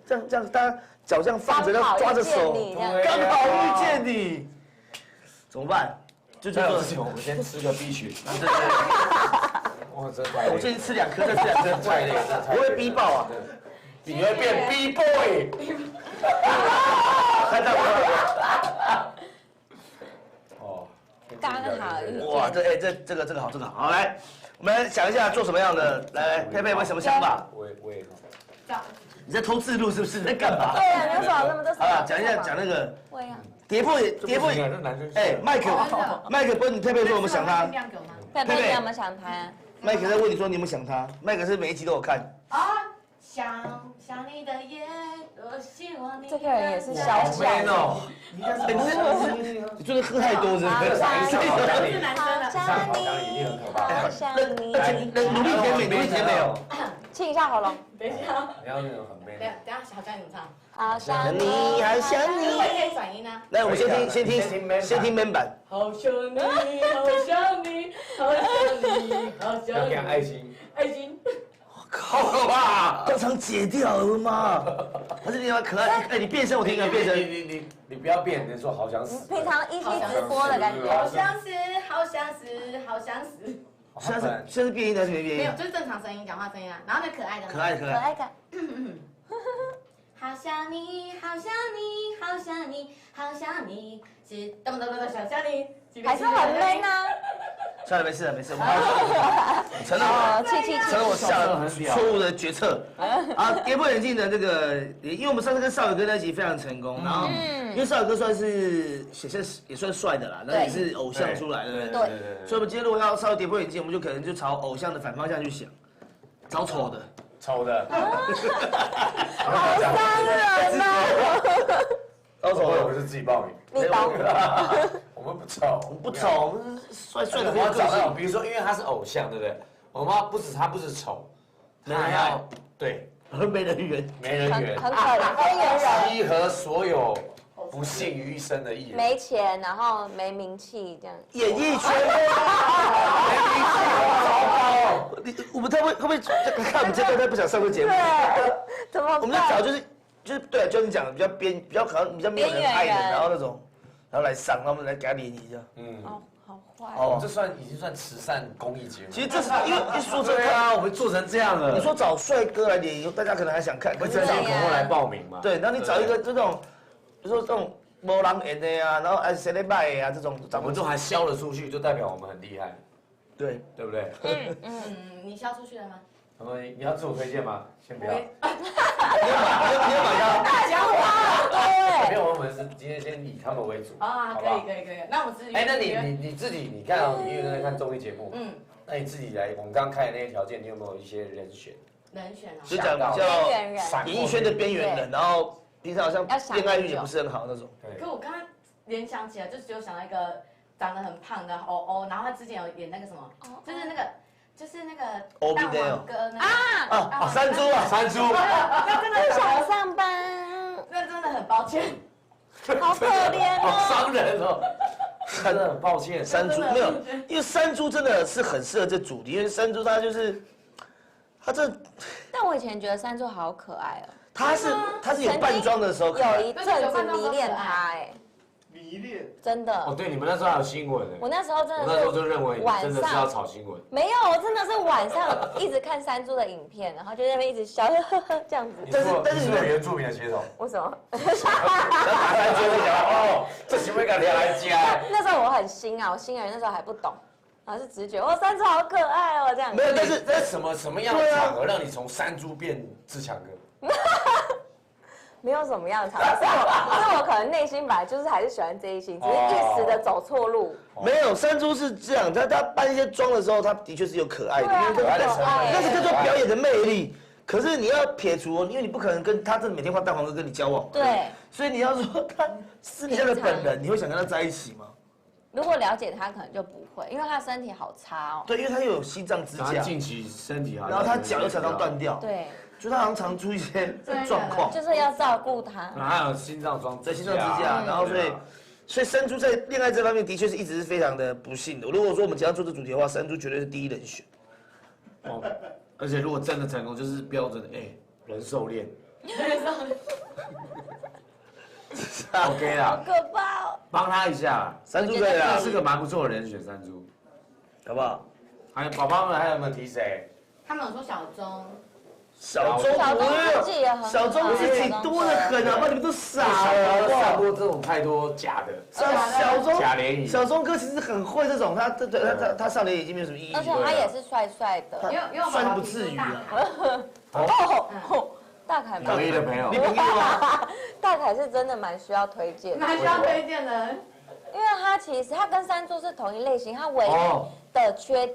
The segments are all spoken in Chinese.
这样，大家脚这样放着，然后抓着手，刚好遇见你，怎么办？就这个，我们先吃个 B 群。对。哇，真太累！我最近吃2颗，再吃2颗，太累，不会逼爆啊？你会变 B boy。看到没有？哦，刚好遇见。哇，这个好，好来，我们想一下做什么样的？来，佩佩有什么想法？我也你在偷自录是不是？你在干嘛？对啊，你有少那么多。好了，讲一下讲那个我呀。跌破，哎，麦克，不，你佩佩说有没有想他？佩佩，你有没有想他？麦克在问你说你有没有想他？麦克是每一集都有看。啊，想你的夜，多希望你。这个人也是小小。你最近喝太多是不是？是男生的。好想你，努力甜美哦。清一下喉咙。等一下。你要那种很 man。等一下，好像你们唱。好想你，好想你。可以转音啊。来，我们先听 man 版。好想你，好想你，好想你，好想你。要给爱心。爱心。好可怕！当场解掉了吗？还是你要可爱？哎，你变身，我听看变身。你不要变，你说好想死。平常一起直播的感觉。好想死，好想死，好想死。现在是变音还是没变音？没有，就是正常声音，讲话声音啊。然后那可爱的。可爱。感。好想你，好想你，好想你，好想你，是咚咚咚咚想想你，还是很 man 啊。算了，没事，我承认我下了错误的决策。啊，跌破眼镜的这个，因为我们上次跟少宇哥那集非常成功，然后因为少宇哥算是也算帅的啦，那也是偶像出来的，对。所以我们今天如果要稍微跌破眼镜，我们就可能就朝偶像的反方向去想，找丑的。丑的。好伤人哦。找丑的不是自己报名。你懂。我们不丑，不丑，我们帅的很有个性。比如说，因为他是偶像，对不对？我们他不是丑，他要对没人缘，很可怜，边缘人，集合所有不幸于一身的艺人，没钱，然后没名气，这样。演艺圈，我们会不会看我们这个不想上这节目？对，怎么办？我们在找就是对，就你讲的比较可能比较没有人爱的，然后那种。然后来上，然后我们来给他联谊这样。哦，好坏。哦，这已经算慈善公益节目。其实这是因为说真的啊，我们做成这样了。你说找帅哥来联谊，大家可能还想看，会正常可能会来报名嘛？对，然后你找一个这种，比如说这种没人缘的呀，然后谁来卖呀这种，我们都还销了出去，就代表我们很厉害。对，对不对？你销出去了吗？你要自我推荐吗？先不要。你要买它。大讲话。没有，我们是今天先以他们为主。啊，可以。那我自己。哎，那你自己，你看你因为在看综艺节目，那你自己来，我们刚刚开的那些条件，你有没有一些人选？人选啊。就讲比较演艺圈的边缘人，然后平常好像恋爱运也不是很好那种。可我刚刚联想起来，就只有想到一个长得很胖的然后他之前有演那个什么，就是那个蛋黄哥那个山猪，那真的不想上班，那真的很抱歉，好可怜哦，好伤人哦，真的很抱歉。山猪没有，因为山猪真的是很适合这主题，因为山猪它就是它这。但我以前觉得山猪好可爱哦，他是有扮装的时候，有一阵子迷恋他哎。迷恋真的哦，对，你们那时候还有新闻呢。我那时候真的，我那时候就认为真的是要炒新闻。没有，我真的是晚上一直看山猪的影片，然后就在那边一直笑，呵呵这样子。但是你有原住民的血统？为什么？打山猪会讲哦，这行为感来加。那时候我很新啊，我新人那时候还不懂，然后是直觉，山猪好可爱哦这样。没有，但是什么样的场合让你从山猪变自强哥？没有什么样的场合，是我可能内心本来就是还是喜欢这一型，只是一时的走错路。没有，山猪是这样，他扮一些妆的时候，他的确是有可爱的，可爱的成分，那是叫做表演的魅力。可是你要撇除，因为你不可能跟他真的每天画蛋黄哥跟你交往，对，所以你要说他私底下的本人，你会想跟他在一起吗？如果了解他，可能就不会，因为他身体好差哦。对，因为他又有心脏支架，近期身体好，然后他脚又常常断掉，对。就他常常出一些状况，就是要照顾他。还有心脏装，心脏支架，然后所以山猪在恋爱这方面的确是一直是非常的不幸的。如果说我们今天要做这主题的话，山猪绝对是第一人选。哦，而且如果真的成功，就是标准的人兽恋。OK 啦，好可怕哦。帮他一下，山猪可以啦，他是个蛮不错的人选，山猪，好不好？还有宝宝们还有没有提谁？他们有说小钟，小钟小钟自己也很好小钟自己多得很啊，把你们都傻了，好不上好？过这种太多假的，小钟假联谊，小钟哥其实很会这种，他上联已经没有什么意义而且他也是帅帅的。因为我算爸爸不至于啊。哦，大凯友谊的朋友你，朋友吗？大凯是真的蛮需要推荐的，蛮需要推荐的。因为他其实他跟山猪是同一类型，他唯一哦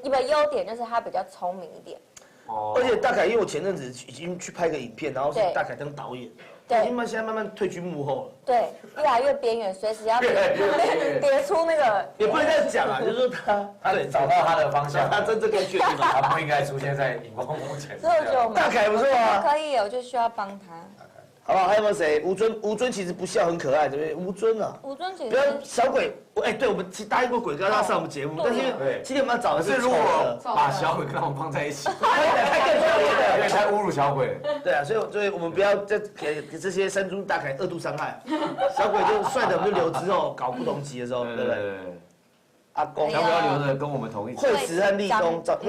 一个优点就是他比较聪明一点。哦而且大凯，因为我前阵子已经去拍个影片，然后是对大凯当导演，对已经现在慢慢退居幕后了。对，越来越边缘，随时要叠出那个。也不能这样讲啊，就是说他找到他的方向，他真正该去的地方。他不应该出现在荧光幕前。所以我觉得我们大凯不错啊，可以，我就需要帮他。好不好？还有没有谁？吴尊，吴尊其实不笑很可爱，对不对？吴尊啊，吴尊其不要实小鬼，对，我们其实答应过鬼哥让他上我们节目，但是因为对今天我们要找的是如丑果的，把小鬼跟我们放在一起，太更专业因为了。太侮辱小鬼。对啊，所以我们不要再给这些山猪大凯二度伤害。小鬼就帅的我们就留之后搞不同级的时候，对不对？对，阿公要不要留着跟我们同一起？惠慈和立冬找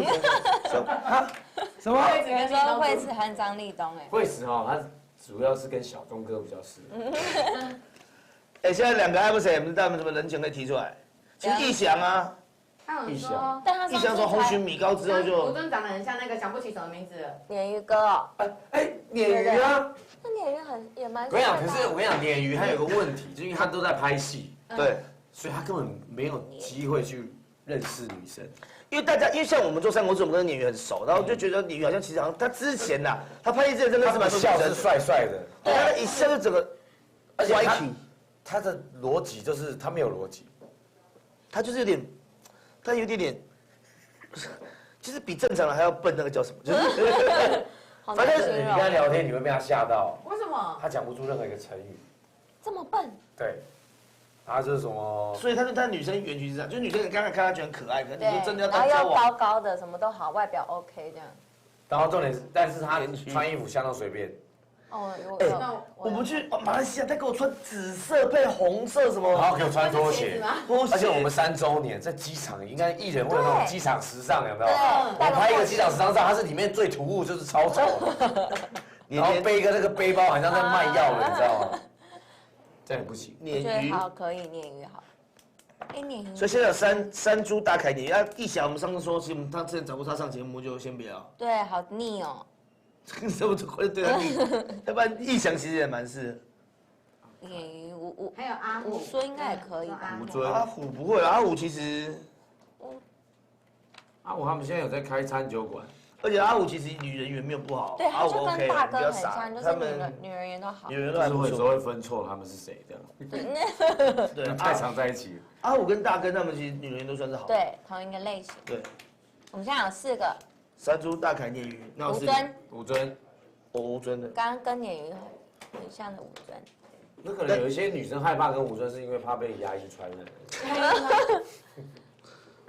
什么？有人说会是和张立东哎，惠慈哦，他主要是跟小钟哥比较适合。现在两个还不谁？我们他们什么人选可以提出来？其实逸翔啊，他有说一想，但他逸翔从红鲟米糕之后吴就尊长得很像那个想不起什么名字了。鲶鱼哥哦，鲶鱼啊！那鲶鱼也蛮我跟你讲，帅的啊。可是我跟你讲，鲶鱼还有个问题，就因为他都在拍戏，对。所以他根本没有机会去认识女生。因为像我们做三国志，我们跟鲶鱼很熟，然后就觉得鲶鱼好像其实好像他之前呐，他拍戏之前真的是蛮笑是帅帅的，对，他一笑就整个而且歪题，他的逻辑就是他没有逻辑，他就是有点，他有点，其实比正常人还要笨，那个叫什么？就是好反正你难形容跟他聊天你会被他吓到，为什么？他讲不出任何一个成语。这么笨，对，他是什么？所以他女生原局是这样，就是女生刚刚看他觉得很可爱，可是你说真的要然后又当交往，高高的，什么都好，外表 OK 这样。然后重点是，但是他穿衣服相当随便。哦，我们去马来西亚，他给我穿紫色配红色什么，然后给我穿拖鞋，拖鞋而且我们3周年在机场，应该艺人会有那种机场时尚，有没有？对我拍一个机场时尚照，他是里面最突兀，就是超丑的，然后背一个那个背包，好像在卖药的，你知道吗？这样也不行。我觉鲶鱼得。好，可以鲶鱼好。哎，鲶鱼。所以现在有山猪大凯鲶鱼，逸翔我们上次说，其实我们他之前找过他上节目，就先不要。对，好腻哦。这么快就对他腻，要不然逸翔其实也蛮适鲶鱼还有阿虎，吴尊应该也可以吧吴尊合。阿虎不会，阿虎其实，啊，他们现在有在开餐酒馆，而且阿虎其实女人缘没有不好，对，阿虎他就 OK，跟大哥比较傻很像，，就是他们女人缘都好女。人就是都还不错。会有时候会分错他们是谁这样，对，太常在一起了。阿虎跟大哥他们其实女人缘都算是好。对，同一个类型。对，我们现在有4个，山猪大凯鲶鱼，那我是吴尊，吴尊，吴尊的。刚刚跟鲶鱼很像的吴尊。那可能有一些女生害怕跟吴尊，是因为怕被牙医传染。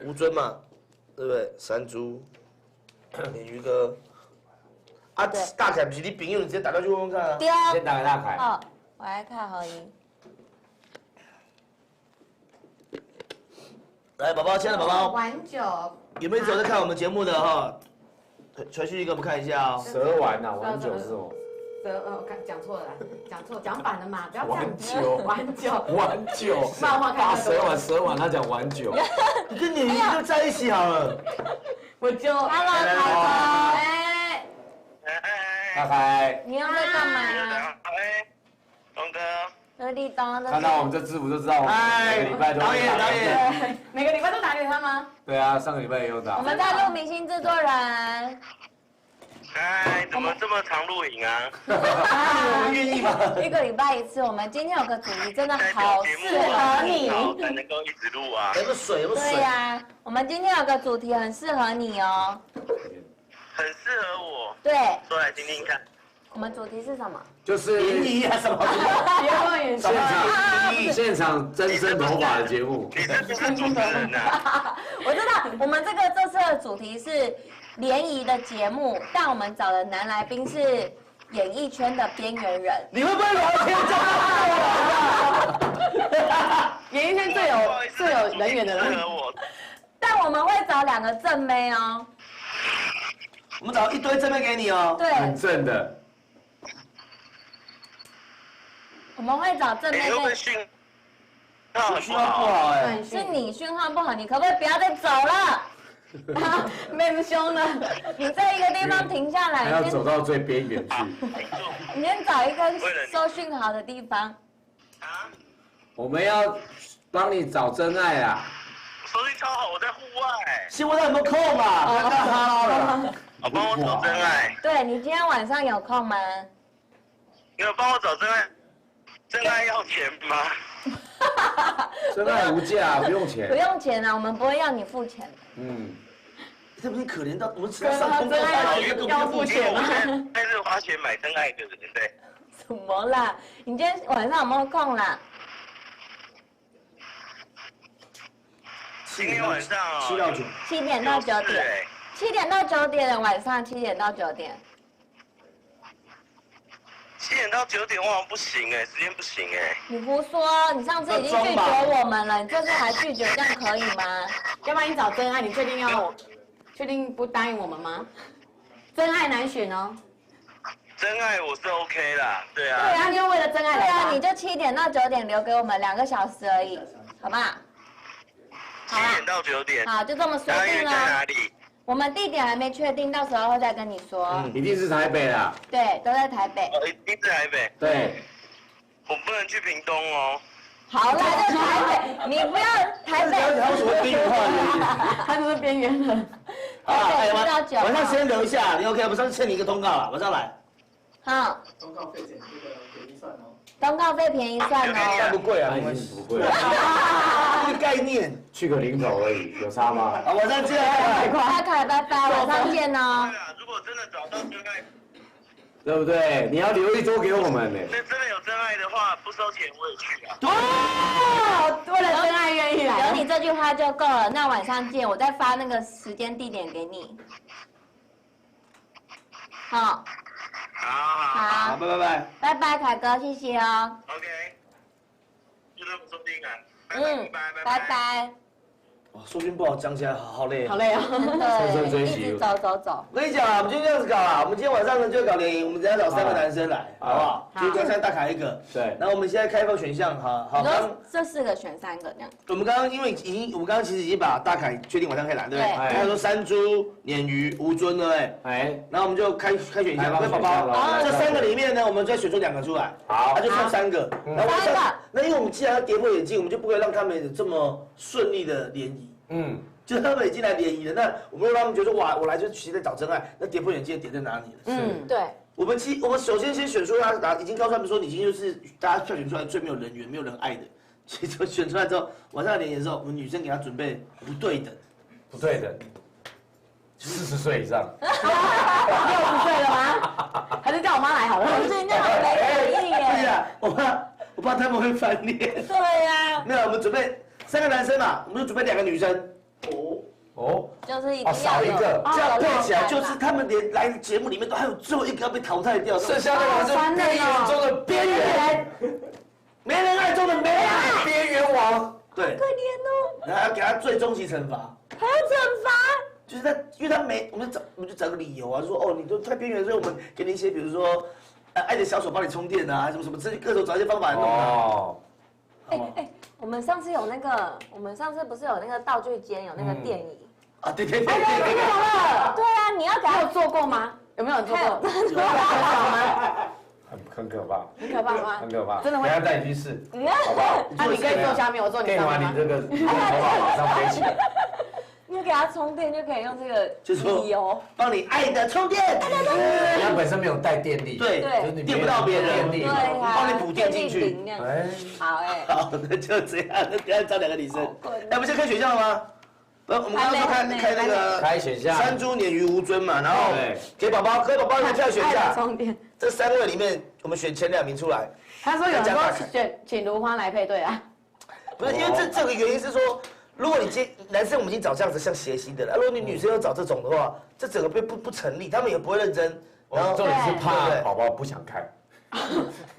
吴尊嘛，对不对？山猪，鲶鱼哥。啊，对大凯不是你朋友，你直接打电话去问问看啊。丢。先打给大凯，哦，我来看合音。来，宝宝，亲爱的宝宝，玩酒，有没有有在看我们节目的哈？传讯息给我们看一下哦。蛇丸呐，丸酒是什么？讲错了，讲反了嘛，不要这样玩酒玩酒，丸酒，漫画看大得多蛇丸，他讲丸酒。你跟鲶鱼就在一起好了。我就 Hello，来凯哥，哎，大凯，你又在干嘛？哎，东哥，那立冬的。看到我们这制服就知道我们每个礼拜都会打。导演，每个礼拜都打给他吗？对啊，上个礼拜也有打。我们在录明星制作人。哎，怎么这么常录影啊？我们愿意吗？一个礼拜1次，我们今天有个主题真的在好节目适合你。好才能够一直录啊。有没有水？有没有对水？呀、我们今天有个主题很适合你哦。很适合我，对，说来听听看。我们主题是什么？就是联谊啊什么？别问眼现场现场真身头发的节目。你是不是主持人啊？我知道，我们这次的主题是联谊的节目，但我们找的男来宾是演艺圈的边缘人。你会不会聊天演艺圈最有人缘的人。适合我。但我们会找2个正妹哦。我们找一堆正妹给你哦。对，很正的。我们会找正妹你会不会跟。讯号很讯号不不好？好哎。是你讯号不好，你可不可以不要再走了？没那么凶了。你在一个地方停下来，还要你先走到最边缘去。你先找一个收讯好的地方。啊？我们要帮你找真爱啊！手机超好，我在户外。新闻有没有空嘛？刚刚哈了。我帮我找真爱。对，你今天晚上有空吗？你有帮我找真爱？真爱要钱吗？真爱无价，不用钱不。用钱啊，我们不会要你付钱的。嗯，这不是可怜到我们只要上公真爱告，一个要付钱吗？现在是花钱买真爱的人，对。什么啦？你今天晚上有没有空啦？今天晚上哦7到9。 7点到9点。7点到9点，晚上7点到9点。 7点到9点，我好像不行哎，时间不行哎。你胡说！你上次已经拒绝我们了，你这次还拒绝，这样可以吗？要不然你找真爱，你确定不答应我们吗？真爱难选哦。真爱我是 OK 啦，对啊。对啊，你就为了真爱对啊，来吧。你就7点到9点留给我们2个小时而已，好不好？ 7点到9点。好，就这么说大约在定了。哪里？我们地点还没确定，到时候会再跟你说。一定是台北啦。对，都在台北。哦，一定是台北。对，我不能去屏东哦。好啦，就台北，你不要台北。还有什么边缘化的？他就是边缘人。台北7到9。晚上先留一下，你 OK？我们上次欠你一个通告了，晚上来。好。通告费减这个便宜算哦。通告费便宜算哦。不贵啊，那已没关系。经不贵了，这个概念。去个零头而已，有差吗？好，晚上见。大凯，拜拜，晚上见哦。对啊，如果真的找到真爱，对不对？你要留一桌给我们呢。那真的有真爱的话，不收钱我也去啊。哦，为了真爱愿意有来。你这句话就够了，那晚上见，我再发那个时间地点给你。好，好，好，拜拜拜。拜拜，凯哥，谢谢哦。 OK，就这么说定啊。拜拜。哇，说句不好，讲起来好累啊。好累啊。对，一直走走走。我跟你讲啊，我们就这样子搞啊。我们今天晚上呢就搞联谊，我们只要找3个男生来，好不好？就跟大凯一个。对。然后我们现在开放选项，好。你说这4个选3个这样。我们刚刚因为我们刚刚其实已经把大凯确定晚上可以来，对不对？对他说山猪、鲶鱼、吴尊，对不对？哎，然后我们就开选项，跟宝宝，好这3个里面呢，我们再选出2个出来，好他就剩3个。然后3个。那因为我们既然要跌破眼镜，我们就不可以让他们有这么顺利的联谊。嗯，就是他们已经来联谊了，那我们让他们觉得哇，我来就其实在找真爱，那跌破眼镜的点在哪里了？对。我们首先先选出他，已经告诉他们说，你今天就是大家票选出来最没有人缘、没有人爱的，所以就选出来之后，晚上联谊的时候，我们女生给他准备不对等，不对的，40岁以上。 60岁了吗？还是叫我妈来好了。不是，那样没诚意对耶。呀，我怕他们会翻脸。对呀。那我们准备3个男生嘛，我们就准备2个女生。哦，就是一定要少一个，这样配起来就是他们连来节目里面都还有最后一个要被淘汰掉，剩下的我是边缘中的边缘，没人爱中的没人爱，边缘王。对，可怜哦，然后要给他最终极惩罚，还要惩罚。就是他，因为他没，我们就找个理由啊，就说哦，你都太边缘，所以我们给你一些，比如说，爱的小手帮你充电啊，什么什么，这各种找一些方法来弄啊。哦，我们上次有那个，我们上次不是有那个道具间有那个电椅？啊，对对对对啊，你要给他他有做过吗？有没有人做过？很可怕，很可怕吗？很可怕，真的会等下带你去试，好不好？那你可以坐下面，我坐你电完上面吗？你这个头发马上飞起来。你给他充电就可以用这个就是说理由。帮你爱的充电。人家本身没有带电力，对就是你电不到别人电力对，啊，帮你补电进去电力零那样。哎，好哎。好，那就这样，那等下找2个女生。哎，不是开选项了吗？不，我们刚刚说开那个开选项山猪、鲶鱼、吴尊嘛，然后对给宝宝一个票选一爱的下。充电。这3位里面，我们选前2名出来。他说有人说请如花来配对啊。不是，因为这个原因是说，如果你男生我们已经找这样子像谐星的了，如果你女生要找这种的话，这整个不成立，他们也不会认真然后重点是怕宝宝不想看，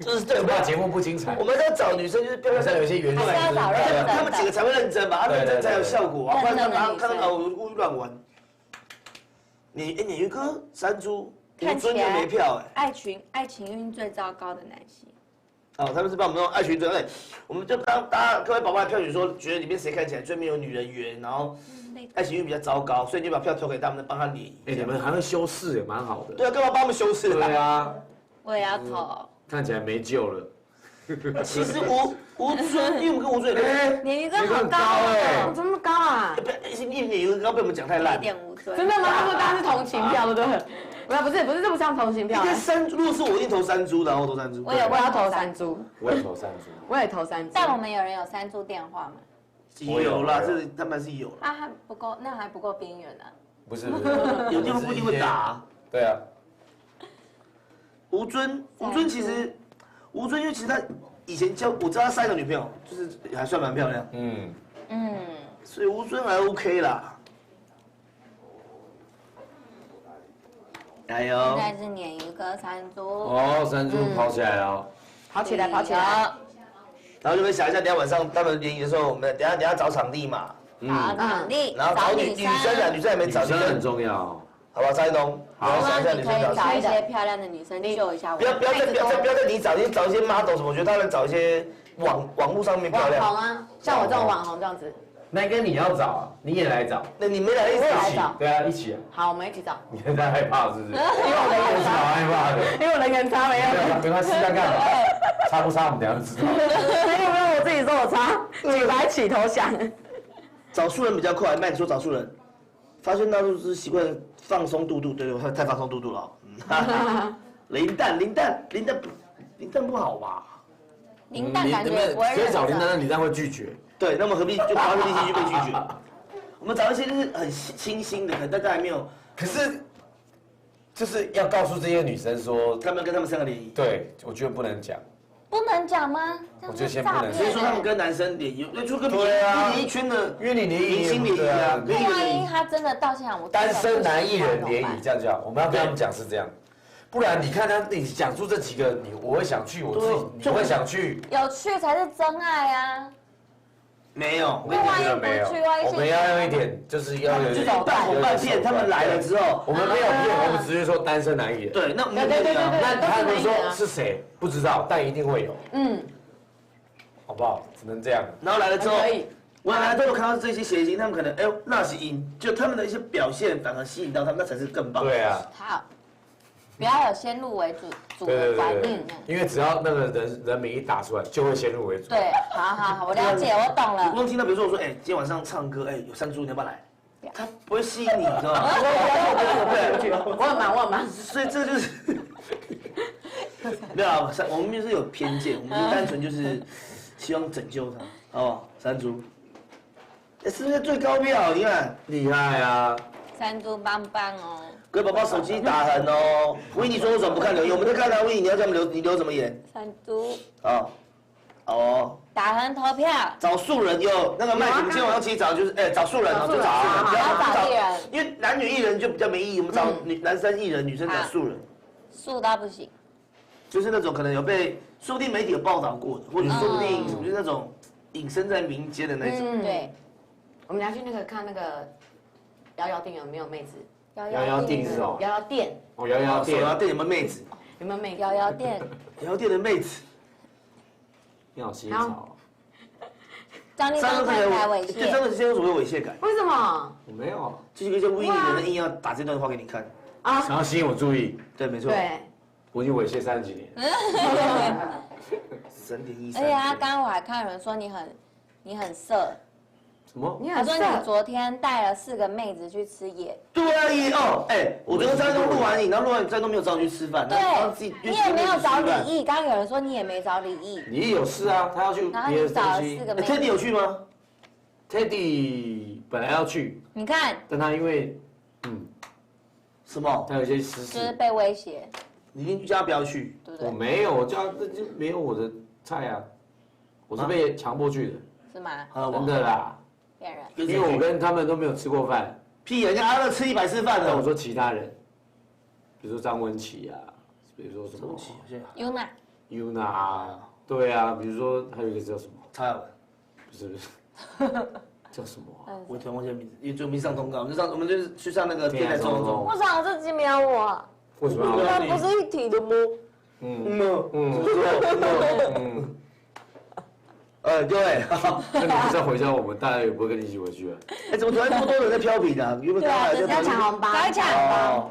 就是对，怕节目不精彩。我们在找女生就是漂亮，像有些元素，他们几个才会认真吧，他认真才有效果啊，不然他们看到我乱玩。你一个山猪，吴尊就没票爱情运最糟糕的男星。哦，他们是帮我们弄爱情尊，我们就当大家各位宝宝来票选说，觉得里面谁看起来最没有女人缘，然后爱情运比较糟糕，所以你就把票投给他们，帮他联谊。你们还会修饰，也蛮好的。对啊，干嘛帮他们修饰？对啊，我也要投。看起来没救了。其实吴尊，因为我们跟吴尊鲶鱼哥很高哎，这么高啊？鲶鱼哥被我们讲太烂。真的吗？他们当然是同情票，对不对？不是这不像同情票。因为山猪，如果是我一定投山猪的，然后投山猪。我要投山猪，我也投山猪，我也投山猪。但我们有人有山猪电话吗？有啦，这他们是有。那还不够，那还不够边缘呢。不是，有电话不一定会打。对啊。吴尊其实，因为其实他以前我知道他3个女朋友，就是还算蛮漂亮。所以吴尊还 OK 啦。加油！现在是鲶鱼哥山猪。哦，山猪跑起来了，跑起来！然后就会想一下，等下晚上他们联谊的时候，我们等下找场地嘛。找场地，然后找女生啊，女生还没找，女生很重要，好不好？蔡东，好，想一下你可以女生找一些漂亮的女生救一下我。不要再你找一些 model 什么，我觉得他们找一些网络上面漂亮。网红啊，像我这种网红这样子。那跟你要找啊，你也来找。那你没来一起找？对啊，一起啊。好，我们一起找。你现在害怕是不是？因为我人缘差，害怕的。因为我人缘差没有。没关系，看看嘛，差不差我们等下就知道。没有，我自己说我差，举白起投降。找素人比较快，麦克说找素人，发现大陆是习惯放松肚肚，对，太放松肚肚了。林蛋不好吧？林蛋感觉不会认可以找林蛋，但林蛋会拒绝。对，那么何必就把他的力气去被拒绝？我们找一些就是很清新的，可能大家还没有。可是，就是要告诉这些女生说，他们跟他们3个联谊。对，我觉得不能讲。不能讲吗？我觉得先不能所以说他们跟男生联谊，那就跟联谊圈的，因为你联谊明星联谊啊，那万一他真的到现场，我单身男艺人联谊这样就好，我们要跟他们讲是这样。不然你看你讲出这几个，我会想去，我自己你会想去，有趣才是真爱啊！没有，那万一不去，我们要用一点，就是要有半哄半骗。他们来了之后，我们没有骗，我们只是说单身男艺人。对，那对，那他们说是谁不知道，但一定会有。好不好？只能这样。然后来了之后，我来都有看到这些谐星，他们可能那是赢，就他们的一些表现反而吸引到他们，那才是更棒。对啊。好。不要有先入为主的观念，因为只要那个人名一打出来，就会先入为主。对，好，我了解，我懂了。你光听到比如说我说，今天晚上唱歌，有山猪，你要不要来？他不会吸引你，知道吗？我很忙。所以这就是没有啊，我们就是有偏见，我们就单纯就是希望拯救他，哦，山猪，是不是最高票？你看厉害啊！山猪棒棒哦。各位宝宝手机打横哦。维尼说为什么不看留言？我们在看啊，维尼你要这样留，你留什么言？山猪。哦。打横投票。找素人有那个麦克，我们今天晚上其实找就是找素人哦，就找素人，不要找艺人，因为男女艺人就比较没意义，我们找男生艺人，女生找素人。素到不行。就是那种可能有被，说不定媒体有报道过的，或者说不定就是那种隐身在民间的那种。对。我们要去看那个摇摇店有没有妹子。摇摇店是哦，摇摇店，摇摇店有没有妹子？有没有妹子？摇摇店，摇摇店的妹子，你好新潮。张立东看起来猥亵，这张立东为什么会猥亵感？为什么？我没有，就是一个威尼的人硬要打这段话给你看啊，想要吸引我注意。对，没错。对，我已经猥亵30几年。3.13。而且他刚刚我还看有人说你很色。什么？他说你昨天带了4个妹子去吃野。对啊，我昨天在东录完影，然后录完影在都没有找你去吃饭，对，你也没有找李毅。刚刚有人说你也没找李毅。李毅有事啊，他要去别的东西。然后你找了4个妹子。 Teddy 有去吗 ？Teddy 本来要去，你看，但他因为什么？他有一些私事，就是被威胁。你一定叫他不要去，对不对？我没有，我叫他就没有我的菜啊，我是被强迫去的。是吗？真的啦。骗人，因为我跟他们都没有吃过饭。屁，人家阿乐吃100次饭了。但我说其他人，比如说张文琪啊，比如说什么 Yuna， 啊，对啊，比如说还有一个叫什么？蔡雅文，不是，叫什么啊？我突然忘记名字，因为就没上通告，我们就是去上那个电台中中。为啥这集没有我？为什么我要们不是一体的吗？对，那你不再回家，我们大家也不会跟你一起回去了。哎，怎么突然这么多人在飘皮呢？原本刚才在要抢红包，赶快抢哦，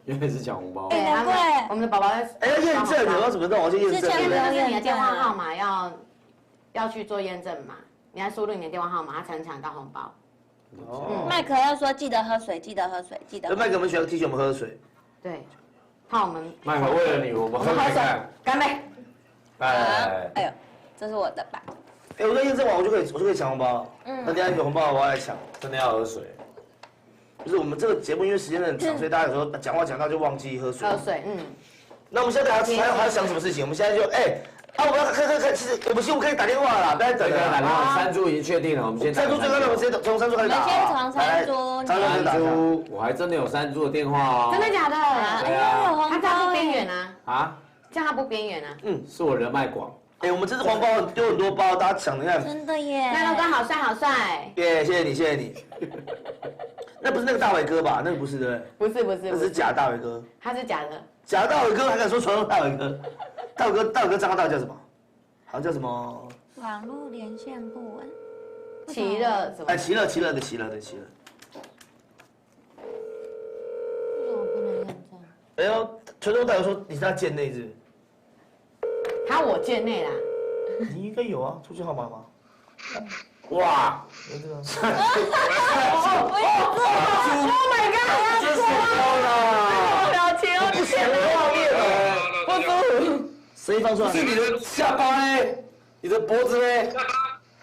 原来是抢红包。对，难怪我们的宝宝在。哎，要验证，你要怎么弄？我去验证。验证就是你的电话号码要去做验证嘛，你要输入你的电话号码，他才能抢到红包。麦克要说记得喝水，记得喝水，记得喝水。麦克，我们喜欢提醒我们喝水。对，怕我们。麦克为了你，我们喝看看。干杯！哎，哎呦，这是我的吧？哎，我在验证完，我就可以抢红包。那等下有红包我要来抢。真的要喝水。不是我们这个节目因为时间很长，所以大家有时候讲话讲到就忘记喝水。喝水，那我们现在还要想什么事情？我们现在就我们要看，其实我们可以打电话啦，不要等了。然后山猪已经确定了，我们先。山猪最高的，我们直接从山猪开始打。我们先从山猪。山猪，我还真的有山猪的电话哦。真的假的？对啊。他这样不边缘啊？啊？这样他不边缘啊？是我人脉广。哎，我们这次红包丢很多包，大家抢，你看。真的耶！那龙哥好帅好帅。耶，谢谢你。那不是那个大伟哥吧？那个不是对不对？不是，那是假大伟哥。他是假的。假大伟哥还敢说传说大伟哥？大伟哥账号到底叫什么？好像叫什么？网络连线不稳。齐乐什么？哎，齐乐。为什么不能认证？哎呦，传说大伟说你是他贱内子。我贱内啦。你应该有啊，出去号码吗？哇！有这个。不要这样 ！Oh my god！ 这是高了。表情哦，不显画面了。不舒服。谁放出来？是你的下巴嘞，你的脖子嘞。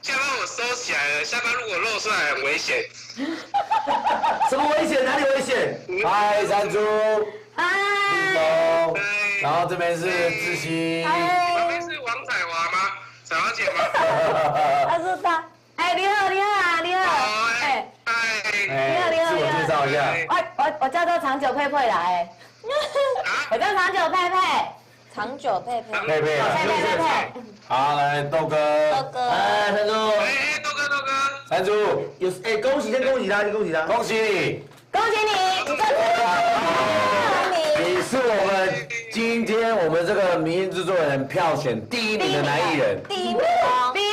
下巴我收起来了，下巴如果露出来很危险。什么危险？哪里危险？嗨，山猪。嗨。林东。然后这边是志熙。旁边是王彩华吗？彩华姐吗？他是他。哎，你好。自我介绍一下。我叫做长久佩佩啦，我叫长久佩佩。长久佩佩。佩佩。好，来豆哥。哎，山猪。豆哥。山猪。恭喜他。恭喜你。恭喜你，你是我们今天我们这个明星制作人票选第1名的男艺人。第一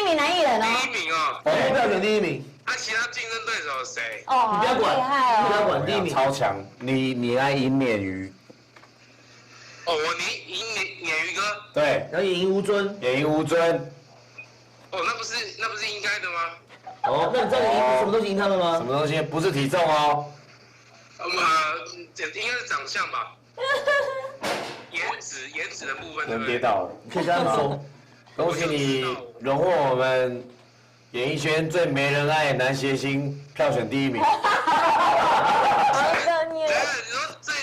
名男艺人哦。第1名哦。票选第1名。其他竞争对手有谁？哦，你不要管，厉害哦！不要管，第1名超强。你来赢鲶鱼。我赢鲶鱼哥。对。然后赢吴尊。那不是应该的吗？哦，那你知道你赢什么东西赢他们吗？什么东西？不是体重哦。应该是长相吧。颜值的部分。人跌倒了。你可以跟他们说。恭喜你荣获我们演艺圈最没人爱男谐星票选第1名。好的你。你说最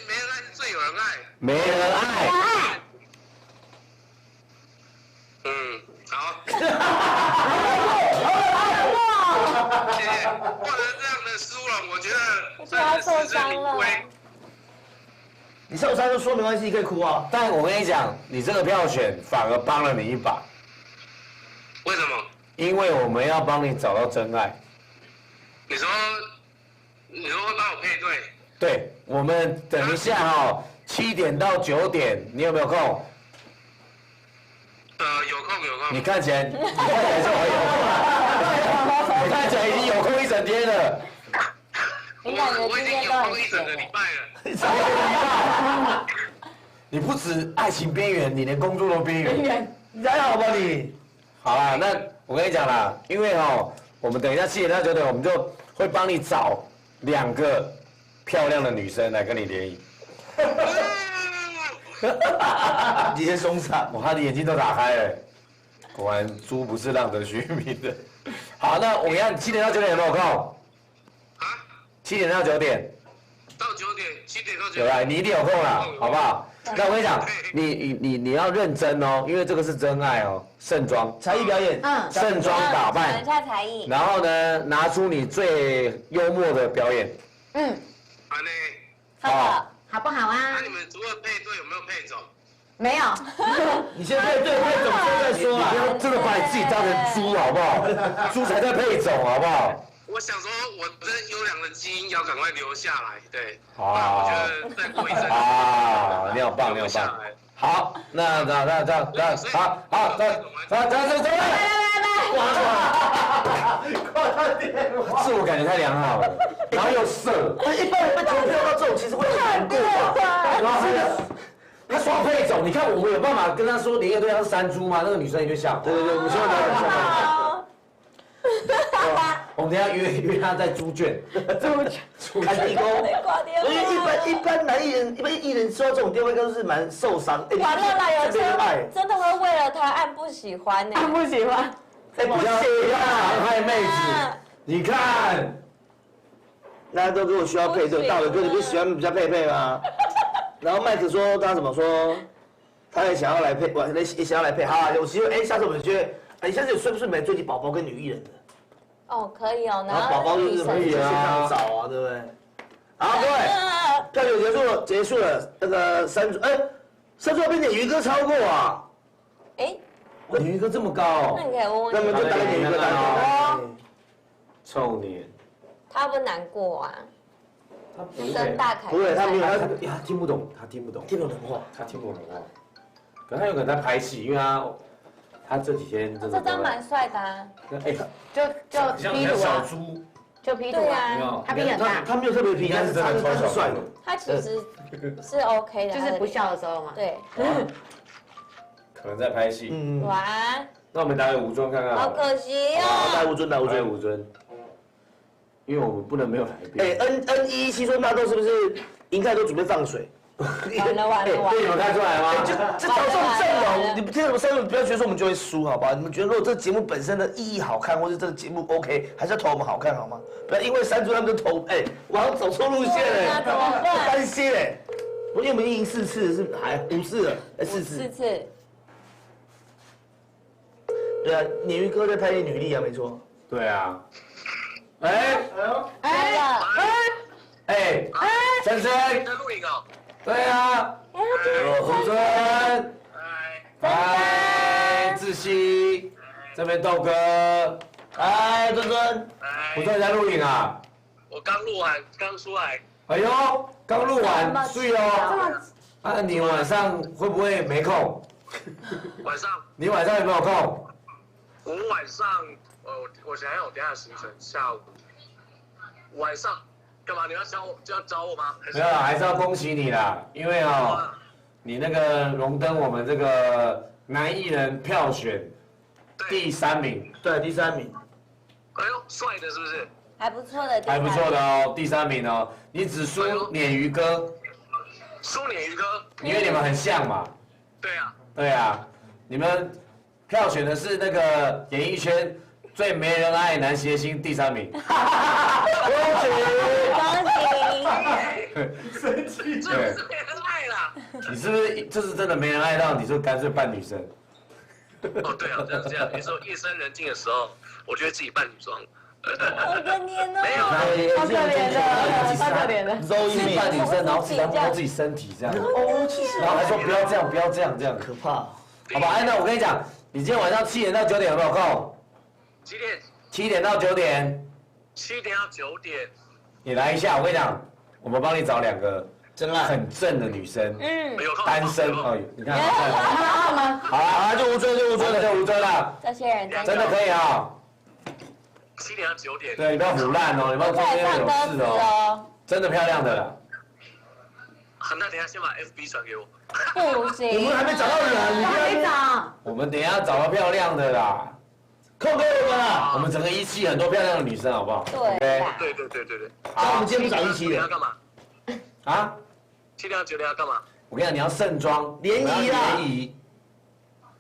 没人爱是最有人爱。没人爱。好。谢谢。获得这样的殊荣，我觉得他受伤了。你受伤就说没关系，你可以哭啊。但我跟你讲，你这个票选反而帮了你一把。为什么？因为我们要帮你找到真爱。你说会帮我配对？对，我们等一下7点到9点，你有没有空？有空。你看起来就很有空，你看起来已经有空一整天了。我已经有空一整个礼拜了。你不止爱情边缘，你连工作都边缘。你还好吧你？好啦，那我跟你讲啦，因为我们等一下7点到9点，我们就会帮你找2个漂亮的女生来跟你联谊。你先松散。哇，他的眼睛都打开了，果然猪不是浪得虚名的。好，那我要7点到9点有没有空？7点到9点。到9点，7点到9点。有啦，你一定有空啦，好不好？那我跟你讲，你要认真哦，因为这个是真爱哦。盛装才艺表演，盛装打扮，讲一下才艺。然后呢，拿出你最幽默的表演。好嘞。好的。好不好啊那？你们除了配对有没有配种？没有，你先配对配种再说你不要啊。真的把你自己当成猪好不好？猪才在配种好不好？我想说，我这优良的基因要赶快留下来，对。好我觉得再过一阵子啊，你好棒，你好棒。留下来。好，那这样，好，这，自我感觉太良好了，然后又色，一般人被投票到这种，其实会很难过吧？然后他双配种，你看我们有办法跟他说联谊对象是山猪吗？那个女生也就笑。对，我们希望他很笑。我们等一下约他在猪圈，看地沟。挂电因为一般男艺人，一般艺人收到这种电话都是蛮受伤。完了啦，有些爱人真的会为了他按不喜欢呢。不喜欢。哎，不不要行啊！害妹子，你看，大家都跟我需要配对，大伟哥你不是喜欢比较配配吗？然后麦克说他怎么说，他也想要来配，也想要来配。好啊，有机会下次我们约，下次有顺不顺没追起宝宝跟女艺人的？哦，可以哦，然后宝宝就是可以线上找啊，对不对？好，各位，票选结束了，那个山猪要变点鱼哥超过啊！哎，鲶鱼哥这么高那你可以问问那么就打给鲶鱼哥打给臭脸，他不难过啊，他不声大凯。不会，他没有，他听不懂，听不懂人话。他听不懂话，可他有可能在拍戏，因为他这几天真的这张蛮帅的啊。哎，就 P 图小啊，猪，就 P 图对啊，啊，他 P 很大，他没有特别 P，但是他是帅的。他其实是 OK 的，就是不笑的时候嘛。对。可能在拍戏。嗯，哇，那我们打个吴尊看看好好了。可惜来哦。吴尊，来吴尊。吴尊，因为我们不能没有来宾。 N117说纳豆是不是银泰都准备放水？完了，被你们看出来吗？这找这种阵容，你不听我们三个，不要觉得说我们就会输，好不好？你们觉得如果这个节目本身的意义好看，或者这个节目 OK，还是要投我们好看，好吗？不要因为山猪他们就投，我好像走错路线了，怎么办担心哎。因为我们已经赢4次，是还5次了，4次。 4次。对啊，鲶鱼哥在拍女力啊，没错。对啊。哎森森，在录影哦。对啊。吴尊，嗨，志熙，这边豆哥，哎，尊尊，吴尊你在录影啊？我刚录完，刚出来。哎呦，刚录完，睡哦。啊，你晚上会不会没空？晚上，你晚上有没有空？我晚上，我想想我等一下的行程，下午。晚上干嘛？你要找我吗？没有啦，还是要恭喜你啦，因为你那个荣登我们这个男艺人票选第3名，对，第3名。哎呦，帅的是不是？还不错的，还不错的哦，第3名哦，你只输鲶鱼哥，输鲶鱼哥。因为你们很像嘛。对啊。对啊，你们票选的是那个演艺圈最没人爱男谐星第3名。恭生气。这不是没人爱啦。你是不是这是真的没人爱到，你就干脆扮女生？哦，对啊，这样。有时候夜深人静的时候，我就会自己扮女装。好可怜哦。没有啦。好可怜的，好可怜的。邹一鸣扮女生，然后自己摸自己身体这样。然后还说不要这样，不要这样，这样可怕。好吧，那我跟你讲，你今天晚上7点到9点有没有空几点？7点到9点， ？7点到9点。你来一下，我跟你讲，我们帮你找2个真爱很正的女生，有空。单身哦，你看，好好啊，就吴尊了，这些人真的可以啊。 7点到9点。对，你不要胡乱哦，你不要做这些有事哦，真的漂亮的啦。好，那等一下先把 FB 传给我。不行，我们还没找到人，你不要没找。我们等一下找到漂亮的啦，扣给我们啦。我们整个17很多漂亮的女生，好不好？对啦。对。那我们今天不找17的要干嘛啊， ？7点到9点要干嘛？我跟你讲，你要盛装联谊啦联谊，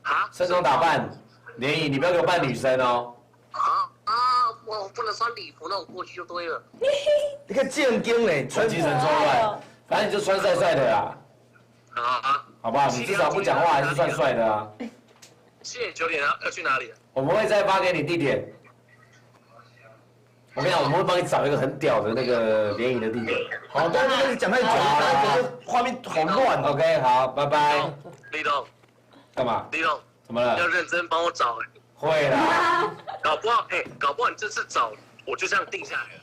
啊？盛装打扮联谊，你不要给我扮女生哦。我不能穿礼服那种过去就对了。你看正经嘞，穿精神错乱，反正你就穿帅帅的啦，啊。好不好？你至少不讲话还是算帅的啊。 7点9点要去哪里？我们会再发给你地点。我跟你讲，我们会帮你找一个很屌的那个联谊的地点。好，但是讲太久了，整个画面好乱。OK， 好，拜拜。立东，干嘛？立东，怎么了？要认真帮我找，会啦。搞不好你这次找我就这样定下来了。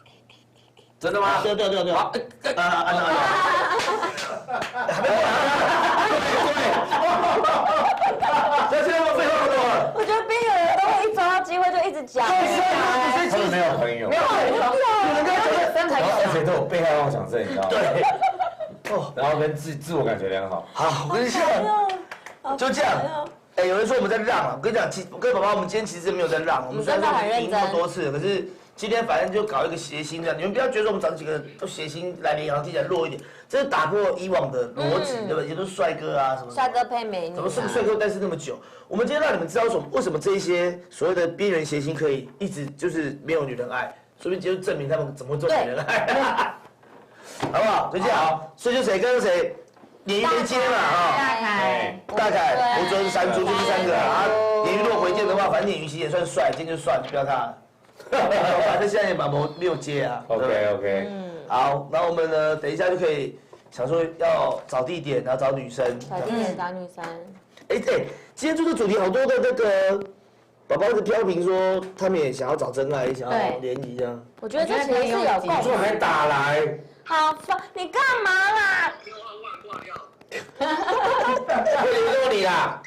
真的吗？对。好，按照。还没这现在废话不多了。我觉得边缘人都会一抓到机会就一直讲。他们没有朋友，没有朋友，然后而且都有被害妄想症，你知道吗？对。然后跟自我感觉良好。好，我跟你讲，就这样。有人说我们在让啊，我跟你讲，各位宝宝，我们今天其实没有在让，我们虽然说赢那么多次，可是今天反正就搞一个谐星这样，你们不要觉得我们找几个都谐星来联行听起来弱一点，这是打破以往的逻辑，对不对？也都是帅哥啊什么。帅哥配美女。怎么是个帅哥但是那么久？我们今天让你们知道为什么这一些所谓的边缘谐星可以一直就是没有女人爱，说明就证明他们怎么会做女人爱，好不好？就这样，所以就谁跟谁。鲶鱼没接嘛大凯、吴尊、山猪就是3个啊。鲶鱼如果回电的话，反正鲶鱼其实也算帅，今天就算，就不要他了。反正现在也没有接啊。OK。好，然后我们呢，等一下就可以想说要找地点，然后找女生。找地点找女生。今天这个主题好多的那个宝宝的飘屏说，他们也想要找真爱，想要联谊这样。我觉得这其实是有共你还打来。好烦，你干嘛啦？会联络你啦。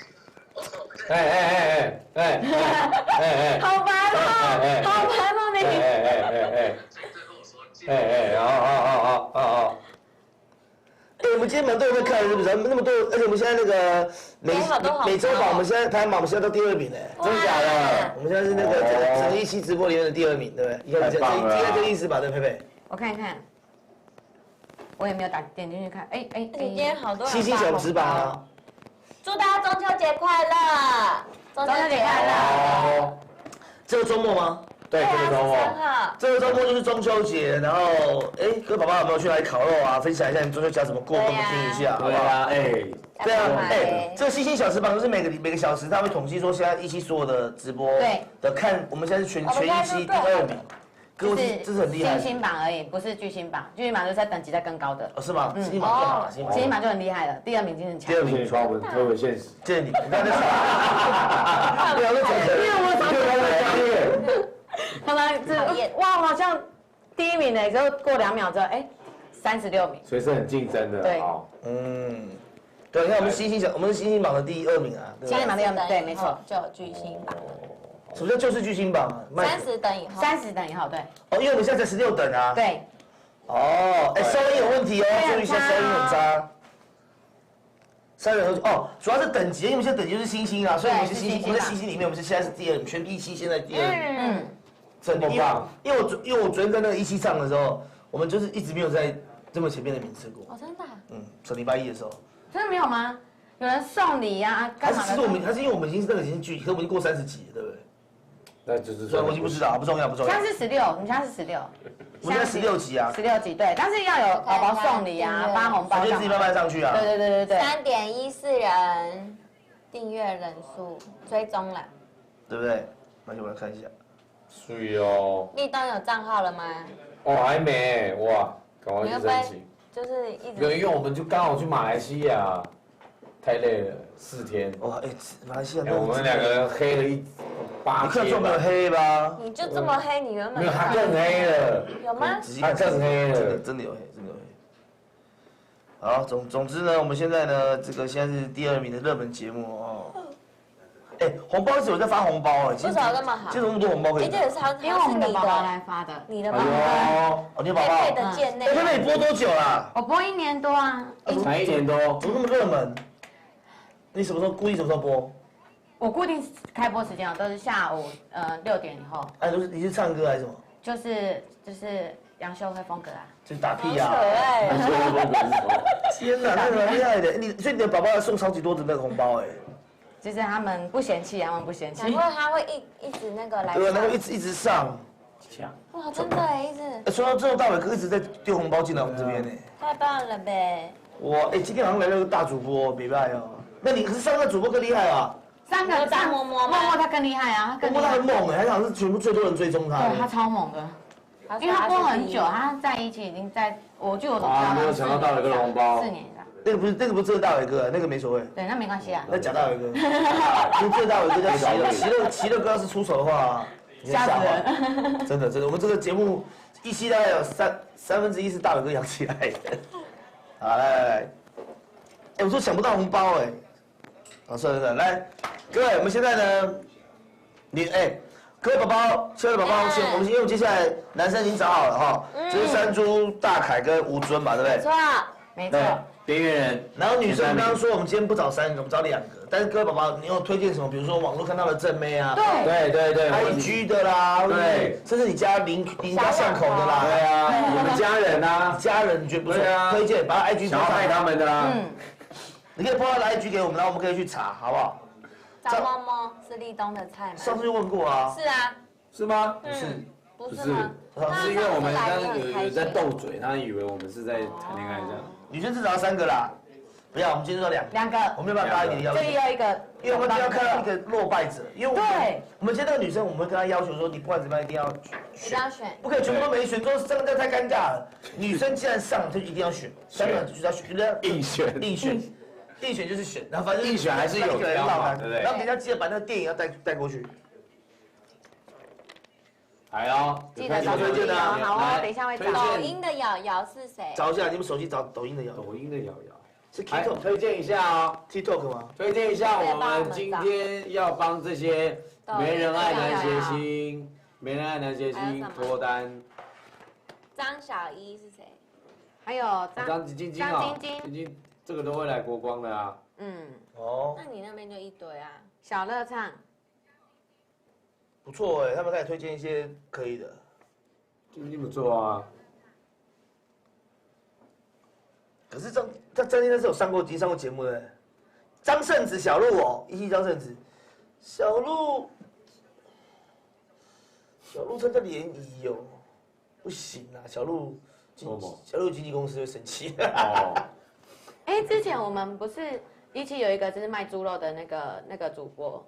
好烦哦，好烦哦你。好。我们今天蛮多人在看，是不是？那么多，而且我们现在那个每周榜，我们现在排行榜，我们现在到第2名嘞，真的假的？我们现在是那个整个一期直播里面的第2名，对不对？你看这个意思吧，对，佩佩。我看一看，我也没有点进去看。你今天好多人星星小时榜啊！祝大家中秋节快乐！中秋节快乐！这个周末吗？对，这个周末。这个周末就是中秋节，然后各位宝宝有没有去哪里烤肉啊？分享一下你中秋节怎么过，给我们听一下，好不好？对啊，这个星星小时榜就是每个小时，他会统计说现在一期所有的直播的看，我们现在是全一期第2名。这是很厉害。星星榜而已，不是巨星榜。巨星榜就是在等级在更高的。是吗？星星榜更好了，星星榜就很厉害了。第2名精神强。第2名传闻特别现实。谢谢你，你看这啥？对啊，那因为我常常这哇，好像第1名呢，之后过2秒之后，36名。所以是很竞争的。对。对，你看我们是星星榜的第2名啊。星星榜第2名，对，没错，就有巨星榜。什么叫就是巨星榜？30等以后。30等以后，对。因为我们现在才16等啊。对。收音有问题哦，注意一下收音很差。3人合主要是等级，因为我们现在等级就是星星啊，所以我们是星星，我们在星星里面，我们现在是第2名，全一期现在第2名。真的棒！因为我昨天在那个一期上的时候，我们就是一直没有在这么前面的名次过。真的？上礼拜1的时候。真的没有吗？有人送礼呀？还是因为我们已经那个已经距离，可我们已经过30集了，对不对？那就是所以我已经不知道，不重要。现在是16，你现在是16。我们现在16集啊。16集对，但是要有宝宝送礼啊，发红包。就自己慢慢上去啊。对。3.14人订阅人数追踪了，对不对？那就我来看一下。是哦。立冬有账号了吗？还没哇，赶快去申请。就是一直。因为我们就刚好去马来西亚，太累了，4天。哇，马来西亚。我们2个人黑了8天。你看没有黑吧？你就这么黑，你原本没有，他更黑了。有吗？他更黑了，真的有黑，真的有黑。好，总之呢，我们现在呢，这个现在是第2名的热门节目哦。红包是有在发红包为什么那么好？今天那么多红包可以。这也是因为我们的宝宝来发的，你的宝宝。你的宝宝。佩佩的贱内。佩佩，你播多久啦？我播1年多啊。才1年多，怎么那么热门？你什么时候什么时候播？我固定开播时间都是下午6点以后。你是唱歌还是什么？就是杨秀慧风格啊。就是打屁啊！可天哪，那个蛮厉害的。所以你的宝宝要送超级多的那个红包就是他们不嫌弃，他们不嫌弃。难怪他会一直那个来。对，然后一直上。哇，真的一直。说到最后，大伟哥一直在丢红包进来我们这边呢。太棒了呗！哇，今天好像来了个大主播，别拜哦。那你可是3个主播更厉害啊？3个大默默他更厉害啊！默默他很猛他好像是全部最多人追踪他。对，他超猛的。因为他播很久，他在一起已经我所知道。没有想到大伟哥的红包4年了。那个不是真的大伟哥，那个没所谓。对，那没关系啊。那假大伟哥，因为真的大伟哥叫齐乐哥要是出手的话，吓死人。真的，我们这个节目一期大概有1/3是大伟哥养起来的。好，来，我说想不到红包哎，好，算了，来，各位，我们现在呢，各位宝宝，亲爱的宝宝，我们因为我们接下来男生已经找好了哈，就是山猪、大凯跟吴尊嘛，对不对？没错，没错。边缘人。然后女生刚刚说我们今天不找3个，我们找2个。但是各位宝宝，你有推荐什么？比如说网络看到的正妹啊，对IG 的啦，对，甚至你家邻家巷口的啦，对啊，你们家人啊，家人你觉得不错，推荐把他 IG 想要爱他们的啦，你可以 po 他的 IG 给我们，然后我们可以去查，好不好？张嬷嬷是立冬的菜吗？上次就问过啊，是啊，是吗？不是吗？是因为我们刚刚有在斗嘴，他以为我们是在谈恋爱这样。女生至少要3个啦，不要，我们今天就2个。2个，我没有办法答应你的要求。这里要一个，因为我们今天要看到一个落败者，因为我们今天那个女生，我们会跟她要求说，你不管怎么样一定要选，不可以全部都没选，说这样太尴尬了。女生既然上，就一定要选，3个就是要选，硬选就是选，然后反正硬选还是有挑嘛，对不对？然后人家记得把那个电影要带过去。来哦，记得找推荐的啊，好哦，等一下会找。抖音的瑶瑶是谁？找一下，你们手机找抖音的瑶瑶是来 TikTok 推荐一下哦 TikTok 吗？推荐一下我们今天要帮这些没人爱男谐星脱单。张小一是谁？还有张晶晶，这个都会来国光的啊。哦，那你那边就一堆啊。小乐唱。不错哎，他们开始推荐一些可以的。晶晶不错啊。可是张晶是有已经上过节目的。张圣子、小鹿哦，一起张圣子，小鹿参加联谊哦，不行啊，小鹿经纪公司会生气。之前我们不是一起有一个就是卖猪肉的那个主播。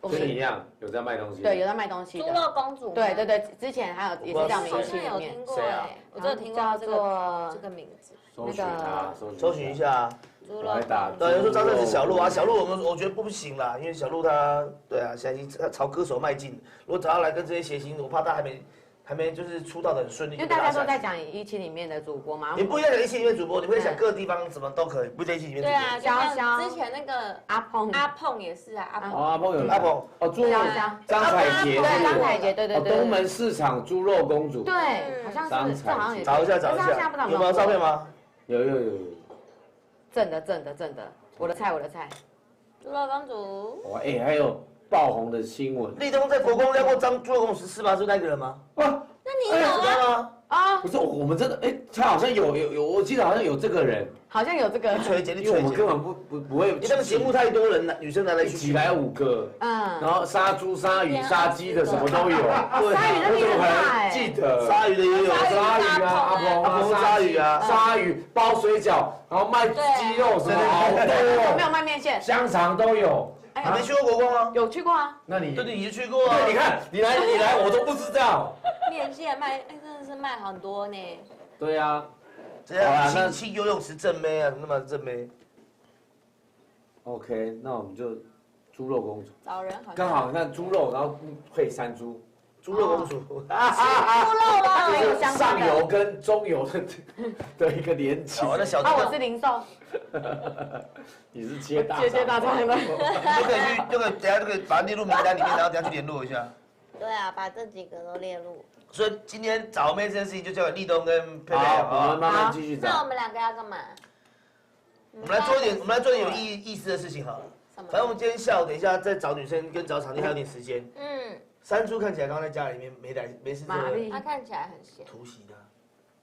跟你一样有在卖东西，对，有在卖东西的。猪肉公主，对，之前还有也是这样明星里面。谁啊？我就有听过这个名字。搜寻一下。猪肉。对，有说张圣子、小鹿啊，小鹿我觉得不行啦，因为小鹿他现在已经朝歌手迈进。如果找他来跟这些谐星，我怕他还没就是出道的很顺利。因为大家都在讲一期里面的主播嘛。你不一定讲一期里面主播，你会想各个地方什么都可以，不一定一期里面主播。对啊，像之前那个阿鹏也是啊，阿鹏有猪肉张彩杰，对张彩杰，对，东门市场猪肉公主，对，好像是，这好像也找一下，有没有照片吗？有，正的，我的菜，猪肉公主。哇，还有爆红的新闻，立冬在国光撩过猪肉公主是吗？是那个人吗？那你有吗？不是，我们真的，他好像有，我记得好像有这个人，好像有这个，因为我们根本不会，你那个节目太多人，女生来去来5个，然后杀猪、杀鱼、杀鸡的什么都有，杀鱼那边很大记得杀鱼的也有，杀鱼啊，阿鹏杀鱼啊，杀鱼包水饺，然后卖鸡肉什么好多，没有卖面线，香肠都有。你没去过国光吗？有去过啊。那你对，你去过啊？对，你看你来，我都不知道。面线卖，真的是卖很多呢。对啊，这样去游泳池正妹啊，那么正妹。OK， 那我们就猪肉公主。找人好。刚好你看猪肉，然后配山猪。猪肉公主。猪肉啦。上游跟中游的一个连接。那小我是零售。你是接大餐吗？就可以等下就可以把它列入名单里面，然后等下去联络一下。对啊，把这几个都列入。所以今天找妹这件事情就交给立冬跟佩佩。好，我们慢慢继续找。那我们2个要干嘛？我们来做一点有意思的事情好了。反正我们今天下午等一下再找女生跟找场地还有点时间。山猪看起来刚刚在家里面没事做。他看起来很闲。突袭的。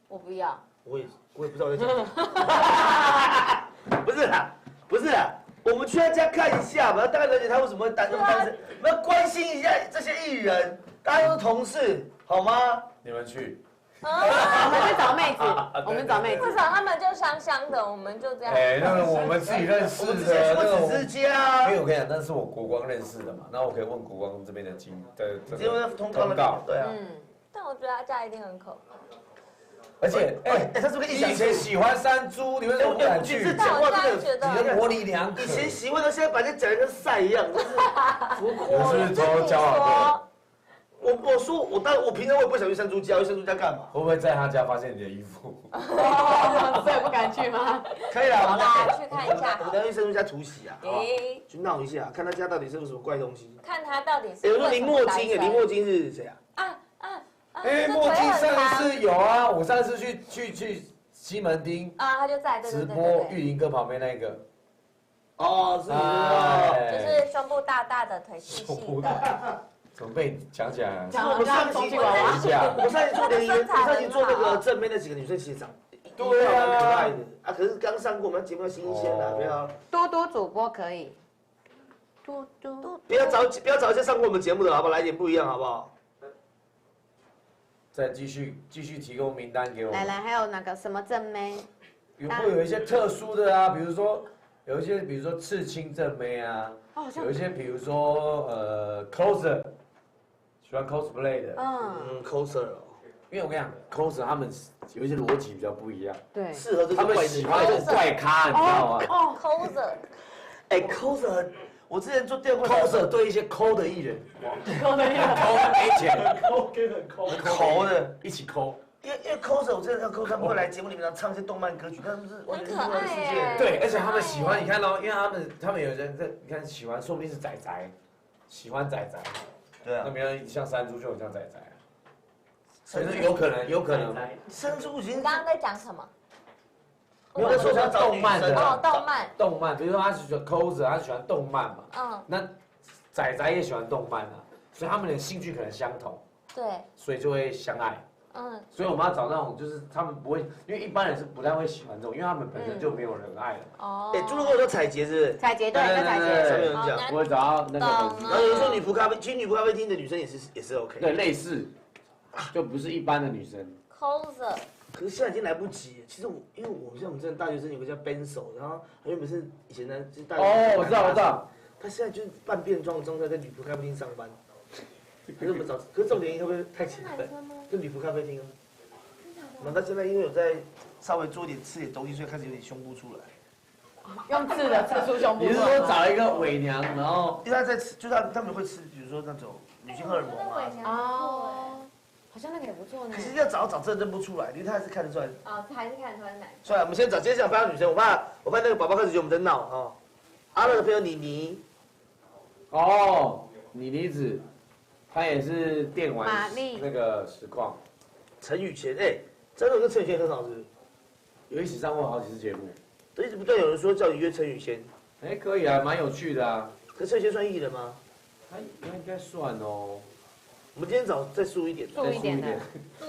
我不要。我也不知道我在讲什么。不是啦，我们去他家看一下嘛，大概了解他为什么会单身。我们要关心一下这些艺人，大家都是同事，好吗？你们去。我们去找妹子，至少他们就香香的，我们就这样。那个我们自己认识的，那个之家。因为我跟你讲，那是我国光认识的嘛，那我可以问国光这边的这边通告。对啊。但我觉得他家一定很可怕。而且，他是不是以前喜欢山猪，你为什么不敢去？这讲话真的，你的模棱两可。以前喜欢的，现在把人讲的跟赛一样，就是浮夸。我是不是偷交往？我说我平常我也不想去山猪家，去山猪家干嘛？会不会在他家发现你的衣服？所以不敢去吗？可以啦，好啦，去看一下。我们等下去山猪家突袭啊，诶，去闹一下，看他家到底是有什么怪东西。看他到底是。有说林墨金，林墨金是谁啊？墨镜上次有啊，我上次去西门町啊，他就在直播玉林哥旁边那个。哦，是你就是胸部大大的，腿细细的。怎么被你讲起来？我们上期娃娃下，我上一做联谊，我上一做那个正妹那几个女生其实长对啊，蛮可爱的啊。可是刚上过我们节目要新鲜啊，不要多多主播可以，多不要找一些上过我们节目的，好不好？来点不一样，好不好？再继续提供名单给我们。来，还有哪个什么正妹？会有一些特殊的啊，比如说有一些，比如说刺青正妹啊，有一些比如说coser， 喜欢 cosplay 的，coser 哦，因为我跟你讲 coser 他们有一些逻辑比较不一样，对，适合这他们喜欢这种怪咖，你知道吗？coser，哎 coser， 我之前做电话 coser 对一些抠的艺人，抠的艺人，抠没钱，抠的一起抠。因为 coser 我之前看 coser 他们会来节目里面唱一些动漫歌曲，他们是完全另外的世界。对，而且他们喜欢，你看到，因为他们有人在，你看喜欢，说不定是仔仔，喜欢仔仔。对啊，那边像山猪就很像仔仔啊，所以说有可能。山猪已经你刚刚在讲什么？没有在说他找动漫的哦，动漫，比如说他喜欢 coser， 他喜欢动漫嘛，那仔仔也喜欢动漫啊，所以他们的兴趣可能相同，对，所以就会相爱。所以我们要找那种，就是他们不会，因为一般人是不太会喜欢这种，因为他们本身就没有人爱了。哦。哎，猪肉跟我说彩洁是不是？彩洁对，跟彩洁。上面有人讲，不会找到那个。然后有人说女仆咖啡，其实女仆咖啡厅的女生也是 OK。对，类似，就不是一般的女生。coser。可是现在已经来不及了。其实因为我们像我们这种大学生有个叫 Benso， 然后他原本是以前的就是大学生。哦，我知道。他现在就是半变装在女仆咖啡厅上班。可是我们可是重点会不会太奇怪？就女仆咖啡厅啊。他现在因为有在稍微做一点吃点东西，所以开始有点胸部出来。用刺的刺出胸部。你是说找一个伪娘，然后因为他在吃，就是他们会吃，比如说那种女性荷尔蒙啊。哦，好像那个也不错呢。可是要找真的认不出来，因为他还是看得出来。哦，还是看得出来是男。算了，我们先接下来翻女生，我怕那个宝宝开始觉得我们在闹啊。阿乐的朋友妮妮。哦，妮妮子，她也是电玩玛丽那个实况。陈雨谦，哎。真的跟陈雨谦很好，是不是？有一起上过好几次节目。对，一直不断有人说叫你约陈雨谦。哎，可以啊，蛮有趣的啊。可陈雨谦算艺人吗？他应该算哦。我们今天找再素一点，素一点的，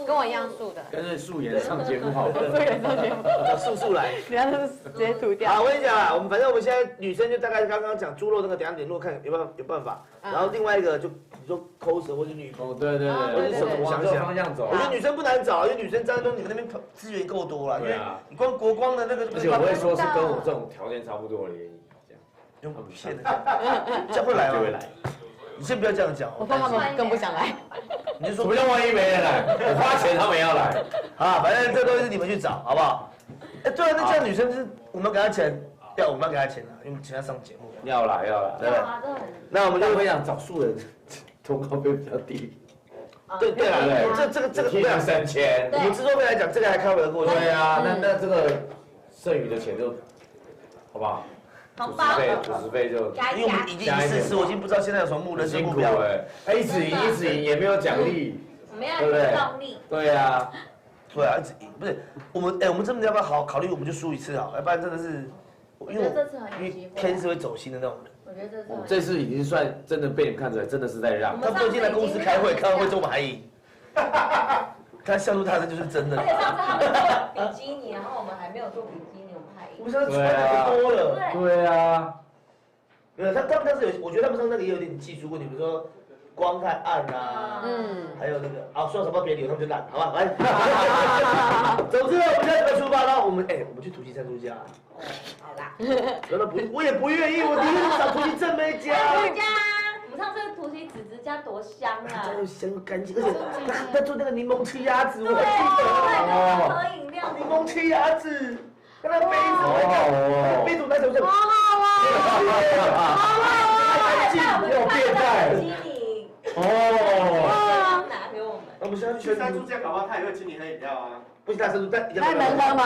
跟我一样素的。干脆素颜上节目好了。素颜上节目，素来。你要是直接涂掉。好，我跟你讲啊，反正我们现在女生就大概刚刚讲猪肉那个，等下联络看有办法。然后另外一个就你说 coser 或者女仆。哦，对，或者什么往这个方向走。我觉得女生不难找，因为女生张东你们那边资源够多了，因为你光国光的那个，而且我会说是跟我这种条件差不多的联谊，这样。用骗的，这样会来吗？就会来。你先不要这样讲，我怕他们更不想来。你就说，什么叫万一没人来？我花钱他们也要来。啊，反正这东西是你们去找，好不好？哎，对啊，那这样女生是我们给她钱，我们要给她钱啊，因为我们请她上节目。要来，对不对？那我们就会想找素人，通告费比较低。对了，这个不要3000，我们制作费来讲，这个还开不得过。对啊，那这个剩余的钱就，好不好？主持费就，因为我们已经144，我已经不知道现在有什么人生目标了。一直赢也没有奖励，没有动力。对啊，对啊，一直赢不是我们我们真的要不要好好考虑，我们就输一次好，要不然真的是，因为 Ken 是会走心的那种人。我觉得这次已经算真的被你们看出来，真的是在让。他不会进来公司开会，开完会之后我们还赢。他笑出他的就是真的。而且上次他们做比基尼，然后我们还没有做比基尼，我们还赢。我们现在穿的多了。对啊。没有，他们当时有，我觉得他们上那个也有点技术问题，比如说光太暗啊，还有那个说什么别理由，他们就懒，好吧，来。总之呢，我们现在准备出发了，我们去土鸡山猪家。好啦。真的不，我也不愿意，我第一次找土鸡正妹家。我们上次土鸡子家多香啊！真的香干净，而且他做那个柠檬吃鸭子，我记得对，喝饮料，柠檬吃鸭子，跟他杯子，哦，杯子拿走就。好好干净又变态。机灵哦，拿给我们。我们现在去去山猪家，搞不好他也会请你喝饮料啊。不行，大山猪，但那能喝吗？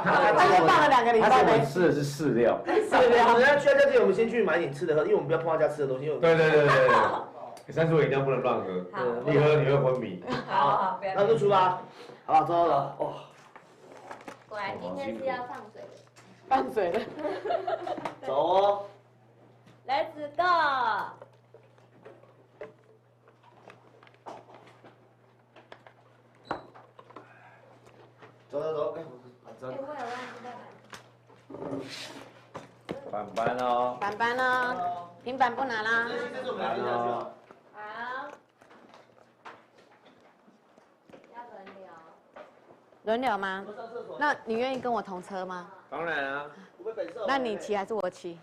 他就放了2个礼他说我们拜没吃的是饲料。我们要去他家之前，我们先去买点吃的喝，因为我们不要碰他家吃的东西。对。山猪饮料不能乱喝，你喝你会昏迷。好，不要。那就出发，好，走。哦，果然今天是要放水的。放水了。走哦。 Let's go！ 走。哎，我有忘记带板板哦，板板呢？平板不拿啦。这是我们来下去哦。好，要轮流吗？那你愿意跟我同车吗？当然啊。那你骑还是我骑？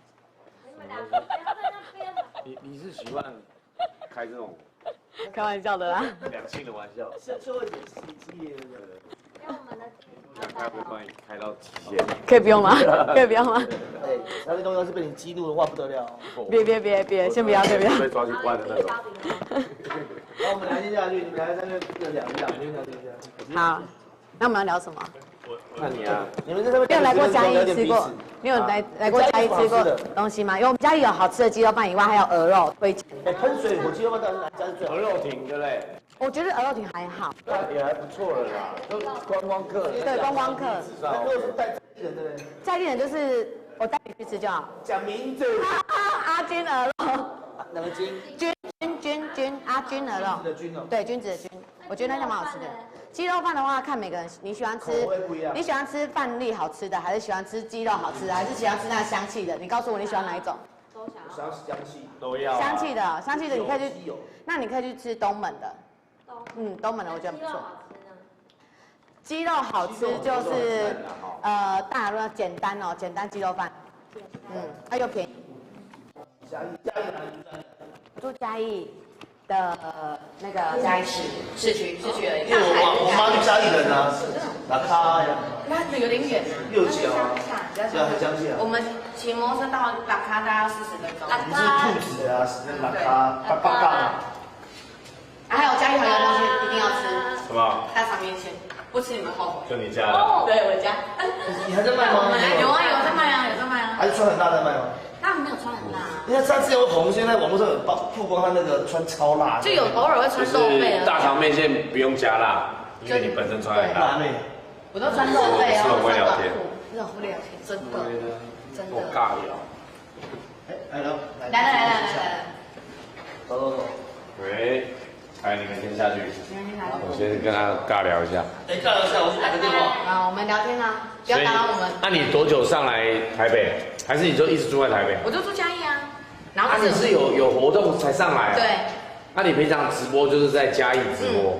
你们两个不要在那边嘛。你是喜欢开这种开玩笑的啦。两性的玩笑？社会点激烈的。让我们的他会帮你开到极限。可以不用吗？可以不用吗？哎，那个东西要是被你激怒的话，不得了。别，先不要，先不要。被抓去关的那种。好，我们聊接下去，你们来在那边聊一下。好，那我们要聊什么？那你啊，你们在上面你有来过嘉义吃过？你有来过嘉义吃过东西吗？因为我们嘉义有好吃的鸡肉饭以外，还有鹅肉推荐。哎，喷水火鸡肉饭到底是哪家是最好？鹅肉亭对不对？我觉得鹅肉亭还好，也还不错了啦，都观光客。对观光客。那如果是带人的呢？在地人就是我带你去吃就好。讲名字。阿军鹅肉。哪个金？君阿军鹅肉。的君哦。对，君子的君，我觉得那家蛮好吃的。鸡肉饭的话，看每个人你喜欢吃，你喜欢吃饭粒好吃的，还是喜欢吃鸡肉好吃的，还是喜欢吃那香气的？你告诉我你喜欢哪一种？我想要香气。都要。香气的，你可以去，那你可以去吃东门的。东门的我觉得不错。鸡肉好吃就是大肉简单鸡肉饭，它又便宜。嘉义哪里？住嘉义的那个嘉义市区而已。因为我妈是嘉义人啊，哪卡呀？那有点远啊。右脚啊，对啊，很相近啊。我们骑摩托车到打卡大概要40分钟。你是兔子啊，哪卡八嘎嘛？还有嘉义还有一个东西一定要吃，什么？大肠面线，不吃你们后悔。就你家的。对，我家。你还在卖吗？有在卖啊。还是穿很大在卖吗？他没有穿很辣啊，因为上次有红，现在网络上有曝光他那个穿超辣，就有偶尔会穿肉背大肠面线不用加辣，因为你本身穿很辣。我都穿肉背吃了会聊天，热会聊天，真的。我尬聊。来了，来，走。喂，你们先下去，我先跟他尬聊一下。哎，尬聊一下，我去打个电话。啊，我们聊天啊，不要打扰我们。那你多久上来台北？还是你就一直住在台北？我就住嘉义啊，然后你是有活动才上来？对。那你平常直播就是在嘉义直播？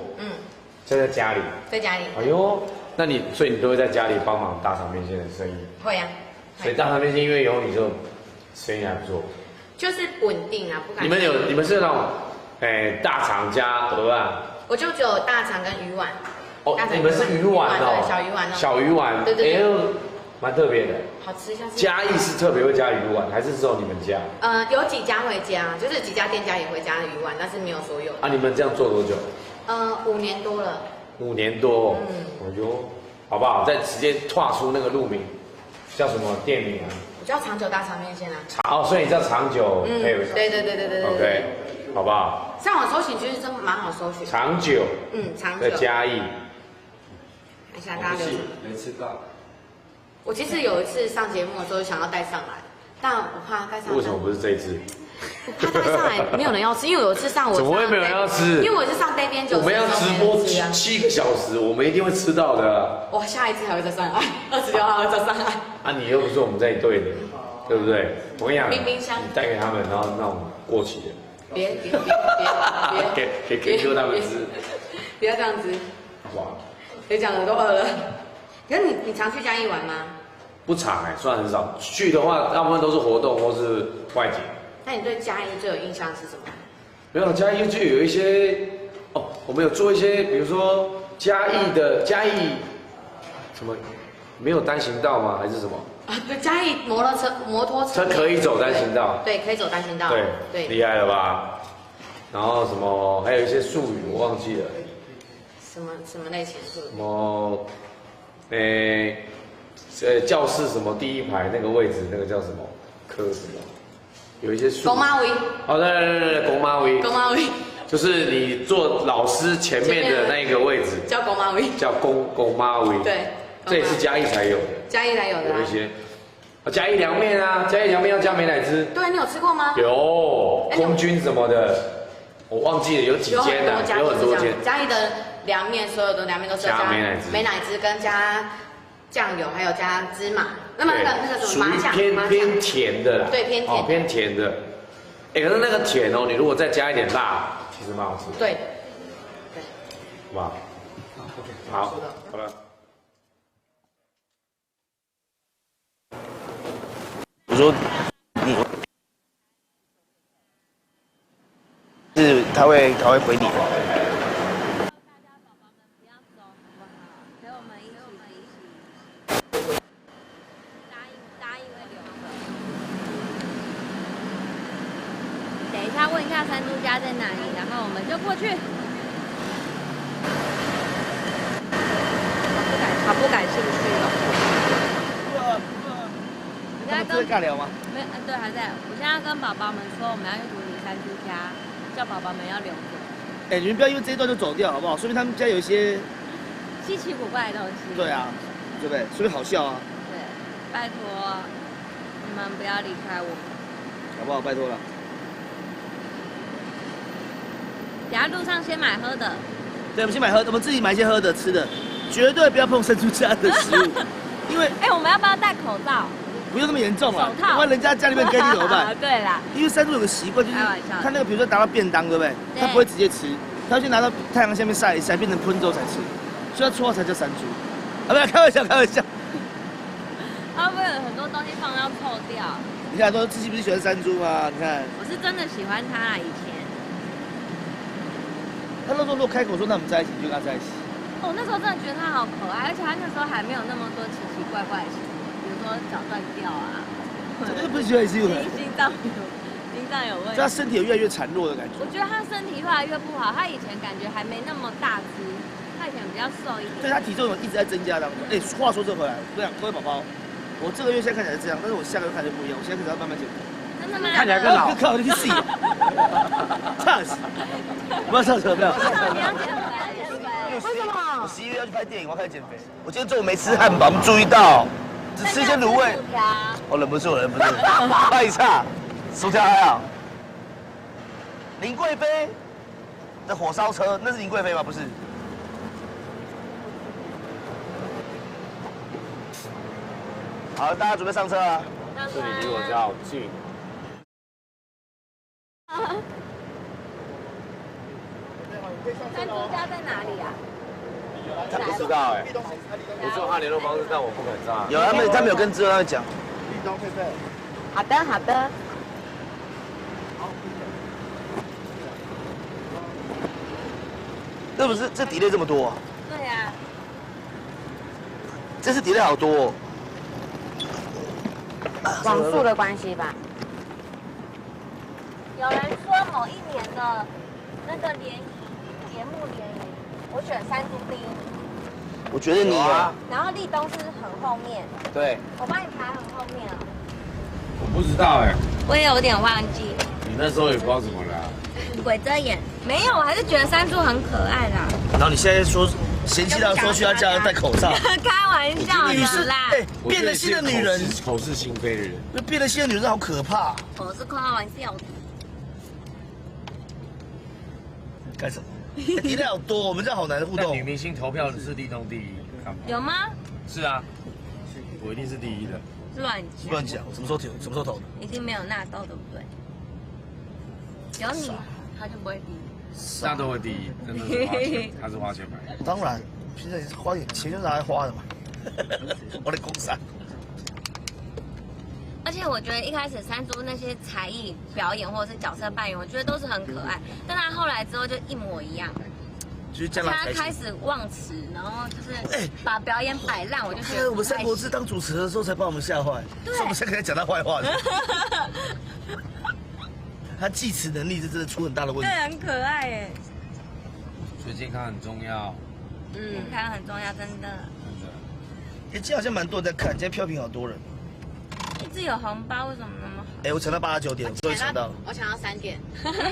在家里。在家里。哎呦，所以你都会在家里帮忙大肠面线的生意？会啊。所以大肠面线因为有你就生意还不错。就是稳定啊，不敢。你们是那种，大肠加鹅啊？我就只有大肠跟鱼丸。哦，你们是鱼丸哦，小鱼丸哦。小鱼丸，对，蛮特别的。好吃像是。嘉义是特别会加鱼丸，还是只有你们家？有几家会加，就是几家店家也会加鱼丸，但是没有所有。啊，你们这样做多久？5年多了。5年多。哎呦，好不好？再直接跨出那个路名，叫什么店名啊？我叫长久大肠面线啊。所以你叫长久配合。对。OK， 好不好？上网搜寻其实真蛮好搜寻。长久。长久。在嘉义。看一下大家留言。没吃到。我其实有一次上节目的时候想要带上来，但我怕带上来。为什么不是这一次？我怕带上来没有人要吃，因为有一次上我。怎么会没有人要吃？因为我是上 day 边9。我们要直播7个小时，我们一定会吃到的。我下一次还会再上来，26号会再上来。啊，你又不是我们这一队的，对不对？我跟你讲，冰箱你带给他们，然后那种过期的。别给哥他们吃。不要这样子。哇！别讲了，都饿了。可是你常去嘉义玩吗？不常算很少。去的话，大部分都是活动或是外景。那你对嘉义最有印象是什么？没有嘉义就有一些哦，我们有做一些，比如说嘉义什么没有单行道吗？还是什么？对，嘉义摩托车可以走单行道。对，可以走单行道。对，厉害了吧？然后什么还有一些术语我忘记了。什么类型术语？什么？教室什么第一排那个位置那个叫什么？科什么？有一些术语。公妈位。哦，对，公妈位。公妈位。就是你坐老师前面的那个位置。叫公妈位。叫公妈位。对。这也是嘉义才有的。嘉义才有的。有一些。嘉义凉面啊，嘉义凉面要加美乃滋。对，你有吃过吗？有，空军什么的，我忘记了有几间的，有很多间。嘉义的凉面，所有的凉面都是加美乃滋跟加酱油，还有加芝麻。那么那个什么麻酱，偏甜的啦。对，偏甜。偏甜的。可是那个甜哦，你如果再加一点辣，其实蛮好吃的。对。好不好？好，好了。我说是他会回你。等一下问一下山猪家在哪里，然后我们就过去。好不感兴趣哦。你现在尬聊吗？没有，对，还在。我现在跟宝宝们说，我们要去图林山猪家，叫宝宝们要留着。哎，你们不要因为这一段就走掉，好不好？说明他们家有一些稀奇古怪的东西。对啊，对不对？说明好笑啊。对，拜托你们不要离开我，好不好？拜托了。等下路上先买喝的。对，我们先买喝，我们自己买一些喝的、吃的，绝对不要碰山猪家的食物，因为我们要不要戴口罩？不用那么严重了，手套，不然人家家里面干净怎么办？对啦，因为山猪有个习惯，就是他那个比如说拿到便当，对不对？他不会直接吃，他要先拿到太阳下面晒一晒，变成喷之后才吃，所以他绰号才叫山猪。啊，不是开玩笑，开玩笑。他会有很多东西放到臭掉。你看，说自己不是喜欢山猪吗？你看，我是真的喜欢他啊，以前。他那时候如果开口说那我们在一起，就跟他在一起。哦，那时候真的觉得他好可爱，而且他那时候还没有那么多奇奇怪怪的事情，比如说脚断掉啊。这不是觉得是有心脏有问题。就他身体有越来越孱弱的感觉。我觉得他身体越来越不好，他以前感觉还没那么大只，他以前比较瘦一点。对，他体重一直在增加当中。哎，话说这回来，我想各位宝宝，我这个月现在看起来是这样，但是我下个月看起来不一样，我现在开始要慢慢减肥。真的吗？看起来更老。靠，你去死！操死！不要上车，不要。你要减肥。为什么？我11月要去拍电影，我要开始减肥。我今天中午没吃汉堡，我们注意到，只吃一些卤味。我忍不住，拍一下，薯条还好。林贵妃的火烧车，那是林贵妃吗？不是。好，大家准备上车啊！这里离我家好近。山猪家在哪里啊？他不知道哎，我知道他联络方式，但我不敢炸。有他们有跟知道他们讲。好的，好的。这不是这delay这么多、啊？对呀、这次delay好多、哦。网速的关系吧。有人说某一年的那个节目联谊，我选山猪第一。我觉得你啊，然后立冬是很后面，对，我帮你排很后面啊。我不知道哎，我也有点忘记。你那时候也不知道怎么了。鬼遮眼没有，我还是觉得山猪很可爱啦。然后你现在说嫌弃到说需要叫他戴口罩，开玩笑的啦。哎，变了心的女人，口是心非的人，那变了心的女人好可怕。我是开玩笑的。干什么？delay好多，我们这样好难互动。女明星投票是立冬第一，有吗？是啊，我一定是第一的。乱讲，什么时候投的？一定没有纳豆，对不对？有你，他就不会第一。大家都会第一，真的是花钱，他是花钱买的。当然，现在花钱就是拿来花的嘛。我的公司。而且我觉得一开始山猪那些才艺表演或者是角色扮演，我觉得都是很可爱，但他后来之后就一模一样。就是这样他开始忘词，然后就是把表演摆烂，我就觉得我们三国志当主持的时候才把我们吓坏，是我们现在讲他坏话的。他记词能力是真的出很大的问题。对，很可爱哎。所以健康很重要。健康很重要，真的。今天好像蛮多人在看，今天票评好多人。一直有红包，为什么那么好？我抢到89点，终于抢到了。我抢到3点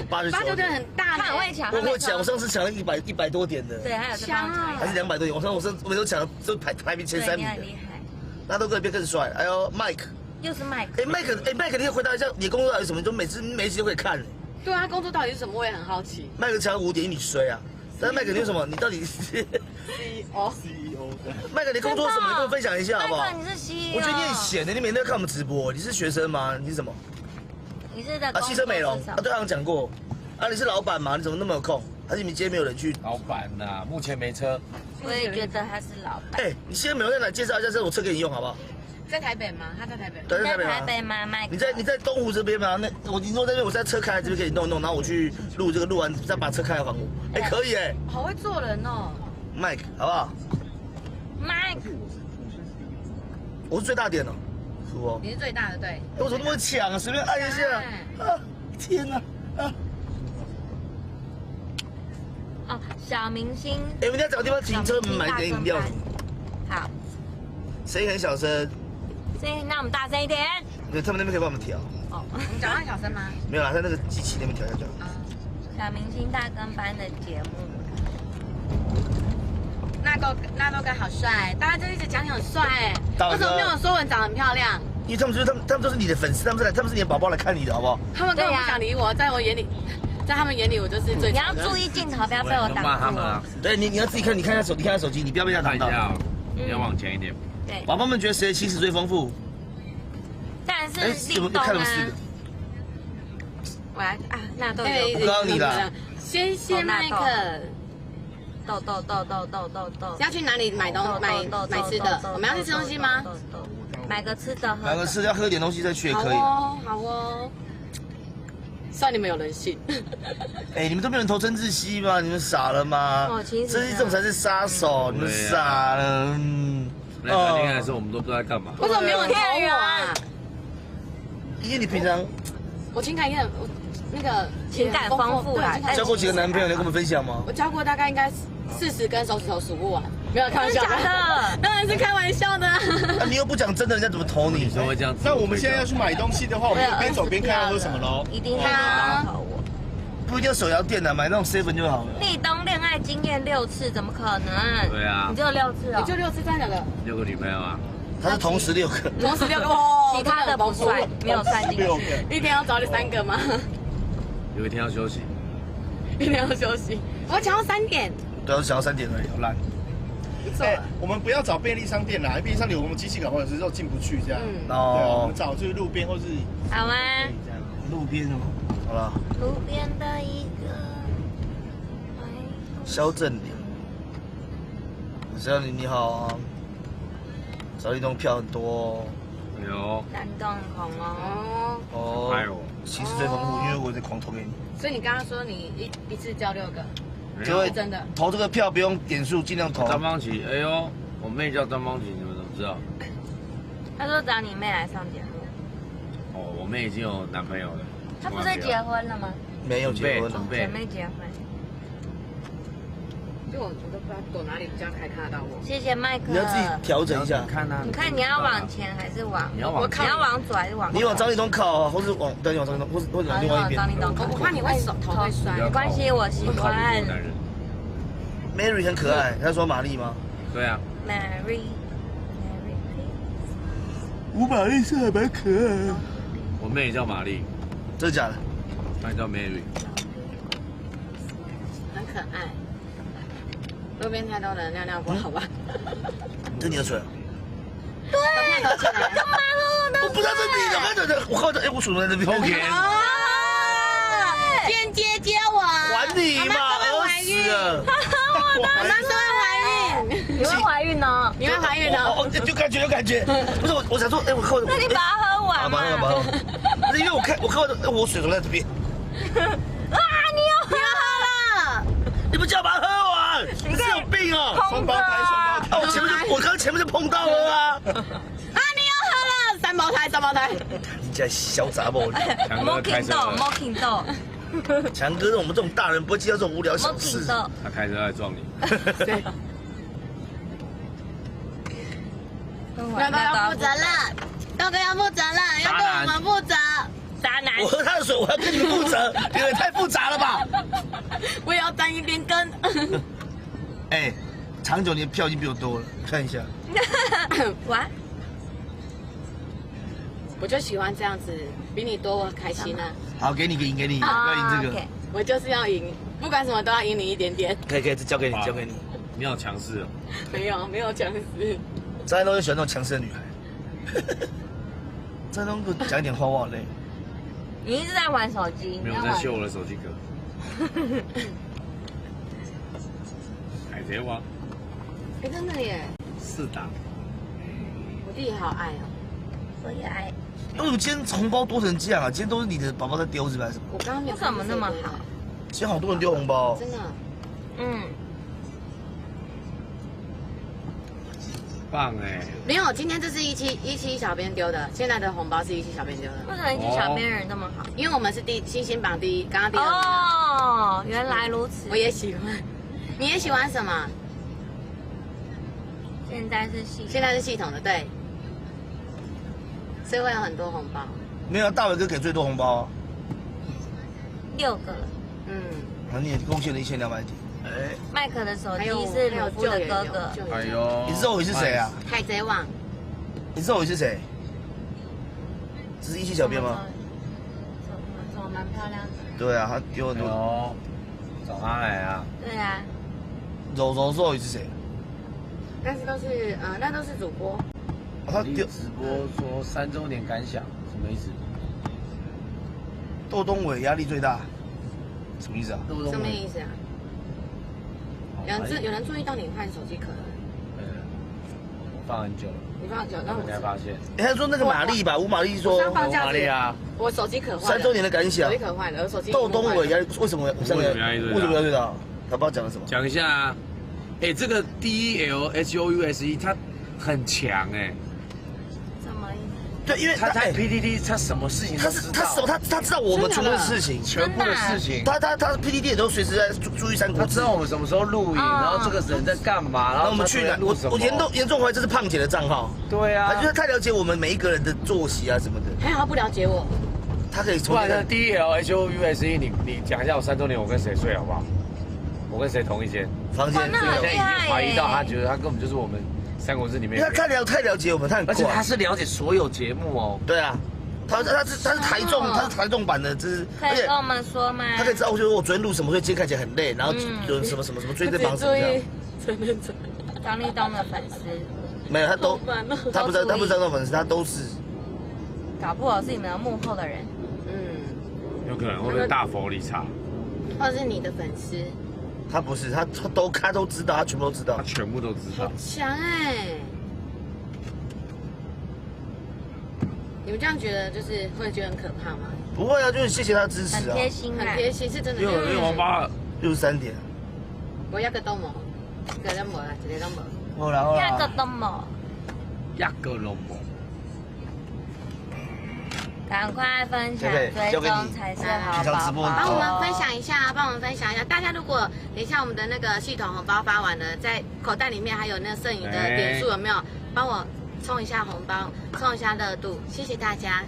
89点很大，他很会抢。我会抢，我上次抢了100多点的。对，还有香啊，还是200多点。我每次抢都排名前3名的。很厉害。那都更帅。还有 Mike。又是麦克。麦克，你可以回答一下你工作到底什么？你就每集都可以看。对啊，工作到底是什么？我也很好奇。麦克抢5点，你衰啊！但是麦克你有什么？你到底是 CEO 的？麦克，你工作什么？你跟我分享一下好不好？麦克，你是 CEO。我觉得你很闲的，你每天都看我们直播。你是学生吗？你是什么？你是在汽车美容啊？对，好像讲过。你是老板吗？你怎么那么有空？还是你今天没有人去？老板呐，目前没车。我也觉得他是老板。你现在美容在哪？介绍一下这种车给你用好不好？在台北吗？他在台北。对，在台北吗？麦克。你在东湖这边吗？那你说那边，我在车开来这边给你弄一弄，然后我去录完再把车开来还我。可以好会做人哦。Mike，好不好 ？Mike， 我是最大点哦。你是最大的，对。我怎么那么强啊？随便按一下。天哪！哦，小明星。我们要找个地方停车，买点饮料。好。声音很小声。那我们大声一点。对，他们那边可以帮我们调。哦，你讲话小声吗？没有啦，在那个机器那边调一下。小明星大跟班的节目。纳豆哥好帅，大家就一直讲你很帅为什么没有说我长得很漂亮？因为他们都是你的粉丝，他们是你的宝宝来看你的，好不好？他们根本不想理我，在他们眼里我就是最。你要注意镜头，不要被我挡住。对，你要自己看，你看他手机，你不要被他挡到。你要往前一点。对。宝宝们觉得谁的起始最丰富？当然是立冬啊。我来纳豆有。我告诉你啦。谢谢麦克。豆。要去哪里买吃的？我们要去吃东西吗？买个吃的，买个吃的，要喝点东西再去也可以。好哦。算你们有人性。你们都没有人投曾志熙吗？你们傻了吗？曾志熙这种才是杀手，你们傻了。那谈恋爱的时候我们都不知道在干嘛。为什么没有人投我啊？因为你平常我情感也很那个情感丰富啦。交过几个男朋友？你跟我们分享吗？我交过大概应该40根手指头数不完，没有开玩笑的，当然是开玩笑的。你又不讲真的，人家怎么投你？会这样子。那我们现在要去买东西的话，我们边走边看要喝什么喽？一定要投我。不一定要手摇店的，买那种 7就好了。立冬恋爱经验6次，怎么可能？对啊，你只有6次哦。你就6次真的了？6个女朋友啊？他是同时6个。同时6个哦，其他的不算，没有算进去。一天要找你3个吗？有一天要休息。一天要休息。我抢到3点。对，我想要3点而已，好烂。我们不要找便利商店啦，因为便利商店有我们机器搞不好有时候进不去这样。对，我们找就是路边或是。好吗？路边哦，好了。路边的一个。萧正良，萧正你好啊，找立冬票很多哦。有。南洞红哦。哦。其实最丰富，因为我在狂投给你。所以你刚刚说你一次交6个。各位真的投这个票不用点数，尽量投。张邦琪，哎呦，我妹叫张邦琪，你们怎么知道？他说找你妹来上节目。哦，我妹已经有男朋友了。她不是结婚了吗？没有结婚，准备没结婚。因为我都不知道躲哪里比较才看得到我。谢谢麦克。你要自己调整一下，看啊。你看你要往前还是往？你要往左还是往？你往张立东靠，或是往对，往张立东，或者往另外一边。我怕你会头会摔。没关系，我喜欢。Mary 很可爱，他说玛丽吗？对啊。Mary。吴玛丽是还蛮可爱的。我妹也叫玛丽。真的假的？她叫 Mary。很可爱。路边太多人尿尿过，好吧？这你的水？对，干嘛我不知道这是你的，我靠着，我数在这边。OK。间接接我。还你嘛，怀孕了。我妈说会怀孕。你会怀孕呢？你会怀孕呢？有感觉。不是我想说，哎，我喝。那你把它喝完嘛。不是因为我看到，我水都在这边。啊！你又喝了！你不叫我把它喝完？你是有病哦！双胞胎。我刚前面就碰到了啊！啊，你又喝了三胞胎。你家小杂毛！莫听到。强哥，我们这种大人不会计较这种无聊小事。他开车来撞你。对。要不要负责任？豆哥要负责任，要对我们负责。渣男。我喝他的水，我要跟你们负责，你们太复杂了吧？我也要沾一边跟。哎，长久你的票已经比我多了，看一下。哇！我就喜欢这样子，比你多我开心啊。好，给你，不要赢这个。我就是要赢，不管什么都要赢你一点点。可以，这交给你。你好强势哦。没有强势。张安东就喜欢那种强势的女孩。张安东给我讲一点话，我好累。你一直在玩手机。没有在秀我的手机壳。海贼王。哎，真的耶。4档。我弟好爱哦。我也爱。为什么今天红包多成这样啊？今天都是你的宝宝在丢是吧？我刚刚没有。怎么那么好？今天好多人丢红包。真的。棒哎！没有，今天这是17小编丢的，现在的红包是17小编丢的。为什么17小编人这么好？因为我们是星星榜第一，刚刚第2名。哦，原来如此。我也喜欢。你也喜欢什么？现在是系统的，对。所以会有很多红包。没有，大伟哥给最多红包啊。 6个了。那你也贡献了1200点。哎，麦克的手机是鲁夫的哥哥。哎呦，你知道我是谁啊？海贼王。你知道我是谁？这是17小编吗？怎么蛮漂亮的？对啊，他丢很多。找他来啊。对啊。柔也是谁？但是都是那都是主播。他丢直播说3周年感想，什么意思？窦东伟压力最大，什么意思啊？什么意思啊？有人注意到你换手机壳了？我放很久了。你放很久，那我才发现。他说那个玛丽吧，吴玛丽说。吴玛丽啊。我手机壳换了。3周年的感想。手机壳换了，手机。窦东伟压力为什么压力最大？他不知道讲了什么。讲一下啊，哎，这个 DELHOUSE 它很强哎。 对，因为他在 PTT， 他什么事情都知道。他知道我们全部的事情，全部的事情。他 PTT 也都随时在注意三国。他知道我们什么时候录影，然后这个人在干嘛，然后我们去哪？我严重怀疑这是胖姐的账号。对啊，他就是太了解我们每一个人的作息啊什么的。还好他不了解我。他可以从。不然 DELHOUSE， 你讲一下我3周年我跟谁睡好不好？我跟谁同一间房间？那很厉害。怀疑到他觉得他根本就是我们。 三国志里面，因为他太了解我们，他很，而且他是了解所有节目哦。对啊，他是台中版的，就是可以跟我们说吗？他可以知道，我觉得我昨天录什么，所以今天看起来很累，然后有什么追在忙什么这样。张立东的粉丝没有，他不知道那种粉丝，他都是。搞不好是你们的幕后的人。有可能会不会大佛理查？或者是你的粉丝？ 他不是，他都知道，他全部都知道，他全部都知道。强哎！你们这样觉得就是会觉得很可怕吗？不会啊，就是谢谢他支持啊，很贴心，很贴心，是真的。6王八63点。我一個都冇，一個都冇啦，一個都冇。好啦，一個都冇，一個都冇。 赶快分享，追踪才是好宝宝。帮我们分享一下，帮我们分享一下。大家如果等一下我们的那个系统红包发完了，在口袋里面还有那摄影的点数有没有？帮我冲一下红包，冲一下热度，谢谢大家，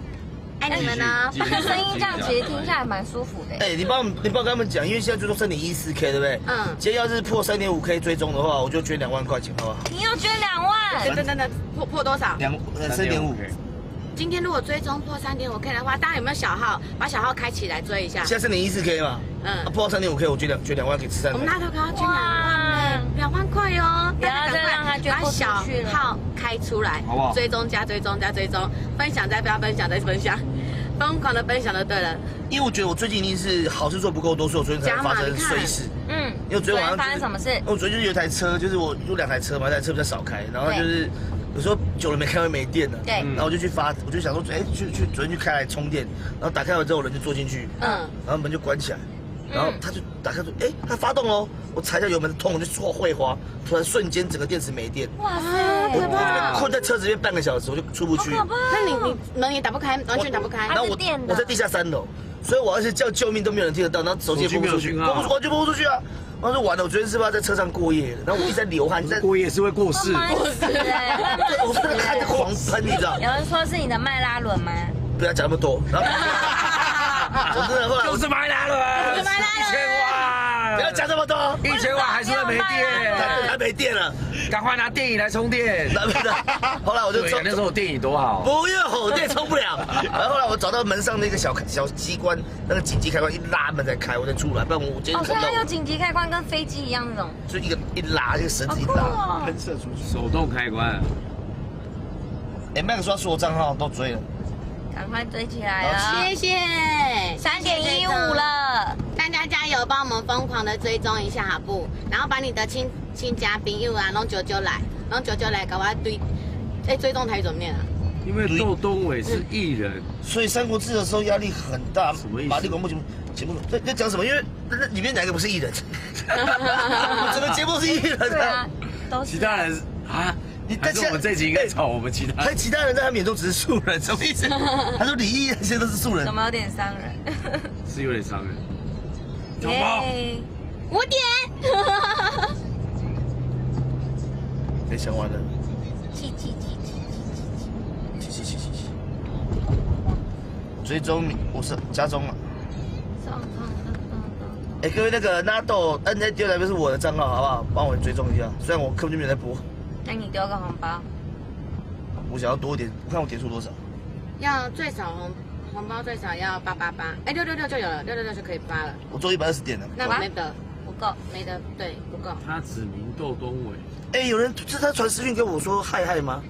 爱你们呢。声音这样其实听下来蛮舒服的。哎，你帮跟他们讲，因为现在追踪3.14K， 对不对？今天要是破3.5K 追踪的话，我就捐2万块钱，好不好？你要捐2万？等，破多少？3.5。 今天如果追踪破3.5K 的话，大家有没有小号？把小号开起来追一下。现在3.14K 嘛，破到3.5K， 我捐2万给慈善。我们拉头高捐2万，2万块哦！不要再让他捐不出去了。把小号开出来，好不好？追踪加追踪加追踪，分享再不要分享再分享，疯狂的分享就对了。因为我觉得我最近一定是好事做不够多，所以我昨天才发生衰事。因为昨天晚上发生什么事？我昨天就是有一台车，就是我有2台车嘛，一台车比较少开，然后就是有时候久了没开会没电了，对然后我就去发，我就想说，昨天去开来充电，然后打开完之后人就坐进去，然后门就关起来，然后他就打开说，它发动喽，我踩下油门痛，我就说会滑，突然瞬间整个电池没电，哇塞，我就被困在车子里面半个小时，我就出不去。那你门也打不开，完全打不开。然后我在地下3楼，所以我要是叫救命都没有人听得到，然后手机也拨不出去，完全拨不出去啊！然后就完了，我昨天是不是要在车上过夜了？然后我一直在流汗，过夜是会过世。我真的看着狂喷，你知道？有人说是你的迈拉伦吗？不要讲那么多。然后，我真的后来就是迈拉伦，1000万，不要讲这么多，1000万还是会没电，还没电了，赶快拿电椅来充电。后来我就那时候电椅多好，不用，电充不了。然后后来我找到门上那个小机关，那个紧急开关一拉门才开，我才出来，不然我今天所以它有紧急开关，跟飞机一样那种，就一拉，这个绳子一拉，喷射出去，手动开关。Max 说所有账号都追了。赶快追起来了！谢谢3.15了，大家加油，帮我们疯狂的追踪一下好不？然后把你的亲家朋友啊，弄九来，搞我追踪台语怎么念啊？因为窦东伟是艺人，所以《三国志》的时候压力很大。什么意思？马力广播节目在讲什么？因为那里面哪个不是艺人？整个节目是艺人对啊，都是其他人啊。还是我们这集应该找我们其他，其他人在他们眼中只是素人，什么意思？他说李毅那些都是素人，怎么有点伤人？是有点伤人。小包5点，别想完了。气。追踪我是家中了。各位那个纳豆 NADO 那边是我的账号，好不好？帮我追踪一下，虽然我根本就没有在播。那你丢个红包。我想要多一点，我看我点数多少。要最少红包最少要888，666就有了，666就可以发了。我做120点了。那没得，不够，没得，对，不够。他指名窦东伟。有人是他传私讯给我说嗨吗？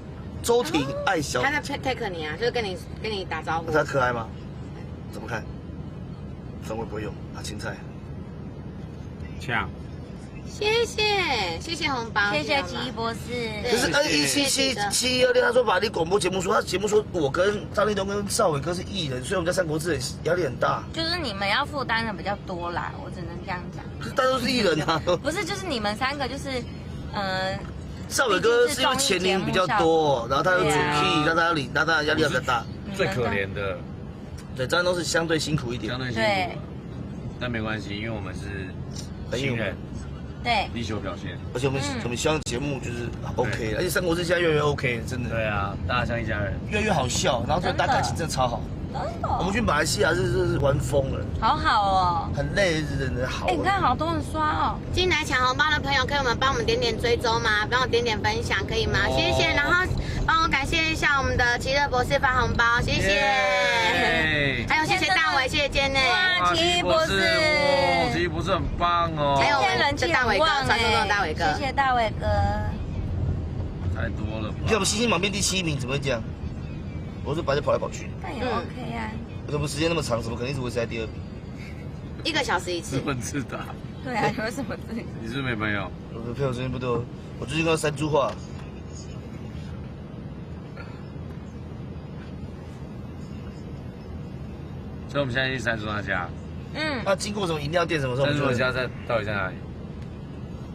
周婷爱小。他在 take 你啊，就是跟你打招呼。他可爱吗？怎么看？粉我不会用，青菜。呛。谢谢红包，谢谢奇异博士。可是1772726，他说法律广播节目说，他节目说我跟张立东跟邵伟哥是艺人，所以我们在三国志压力很大。就是你们要负担的比较多啦，我只能这样讲。可是大家都是艺人啊。不是，就是你们3个就是邵伟哥是因为钱领比较多，然后他有主 key，让他压力比较大。最可怜的。对，张立东是相对辛苦一点。相对辛苦。但没关系，因为我们是新人。对，力求表现，而且我们希望节目就是 OK， 而且三国志现在越来越 OK， 真的。对啊，大家像一家人，越来越好笑，然后大家感情真的超好。我们去马来西亚是玩疯了，好好哦，很累，真的好。你看好多人刷哦。进来抢红包的朋友，可以帮我们点追踪吗？帮我点分享，可以吗？谢谢。然后帮我感谢一下我们的奇乐博士发红包，谢谢。还有谢谢大伟，谢谢坚内。哇，奇异博士，奇异博士很棒哦。还有我们的大伟哥，传说中的大伟哥，谢谢大伟哥。太多了吧？你看我们星星榜变第7名，怎么会这样？我是白天跑来跑去。但也 OK 啊。我们时间那么长，怎么可能一直维持在第2名？1个小时1次。很自大。对啊，有什么自己？你是不是没朋友？我的朋友时间不多，我最近看到山猪化。所以我们现在去山猪那家。那经过什么饮料店什么时候？山猪家到底在哪里？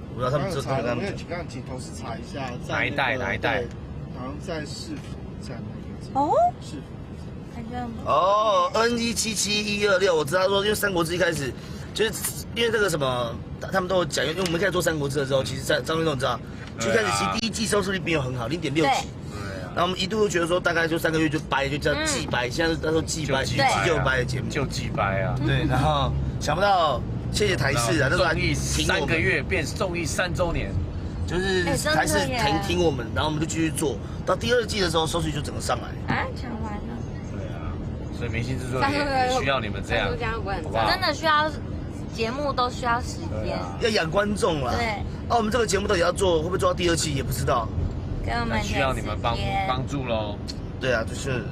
我不知道他们这刚刚请同事查一下，哪一带？好像在市府站那个。哦。市府。N1772126，我知道说，因为三国志一开始就是因为这个什么，他们都有讲，因为我们开始做三国志的时候，其实张立东你知道，最开始其实第1季收视率没有很好，0.6几。然后我们一度都觉得说，大概就3个月就掰，就叫季掰，现在那时候季掰，季就掰的节目，就季掰啊。对，然后想不到，谢谢台视啊，那时候还停3个月变综艺3周年，就是台视停我们，然后我们就继续做，到第2季的时候收视率就整个上来。啊，讲完了。对啊，所以明星制作也需要你们这样，真的需要节目都需要时间，要养观众啦。对。我们这个节目到底要做，会不会做到第2季也不知道。给我们需要你们帮助喽。对啊，就是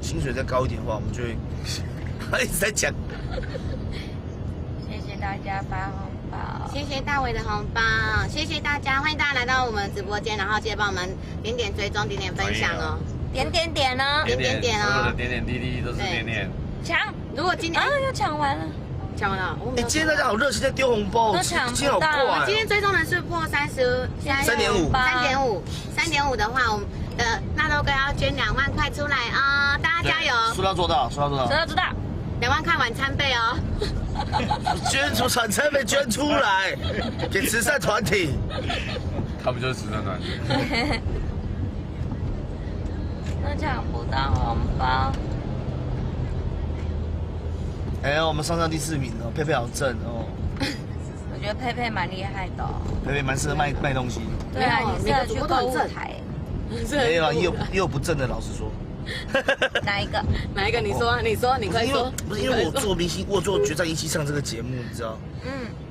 薪水再高一点的话，我们就会一直在讲。谢谢大家发红包。谢谢大伟的红包，谢谢大家，欢迎大家来到我们直播间，然后记得帮我们点点追踪、点点分享哦，点点点哦，点点点哦，所有的点点滴滴都是点点。抢！如果今天又抢完了，抢完了，哎，今天大家好热情，在丢红包，都抢今天好不到怪。今天追踪人数破30，现在3.5的话，我们的纳豆哥要捐2万块出来哦，大家加油！说到做到，说到做到。知道。 2万块晚餐费哦，捐出晚餐费捐出来，给慈善团体。他们就是慈善团体。都抢不到红包。哎，我们上第4名哦，佩佩好正哦。我觉得佩佩蛮厉害的哦。佩佩蛮适合卖东西。对啊，你适合去购物台。没有啊，也有不正的，老实说。哪一个？哪一个？你说，你快说。不是因为我做明星，我做《决战1期》上这个节目，你知道？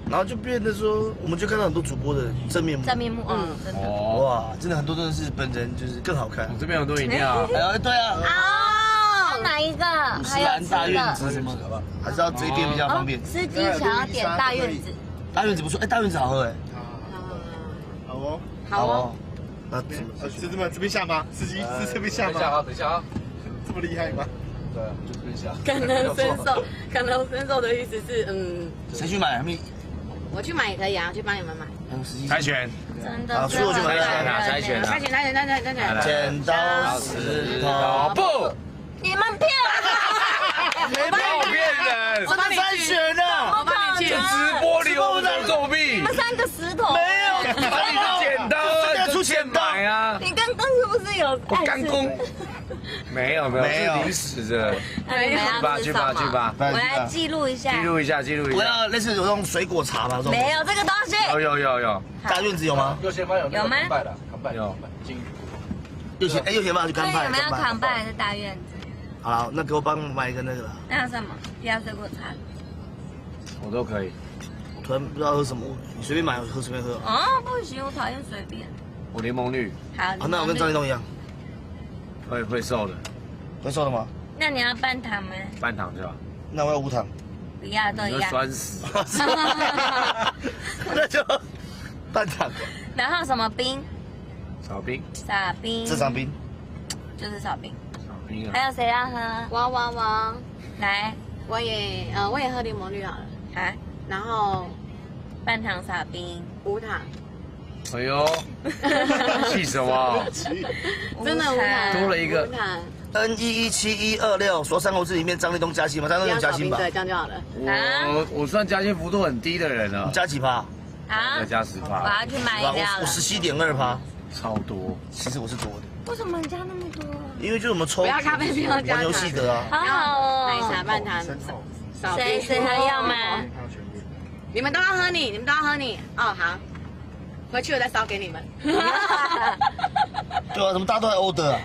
然后就变得说，我们就看到很多主播的真面目。真面目，真的。哇，真的很多真的是本人就是更好看。我这边有很多饮料。哎，对啊。哦，哪一个？还有大院子什么的，还是要这边比较方便。司机想要点大院子。大院子不错，哎，大院子好喝哎。好哦。好哦。那是这边下吗？司机是这边下吗？等一下啊，这么厉害吗？对啊，就这边下。感同身受的意思是，谁去买？我去买也可以啊，去帮你们买。猜拳。真的。所以我去买猜拳啊！猜拳。剪刀石头布。你们骗我！没有骗人。我们猜拳呢？我帮你去。直播里我在作弊。你们3个石头。没有，你是剪刀啊，出钱买啊！你刚刚是不是有？我刚攻。没有，是临时的。去吧。我来记录一下。我要类似有那种水果茶吧？没有这个东西。有。大院子有吗？右前方有。有吗？有。右前方去干拜。有没有扛拜还是大院子？好了，那给我帮买一个那个啦。那有什么？不要水果茶。我都可以。我突然不知道喝什么，你随便买，我随便喝。哦，不行，我讨厌随便。我柠檬绿。好，那我跟张立东一样。会瘦的。会瘦的吗？那你要半糖吗？半糖就好。那我要无糖。不要都一样。酸死。那就半糖。然后什么冰？少冰。少冰。这少冰。就是少冰。少冰啊。还有谁要喝？我。来，我也喝柠檬绿好了。啊。然后半糖少冰。无糖。哎呦，气什么？真的无糖。多了一个。无糖。N117126，说3个字里面张立东加薪吗？张立东加薪吧。对，这样就好了。我算加薪幅度很低的人了。你加几趴？啊，加10%。我要去买饮料了。我17.2%，超多。其实我是多的。为什么你加那么多？因为就是我们抽。不要咖啡，不要加玩游戏的啊。好好哦。奶茶半糖。谁还要吗？你们都要喝你哦，好。回去我再烧给你们。对啊，怎么大家都在 order 啊？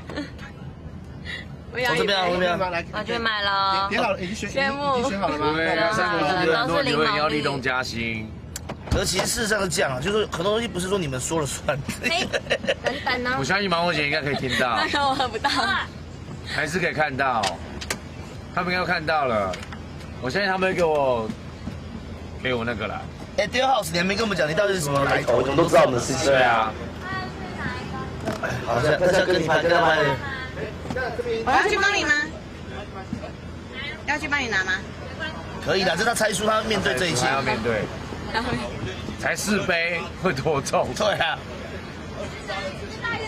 我这边，我去买了。点好了，已经选好了吗？对，3个字很多留言要立东加薪。可其实事实上是这样啊，就是很多东西不是说你们说了算。等等呢。我相信芒果姐应该可以听到。那个我喝不到。还是可以看到，他们应该看到了。我相信他们会给我那个啦。哎，Dear House，你还没跟我们讲你到底是什么来头，我们都知道我们的事情。对啊。好，那是要跟他拍。我要去帮你吗？要去帮你拿吗？可以的，这是他猜出他面对这一切。还要面对。才4杯会多重？对啊。哎，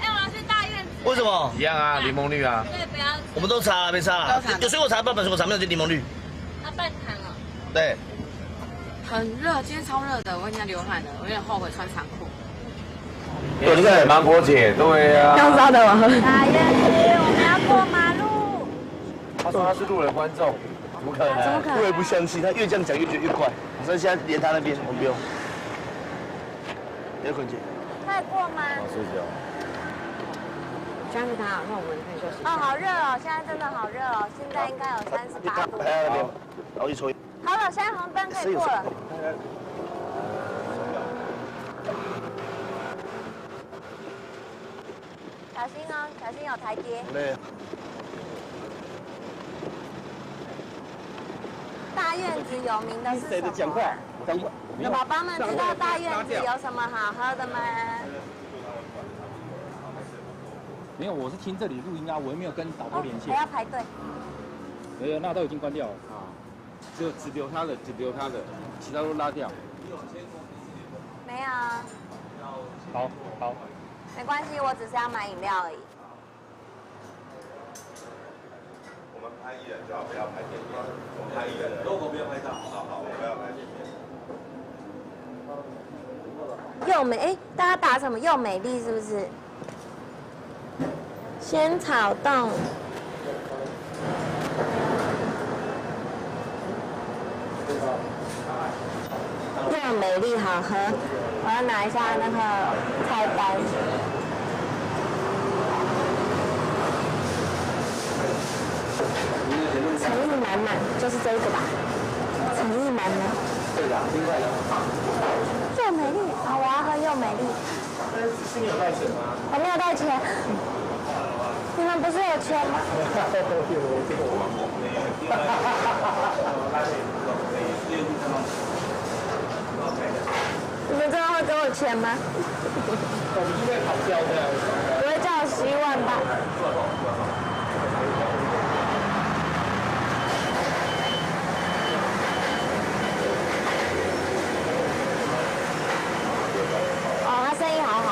我要去大院子。为什么？一样啊，柠檬绿啊。对，不要。我们都擦，没擦。有水果茶，半水果茶，没有就柠檬绿。要半糖哦。对。很热，今天超热的，我已经流汗了，我有点后悔穿长裤。对，芒果姐，对呀。刚烧的我喝。大院子，我们要过马路。他说他是路人观众，怎么可能？怎么可能？我也不相信，他越这样讲越觉得越快。所以现在连他那边，我们不用。别捆姐。快过吗？睡觉。这样子他，那我们可以休息。哦，好热哦，现在真的好热哦，现在应该有38度。还在那边，然后去抽烟。好了，现在红灯可以过了。小心哦，小心有台阶。对。大大院子有名的是什么？讲话，宝宝们知道大院子有什么好喝的吗？没有，我是听这里录音啊，我又没有跟导播连线。还要排队。没有，那都已经关掉了啊，只留他的，其他都拉掉。没有啊。好。没关系，我只是要买饮料而已。我们拍艺人就好，不要拍店面。我们拍艺人，logo不要拍照。好，我们不要拍店面。又美，大家打什么？又美丽是不是？仙草冻。又美丽好喝，我要拿一下那个菜单。诚意满满，就是这个吧？诚意满满。对的，另外又美丽啊！我要喝又美丽。是你有带钱吗？我没有带钱。你们不是有钱吗？你们真的会给我钱吗？我们应该跑掉这样。不会叫我10万吧？哦，他生意好好。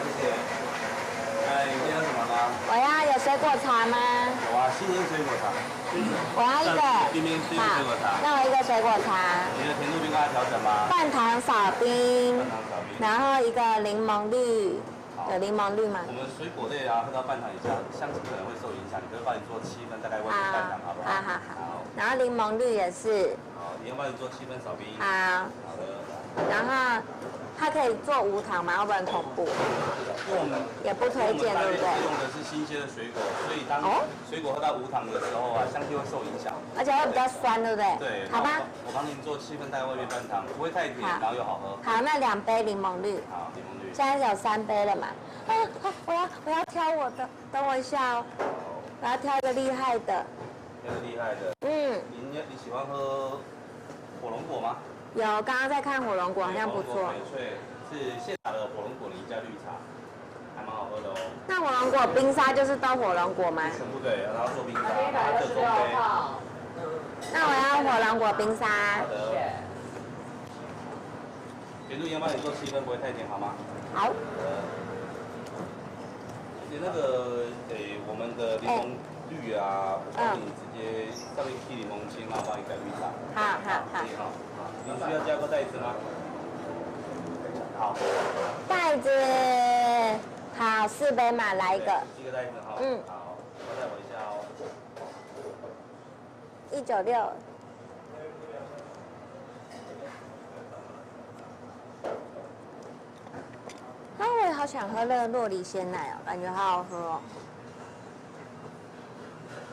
谢谢。哎，你要什么吗？我要有水果茶吗？有啊，新鲜水果茶。我要一个。水果茶。那我一个水果茶。你的甜度冰跟它调整吗？半糖少冰。然后一个柠檬绿。有柠檬绿吗？我们水果类啊，喝到半糖以下，香气可能会受影响。你可以帮你做7分，大概温度半糖，好不好？好。然后柠檬绿也是。好，你要帮你做7分少冰。好。好的。然后它可以做无糖吗？要不然恐怖。因为我们也不推荐，对不对？用的是新鲜的水果，所以当水果喝到无糖的时候啊，香气会受影响。而且会比较酸，对不对？对。好吧。我帮您做7分，大概外面半糖，不会太甜，然后又好喝。好，那2杯柠檬绿。好，柠檬绿。现在有3杯了嘛？我要挑我的，等我一下哦。我要挑一个厉害的。挑个厉害的。你喜欢喝火龙果吗？有，刚刚在看火龙果，好像不错。翡翠是现打的火龙果泥加绿茶，还蛮好喝的哦。那火龙果冰沙就是都火龙果吗？全部对，然后做冰沙，然后这中杯。那我要火龙果冰沙。好的。甜度一样帮你做7分，不会太甜，好吗？好。你那个我们的柠檬绿啊，我帮你直接上面批柠檬青，然后帮你改绿茶。好。你需要加个袋子吗？好。袋子，好，4杯嘛，来一个。一个袋子哈。好，稍等我一下哦。196。我也好想喝那个洛梨鲜奶哦，感觉好好喝哦。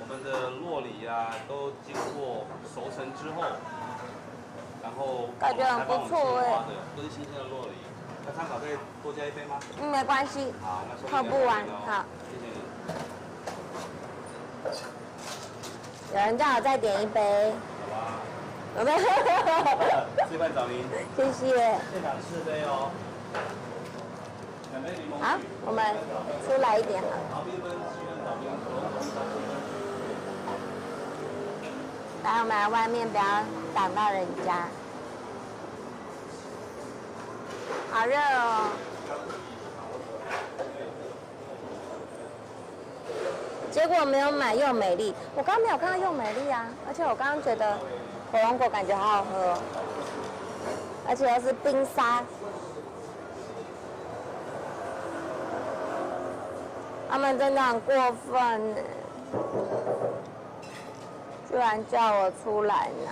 我们的洛梨啊，都经过熟成之后，然后感觉很不错哎，都是新鲜的洛梨。要参考再多加1杯吗？没关系。好，那喝不完，好。谢谢你。有人叫我再点1杯。好吧。有没有？示范找您。谢谢。现场4杯哦。好，我们出来一点好。来，我们来外面，不要挡到人家。好热哦！结果没有买又美丽，我刚刚没有看到又美丽啊，而且我刚刚觉得火龙果感觉好好喝哦，而且又是冰沙。他们真的很过分呢，居然叫我出来拿。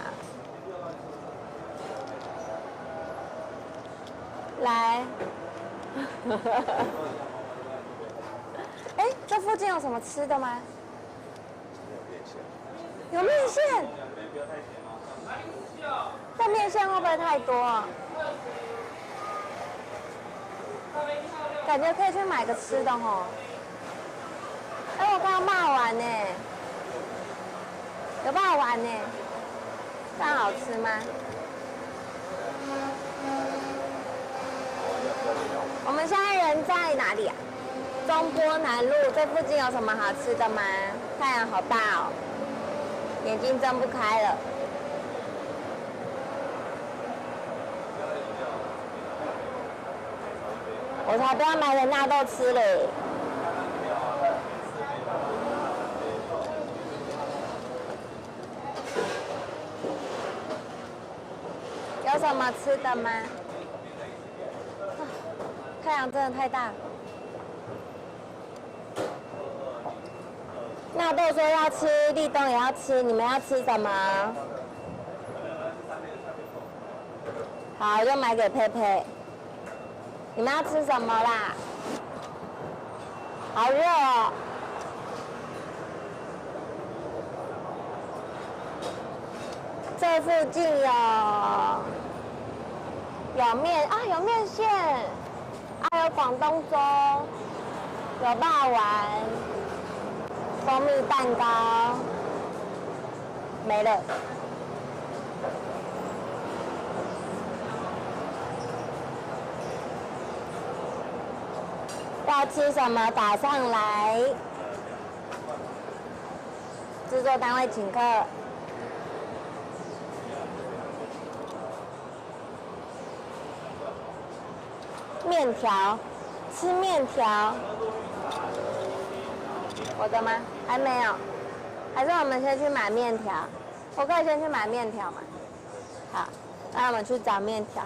来，哎，这附近有什么吃的吗？有面线。这面线会不会太多啊？感觉可以去买个吃的吼。哎，我刚刚骂完呢，有骂完呢，这样好吃吗？我们现在人在哪里啊？中波南路，这附近有什么好吃的吗？太阳好大哦，眼睛睁不开了。我才不要买人纳豆吃嘞！有什么吃的吗？太阳真的太大。纳豆说要吃，立冬也要吃，你们要吃什么？好，就买给佩佩。你们要吃什么啦？好热哦！这附近有面啊，有面线，还有广东粥，有霸丸，蜂蜜蛋糕，没了。要吃什么打上来，制作单位请客。面条，吃面条。我的吗？还没有，还是我们先去买面条？我可以先去买面条吗？好，那我们去找面条。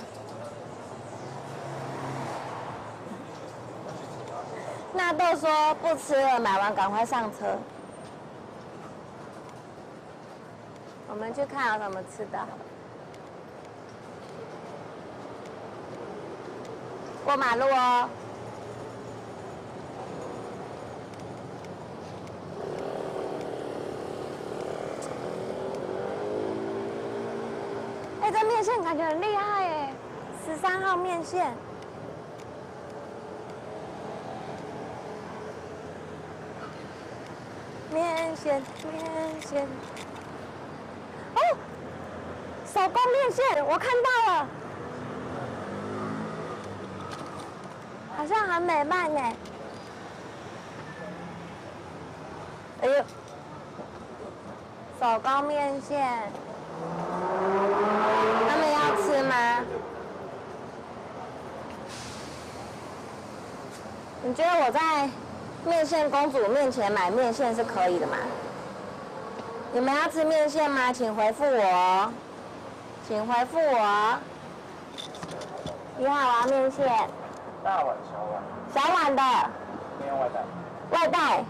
纳豆说不吃了，买完赶快上车。我们去看有什么吃的。过马路哦。哎，这面线感觉很厉害哎，13号面线。面线，面线。哦，手工面线，我看到了，好像很美卖呢。哎呦，手工面线，他们要吃吗？你觉得我在面线公主面前买面线是可以的吗？你们要吃面线吗？请回复我，请回复我。你好，我要面线。大碗、小碗。小碗的。没有外带。外带。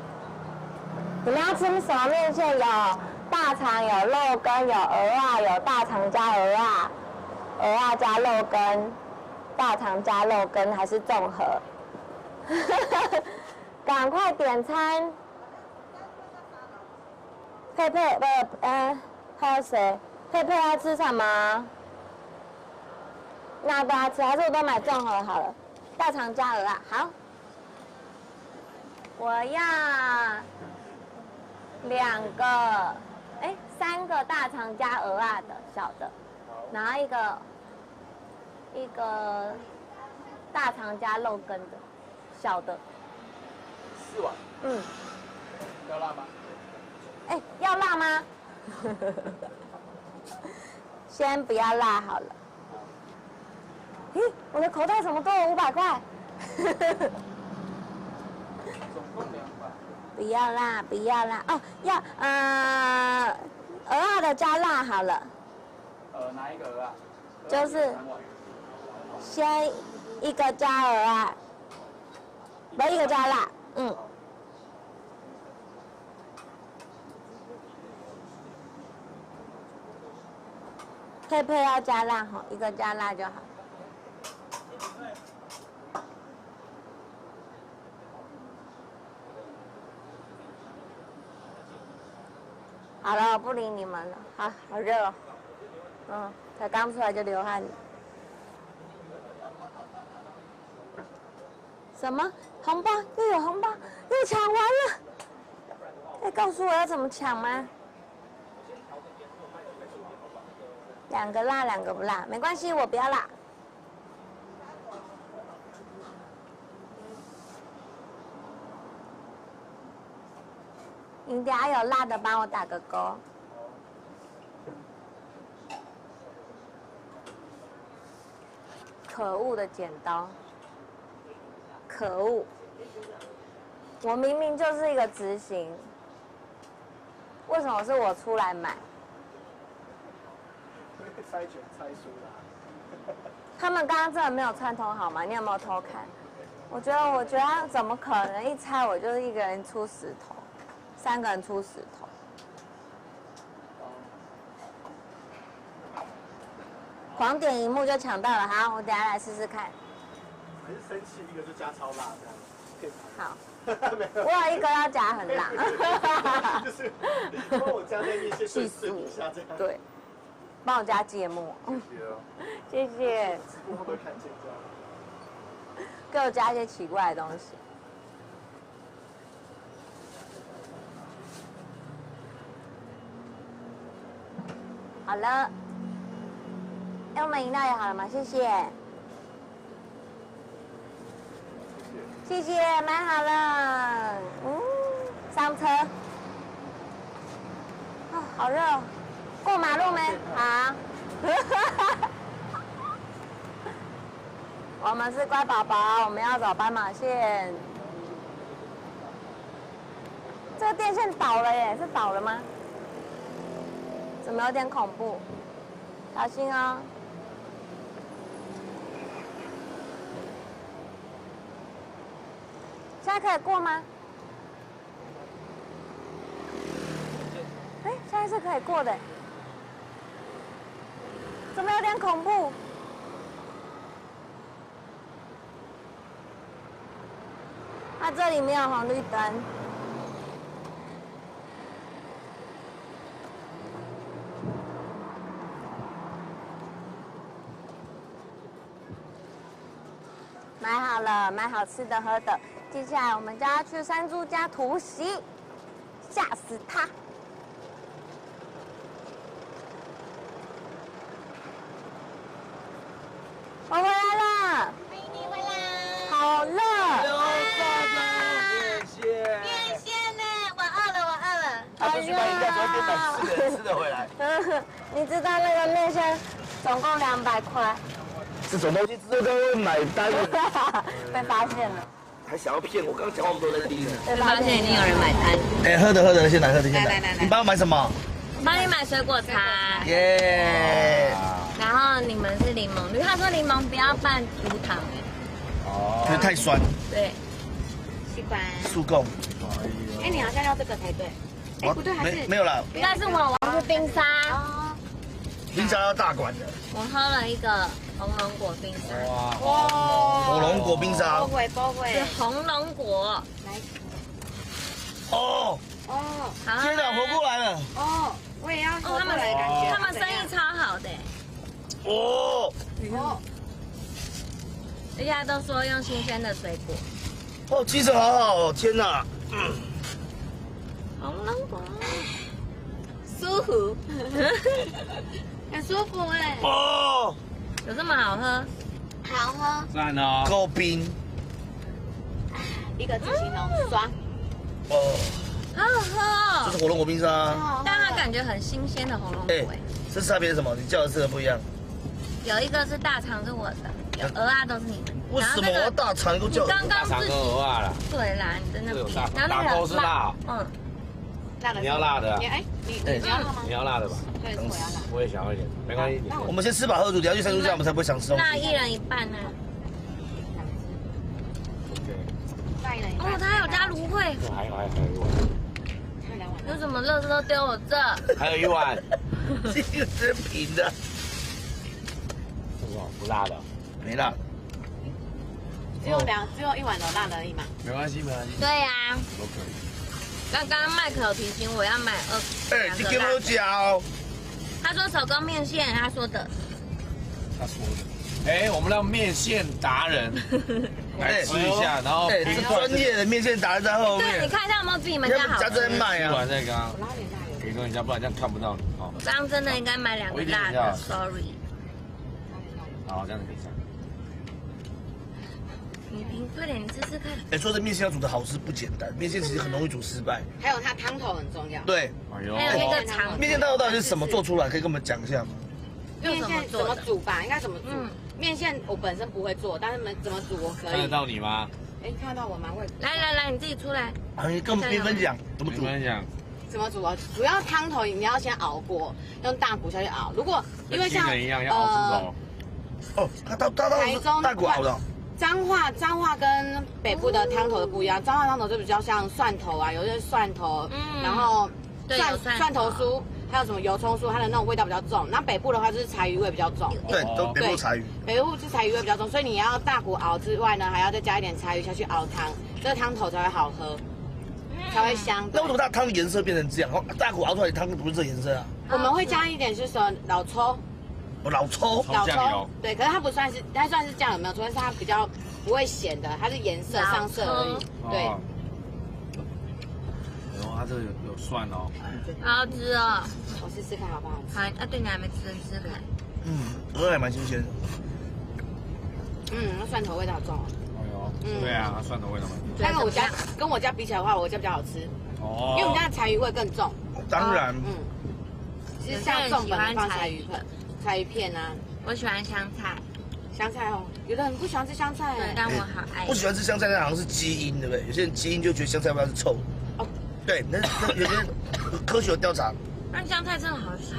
你们要吃什么面线？有大肠，有肉羹，有蚵仔，有大肠加蚵仔，蚵仔加肉羹，大肠加肉羹，还是综合？赶快点餐。佩佩还有谁？佩佩要吃什么？那都要吃，还是我都买综合好了？大肠加蚵仔，好。我要3个大肠加蚵仔的小的，然后一个大肠加肉羹的小的。4碗。嗯。要辣吗？哎，要辣吗？先不要辣好了。咦，我的口袋怎么多了500块？总共200。不要辣，不要辣哦，要蚵仔的加辣好了。哪一个蚵仔？就是先一个加蚵仔，不一个加辣，嗯。佩佩要加辣哈，一个加辣就好。好了，我不理你们了，好热哦，才刚出来就流汗。什么红包？又有红包，又抢完了！告诉我要怎么抢吗？2个辣，2个不辣，没关系，我不要辣。你等下有辣的，帮我打个勾。可恶的剪刀！可恶！我明明就是一个执行，为什么是我出来买？猜拳猜输了。他们刚刚真的没有串通好吗？你有没有偷看？我觉得他怎么可能一猜我就是一个人出10头，3个人出10头。狂点荧幕就抢到了，好，我等下来试试看。还是生气一个就加超辣这样。好。我有一个要加很辣。就是帮我加在面线气死我！下这样。对。帮我加芥末。谢谢。直播会不会看见这样？给我加一些奇怪的东西。好了。我们饮料也好了吗？谢谢。谢谢，买好了。上车。哦，好热哦。过马路没？好。我们是乖宝宝，我们要走斑马线。这个电线倒了耶，是倒了吗？怎么有点恐怖？小心哦。现在可以过吗？哎，现在是可以过的。怎么有点恐怖？它这里没有红绿灯。买好了，买好吃的喝的。接下来我们就要去山猪家突袭，吓死他！我回来了，欢迎你回来。好热！谢谢。面线呢？我饿了。他必须把饮料昨天买吃的回来。你知道那个面线总共200块？这种东西这都会买单的。被发现了。还想要骗我？刚刚讲话我们都在听呢。被发现一定有人买单。哎，喝的，先来。你帮我买什么？帮你买水果茶。耶。然后你们是柠檬绿，他说柠檬不要拌无糖哦，因为太酸。对。习惯。速供。哎，你好像要这个才对。哎，不对，还是没有啦。但是我是冰沙。哦。冰沙要大管的。我喝了一个红龙果冰沙。哇！火龙果冰沙。不会。是红龙果。来。哦。天哪，活过来了。哦，我也要活过来的感觉。他们生意超好的。哦。人家都说用新鲜的水果。哦，精神好好哦，天哪。红龙果。舒服。很舒服哎。哦。有这么好喝？好喝。赞哦。够冰。一个字形容爽。哦。好好喝哦。这是火龙果冰沙。但它感觉很新鲜的红龙果哎。这差别是什么？你叫的是不一样。有一个是大肠是我的，有鹅啊都是你的。为什么我要大肠都叫？刚刚自己。鹅啊啦。对啦，你在那边。然后那个是辣。辣的。你要辣的。哎，你要辣吗？你要辣的吧？对，我要辣。我也想要一点，没关系。我们先吃饱喝足，等下去山猪家我们才不会想吃东西。那一人一半呢？那一人一半。哦，他有加芦荟。还有一碗。有什么垃圾都丢我这。还有一碗。这个真平的。不辣的。没辣。只有一碗有辣的而已嘛。没关系。对呀。都可以。刚刚麦克有提醒我要买2个。你给我讲哦。他说手工面线，他说的。哎，我们让面线达人来吃一下，然后这专业的面线达人在后面。对，你看一下有没有比你们家好吃。家在卖啊。完再刚刚给多一下，不然这样看不到你。好，这样真的应该买2个辣的 ，sorry。好，这样子可以上。你快点，你试试看。哎，说这面线要煮的好吃不简单，面线其实很容易煮失败。还有它汤头很重要。对，还有那个长面线汤头到底是什么做出来？可以跟我们讲一下吗？面线怎么煮吧？应该怎么煮？面线我本身不会做，但是怎么煮我可以。看得到你吗？哎，看得到我吗？来，你自己出来。啊，你跟我们分享怎么煮？分享。怎么煮啊？主要汤头你要先熬过，用大骨下去熬。如果因为像一样要熬出熟。哦，他台中大骨熬的。彰化跟北部的汤头的不一样，彰化汤头就比较像蒜头啊，有些蒜头，然后蒜头酥，还有什么油葱酥，它的那种味道比较重。那北部的话就是柴鱼味比较重。对，都北部柴鱼。北部是柴鱼味比较重，所以你要大骨熬之外呢，还要再加一点柴鱼下去熬汤，这个汤头才会好喝，才会香。那为什么它汤的颜色变成这样？大骨熬出来的汤不是这颜色啊？我们会加一点就是老抽。老抽，对，可是它不算是，它算是酱油没有错，但是它比较不会咸的，它是颜色上色而已。对。然后它这个有蒜哦，好好吃哦。我试试看好不好吃？好，啊，对你还没吃，你试试看。鹅还蛮新鲜的。那蒜头味道重。哎呦，对啊，它蒜头味道蛮重。但是跟我家比起来的话，我家比较好吃。哦。因为我们家的柴鱼味更重。当然。其实像重本放柴鱼粉。菜一片啊，我喜欢香菜，香菜哦，有的人不喜欢吃香菜，对，但我好爱。不喜欢吃香菜，那好像是基因，对不对？有些人基因就觉得香菜味道是臭的。哦，对，那有些科学有调查，那香菜真的好吃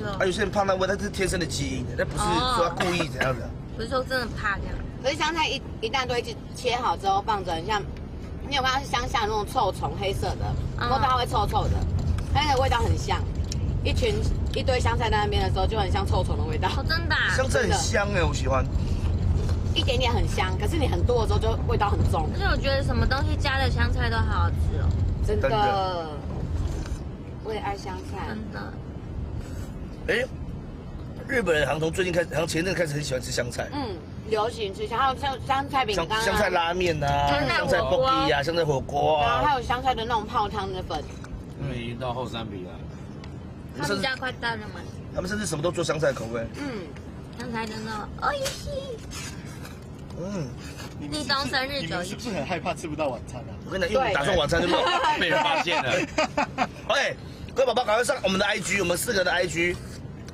哦。啊，有些人怕那味，它是天生的基因，那不是说他故意怎样的。不是说真的怕这样。可是香菜一旦都一直切好之后放着，很像你有看到是乡下那种臭虫，黑色的，摸到它会臭臭的，它那个味道很像。一堆香菜在那边的时候，就很像臭虫的味道。哦，真的。香菜很香哎，我喜欢。一点点很香，可是你很多的时候就味道很重。而且我觉得什么东西加的香菜都好好吃哦。真的。我也爱香菜。真的。哎，日本人好像从最近开始，好像前阵开始很喜欢吃香菜。流行吃香，还有像香菜饼干、香菜拉面啊，香菜锅底啊，香菜火锅啊，然后还有香菜的那种泡汤的粉。因为已经到后山比了。他们家快到了吗？他们甚至什么都做香菜口味。香菜真的，哦耶西。立冬生日酒，你们是不是很害怕吃不到晚餐啊？我跟你讲，因为打算晚餐就被人发现了。哎，各位宝宝，赶快上我们的 IG，我们4个的 IG，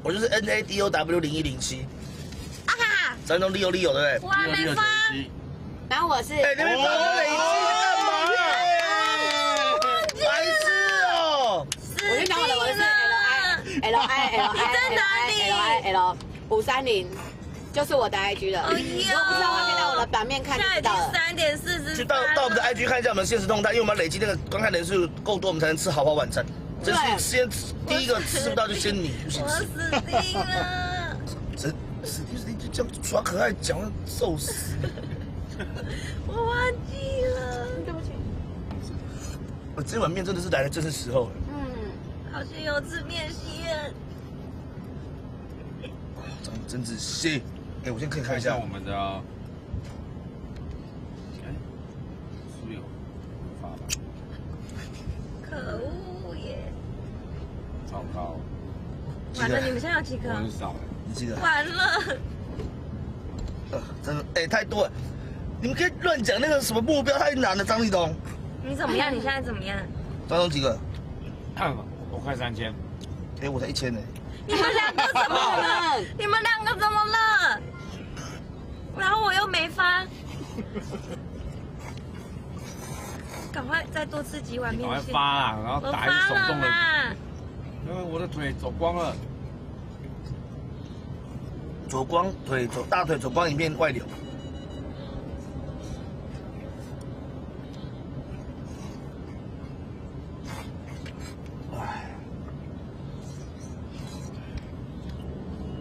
我就是 NADOW0107。啊哈！山东Leo，对不对？我还没发。然后我是，哎，你们发累积干嘛？白痴哦！我就讲我的，我是 LIL 530，就是我的 IG 了。如果不知道的话，可以到我的版面看就知道了。3点40，就到我们的 IG 看一下我们的现实动态，因为我们要累积那个观看人数够多，我们才能吃豪华晚餐。这是先第一个吃不到就先你，不行吃。我死定了！死定就这样耍可爱，讲寿司。我忘记了，对不起。这碗面真的是来的正是时候了。好想有吃面线。真仔细。哎，我先可以看一下我们的。哎，是有发吧？可恶耶！糟糕。完了，你们现在有几颗？我很少哎。你记得？完了。真的，哎，太多了。你们可以乱讲那个什么目标太难了，张立东。你怎么样？你现在怎么样？张东几个？我快3000。哎，我才1000呢。你们两个怎么了？你们两个怎么了？然后我又没发。赶快再多吃几碗面线。赶快发啊！然后打一个手动的。因为我的腿走光了。走光腿大腿走光，影片外流。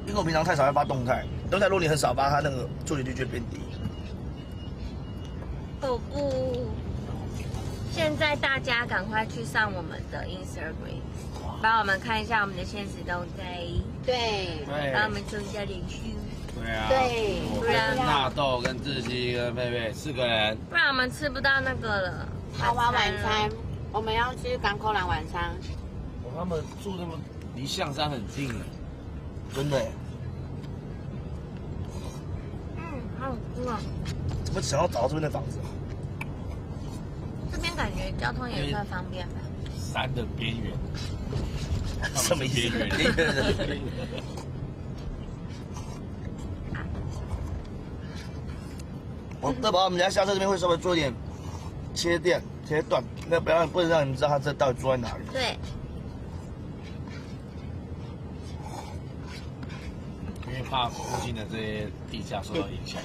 因为我平常太少要发动态，如果你很少发，它那个触及率就变低。哦不！现在大家赶快去上我们的 Instagram， 帮我们看一下我们的现实动态。对，帮我们做一下连续。对啊。对，我跟纳豆、跟志熙、跟佩佩4个人。不然我们吃不到那个了。豪华晚餐，我们要吃港口蓝晚餐。他们住那么离象山很近，真的。好好吃啊！怎么想要找到这边的房子？这边感觉交通也算方便吧。山的边缘。什么意思？边缘的。我代表我们家下车这边会稍微做一点切断，那不能让你们知道它这到底住在哪里。对。因为怕附近的这些地价受到影响。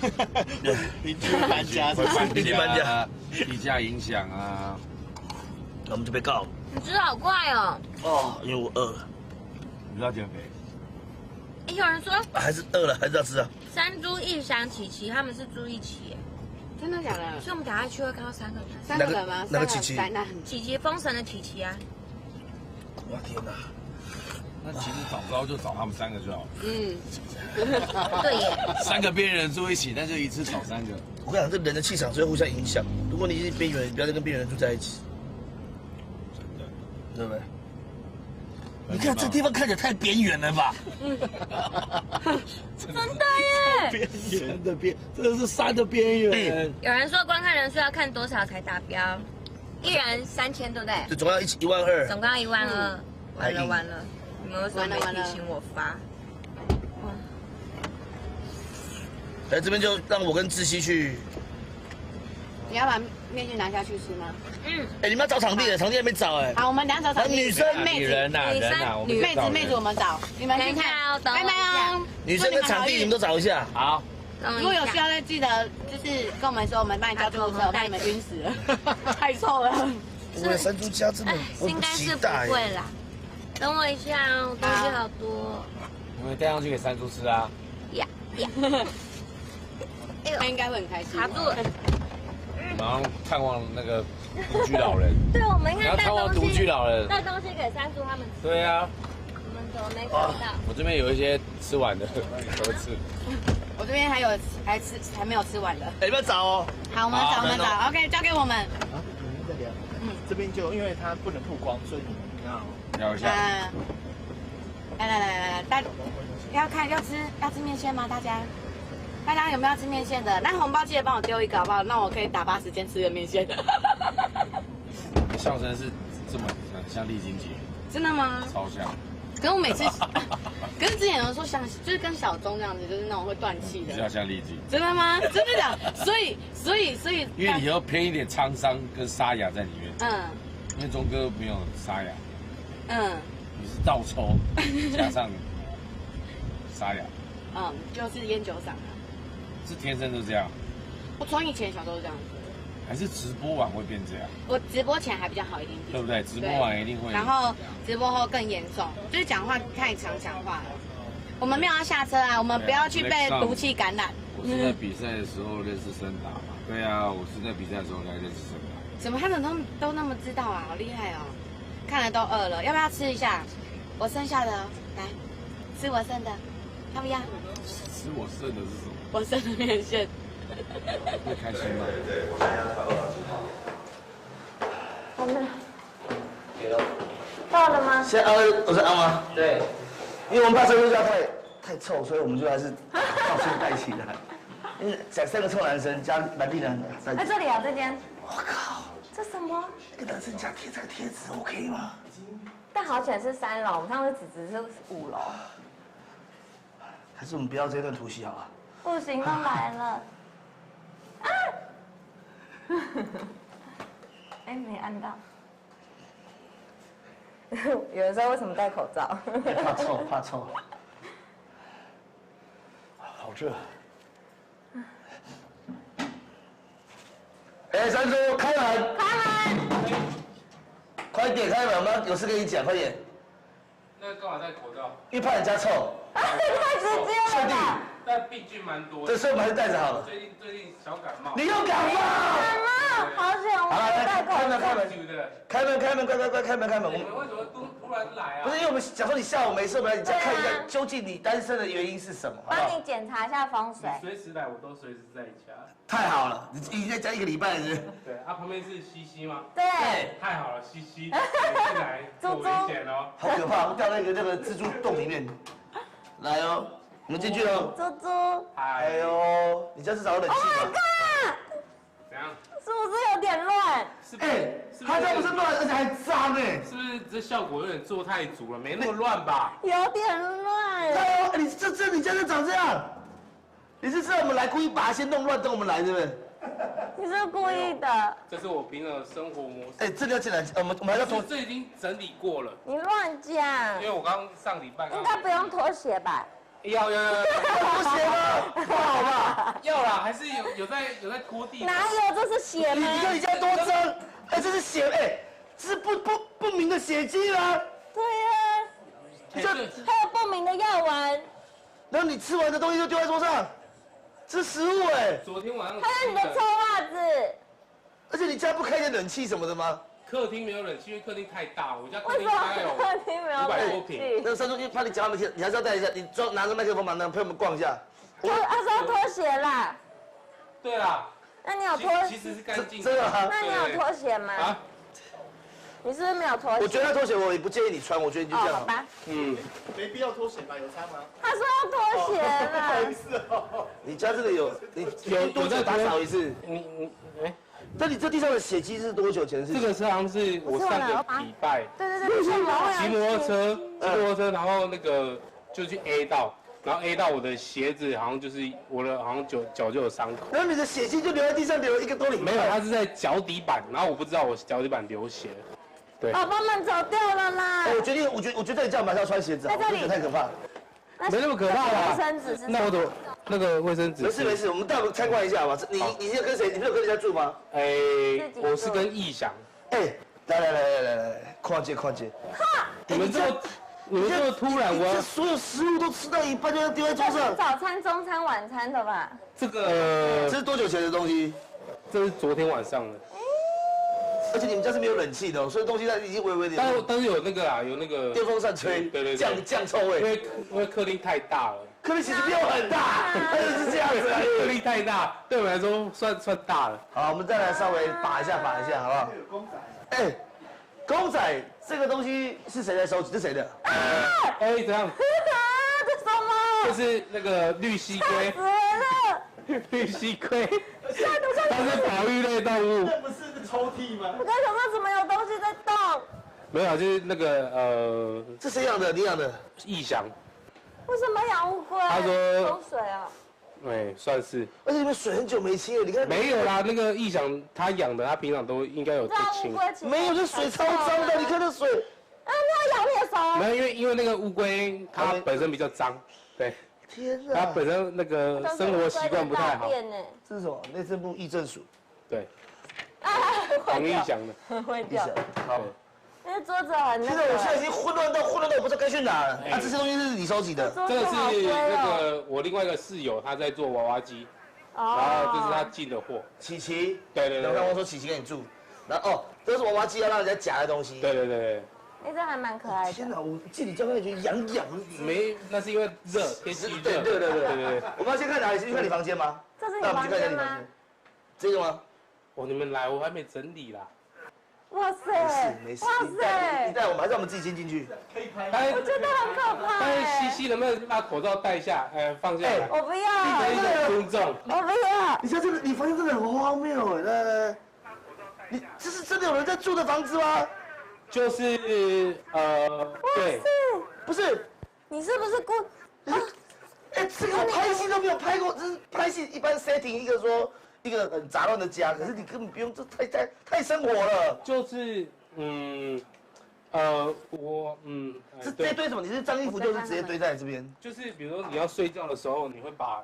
邻居搬家，邻居搬家，地价影响啊，那我们就被告了。你吃的好快哦。哦，因为我饿了。你要减肥？有人说还是饿了，还是要吃啊。山猪一翔、琪琪他们是住一起耶。真的假的？所以我们等下去会看到3个人。3个人吗？那个琪琪，琪琪封神的琪琪啊！哇天哪！那其实找不到就找他们3个就好了。对耶。3个边缘人住一起，但是一次找3个。我跟你讲，这人的气场是会互相影响。如果你是边缘人，不要再跟边缘人住在一起。真的，对不对？你看这地方看起来太边缘了吧？真的耶！山的边，真的是山的边缘。有人说观看人数要看多少才达标，1人3000，对不对？就总要12000。总共要12000。完了，你们为什么没提醒我发？来这边就让我跟志熙去。你要把面线拿下去吃吗？哎，你们要找场地，场地还没找哎。好，我们等下找场地。女生、人呐，妹子我们找，你们去看哦，拜拜哦。女生跟场地你们都找一下。好。如果有需要再记得，就是跟我们说，我们帮你叫救护车，我怕你们晕死了，太臭了。我的山猪家真的，应该是不会啦。等我一下哦，东西好多。你们带上去给山猪吃啊。呀。他应该会很开心。卡住了。马上探望那个独居老人。对，我们应该探望独居老人，带东西给山猪他们吃。对啊。我们怎么没看到？我这边有一些吃完的，都吃。我这边还没有吃完的。哎，你们找哦。好，我们找。OK， 交给我们。再聊。这边就因为它不能曝光，所以你们要聊一下。来，大要吃面线吗？大家有没有要吃面线的？那红包记得帮我丢一个好不好？那我可以打发时间吃个面线。笑声是这么像丽晶姐，真的吗？超像。可是我每次，可是之前有人说像，就是跟小钟这样子，就是那种会断气的。比较像丽晶。真的吗？真的假？所以，因为你要偏一点沧桑跟沙哑在里面。因为钟哥没有沙哑。你是倒抽加上沙哑。就是烟酒嗓啊。是天生都这样？我从以前小时候这样子。还是直播完会变这样？我直播前还比较好一点点，对不对？直播完一定会。然后直播后更严重，就是讲话太常讲话了。我们没有要下车啊，我们不要去被毒气感染。我是在比赛的时候认识森达嘛？对啊，我是在比赛的时候才认识森达。怎么他们都那么知道啊？好厉害哦！看了都饿了，要不要吃一下？我剩下的，来吃我剩的，要不要？吃我剩的是什么？我剩的面线。会开心吗？好了，到了吗？现在我是阿吗？对，因为我们怕山猪家太臭，所以我们就还是到处带起来。因为3个臭男生加蓝地男在。在这里啊，这间。我靠，这什么？一个男生家贴这个贴纸 OK 吗？但好险是3楼，我们上次只是5楼。还是我们不要这段突袭好了？不行，都来了。啊！哎，没按到。有的时候为什么戴口罩？怕臭。好热。哎，山猪，开门！开门！快点开门，我们有事跟你讲，快点。那干嘛戴口罩？因为怕人家臭。太直接了吧！但病菌蛮多的。这时候我们还是戴着好了。最近小感冒。你又感冒？感冒，好险，我没戴口罩。开门，快，你们为什么开门！突突然来啊？不是，因为我们想说你下午没事，我们来你再看一下究竟你单身的原因是什么，好不帮好？你检查一下风水。随时来，我都随时在家。太好了，你已经在家1个礼拜了，是不是？对，啊，旁边是西西吗？对，太好了，西西，进来，有危险哦。好可怕，我掉那个蜘蛛洞里面。来哦，我们进去哦。猪猪，哎呦，你家是找冷气吗？怎样？是不是有点乱？他家不是乱，而且还脏哎。是不是这效果有点做太足了？没那么乱吧？有点乱。哎呦，你你家就长这样？你是知道我们来故意把它先弄乱，等我们来，是不是？你是故意的。这是我平常的生活模式。哎，这个要进来，我们还要脱。这已经整理过了。你乱讲。因为我刚上礼拜。应该不用脱鞋吧？要脱鞋吗？不好吧？要啦，还是有在拖地。哪有？这是血吗？你看你家多脏！哎，这是血，哎，这是不明的血迹啊！对呀。还有不明的药丸。然后你吃完的东西就丢在桌上，这是食物哎。昨天晚上。还有你的臭袜子。而且你家不开点冷气什么的吗？客厅没有冷气，因为客厅太大，我家客为什厅大概有么客厅没有500多冷平。气？那个山猪怕你讲话没听，你还是要带一下，你拿着麦克风嘛，陪我们逛一下。他说要脱鞋啦。对啦。那你有脱？其实是干净。真的吗？那你有脱鞋吗？啊？你是不是没有脱鞋？我觉得他脱鞋我也不建议你穿，我觉得你就这样。好吧。没必要脱鞋吧？有差吗？他说要脱鞋了。是哦。你家真的有？你多久打扫一次？哎，那你这地上的血迹是多久前的事情？这个是好像是我上个礼拜。对，骑摩托车，然后那个就去 A 到，然后 A 到我的鞋子，好像就是我的好像脚就有伤口。然后你的血迹就留在地上，留了1个多礼拜。没有，它是在脚底板，然后我不知道我脚底板流血。对。宝宝们走掉了啦。我决定，我觉得你这样马上要穿鞋子，我觉得太可怕了。没那么可怕啦。卫生纸是？那我的那个卫生纸。没事，我们带我们参观一下吧。你是跟谁？你不是有跟人家住吗？我是跟义祥。来，跨界。你们这么突然，这所有食物都吃到一半就要丢在桌上。早餐、中餐、晚餐的吧？这个这是多久前的东西？这是昨天晚上的。而且你们家是没有冷气的，所以东西它已经微微的。但是有那个啦，有那个电风扇吹，对，降臭味。因为客厅太大了。客厅其实没有很大，它就是这样子。客厅太大，对我们来说算大了。好，我们再来稍微把一下，好不好？公仔。哎，公仔这个东西是谁在收集？是谁的？怎样？这什么？这是那个绿蜥龟。死了！绿蜥龟，它是保育类动物。这不是抽屉吗？我刚想说怎么有东西在动？没有，就是那个这谁养的？你养的？义祥。为什么养乌龟？他说风水啊。对，算是。而且你们水很久没清了，你看。没有啦，那个义祥他养的，他平常都应该有在清。没有，这水超脏的，你看这水。啊，你要咬你的手。没有，因为那个乌龟它本身比较脏，对。天哪！它本身那个生活习惯不太好。这是什么？内政部议政署。对。黄义祥的。会掉。好。因为桌子很那个。现在我现在已经混乱到我不知道该去哪了。这些东西是你收集的？这个是那个我另外一个室友他在做娃娃机，然后这是他进的货。琪琪。对。我刚刚说琪琪跟你住，然后这是娃娃机要让人家夹的东西。对。哎，这还蛮可爱的。天哪，我进你家感觉痒。没，那是因为热，天气热。对。我们要先看哪里？先去看你房间吗？这是你房间吗？这个吗？你们来，我还没整理啦。哇塞！没事。你带我们，还是我们自己先进去？可以拍。我觉得很可怕。但是西能不能把口罩戴下？放下来。我不要。一个尊重。我不要。你家这个，你房间真的很荒谬哎！来，你这是真的有人在住的房子吗？就是对，不是，你是不是故？这个拍戏都没有拍过，这是拍戏一般 setting 一个很杂乱的家，可是你根本不用，这太生活了。就是这堆什么？你是脏衣服就是直接堆在这边？就是比如说你要睡觉的时候，你会把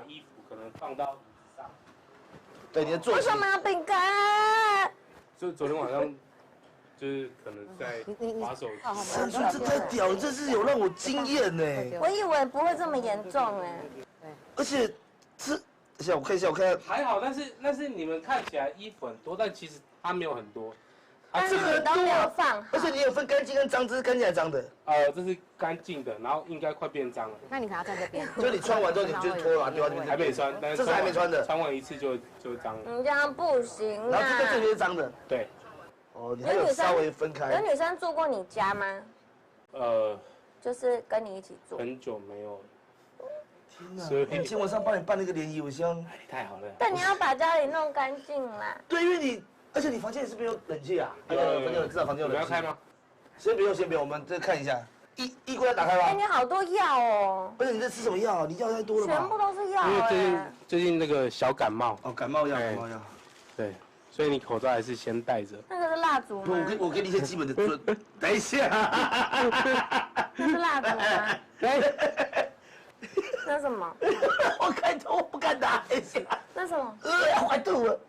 衣服可能放到椅子上。对，你的坐。为什么要饼干？就昨天晚上。就是可能在滑手机。山猪这太屌了，这是有让我惊艳呢。我以为不会这么严重哎。而且我看一下。还好，但是你们看起来衣服很多，但其实它没有很多。但是你都没有放好。而且你有分干净跟脏，这是干净还是脏的？这是干净的，然后应该快变脏了。那你可能要在这边。就你穿完之后，你就脱了，丢到这边。还没穿，但是这是还没穿的。穿完一次就脏了。你这样不行啊。然后这边是脏的。对。哦，你还有稍微分开。有女生住过你家吗？就是跟你一起住。很久没有。天哪！所以今天晚上帮你办那个联谊，我希望太好了。但你要把家里弄干净啦。对，因为你，而且你房间也是没有冷气啊。至少房间有冷气。你要开吗？先不用，先不用，我们再看一下。衣柜要打开吗？哎，你好多药哦。不是你在吃什么药？你药太多了吧？全部都是药因为最近那个小感冒。哦，感冒药。对，所以你口罩还是先戴着。那个是蜡烛吗？我给你一些基本的准。等一下。那是蜡烛吗？那什么？我开头我不敢打一下。那什么？坏吐了。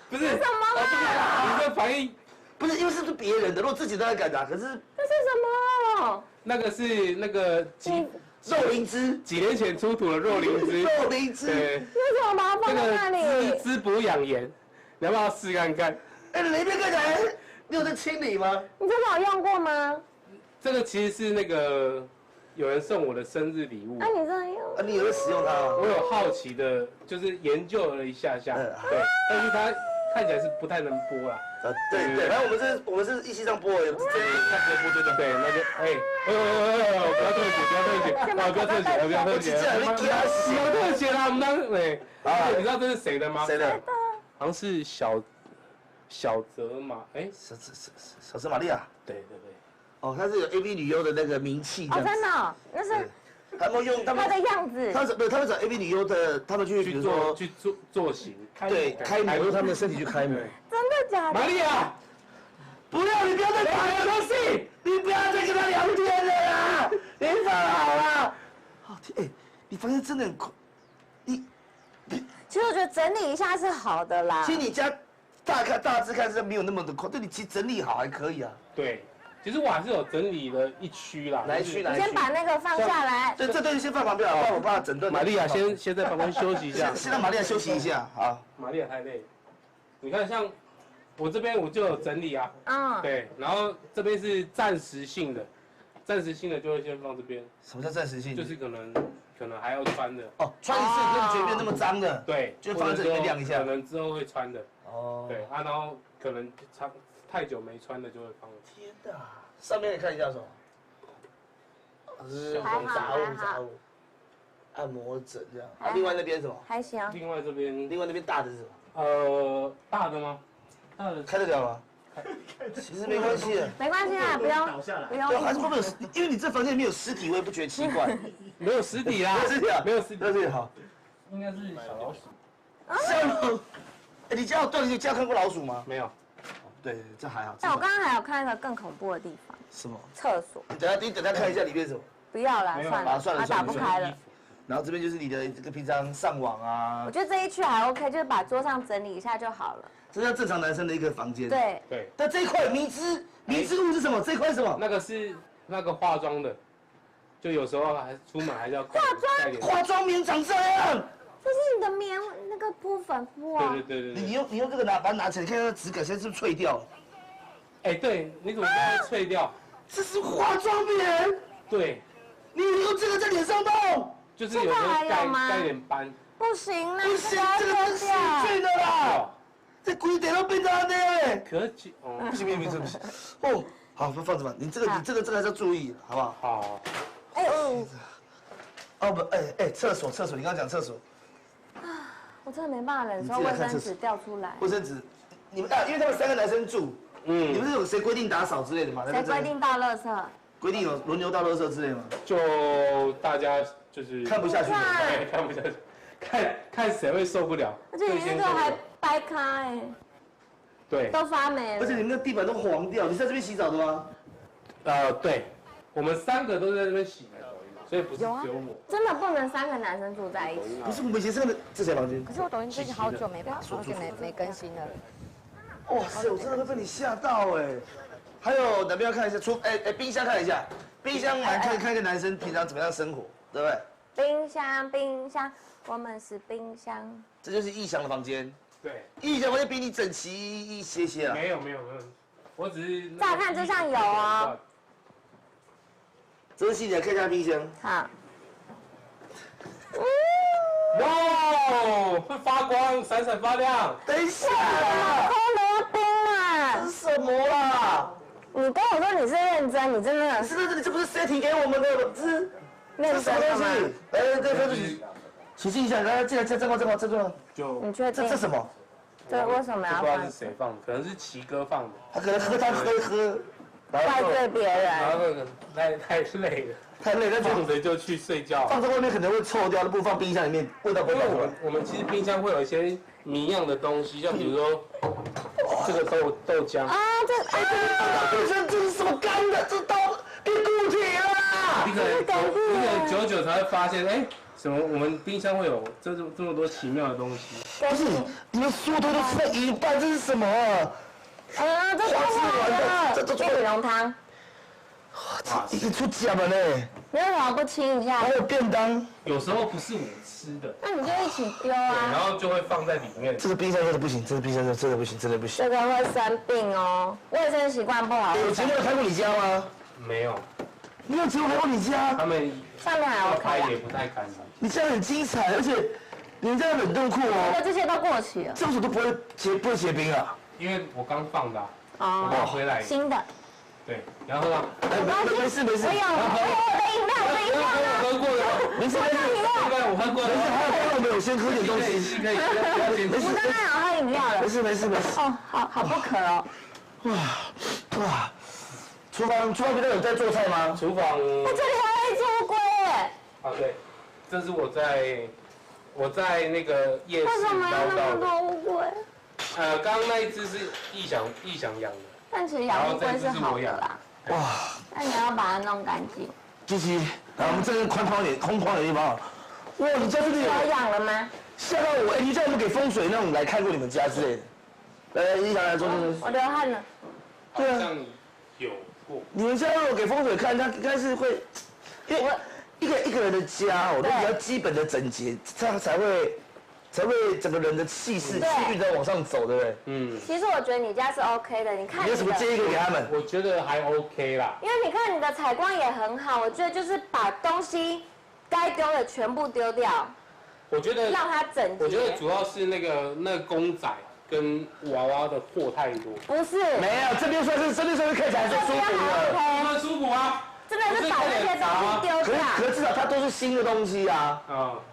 不是什么啦？你这反应不是因为是别人的，如果自己都在敢打，可是这是什么？那个是那个肉灵芝，几年前出土的肉灵芝。肉灵芝，对。为什么把它放在那里？滋补养颜，你要不要试看看？哎，你那边看起来，你有在清理吗？你真的有用过吗？这个其实是那个有人送我的生日礼物。那你真的用？你有在使用它吗？我有好奇的，就是研究了一下，对，但是它看起来是不太能播啦。对，反正我们是一起上播，也不是这样直播对。对，那就不要特写，不要特写，不要特写，不要特写，不要特写啦，我们当对。你知道这是谁的吗？谁的？好像是小泽玛，小泽玛利亚。对。哦，她是有 AV 女优的那个名气。哦，真的，那是。他们用他的样子，他们找 AV 女优的，他们去比如说去做型，对，开模用他们的身体去开模。真的假的？玛利亚，不要，你不要再打了，东西，你不要再跟他聊天了啦，你放好了。好天，哎，你房间真的很快，你，其实我觉得整理一下是好的啦。其实你家大致看是没有那么的快，对你其实整理好还可以啊。对。其实我还是有整理了一区啦，哪一区？你先把那个放下来。对，这东西先放旁边啊，我怕整顿。玛利亚先在旁边休息一下，先让玛利亚休息一下，好。玛利亚太累，你看像我这边我就有整理啊，对，然后这边是暂时性的就会先放这边。什么叫暂时性？就是可能还要穿的。哦，穿一次跟绝对那么脏的。对，就放在这里面晾一下。可能之后会穿的。哦。对啊，然后可能太久没穿的就会放。天哪！上面你看一下什么？杂物，按摩枕这样。啊，另外那边什么？还行。另外那边大的是什么？大的吗？大的开得了吗？其实没关系。没关系啊，不用倒下来。不用。还是会不会有？因为你这房间里面有尸体，我也不觉得奇怪。没有尸体啦，没有尸体，好。应该是小老鼠。小老鼠。哎，你家看过老鼠吗？没有。对，这还好。但我刚刚还有看一个更恐怖的地方。什么？厕所。你等下看一下里面什么？不要啦，算了，打不开了。然后这边就是你的这个平常上网啊。我觉得这一区还 OK， 就是把桌上整理一下就好了。这是正常男生的一个房间。对。但这一块迷之物是什么？这一块是什么？那个是那个化妆的，就有时候还出门还是要化妆棉长这样。这是你的棉那个铺粉扑啊。对。你用这个把它拿起来，看看它质感现在是不是脆掉了？哎，对，你怎么会脆掉？这是化妆棉。对。你用这个在脸上弄，就是有时候盖点斑。不行啦，不行，这个是细菌的啦。这规点都变成呢。可惜哦，不行，哦，好，放着吧。你这个还是要注意，好不好？好。哎呦。哦不，厕所，你刚刚讲厕所。我真的没办法忍受卫生纸掉出来。卫生纸，你们因为他们3个男生住，你们是有谁规定打扫之类的吗？谁规定倒垃圾？规定有轮流倒垃圾之类吗？就大家就是看不下去，看不下去，看谁会受不了。而且你那个还掰开，对，都发霉了。而且你们那地板都黄掉，你在这边洗澡的吗？对，我们3个都在这边洗。所以不是只有我，真的不能3个男生住在一起。不是，我们以前是这谁房间？可是我抖音最近好久没更新了。哇塞，我真的会被你吓到哎！还有哪边要看一下？冰箱看一下，冰箱来看一个男生平常怎么样生活，对不对？冰箱，我们是冰箱。这就是逸翔的房间。对，异想房间比你整齐一些些啊。没有，我只是乍看之下有哦。这是细节，看一下冰箱。好。哇，会发光，闪闪发亮。等一下，空螺冰啊！这是什么啦？你跟我说你是认真，你真的你这不是 setting 给我们的，这是什么东西？对，请进一下，来，进来，正好，就你确定？这什么？这为什么要放？不知道是谁放的，可能是奇哥放的。他可能喝，怪罪别人。然后那个太累了。太累，那放着就去睡觉。放在外面可能会臭掉，不放冰箱里面，味道不好。我们其实冰箱会有一些谜样的东西，像比如说这个豆浆啊，这是什么干的？这都变固体了。你可能久才会发现，哎，什么我们冰箱会有这么多奇妙的东西。不是，你们所有东西都吃了一半，这是什么啊？这太好了，玉米浓汤。已经出假了呢！你为什么不清一下？还有便当，有时候不是我吃的，那你就一起丢啊。然后就会放在里面。这个冰箱真的不行，这个冰箱真的不行。这个会生病哦，卫生习惯不好。有节目有开过你家吗？没有。你有节目开过你家？他们上面还有拍也不太干净。你家很精彩，而且你们家冷冻库哦。这些都过期了。这么久都不会结冰啊？因为我刚放的。哦。我回来。新的。对，然后呢？没事。我有饮料。我喝过了。没事。我喝过了。还有没有先喝点东西？可以。我刚刚有喝饮料了。没事。哦，好不渴哦。哇！厨房别人有在做菜吗？厨房。这里还有一只乌龟耶。啊，对，这是我在那个夜市为什么有那么多乌龟？刚刚那一只是异想养的。但其实养乌龟是好的啦。哇！那你要把它弄干净。继续，来我们这个空旷的地方。哇，你家这里有养了吗？吓到我！你家有没有给风水那种来看过你们家之类的？来，一想来说，我流汗了。好像有过。你们家如果给风水看，他应该是会，因为一个人的家哦，都比较基本的整洁，这样才会整个人的气势气运在往上走，对不对？嗯。其实我觉得你家是 OK 的，你看你有什么建议给他们？我觉得还 OK 啦。因为你看你的采光也很好，我觉得就是把东西该丢的全部丢掉。我觉得让它整洁。我觉得主要是那个公仔跟娃娃的货太多。不是。没有，这边算是看起来是舒服的，很舒服啊。真的是把那些东西丢掉。可是至少它都是新的东西啊。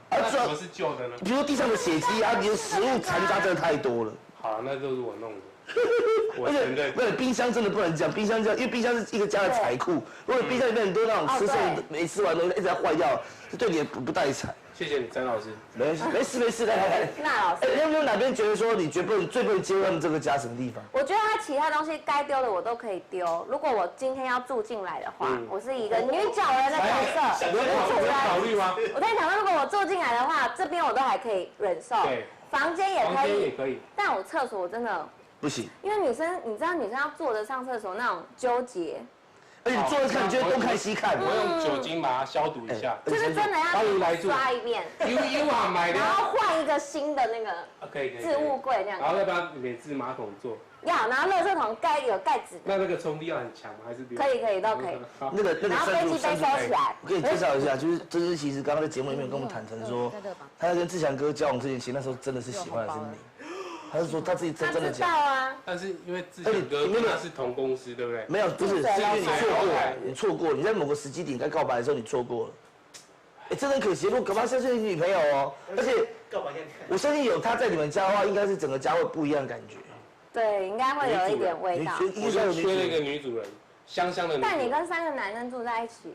那什么是旧的呢？比如地上的血迹啊，你的食物残渣真的太多了。好，那都是我弄的。而且，不是冰箱真的不能这样，冰箱这样，因为冰箱是一个家的财库。如果冰箱里面很多那种吃剩没吃完的东西一直在坏掉，这对你不带财。谢谢你，詹老师。没事，来。那老师，有没有哪边觉得说你最不能接他们这个家什么地方？我觉得他其他东西该丢的我都可以丢。如果我今天要住进来的话，我是一个女角人的角色，我有考虑吗？我在想说，如果我住进来的话，这边我都还可以忍受，房间也可以，但我厕所我真的不行，因为女生，你知道女生要坐着上厕所那种纠结。而且你坐着看，你就会东看西看。我用酒精把它消毒一下，就是真的要刷一遍。U 啊，买的。然后换一个新的那个可以置物柜这样。然后要不要免治马桶座？要，然后垃圾桶有盖子。那个冲力要很强吗？还是可以都可以。那个然后飞机杯收起来。我给你介绍一下，就是其实刚刚在节目里面跟我们坦诚说，他在跟志强哥交往之前，其实那时候真的是喜欢的是你。他是说他自己真的讲啊，但是因为志强哥跟他是同公司，对不对？没有，不是，是因为你错过，你在某个时机点该告白的时候你错过了。哎，真的很可惜，如果搞不好现在是你女朋友哦，而且我相信有他在你们家的话，应该是整个家会不一样的感觉。对，应该会有一点味道。我就缺了一个女主人，香香的女主人。但你跟3个男生住在一起，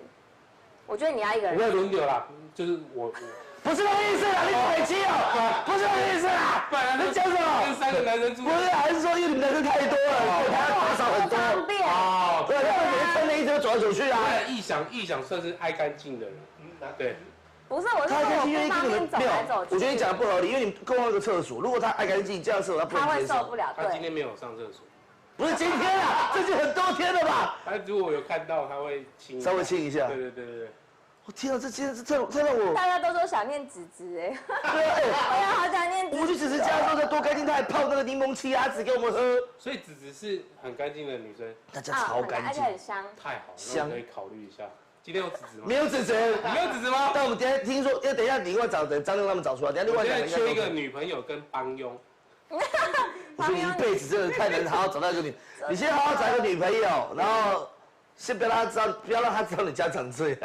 我觉得你要一个人。我要轮流啦，就是我。不是那个意思啦，你委屈哦，不是那个意思啦，你讲什么？跟3个男生住，不是，还是说因为你们男生太多了，他要打扫很多，方便哦，对，他们每天分了一直走来走去啊。臆想算是爱干净的人，对。不是，我是说我不方便走来走去。我觉得你讲的不合理，因为你共用一个厕所，如果他爱干净，这样厕所他不能接受。他会受不了。他今天没有上厕所。不是今天啊，这就很多天了吧？他如果有看到，他会亲，稍微亲一下。对。我天啊，这今天是太让我。大家都说想念子子哎。对啊，哎呀，好想念。我们去子子家的时候，再多干净，他还泡那个柠檬奇亚籽给我们喝。所以子子是很干净的女生，大家超干净，而且很香。太好了，香可以考虑一下。今天有子子吗？没有子子，没有子子吗？但我们等下听说，等一下另外找张六他们找出来，等下另外两个缺一个女朋友跟帮佣。我觉得你一辈子真的太难好好找到一个女，你先好好找一个女朋友，然后先不要让她知道你家长这样。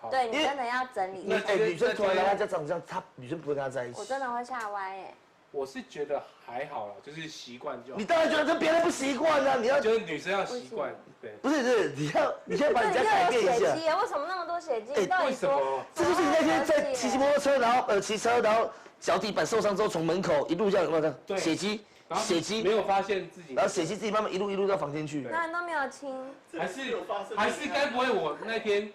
对你真的要整理。女生突然来她家长这样，女生不会跟她在一起。我真的会吓歪哎。我是觉得还好啦，就是习惯就好。你当然觉得跟别人不习惯啊，你要就是女生要习惯，对。不是，你要把你家改变一下。血迹，为什么那么多血迹？为什么？这就是你那天在骑摩托车，然后骑车，然后脚底板受伤之后，从门口一路这样有没有这样血迹？血迹没有发现自己，然后血迹自己慢慢一路到房间去。那都没有清。还是该不会我那天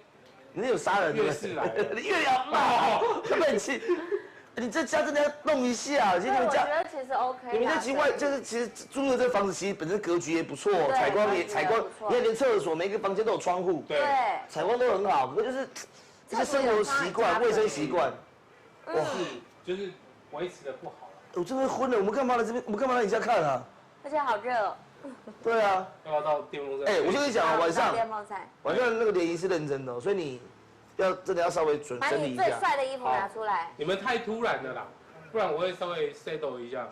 你有杀人？月事来了，你越要骂，很气。你这家真的要弄一下，其实你们家，我觉得其实 OK。你们家其实就是其实租的这个房子，其实本身格局也不错，采光，你看连厕所每个房间都有窗户，对，采光都很好，可就是这些生活习惯、卫生习惯，哇，就是维持的不好。我真的昏了，我们干嘛来这边？我们干嘛来你家看啊？而且好热哦。对啊。要不要到电风扇？哎，我先跟你讲啊，晚上那个联谊是认真的，所以你。真的要稍微整理一下。把你最帅的衣服拿出来。你们太突然了啦，不然我会稍微 settle 一下。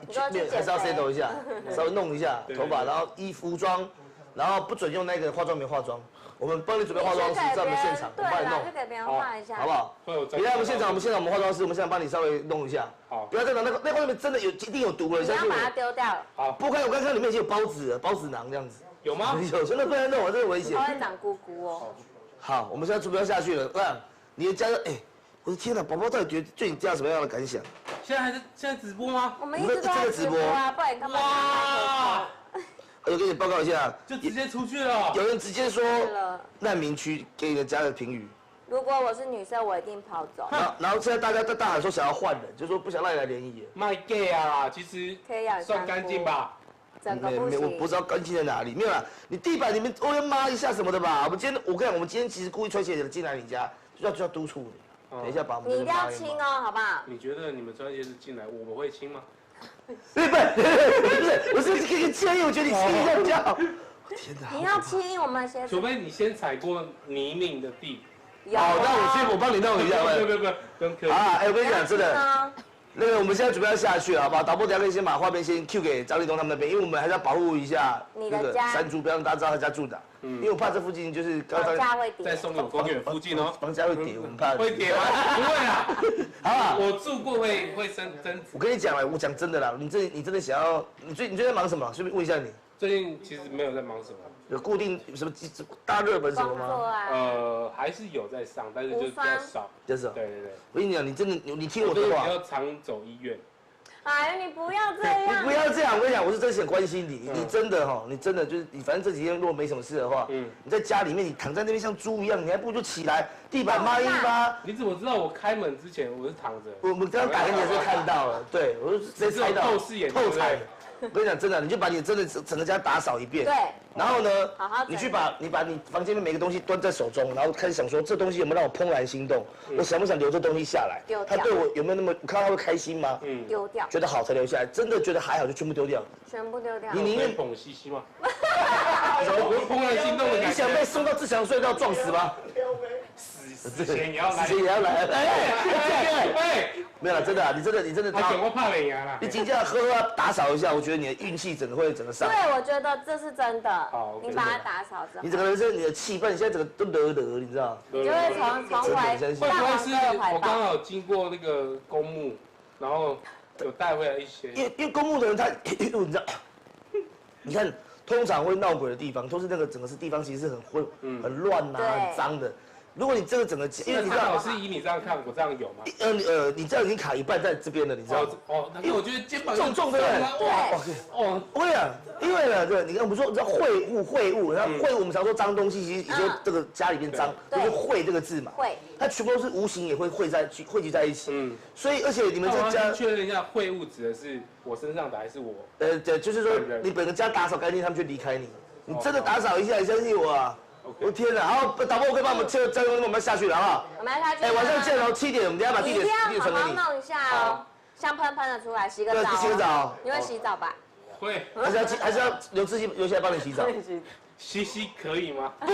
还是要 settle 一下，稍微弄一下头发，然后服装，然后不准用那个化妆棉化妆。我们帮你准备化妆师在我们现场，我帮你弄。就给别人画一下，好不好？别在我们现场，我们化妆师，我们现场帮你稍微弄一下。好。不要再拿那化妆棉真的一定有毒了，你要把它丢掉。好，剥开我刚看里面已经有孢子囊这样子。有吗？有，真的不能弄，我这个危险。它会长菇菇哦。好，我们现在准备要下去了，你的家人，我的天哪，宝宝到底对你家有什么样的感想？现在直播吗？我们一直都在直播啊，不然干嘛？哇！我给你报告一下，就直接出去了。有人直接说难民区给你的家的评语。如果我是女生，我一定跑走。然后现在大家在大喊说想要换人，就说不想让你来联谊。卖 gay 啊，其实算干净吧。我不知道干净在哪里，没有啦。你地板里面偶尔抹一下什么的吧。我们今天其实故意穿鞋子进来你家，就要督促你。等一下把我们。你一定要亲哦，好不好？你觉得你们穿鞋子进来，我们会亲吗？不是，我是给个建议，我觉得你亲一下比较好。天哪！你要亲我们鞋子，除非你先踩过泥泞的地。好，那我帮你弄一下。不，啊，我跟你讲，真的。那个我们现在准备要下去了，好不好？导播等下可以先把画面先 Q 给张立东他们那边，因为我们还是要保护一下那个山猪，不要让大家知道他家住哪。因为我怕这附近就是房价会跌，在松柳公园附近哦，房价会跌，我们怕会跌吗？不会啊，好吧？我住过会增值。我跟你讲了，我讲真的啦，你真的想要，你最近在忙什么？顺便问一下你。最近其实没有在忙什么。有固定什么大热门什么吗？还是有在上，但是就是比较少。就是。对。我跟你讲，你真的你听我的话。比较常走医院。哎，你不要这样。你不要这样，我跟你讲，我是真心很关心你。你真的哈，你真的就是你，反正这几天如果没什么事的话，你在家里面你躺在那边像猪一样，你还不如就起来，地板抹一抹。你怎么知道我开门之前我是躺着？我们刚刚打给你的时候看到了，对我就直接猜到。透视眼，透彩。我跟你讲，真的，你就把你真的整个家打扫一遍。对。然后呢，你去把你房间里每个东西端在手中，然后开始想说，这东西有没有让我怦然心动？我想不想留这东西下来？丢掉。他对我有没有那么？我看到他会开心吗？丢掉。觉得好才留下来，真的觉得还好就全部丢掉。全部丢掉。你宁愿捧西西吗？怎么不是怦然心动的感觉？你想被送到自强隧道撞死吗？死前也要来，死前也要来。没有了，真的，你真的。他讲过怕冷呀啦。你紧接着喝打扫一下，我觉得你的运气整个上。对，我觉得这是真的。好，你把它打扫之后。你整个人生，你的气氛，你现在整个都你知道？你就会从怀。会不会是我刚好经过那个公墓，然后有带回来一些？因为公墓的人他，你知道，你看通常会闹鬼的地方，都是那个整个地方其实是很乱呐，很脏的。如果你这个整个，因为你知道，是以你这样看，我这样有吗？你这样已经卡一半在这边了，你知道吗？因为我觉得肩膀重对不对？对。我跟你讲，因为呢，对，你看我们说，你知道秽物，然后秽物我们常说脏东西，其实你说这个家里面脏，就是秽这个字嘛。秽。它全部都是无形也会汇聚在一起。所以而且你们在家确认一下，秽物指的是我身上的还是我？对，就是说你本个家打扫干净，他们就离开你。你真的打扫一下，你相信我啊。我天哪！好，导播可以帮我们这我们下去了，好不好？我们下去。哎，晚上见哦，7点，我们等下把地点传给你。好好弄一下哦，香喷喷的出来，洗个澡。洗个澡。你会洗澡吧？会。还是要留自己留下来帮你洗澡。西西可以吗？不可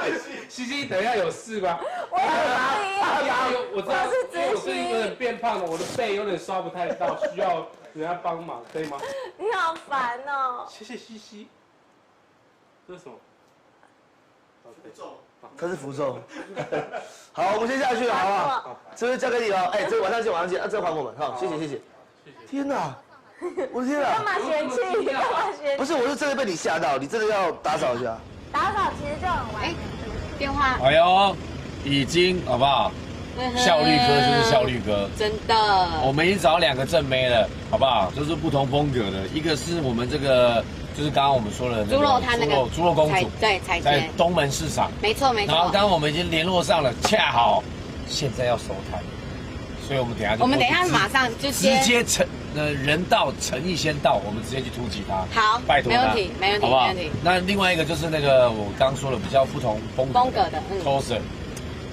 以。西西等一下有事吧？我知道，因为我最近有点变胖了，我的背有点刷不太到，需要人家帮忙，可以吗？你好烦哦。谢谢西西。这是什么？它是符咒。好，我们先下去了，好不好？这个交给你哦。哎，这晚上见，晚上见。啊，这还我们，好，谢谢。天哪！我的天啊！干嘛嫌弃？干嘛嫌弃？不是，我是真的被你吓到，你真的要打扫一下。打扫其实就很完。电话。哎呦，已经好不好？效率哥就是效率哥，真的。我们已经找2个正妹了，好不好？就是不同风格的，一个是我们这个，就是刚刚我们说的猪肉摊那个猪肉公主，对，在东门市场，没错。然后刚刚我们已经联络上了，恰好现在要收摊，所以我们等一下马上就直接人到诚意先到，我们直接去突击他。好，拜托他，没问题，好不好？那另外一个就是那个我刚刚说的比较不同风格的 coser，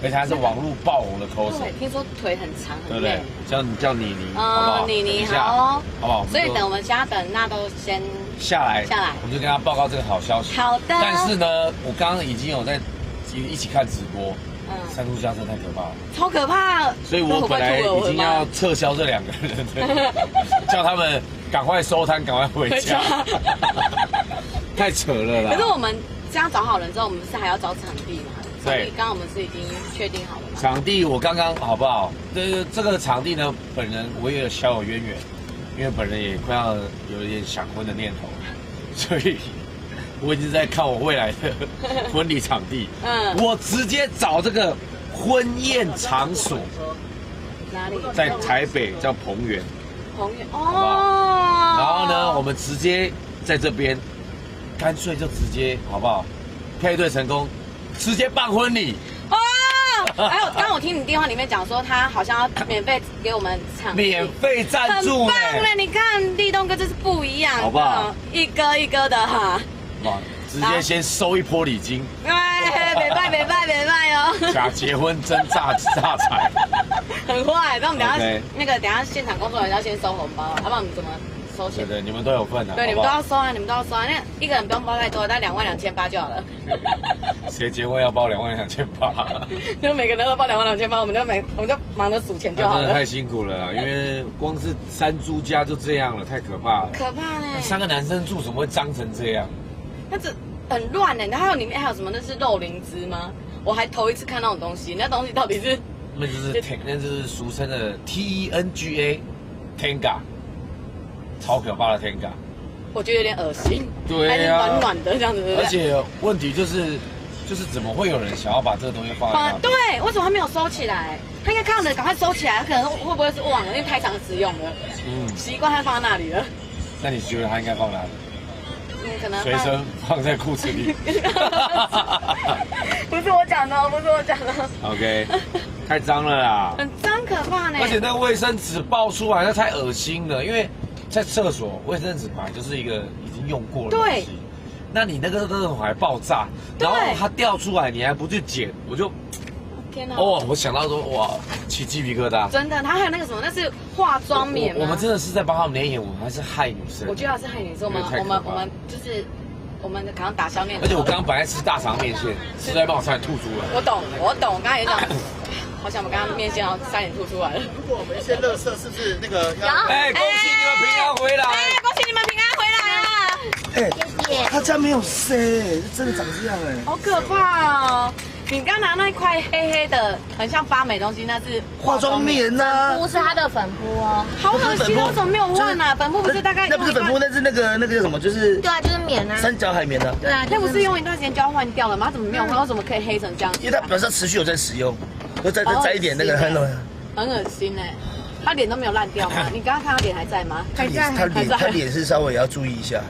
而且还是网络爆红的 coser。对，听说腿很长，对不对？叫妮妮，好不好？妮妮好哦，好不好？所以等我们现在等那都先下来，我们就跟他报告这个好消息。好的。但是呢，我刚刚已经有在一起看直播。山猪家真的太可怕了，超可怕！所以我本来已经要撤销这2个人，叫他们赶快收摊，赶快回家。太扯了啦！可是我们这样找好人之后，我们是还要找场地嘛？对，刚刚我们是已经确定好了嘛？场地我刚刚好不好？这个场地呢，本人我也有小有渊源，因为本人也快要有一点想婚的念头，所以。我已经在看我未来的婚礼场地，我直接找这个婚宴场所，哪里？在台北叫彭园。彭园哦。然后呢，我们直接在这边，干脆就直接好不好？配对成功，直接办婚礼。哦。还有，刚刚我听你电话里面讲说，他好像要免费给我们场地，免费赞助，很棒嘞！你看立东哥这是不一样，好不好？一哥一哥的哈。直接先收一波礼金，别拜哦！假结婚真诈财，很坏。那我们等下现场工作人员要先收红包，要不然我们怎么收钱？对，你们都有份啊。对，你们都要收啊，那一个人不用包太多，但22800就好了。谁结婚要包22800？就每个人都包22800，我们就忙着数钱就好了。真的太辛苦了，因为光是山猪家就这样了，太可怕了。可怕呢！3个男生住怎么会脏成这样？那这很乱呢，然后里面还有什么？那是肉灵芝吗？我还头一次看那种东西，那东西到底是？那就是俗称的 TENGA， Tenga， 超可怕的 Tenga。我觉得有点恶心。对呀。暖暖的这样子。而且问题就是怎么会有人想要把这个东西放在那？对，为什么他没有收起来？他应该看到人赶快收起来，他可能会不会是忘了，因为太常使用了，习惯他放在那里了。那你觉得他应该放哪里？可能随身放在裤子里。不是我讲的。OK， 太脏了啦。很脏，可怕呢。而且那个卫生纸爆出来，那太恶心了。因为在厕所，卫生纸本来就是一个已经用过的东西。那你那个还爆炸，然后它掉出来，你还不去捡，我就。天哪！我想到说，哇，起鸡皮疙瘩。真的，他还有那个什么，那是化妆棉吗？我们真的是在帮他们联演，我们还是害女生。我觉得还是害女生，我们就是我们刚刚打消面。而且我刚刚本来吃大肠面线，吃在帮我差点吐出来。我懂，刚刚也讲，好像我们刚刚面线要差点吐出来了。如果我们一些垃圾是不是那个要？恭喜你们平安回来！恭喜你们平安回来啊！谢谢。他家没有塞，真的长这样哎，好可怕哦！你刚拿那一块黑黑的，很像发霉东西，那是化妆棉呐，不是它的粉扑哦，好恶心，为什么没有换啊？粉扑不是大概那不是粉扑，那是那个叫什么？就是对啊，就是棉啊，三角海绵的。对啊，那不是用一段时间就要换掉了吗？它怎么没有换？为什么可以黑成这样？因为它表示持续有在使用，就再一点那个很恶心哎，他脸都没有烂掉吗？你刚刚看他脸还在吗？还在，他脸是稍微也要注意一下。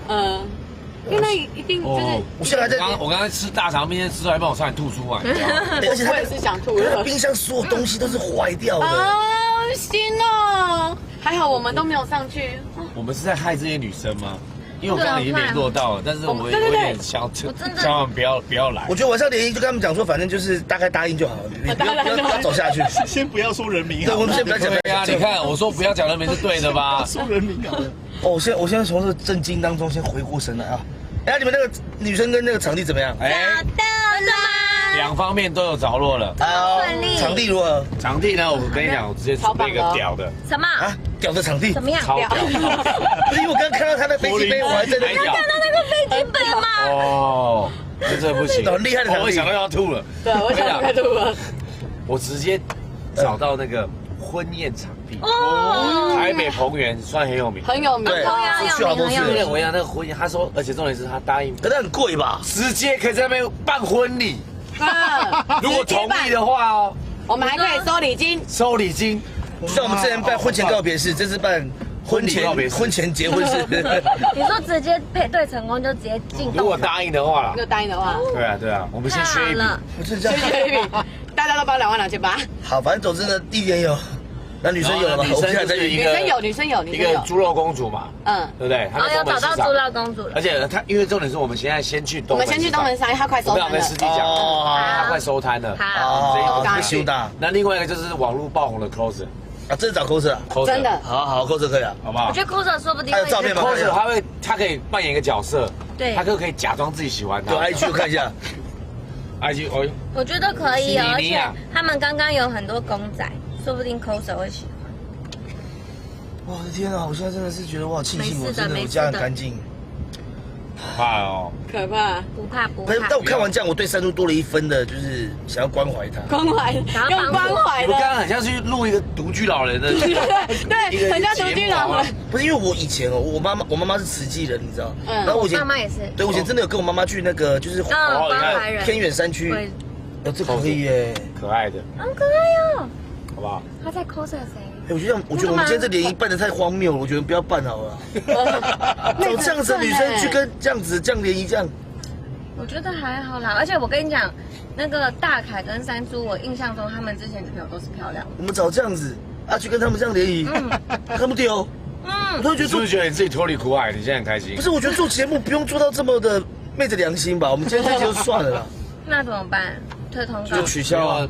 因为那一定就是，我现在还在。我刚才吃大肠面线吃出来，帮我差点吐出来。而且我也是想吐。冰箱所有东西都是坏掉的。恶心哦！还好我们都没有上去。我们是在害这些女生吗？因为我刚刚已经联络到了，但是我有点想，千万不要来。我觉得晚上联谊就跟他们讲说，反正就是大概答应就好了，你不要走下去。先不要说人名。对，我们先不要讲啊。你看，我说不要讲人名是对的吧？说人名好了。哦，我现在从这个震惊当中先回过神来啊！哎，你们那个女生跟那个场地怎么样？找到了吗？ 2方面都有着落了。顺利。场地如何？场地呢？我跟你讲，我直接准备一个屌的。什么？啊，屌的场地？怎么样？超屌！因为我刚刚看到他的飞机杯，我还在那边。看到那个飞机杯吗？哦，这不行，很厉害的场地。我想到要吐了。对，我想要吐了。我直接找到那个婚宴场地。哦。台北彭园算很有名。很有名。对，去好多次。我跟你讲，那个婚宴，他说，而且重点是他答应，可是很贵吧？直接可以在那边办婚礼。如果同意的话哦，我们还可以收礼金。收礼金，像我们之前办婚前告别式，这是办婚前结婚式。你说直接配对成功就直接进？如果答应的话啦。如果答应的话。对啊，我们先削一笔。不是这样。削一笔，大家都包22800。好，反正总之呢，地点有。那女生有了吗？女生就是一个女生有一个猪肉公主嘛，对不对？有找到猪肉公主了。而且她因为重点是我们现在先去东门，我们先去东门商，她快收摊了。我跟司机讲，她快收摊了。好，被修大。那另外一个就是网络爆红的 Closer 啊，真的找 Closer 啊？真的。好 Closer 可以啊，好不好？我觉得 Closer 说不定还有照片吗 ？Closer 他可以扮演一个角色，对，他可以假装自己喜欢他。有 IG 我看一下 ，IG 哦。我觉得可以哦，而且他们刚刚有很多公仔，说不定 Closer 会喜欢。我的天啊！我现在真的是觉得我好庆幸，我真的我家很干净。怕哦，可怕。不怕。但我看完这样，我对山猪多了1分的，就是想要关怀他。关怀，用关怀的。我刚刚很像去录一个独居老人的，对，很像独居老人。不是因为我以前哦，我妈妈是慈济人，你知道？然后我妈妈也是。对，我以前真的有跟我妈妈去那个就是偏远山区。这可以耶，可爱的，好可爱哦，好不好？他在 Closer 谁？我觉得我们今天这联谊办得太荒谬了，我觉得不要办好了。找这样子的女生去跟这样联谊这样，我觉得还好啦。而且我跟你讲，那个大凯跟山猪，我印象中他们之前女朋友都是漂亮的。我们找这样子去跟他们这样联谊，他们丢。我都觉得是不是觉得你自己脱离苦海，你现在很开心？不是，我觉得做节目不用做到这么的昧着良心吧。我们今天这集就算了啦。那怎么办？退通告？就取消啊。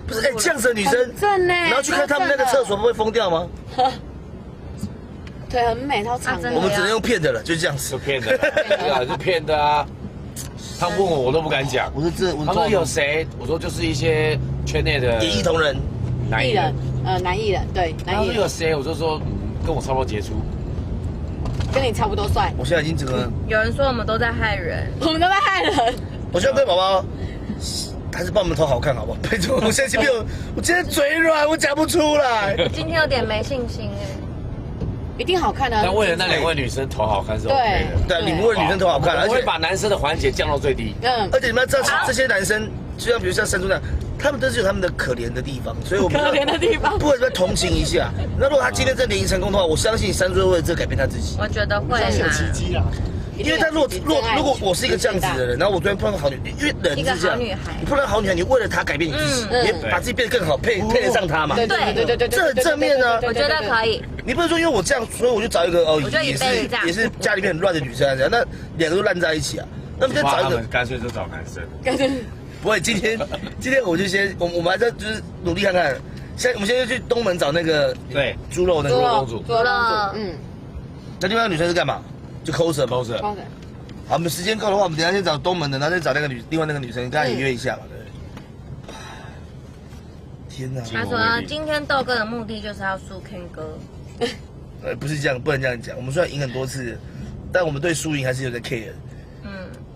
不是这样子的女生，然后去看他们那个厕所，不会疯掉吗？腿很美，超长的。我们只能用骗的了，就这样子。就骗的，对啊，就骗的啊。他问我都不敢讲。我说他说有谁？我说就是一些圈内的演艺同仁、男艺人，男艺人，对，男艺人。他说有谁？我就说跟我差不多杰出，跟你差不多帅。我现在已经整个。有人说我们都在害人，我们都在害人。我希望各位宝宝。还是帮我们头好看好不好？拜托，我现在没有，我今天嘴软，我讲不出来。今天有点没信心哎。一定好看的。但为了那2位女生头好看是 OK 的。对，你们为了女生头好看，而且把男生的环节降到最低。而且你们要知道，这些男生，就像比如像山猪那样，他们都是有他们的可怜的地方，所以我们可怜的地方，不会再同情一下。那如果他今天这联谊成功的话，我相信山猪会为了这改变他自己。我觉得会有奇迹啊。因为他如果我是一个这样子的人，然后我突然碰到好女，因为人是这样，你碰到好女孩，你为了她改变你自己，你把自己变得更好，配得上她嘛。对，这很正面呢。我觉得可以。你不能说因为我这样，所以我就找一个也是家里面很乱的女生这样，那2个都烂在一起啊。那么就找一个，干脆就找男生。不会，今天我就先我们还在就是努力看看。我们现在就去东门找那个猪肉那个公主。猪肉公主，那另外一个女生是干嘛？就 Closer。好，我们时间够的话，我们等下先找东门的，然后再找另外那个女生，跟她也约一下嘛，对。天哪！他说今天豆哥的目的就是要输 Ken 哥。不是这样，不能这样讲。我们虽然赢很多次，但我们对输赢还是有点 care。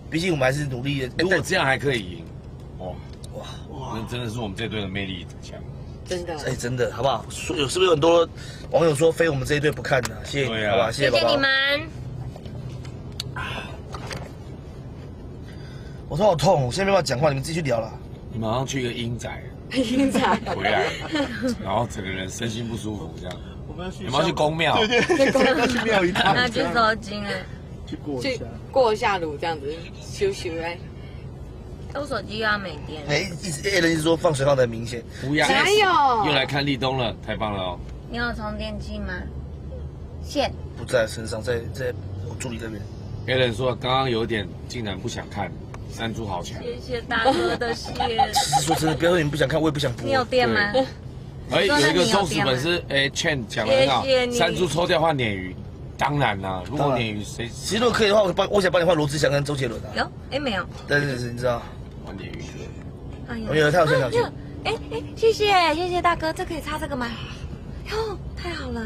毕竟我们还是努力的。如果这样还可以赢，哇，那真的是我们这队的魅力强。真的。真的，好不好？是不是有很多网友说非我们这一队不看呢？谢谢你，好不好？谢谢你们。我头好痛，我现在没办法讲话，你们自己去聊了。你马上去一个阴宅，回来，然后整个人身心不舒服这样。我们要去公庙，对，去庙一趟。那去收金哎，去过一下炉这样子，修哎。我手机又要没电。人一直说放水放得很明显，不要。哪有？又来看立冬了，太棒了哦。你有充电器吗？线。不在身上，在我助理这边。别人说刚刚有点竟然不想看，山猪好强。谢谢大哥的谢。其实说真的，不要说你们不想看，我也不想播。你有电吗？有一个忠实粉丝Chen 讲得很好，山猪抽掉换鲶鱼，当然啦，如果鲶鱼谁，其实如果可以的话，我想帮你换罗志祥跟周杰伦啊。有？没有。但是你知道，换鲶鱼。我有他有先条件。谢谢大哥，这可以插这个吗？哟，太好了，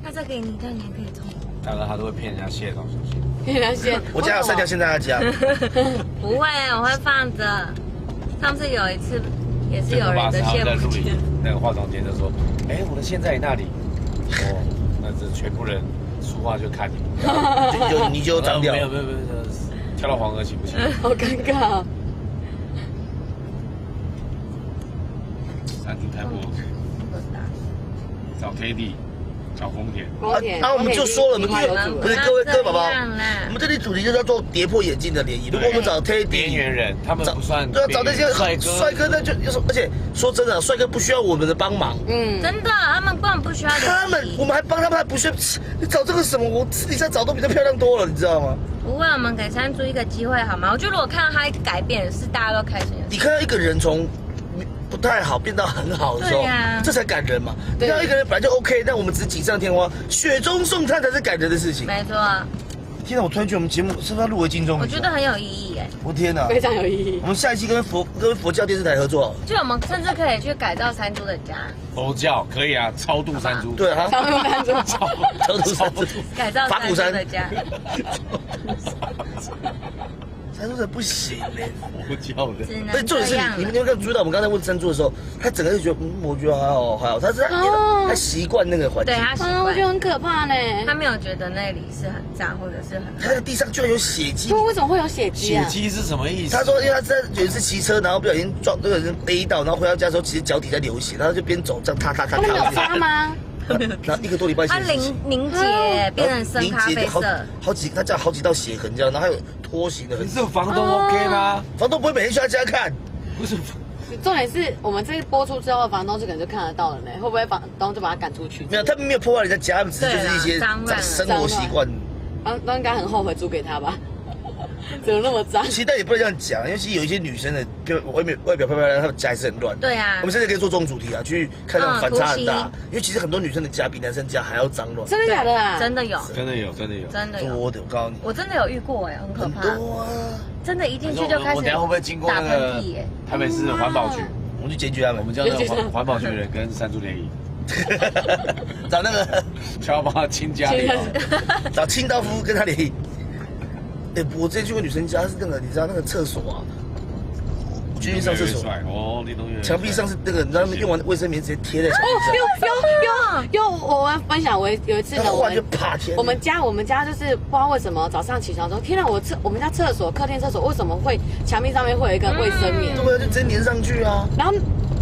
那这给你，这样你还可以充。大哥他都会骗人家线哦，小心。骗人家线。我家有3条线在他家。不会，我会放着。上次有一次也是有人的线不见。那个化妆间就说：“我的线在你那里。”哦，那这全部人说话就看你，你就脏掉。没有，跳到黄河行不行？好尴尬。山猪太不 OK， 找 KD， 找丰田。我们就说了，不是各位宝宝，我们这里主题就是要做跌破眼镜的联谊。如果我们找 KD 边缘人，他们不算对啊，找那些帅哥，那就而且说真的，帅哥不需要我们的帮忙。真的，他们根本不需要。我们还帮他们，还不需要。你找这个什么？我私底下找都比较漂亮多了，你知道吗？不会，我们给山猪一个机会好吗？我觉得如果看到他改变，是大家都开心的。你看到一个人从不太好变到很好的时候，这才感人嘛。你看到一个人本来就 OK， 但我们只是锦上添花，雪中送炭才是感人的事情。没错。天哪，我突然觉得我们节目是不是要入围金钟？我觉得很有意义哎。我天哪，非常有意义。我们下一期跟佛教电视台合作，就我们甚至可以去改造山猪的家。佛教可以啊，超度山猪。对啊，超度山猪，超度山猪，改造山猪的家。山猪的不行嘞，佛教的。但重点是你们有没有注意到我们刚才问山猪的时候，他整个就觉得我觉得还好，他习惯那个环境。对他习惯，我觉得很可怕呢。他没有觉得那里是很脏或者是很。他的地上居然有血迹。说为什么会有血迹啊？血迹是什么意思？他说，因为他有一次骑车，然后不小心撞那个人背到，然后回到家的时候，其实脚底在流血，然后就边走这样踏。他们有擦吗？然后1个多礼拜前，它凝结变成深咖啡色，他叫好几道血痕这样，然后还有拖行的痕迹。这房东 OK 吗？房东不会每天去他家看，不是。重点是我们这播出之后，房东可能就看得到了呢。会不会房东就把他赶出去？没有，他们没有破坏人家家，他们只是就是一些生活习惯。都应该很后悔租给他吧？怎么那么脏？其实但也不能这样讲，因为其实有一些女生的外表漂漂亮，她的家还是很乱。对啊，我们现在可以做这种主题啊，去看那种反差很大。因为其实很多女生的家比男生家还要脏乱。真的假的啊？真的有，真的有。多的，我告诉你，我真的有遇过哎，很可怕。多啊！真的，一进去就开始。我等下会不会经过那个台北市环保局？我们去检举他们，我们叫那个环保局的人跟山猪联谊。找那个想要帮他清家里，找清道夫跟他联谊。我之前去过女生家，是那个你知道那个厕所啊，我去上厕所，墙壁上是那个，你知道用完卫生棉直接贴在墙壁上。有，我要分享，我有一次呢，我们家就是不知道为什么早上起床说，天哪，我们家厕所客厅厕所为什么会墙壁上面会有一个卫生棉？对啊，就直接粘上去啊。然后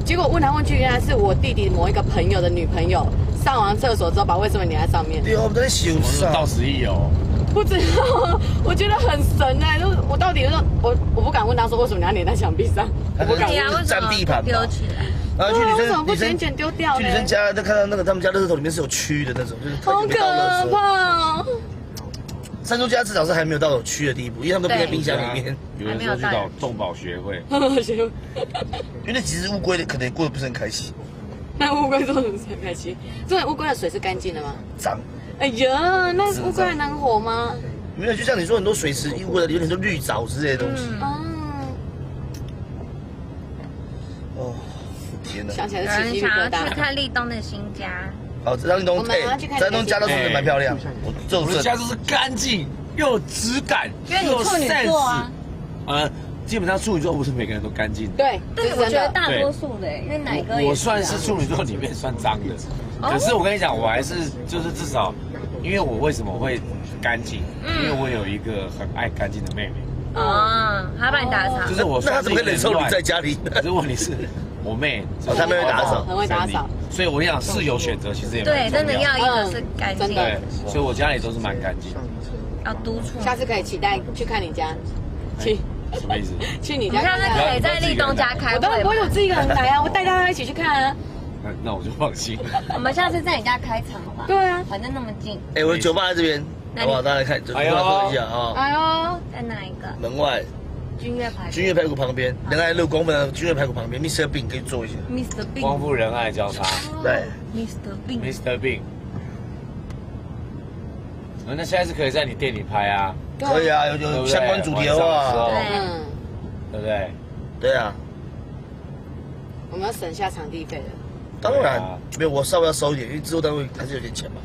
结果问来问去，原来是我弟弟某一个朋友的女朋友上完厕所之后把卫生棉粘在上面。对啊，我们在修缮。到11哦。不知道，我觉得很神哎！就是我到底是我不敢问他说为什么你要粘在墙壁上，我不敢占地盘丢起来。然后去为什么不捡捡丢掉？去女生家，就看到那个他们家垃圾桶里面是有蛆的那种，就是好可怕。山猪家至少是还没有到有蛆的地步，因为他们都冰在冰箱里面。有人说去找动保协会，因为那几只乌龟的可能过得不是很开心。那乌龟做的不是很开心？这乌龟的水是干净的吗？脏。哎呀，那乌龟还能活吗？没有，就像你说很多水池乌龟的有很多绿藻之类的东西。哦，天哪！想起来是起鸡皮疙瘩。想要去看立东的新家。好，张立东，张立东家都是蛮漂亮。我的家就是干净又有质感，因为你处女座啊。基本上处女座不是每个人都干净的。对，但是我觉得大多数的，因为哪个我算是处女座里面算脏的。可是我跟你讲，我还是就是至少，因为我为什么会干净？因为我有一个很爱干净的妹妹。还把你打扫。就是我。那他怎么可以忍受你在家里？可是问题是，我妹，她妹会打扫，很会打扫。所以我跟你讲，室友选择其实也对，真的要一个是干净。对，所以我家里都是蛮干净。要督促。下次可以期待去看你家，去。什么意思？去你家？下次可以在立东家开会。我当然不会我自己一个人来啊，我带大家一起去看啊。那我就放心了。我们下次在你家开场好吧？对啊，反正那么近。哎，我的酒吧在这边，好不好？大家来看，喝一下啊。哎呦，在哪一个？门外。君悦排骨旁边，仁爱路光复的君悦排骨旁边 ，Mr. Bean 可以坐一下。Mr. Bean。光复仁爱交叉。对。Mr. Bean。Mr. Bean。那现在是可以在你店里拍啊。可以啊，有相关主题的话，对不对？对啊。我们要省下场地费的。当然，没有我稍微要收一点，因为制作单位还是有点钱嘛。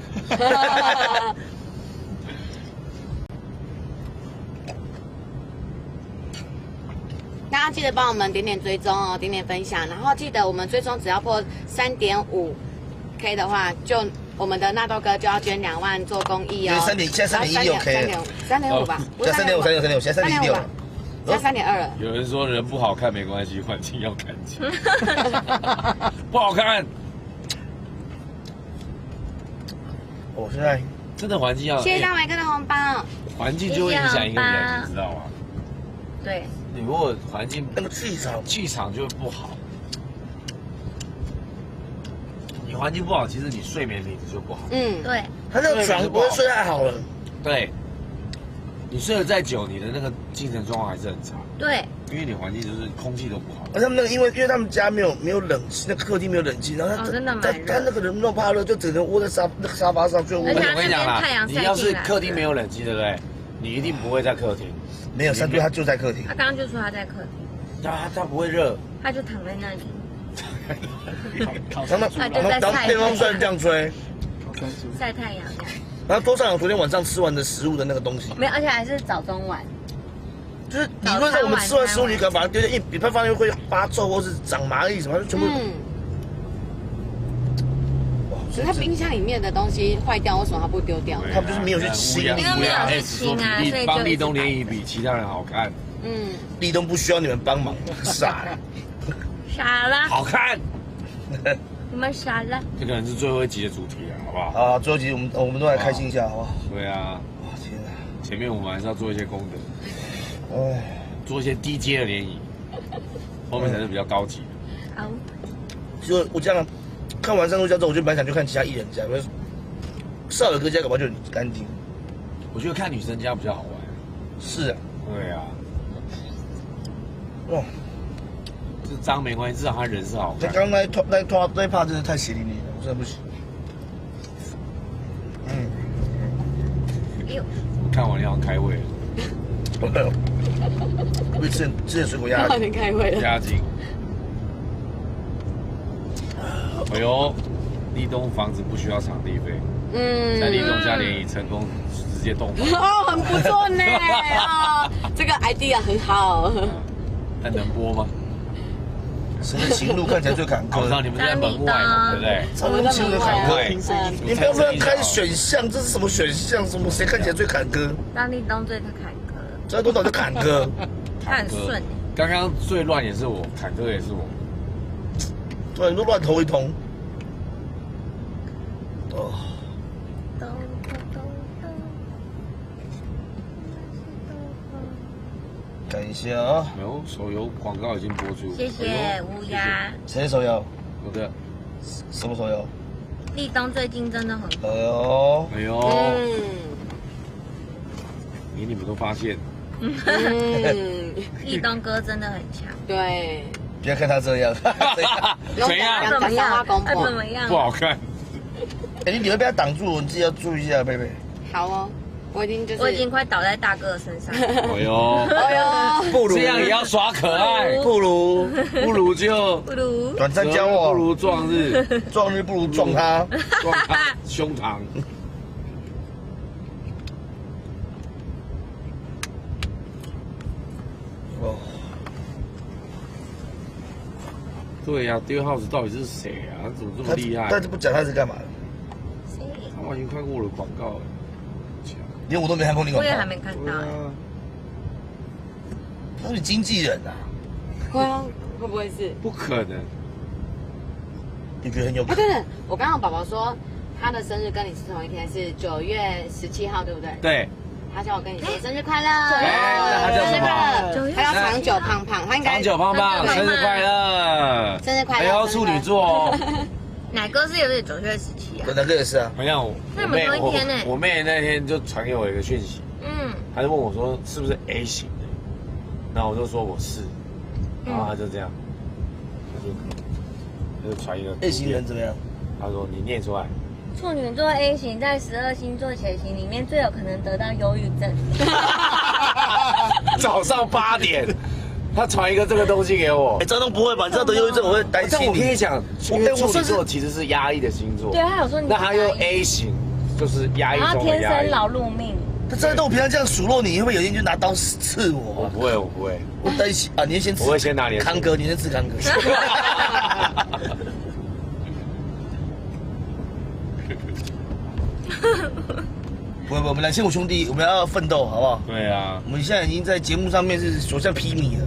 大家记得帮我们点点追踪哦，点点分享，然后记得我们追踪只要破3.5K 的话，就我们的纳豆哥就要捐2万做公益哦。现在3.16 K 了，3.5吧，现在3.5，现在3.16了，现在3.2了。有人说人不好看没关系，环境要干净。不好看。我现在真的环境要。谢谢大伟哥的红包。环境就会影响一个人，你知道吗？对。你如果环境那个气场就不好，你环境不好，其实你睡眠品质就不好。对。他那个床不会睡太好了。对。你睡得再久，你的那个精神状况还是很差。对。因为你环境就是空气都不好。而他们那个因为他们家没有冷气，那客厅没有冷气，然后他那个人弄怕热，就只能窝在沙发上就。而且我跟你讲啦，你要是客厅没有冷气，对不对？你一定不会在客厅。没有3度，他就在客厅。他刚刚就说他在客厅。他不会热。他就躺在那里。当电风扇这样吹，晒太阳这样。然后多上有昨天晚上吃完的食物的那个东西。没有，而且还是早中晚。就是理论上我们吃完食物，你可能把它丢进比方放进会发臭或是长蚂蚁什么，就全部。它冰箱里面的东西坏掉，为什么它不丢掉？他们就是没有去清，因为没有去清啊，所以帮立冬联谊比其他人好看。立冬不需要你们帮忙，傻了。傻了。好看。你们傻了。这可能是最后一集的主题了，好不好？啊，最后一集我们都来开心一下，好不好？对啊。天哪！前面我们还是要做一些功德，做一些低阶的联谊，后面才是比较高级的。好。就我这样。看完上路家之后，我就蛮想去看其他艺人家，比如少友哥家，搞不好就很干净。我觉得看女生家比较好玩。是啊。对啊。哇，这脏没关系，至少他人是好看。他刚刚那一趴真的太血淋淋了，我真的不行。看完你好像开胃了。我被吃点水果压筋。开胃了。压惊。哎呦，立冬房子不需要场地费，在立冬家联谊成功直接洞房。哦，很不错呢，这个 idea 很好。但能播吗？神的行路看起来最坎坷。我知道你们在门外嘛，对不对？超人行的坎坷。你不要开选项，这是什么选项？什么谁看起来最坎坷？当立冬最坎坷。这多少就坎坷？他很顺。刚刚最乱也是我，坎坷也是我。对，你都乱投一通。哦。看一下啊。有手游广告已经播出。谢谢乌鸦。谁的手游？我的。什么手游？立冬最近真的很火。哎呦。哎呦。连你们都发现。立冬哥真的很强。对。不要看他这样，怎样？怎么样？怎么样？不好看。哎，你会被他挡住，你自己要注意一下，贝贝。好哦，我已经快倒在大哥的身上。哎呦，不如这样也要耍可爱，不如短暂交往，不如撞日不如撞他胸膛。哦。对呀，Dear House 到底是谁啊？怎么这么厉害？但是不讲他是干嘛的？我已经看过我的广告了，连我都没看过你广告。我也还没看到。他是经纪人啊？会不会是？不可能。你觉得很有可能？对，我刚刚宝宝说他的生日跟你是同一天，是9月17号，对不对？对。他叫我跟你说生日快乐，他叫什么？他叫长久胖胖，他应该长久胖胖，生日快乐，生日快乐！还要处女座哦。奶哥是有点9月17啊。对，奶哥也是啊。没有，那你们同一天呢？我妹那天就传给我一个讯息，她就问我说是不是 A 型的，然后我就说我是，然后她就这样，她就传一个 A 型人怎么样？她说你念出来。处女座 A 型在12星座血型里面最有可能得到忧郁症。早上8点，他传一个这个东西给我。张东不会吧？你知道得忧郁症，我会担心你。我跟你讲，因为处女座其实是压抑的星座。对，他有说你。那他又 A 型，就是压抑中的压抑。然后天生劳碌命。他真的，我平常这样数落你，会不会有一天就拿刀刺我？我不会，我不会。我担心啊，你先刺。我会先拿你的康哥，你先刺康哥。不，我们275兄弟，我们要奋斗，好不好？对啊，我们现在已经在节目上面是所向披靡了，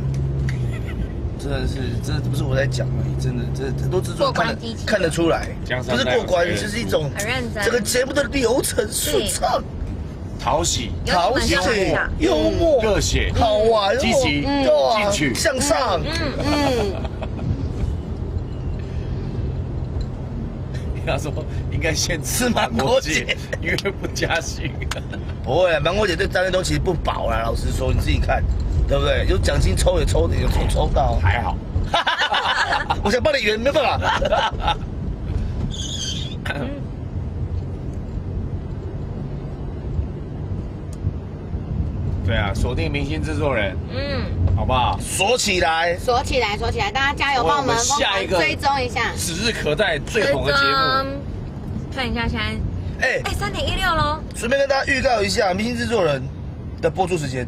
真的是，这不是我在讲而已，真的，这很多制作看得出来，不是过关，就是一种很认真，这个节目的流程顺畅、讨喜、幽默、热血、好玩、积极、进取、向上。他说应该先吃芒果姐，因为不加薪。不会，芒果姐对张立东其实不薄啦，老实说，你自己看，对不对？有奖金抽也抽到，还好。我想帮你圆，没办法。对啊，锁定明星制作人，好不好？锁起来，锁起来，锁起来！大家加油，帮我们下一个追踪一下，指日可待最红的节目。看一下现在，3.16喽。顺便跟大家预告一下明星制作人的播出时间。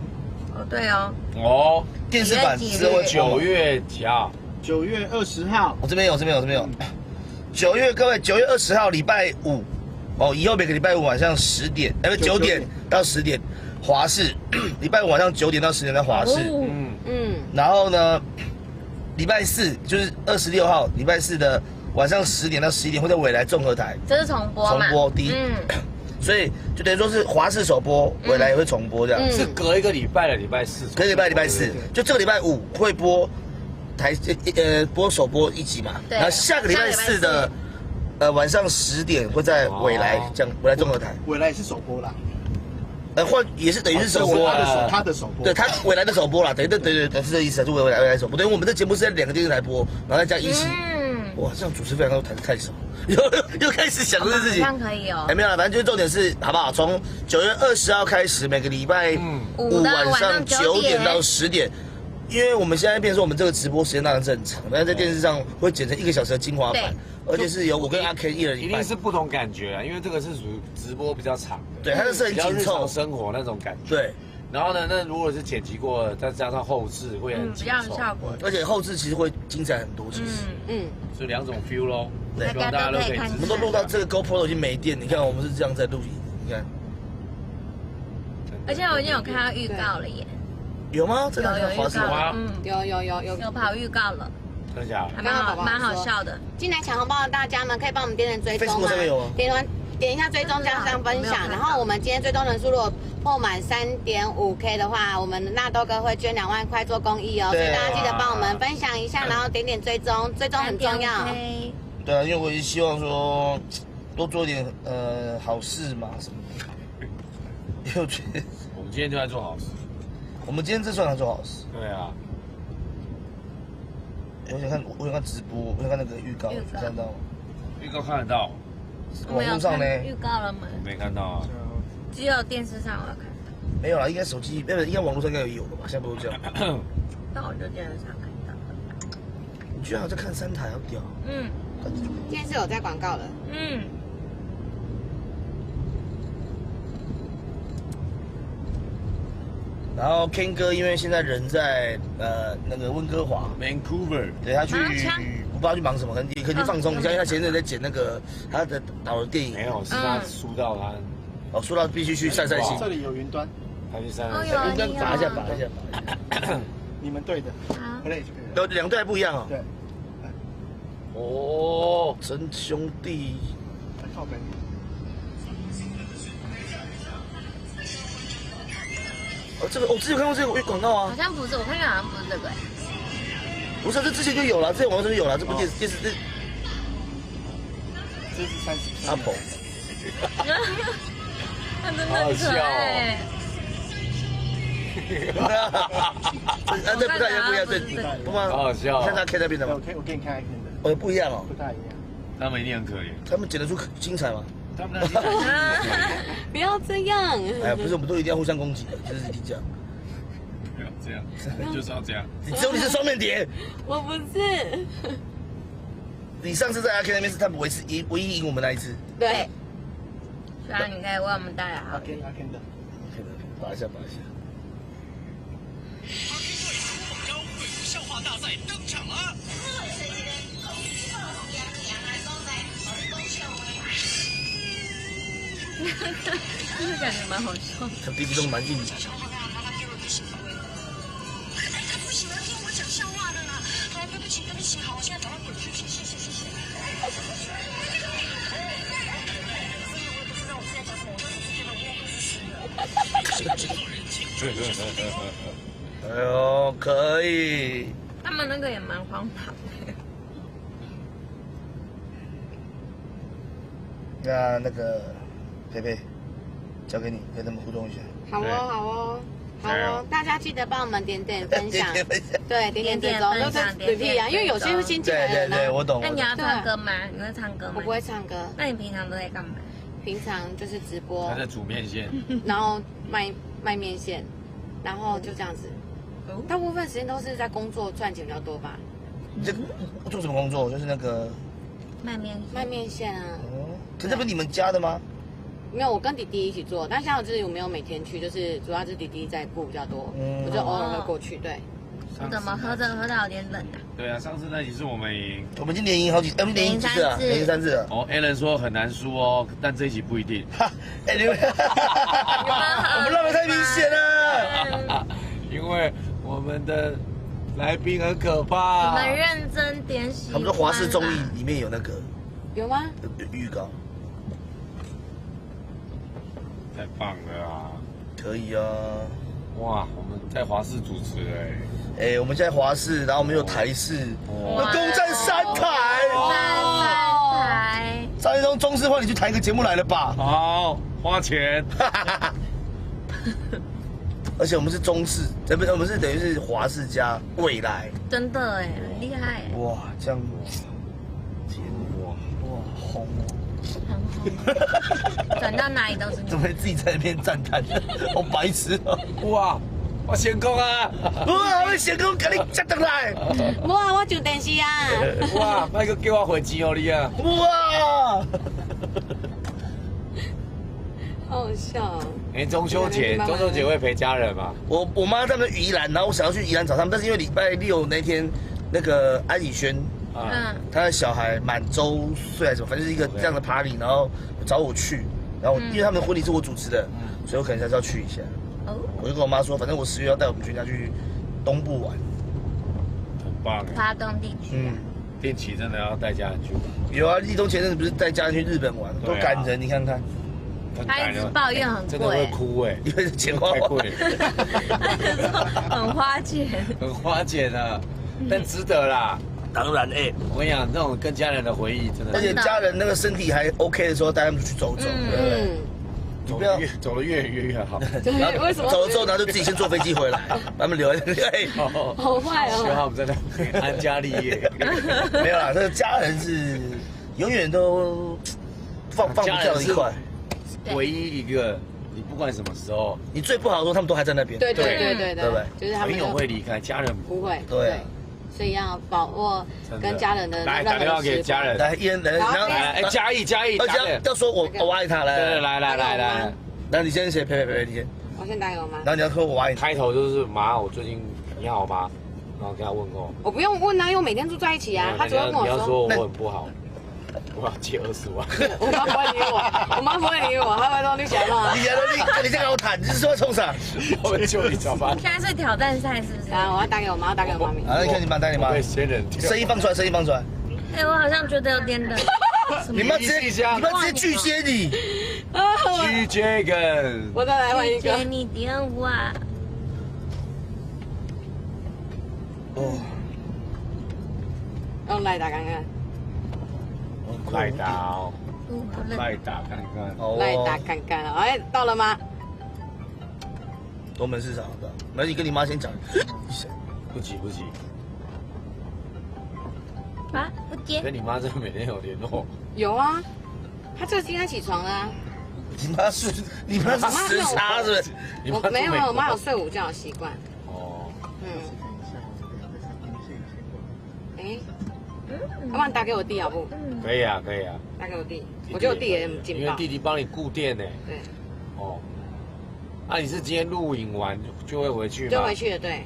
哦，对哦。哦，电视版是9月几号？9月20号。我这边有。9月20号礼拜五，哦，以后每个礼拜五晚上10点，9点到10点。华视，礼拜五晚上9点到10点在华视，然后呢，礼拜四就是26号，礼拜四的晚上10点到11点会在未来综合台，这是重播嘛？重播第一，所以就等于说是华视首播，未来也会重播这样，是隔一个礼拜的礼拜四，隔一个礼拜四，就这个礼拜五会播播首播1集嘛，然后下个礼拜四的晚上10点会在未来未来综合台，未来也是首播啦。也是等于是首播，他的首播，对他未来的首播啦，对，是这意思，是未来首播。等于我们这节目是在2个电视台播，然后再加一起。哇，这样主持非常太少，又开始想这件事情。这样可以哦。没有了，反正就是重点是好不好？从9月20号开始，每个礼拜五晚上9点到10点。因为我们现在变成说我们这个直播时间当然是很长，但是在电视上会剪成1个小时的精华版，而且是由我跟阿 Ken 一人一半，一定是不同感觉啊，因为这个是属于直播比较长的，对，它是很紧凑生活那种感觉，对。然后呢，那如果是剪辑过的，再加上后置会很紧凑，比较有效果，而且后置其实会精彩很多，其实，所以2种 feel 咯，对，希望大家都可以看。我们都录到这个 GoPro 都已经没电，你看我们是这样在录影，你看。而且我已经有看到预告了耶。有吗？真的有预告了，有跑预告了，真的假的？还蛮好笑的。进来抢红包的大家们可以帮我们点追踪吗？点一下追踪加上分享，然后我们今天追踪人数如果破满3.5K 的话，我们纳豆哥会捐2万块做公益哦，所以大家记得帮我们分享一下，然后点追踪，追踪很重要。对啊，因为我也希望说多做一点好事嘛什么的。因为我觉得我们今天就在做好事。我们今天这算来做好事。对啊。我想看直播，我想看那个预告，看得到吗？预告看得到。网络上呢？预告了吗？我没看到啊。只有电视上我有看到。没有啦，应该手机，应该网络上应该有的吧？现在不是这样。但我就电视上看到。你居然还在看3台，好屌。今天是有在广告的。然后 Ken 哥因为现在人在那个温哥华 ，Vancouver， 对他去，我不知道去忙什么，可能去放松一下，因为他前阵在剪那个他的导的电影。没有，是他输到他，输到必须去散心。这里有云端，他去散云端拔一下。你们对的，好嘞，有2队还不一样哦。对。哦，真兄弟。靠北。这个我之前看过这个广告啊，好像不是，我看好像不是这个。不是，这之前就有了，之前网络上就有了，这部电视。这是30。阿鹏。他真的很可爱。这不太一样，不一样，对，不吗？好好笑。看他 K 那边的吗？我给你看 K 的。哦，不一样哦。不太一样。他们一定很可怜。他们剪得出精彩吗？他们那不要这样。哎，不是，我们都一定要互相攻击的，就是一定这样。不要这样，就是要这样。只有你是双面谍。我不是。你上次在阿 K 那边是他们唯一赢我们那一次。对。希望你可以为我们带来好。阿 K 的。拔一下，拔一下。笑话大赛登场了！这个感觉蛮好笑。他弟弟都蛮硬的。他不喜欢听我讲笑话的啦。好，对不起，好，我现在赶快滚去，谢谢。哎呦，可以。他们那个也蛮荒唐的。那个佩佩，交给你，跟他们互动一下。好哦，大家记得帮我们点分享，对，点追踪，都是 repeat 啊，因为有些是新进来的人。对，我懂。那你要唱歌吗？你会唱歌吗？我不会唱歌。那你平常都在干嘛？平常就是直播。他在煮面线，然后卖面线，然后就这样子。大部分时间都是在工作赚钱比较多吧。你这做什么工作？就是那个卖面线啊。哦，可这不是你们家的吗？没有，我跟弟弟一起做，但像我自己我没有每天去，就是主要是弟弟在顾比较多，我就偶尔会过去。对。怎么喝到有点冷啊？对啊，上次那集是我们赢，我们已经连赢好几，连赢几次啊？连赢3次了。哦 ，Alan 说很难输哦，但这一集不一定。哎，你们，我们让的太明显了。因为我们的来宾很可怕。你们认真点喜欢。他们说华视综艺里面有那个。有吗？有预告。太棒了啊！可以啊。哇，我们在华视主持哎，我们在华视，然后我们有台视，有攻占3台。3台。张一中中视换你去谈一个节目来了吧？好，花钱。而且我们是中视，不是我们是等于是华视加未来。真的哎，很厉害哎。哇，这样，天哇红哦。转到哪里都是你。怎么会自己在那边赞叹？好白痴哦！哇，我成功啊！哇，我成功，赶紧接回来！哇，我上电视啊！哇，那个叫我回钱哦你啊！哇！好好笑。哎，中秋节会陪家人吗？我妈他们宜兰，然后我想要去宜兰找他们，但是因为礼拜6那天，那个安以轩。他的小孩满周岁还是什么，反正就是一个这样的 party， 然后找我去，然后因为他们的婚礼是我主持的，所以我可能还是要去一下。我就跟我妈说，反正我10月要带我们全家去东部玩，很棒。华东地区。定期真的要带家人去玩。有啊，立冬前阵子不是带家人去日本玩，多感人，你看看。他一直抱怨很贵，真的会哭哎，因为钱花太贵，很花钱，很花钱啊，但值得啦。当然我跟你讲，那种跟家人的回忆真的，而且家人那个身体还 OK 的时候，带他们去走走，走得越远越好。为什么？走了之后，然后就自己先坐飞机回来，把他们留在那里。好坏哦！希望他们在那安家立业。没有啦，这个家人是永远都放不掉的一块，唯一一个。你不管什么时候，你最不好的时候，他们都还在那边。对，对不对？就是他们朋友会离开，家人不会。对。所以要把握跟家人的来打电话给家人，来一人来，然后嘉义，要说我爱他，来，那你先写陪你先，我先打给我妈，然后你要说我爱你，开头就是妈，我最近你好吗？然后跟他问候，我不用问啊，因为我每天住在一起啊，他只会跟我说，你要说我很不好。我要借20万，我妈不会理我，我妈不会理我，她会说你想嘛？你先跟我谈，你是说要冲啥？我救你找吧。现在是挑战赛是不是？啊，我要打给我妈，打给我妈咪。啊，你看你妈，打你妈。声音放出来。哎，我好像觉得有点冷。你妈直接拒接你。拒接梗。我再来换一个。接你电话。哦。用来打看看。来打哦。赖打看看。来打看看啊！哎，到了吗？东门市场的，那你跟你妈先讲。不急不急。啊，不接。跟你妈这每天有联络？有啊，她就今天起床了啊。你妈是时差是不是？我没有，我妈有睡午觉的习惯。哦。哎，要不然打给我弟好不？可以啊，可以啊。打给我弟，我觉得我弟也很劲爆。因为弟弟帮你顾店呢。对。哦。那你是今天录影完就会回去吗？就回去了，对。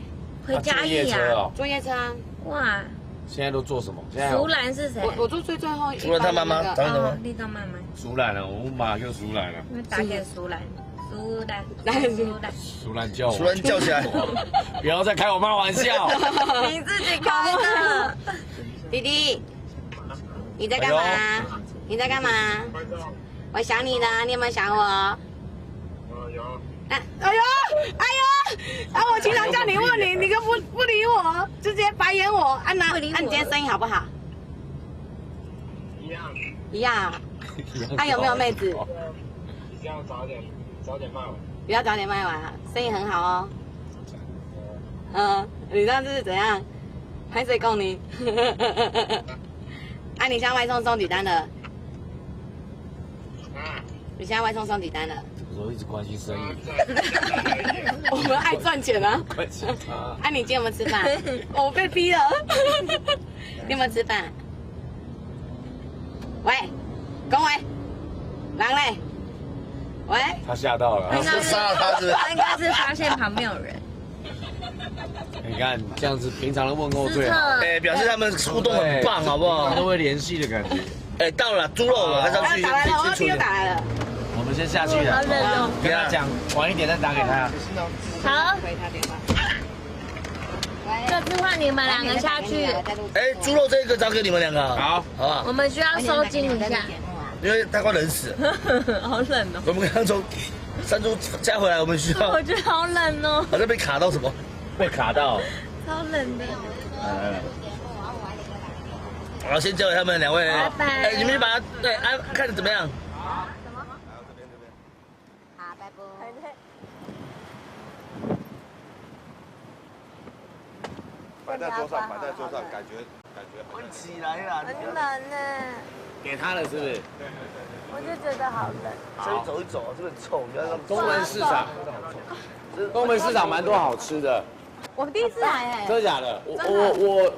回嘉义啊？坐夜车啊。哇。现在都做什么？竹兰是谁？我坐最后一。竹兰他妈妈，当然吗？你当妈妈。竹兰了，我马就竹兰了。打给竹兰。苏兰叫我，苏兰叫起来，不要再开我妈玩笑。你自己开的。弟弟，你在干嘛？你在干嘛？我想你了，你有没有想我？有。哎呦！啊！我经常叫你问你，你都不理我，直接白眼我。啊你今天生意好不好？一样。啊有没有妹子？你这样早点卖完。不要早点卖完啊，生意很好哦。你上次是怎样？拍谁供你？啊，你现在外送几单了？你现在外送几单了？这个时候一直关心生意。我们爱赚钱啊。啊，你今天有没有吃饭？我被逼了。你有没有吃饭？喂，恭维，人嘞？喂，他吓到了，他应该是发现旁边有人。你看这样子，平常的问候最好，哎，表示他们互动很棒，好不好？都会联系的感觉。哎，到了猪肉了，还是要去。打来了，我又打来了。我们先下去了，跟他讲晚一点再打给他。好。回他电话。这次换你们两个下去。哎，猪肉这个交给你们两个，好，好吧？我们需要收金一下。因为他快冷死了，好冷哦。我们刚从山猪加回来，我们需要。我觉得好冷哦。好像被卡到什么？被卡到。超冷的。好，先交给他们两位。拜拜。哎，你们去把它看得怎么样？好，拜拜。摆在桌上，感觉。我起来了。很冷呢。给他了是不是？我就觉得好冷。这里走一走，这个很臭，你要让。东门市场，东门市场蛮多好吃的。我第一次来哎。真的假的？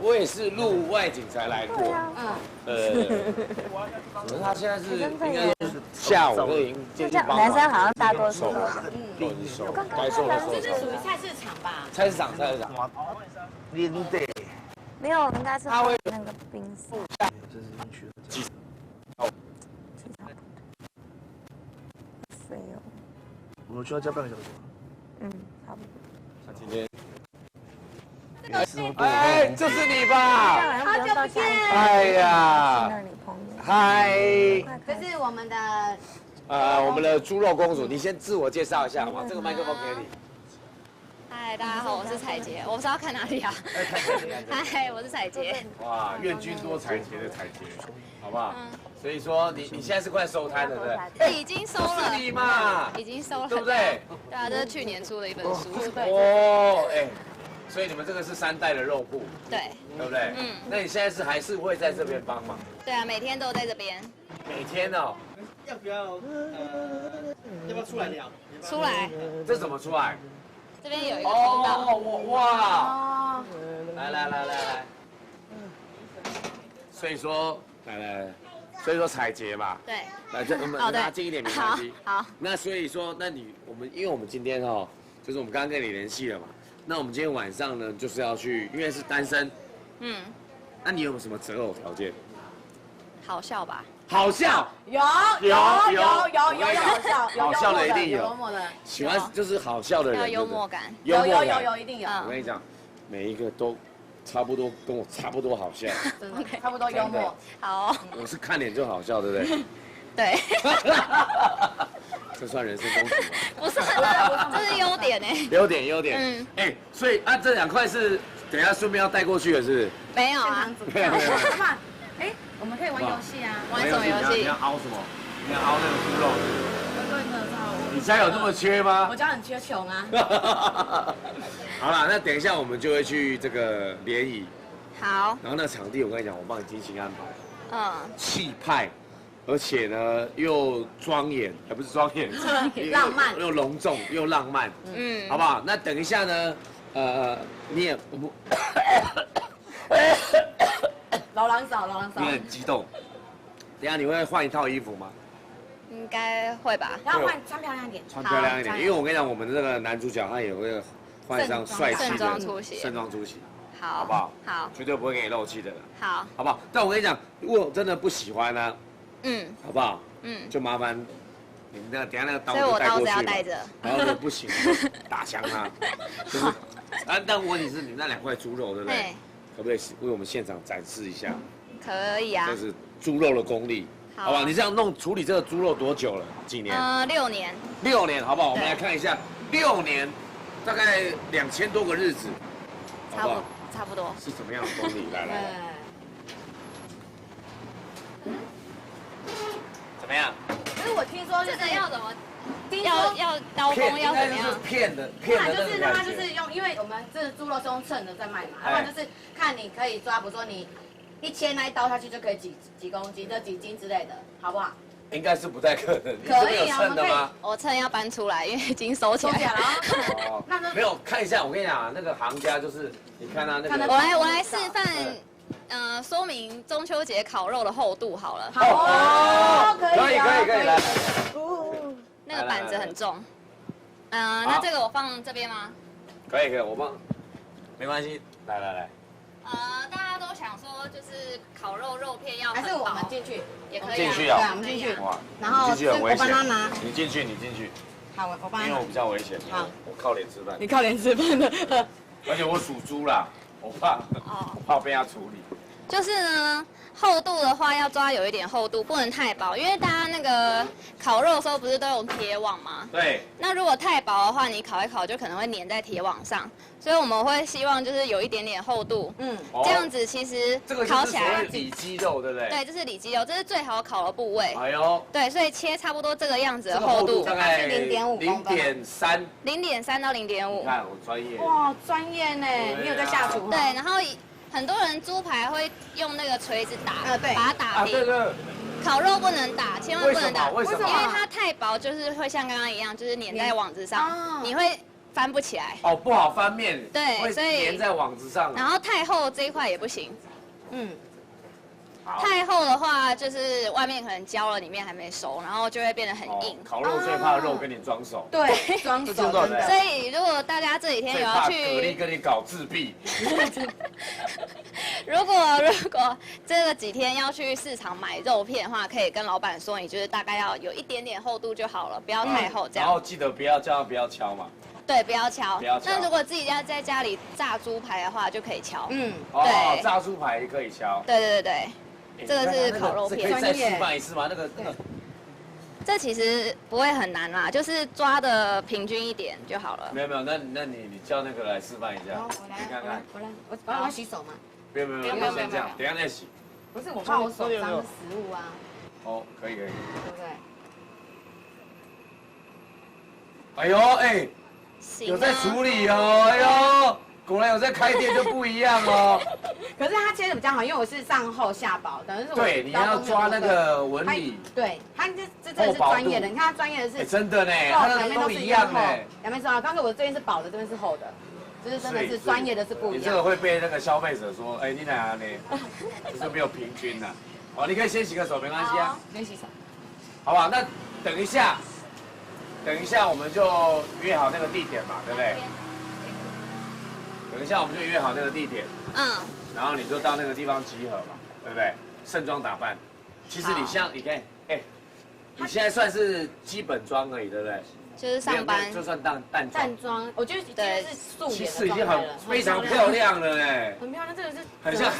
我也是录外景才来过。可是他现在是应该是下午都已经接近傍晚。男生好像大多数都已经收，该收的收。这是属于菜市场吧？菜市场。连队。没有，应该是那个冰室。这是进去了。水哦。我需要加半个小时。差不多。他今天。哎，就是你吧？好久不见。哎呀。嗨。这是我们的。我们的猪肉公主，你先自我介绍一下好吗？这个麦克风给你。嗨，大家好，我是彩杰，我不知道看哪里啊。嗨，我是彩杰。哇，愿君多采撷的采撷，好不好？所以说你现在是快收摊了，对不对？已经收了。是你嘛？已经收了，对不对？对啊，这是去年出的一本书。哦，哎，所以你们这个是3代的肉铺。对。对不对？那你现在还是会在这边帮忙？对啊，每天都在这边。每天哦。要不要出来聊？出来。这怎么出来？这边有一个通道。哇！来。所以说，来，所以说彩杰嘛。对。来，这我们拿近一点没关系。好。那所以说，因为我们今天就是我们刚刚跟你联系了嘛。那我们今天晚上呢，就是要去，因为是单身。那你有没有什么择偶条件？好笑吧？好笑。有好笑，好笑的一定有。幽默的。喜欢就是好笑的人。要幽默感。有，一定有。我跟你讲，每一个都差不多跟我差不多好笑。差不多幽默。好。我是看脸就好笑，对不对？对。这算人生公主吗？不是，这是优点哎。优点。哎，所以这2块是等一下顺便要带过去的，是不是？没有啊。哎，我们可以玩游戏啊。玩什么游戏？你要凹什么？你要凹那个猪肉。对的，你家有这么缺吗？我家很缺穷啊。好啦，那等一下我们就会去这个联谊。好。然后那个场地我跟你讲，我帮你精心安排。嗯。气派，而且呢又庄严，不是庄严，浪漫，又隆重又浪漫。嗯，好不好？那等一下呢，你也不。老狼嫂。你很激动。等一下你会换一套衣服吗？应该会吧。然后穿漂亮一点。穿漂亮一点，因为我跟你讲，我们这个男主角他也会换上帅气的盛装出席。盛装出席。好，好不好？好，绝对不会给你漏气的。好，好不好？但我跟你讲，如果真的不喜欢呢，好不好？就麻烦你那等下那个刀就带过去。所以我刀子要带着。然后就不行，打枪他。就是，但问题是你那2块猪肉，对不对？可不可以为我们现场展示一下？可以啊。就是猪肉的功力，好不好？你这样处理这个猪肉多久了？几年？6年。6年，好不好？我们来看一下，6年，大概2000多个日子，好不好？差不多是什么样的功力？来，怎么样？可是我听说这个要怎么？要刀工要怎么样？骗的就是他就是用，因为我们这猪肉是用称的在卖嘛，要不然就是看你可以抓，比如说你1切那一刀下去就可以几公斤，这几斤之类的，好不好？应该是不太可能。可以啊，称的吗？我称要搬出来，因为已经收起来了。哦，没有看一下，我跟你讲，那个行家就是你看他那个。我来示范，说明中秋节烤肉的厚度好了。好，可以来。那个板子很重。那这个我放这边吗？可以，我放。没关系，来。大家都想说就是烤肉片要还是我们进去也可以。进去啊！对，我们进去。哇，然后我帮他拿。你进去。好，我帮他拿。因为我比较危险。好，我靠脸吃饭。你靠脸吃饭的。而且我属猪啦，我怕被他处理。就是呢，厚度的话要抓有一点厚度，不能太薄，因为大家那个烤肉的时候不是都用铁网吗？对。那如果太薄的话，你烤一烤就可能会粘在铁网上，所以我们会希望就是有一点点厚度，这样子其实烤起来。里脊肉对不对？对，这是里脊肉，这是最好烤的部位。哎呦。对，所以切差不多这个样子的厚度，大概是0.5公分。0.3到0.5。你看我专业。哇，专业呢！你有在下厨吗？对，然后很多人猪排会用那个锤子打，对，把它打平。对。烤肉不能打，千万不能打。为什么？因为它太薄，就是会像刚刚一样，就是粘在网子上，你会翻不起来。哦，不好翻面。对，所以粘在网子上。然后太厚这一块也不行。太厚的话，就是外面可能焦了，里面还没熟，然后就会变得很硬。烤肉最怕肉跟你装熟。对，装熟。所以如果大家这几天有要去，蛤蜊跟你搞自闭。如果这几天要去市场买肉片的话，可以跟老板说，你就是大概要有一点点厚度就好了，不要太厚这样。然后记得不要敲嘛。对，不要敲。那如果自己要在家里炸猪排的话，就可以敲。对，炸猪排也可以敲。对。这个是烤肉片，可以再示范一次吗？那个。这其实不会很难啦，就是抓的平均一点就好了。没有，那你叫那个来示范一下。你看看。我要洗手吗？不用，先这样，等下再洗。不是，我怕我手脏食物啊。哦，可以。对不对？哎呦，有在处理哦，哎呦。果然有在开店就不一样哦。可是它切的比较好，因为我是上厚下薄，等于是我。对，你要抓那个纹理。对，它这真的是专业的，你看它专业的是。真的呢，它那都一样呢。两边是啊，刚才我这边是薄的，这边是厚的，就是真的是专业的是不一样。你这个会被那个消费者说，你哪呢？就是没有平均的。你可以先洗个手，没关系啊。先洗手。好不好？那等一下我们就约好那个地点嘛，对不对？等一下我们就约好那个地点，然后你就到那个地方集合嘛，对不对？盛装打扮，其实你看，你现在算是基本装而已，对不对？就是上班，就算淡妆，我觉得对是素颜的，其实已经非常漂亮了嘞，很漂亮，这个是很像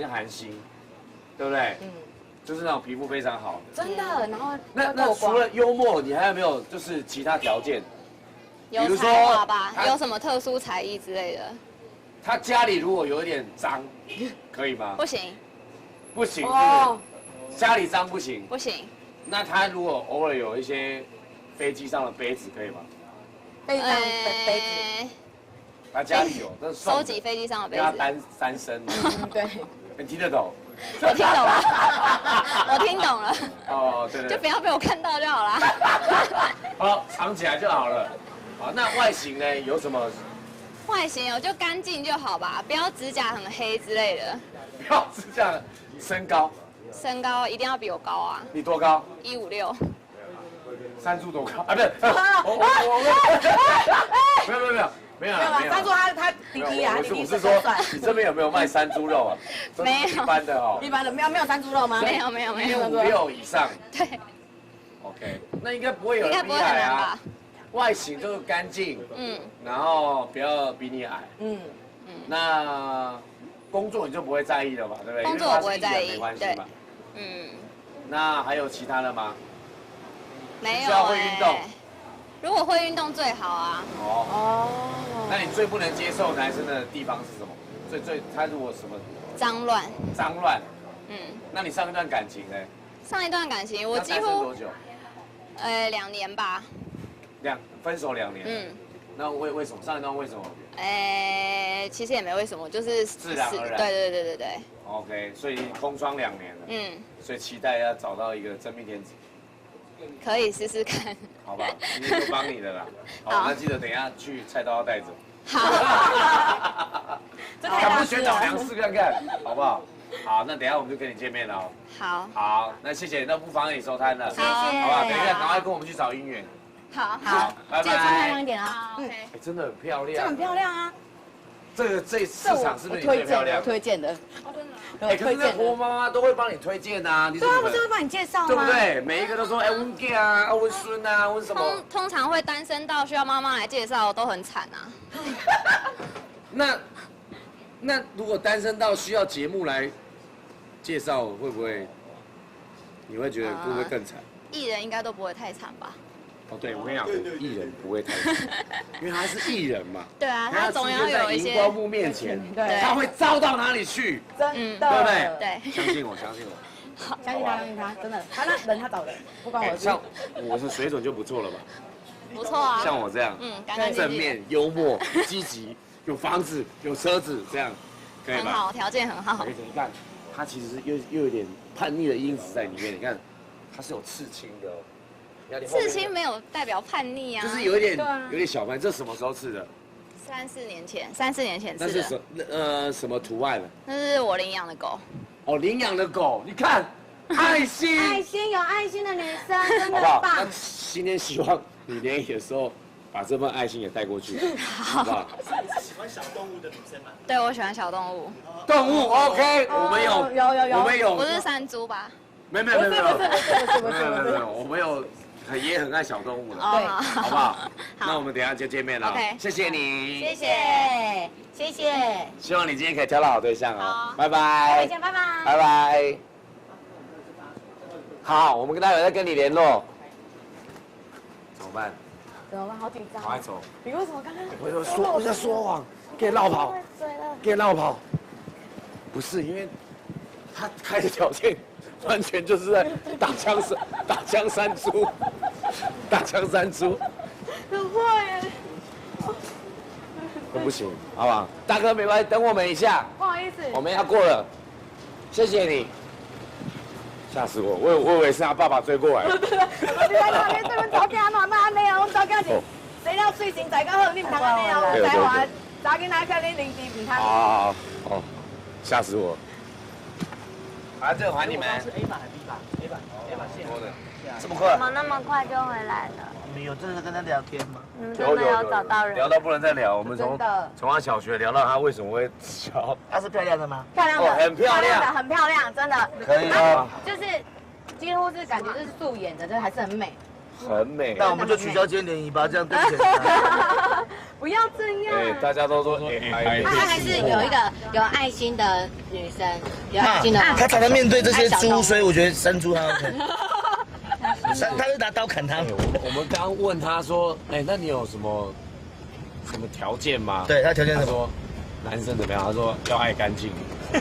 韩星，对不对？就是那种皮肤非常好，真的。然后那除了幽默，你还有没有就是其他条件？有才华吧？有什么特殊才艺之类的？他家里如果有一点脏，可以吗？不行。不行，哦，家里脏不行，不行。那他如果偶尔有一些飞机上的杯子，可以吗？飞机上的杯子，他家里有，那收集飞机上的杯子，要单身。对，你听得懂？我听懂了，我听懂了。哦，对对，就不要被我看到就好了。好，藏起来就好了。好，那外形呢？有什么？外形就干净就好吧，不要指甲很黑之类的。不要指甲，身高。身高一定要比我高啊。你多高？156。山猪多高？啊，不是，没有。山猪他弟弟啊，我是说，你这边有没有卖山猪肉啊？没有。一般的哦。一般的没有山猪肉吗？没有。156以上。对。OK， 那应该不会有人比你矮啊。外形就是干净，然后不要比你矮，那工作你就不会在意了嘛，对不对？工作我不会在意，没关系嘛。那还有其他的吗？没有。需要会运动。如果会运动最好啊。哦。那你最不能接受男生的地方是什么？他如果什么？脏乱。那你上一段感情呢？上一段感情我几乎多久？2年吧。分手2年。那为什么上一段为什么？其实也没为什么，就是自然而然。对。OK， 所以空窗2年了。所以期待要找到一个真命天子。可以试试看。好吧，今天就帮你的啦。好，那记得等一下去菜刀要带走。好。敢不学长娘试看看，好不好？好，那等一下我们就跟你见面了。好，那谢谢，那不妨碍你收摊了。谢谢。好吧，等一下赶快跟我们去找姻缘。好，拜拜。记得穿漂亮一点啊。真的很漂亮。这很漂亮啊。这市场是不是你最漂亮？推荐的。可是那婆妈妈都会帮你推荐啊。对啊，不是会帮你介绍吗？对不对？每一个都说，我囝啊，我孙啊，我什么？通常会单身到需要妈妈来介绍，都很惨啊。那如果单身到需要节目来介绍，会不会？你会觉得会不会更惨？艺人应该都不会太惨吧？哦，对，我跟你讲，艺人不会太惨，因为他是艺人嘛。对啊，他总要有一些荧光幕面前，对，他会糟到哪里去？真的，对不对？对，相信我，相信他，真的，他那人他找人，不关我事。像我的水准就不错了吧？不错啊。像我这样，干干净净，正面、幽默、积极，有房子、有车子，这样可以吧？很好，条件很好。你看，他其实又有点叛逆的因子在里面。你看，他是有刺青的。刺青没有代表叛逆啊，就是有点小叛。这什么时候刺的？3-4年前刺的。那是什么图案呢？那是我领养的狗。哦，领养的狗，你看，爱心，有爱心的女生，真的棒。那今天希望你联谊的时候，把这份爱心也带过去，好不好？是喜欢小动物的女生吗？对，我喜欢小动物。动物 OK， 我们有，我们有。不是山猪吧？没有，我们有。也很爱小动物的，对，好不好？那我们等一下就见面了。OK， 谢谢你，谢谢。希望你今天可以挑到好对象哦。拜拜，再见，拜拜，拜拜。好，我们待会再跟你联络。怎么办？好紧张。赶快走。你为什么刚刚？我在说谎，给你绕跑，给你绕跑。不是，因为他开的条件。完全就是在打枪山猪，很坏耶！不行，好不好？大哥没关系，等我们一下。不好意思，我们要过了，谢谢你。吓死我！我以为是他爸爸追过来。你在那边对面找给他妈妈那样，我找给你。谁料睡醒在个好，你唔通安尼哦？在话，早起来叫你零点唔通。哦，吓死我！啊，这个还你们。是 A 版还是 B 版 ？A 版现多的，这么快？怎么那么快就回来了？你们有真的跟他聊天吗？真的有找到人？聊到不能再聊，我们从他小学聊到他为什么会小。她是漂亮的吗？漂亮的，很漂亮，很漂亮，真的。可以啊。就是几乎是感觉是素颜的，就还是很美。很美。那我们就取消今天联谊吧，这样对不起来。不要这样。对，大家都说他还是有一个有爱心的女生，有爱心的。他常常面对这些猪，所以我觉得山猪他 OK。他是拿刀砍他。我们刚刚问他说，那你有什么条件吗？对他条件是什么？男生怎么样？他说要爱干净，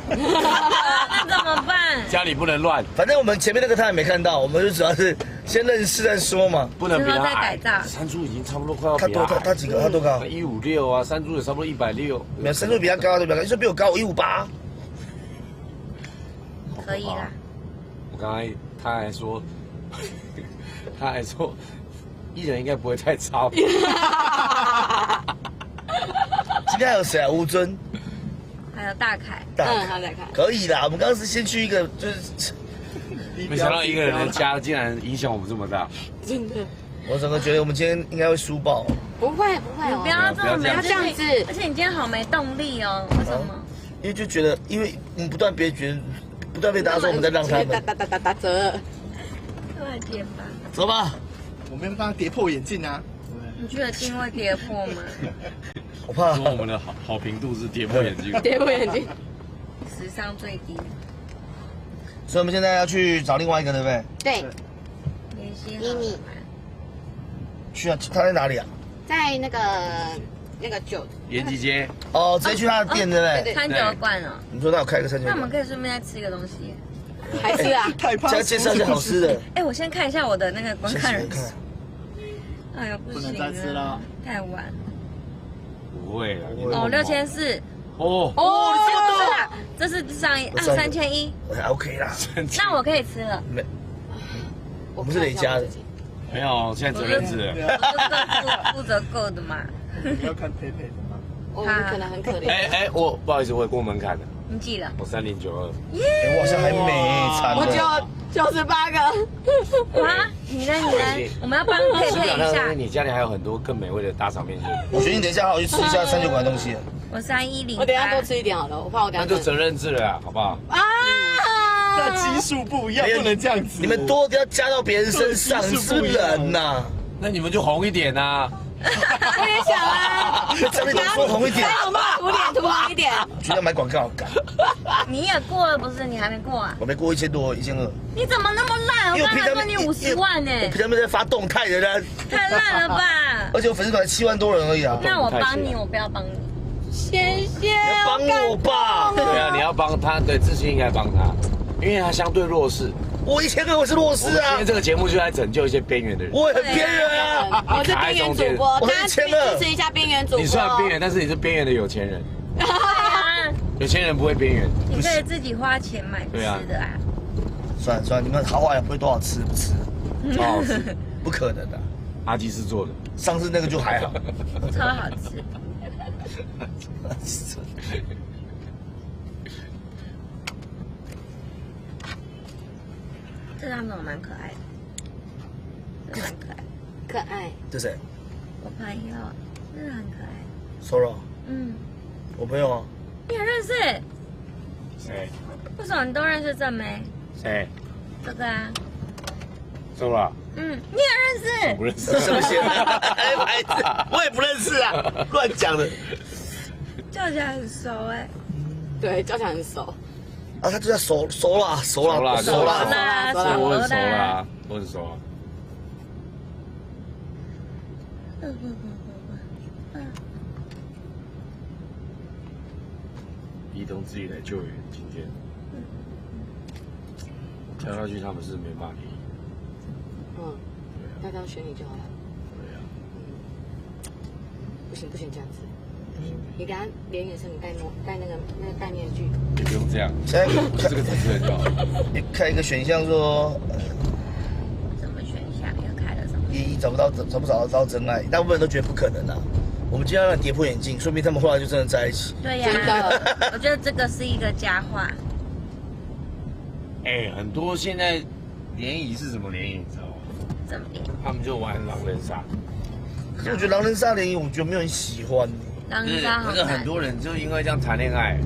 那怎么办？家里不能乱，反正我们前面那个他也没看到，我们就主要是先认识再说嘛，不能比他再改造。山猪已经差不多快要他多他几个？他多高？156啊，山猪也差不多160。没有，山猪比他高，对不对？你说比我高，我158。可以啦。我刚才他还说，艺人应该不会太差。今天还有谁啊？吴尊，还有大凯，他在看。可以啦。我们刚刚是先去一个，就是没想到一个人的家竟然影响我们这么大。真的。我整个觉得我们今天应该会输爆。不会，你不要这么没这样子。而且你今天好没动力哦，为什么？因为就觉得，因为你不断被大家说我们在让他们打折。快点吧。走吧。我们帮他跌破眼镜啊！你觉得镜会跌破吗？我怕说我们的好评度是跌破眼镜，跌破眼镜，史上最低。所以我们现在要去找另外一个，对不对？对。联系你去啊？他在哪里啊？在那个酒延吉街。哦，直接去他的店，对不对？餐酒馆哦。你说他有开个餐酒馆？那我们可以顺便再吃一个东西。还是啊，现在介绍一些好吃的。哎，我先看一下我的那个观看人数。哎呦，不行了，太晚。不会了。哦，6400。哦，这是上一3100。我还 OK 啦。那我可以吃了。没，我们是哪家的？没有，现在责任制了。负责够的嘛。你要看佩佩的吗？我们可能很可怜。哎，我不好意思，我也过门槛了。你几了？我3092。我好像还没惨。我98个。啊，你呢？我们要帮佩佩一下。你家里还有很多更美味的大肠面线。我决定等一下好好去吃一下餐酒馆的东西。我3108。我等一下多吃一点好了，我怕我等一下。那就责任制了，好不好？啊！那基数不一样，不能这样子。你们多要加到别人身上，你是人呐？那你们就红一点呐。我也想啊，这里说红一点，涂红一点。觉得买广告干。你也过了不是？你还没过啊？我没过1000多，1200。你怎么那么烂？我刚才问你50万呢。我平常没在发动态的人。太烂了吧！而且我粉丝团7万多人而已啊。那我帮你，我不要帮你。谢谢。帮我吧。对啊，你要帮他，对，志兴应该帮他，因为他相对弱势。我1000个我是弱势啊！今天这个节目就在拯救一些边缘的人。我也很边缘啊！我是边缘主播，大家支持一下边缘主播。你虽然边缘，但是你是边缘的有钱人。有钱人不会边缘。你可以自己花钱买吃的啊。算了，你们豪华也不会多少吃不吃，超好吃，不可能的。阿基师做的，上次那个就还好，超好吃。这他们蛮可爱的，这蛮可爱，可爱。这谁？我朋友，真的很可爱。Sora。我朋友啊。你也认识？谁？为什么你都认识正妹？谁？这个啊。Sora。你也认识？不认识。什么鞋？孩子，我也不认识啊，乱讲的。叫起来很熟哎。对，叫起来很熟。啊，他就叫熟啦，我很熟啊。移动自己来救援，今天跳下去他们是没办法理。那当选你就好了。对啊。不行，这样子。你给他连眼神，你戴那个戴面具。也不用这样，现在这个主持人就好。你开一个选项说，什么选项？又开了什么？找不到真爱，大部分人都觉得不可能啊。我们今天让跌破眼镜，说明他们后来就真的在一起。对呀，我觉得这个是一个佳话。很多现在联谊是什么联谊，你知道吗？怎么联谊？他们就玩狼人杀。可是我觉得狼人杀联谊，我觉得没有人喜欢。狼人杀好难。很多人就因为这样谈恋爱，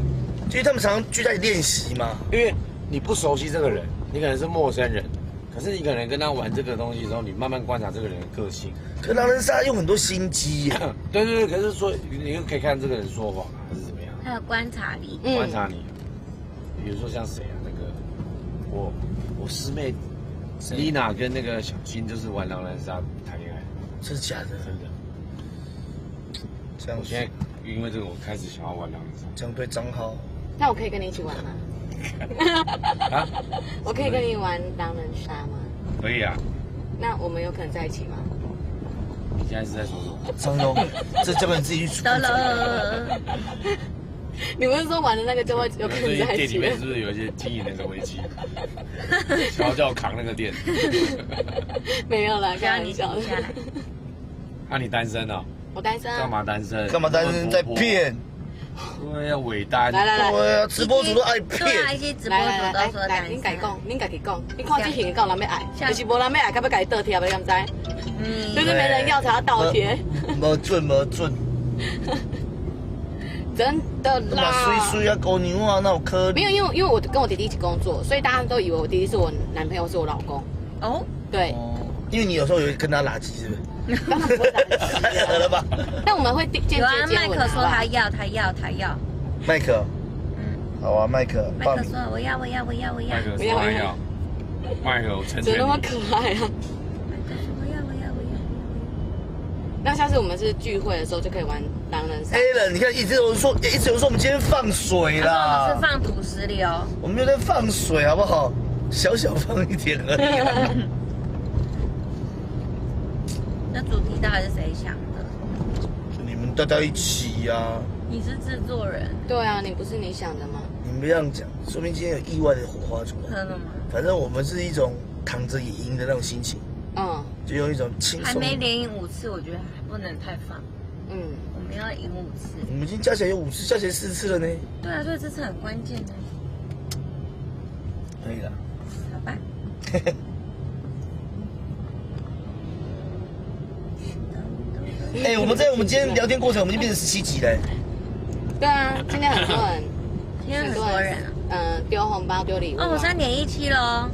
因为他们常常聚在一起练习嘛。因为你不熟悉这个人，你可能是陌生人，可是你可能跟他玩这个东西的时候，你慢慢观察这个人的个性。可狼人杀用很多心机。对，可是说你又可以看这个人说谎还是怎么样？还有观察力。观察你，比如说像谁啊？那个我师妹丽娜跟那个小金就是玩狼人杀谈恋爱。这是假的？真的。这样，我现在因为这个，我开始想要玩狼人杀。这样对张浩那我可以跟你一起玩吗？啊？我可以跟你玩狼人杀吗？可以啊。那我们有可能在一起吗？你现在是在说什么？张东，这交给你自己去处理。你不是说玩的那个就会有可能在一起？店里面是不是有一些经营那个危机？然后叫我扛那个店。没有啦，开玩笑的。那你单身啊？我单身啊。干嘛单身？干嘛单身在骗？对呀，伪单。来，对啊，直播主都爱骗。对啊，一些直播主都说单身。恁家讲，恁家己讲，你看这型够人要爱，就是无人要爱，才要家己倒贴，你敢知？就是没人要才要倒贴。没准。真的啦，水啊，狗牛啊，那有可没有，因为我跟我弟弟一起工作，所以大家都以为我弟弟是我男朋友，是我老公。哦，对。因为你有时候有跟他垃圾，是不是？当然不会垃圾，太恶了吧？但我们会间接接吻。麦克说他要。麦克，好啊，麦克说我要。麦克说他要。麦克，我成全你。怎么那么可爱啊？那下次我们是聚会的时候就可以玩狼人杀。Alan， 你看一直有人说我们今天放水啦。我们是放土石流。我们有在放水，好不好？小放一点而已。那主题到底是谁想的？你们大家一起呀。你是制作人。对啊，你不是你想的吗？你们不这样讲，说明今天有意外的火花出来。真的吗？反正我们是一种躺着也赢的那种心情。就用一种轻松。还没连赢5次，我觉得还不能太放。我们要赢5次。我们已经加起来有5次，加起来4次了呢。对啊，所以这次很关键的。可以了。好吧。我们在我们今天聊天过程，我们已经变成17集了。对啊，今天很多人，今天很多人，丢红包丢礼物。我3.17了。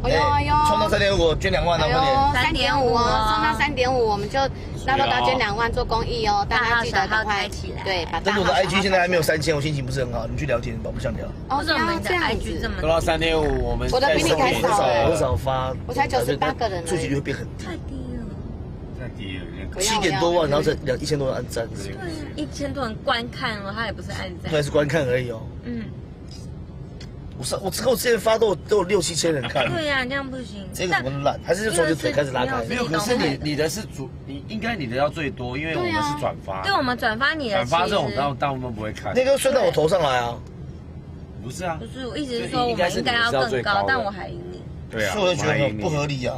哎呦，冲到3.5，捐2万，那快点！3.5哦，送到3.5，我们就拉到捐2万做公益哦，大家记得赶快起来。对，把。但是我的 IG 现在还没有3000，我心情不是很好。你们去聊天，我不想聊。为什么你的 IG 这么？做到3.5，我们我的比你还少，很少发，我才98个人，触及率会变很低。太低了。太低了，7点多万，然后这1000多人按赞。对啊，1000多人观看哦，他也不是按赞。对，是观看而已哦。我之前发都有6、7千人看。对呀，这样不行。这个怎么烂？还是从这腿开始拉开？没有，可是你的是应该你的要最多，因为我们是转发。对，我们转发你的。转发这种大部分不会看。那个算到我头上来啊？不是啊。不是，我意思是说我们应该要更高，但我还赢你。对啊。所以我就觉得很不合理啊！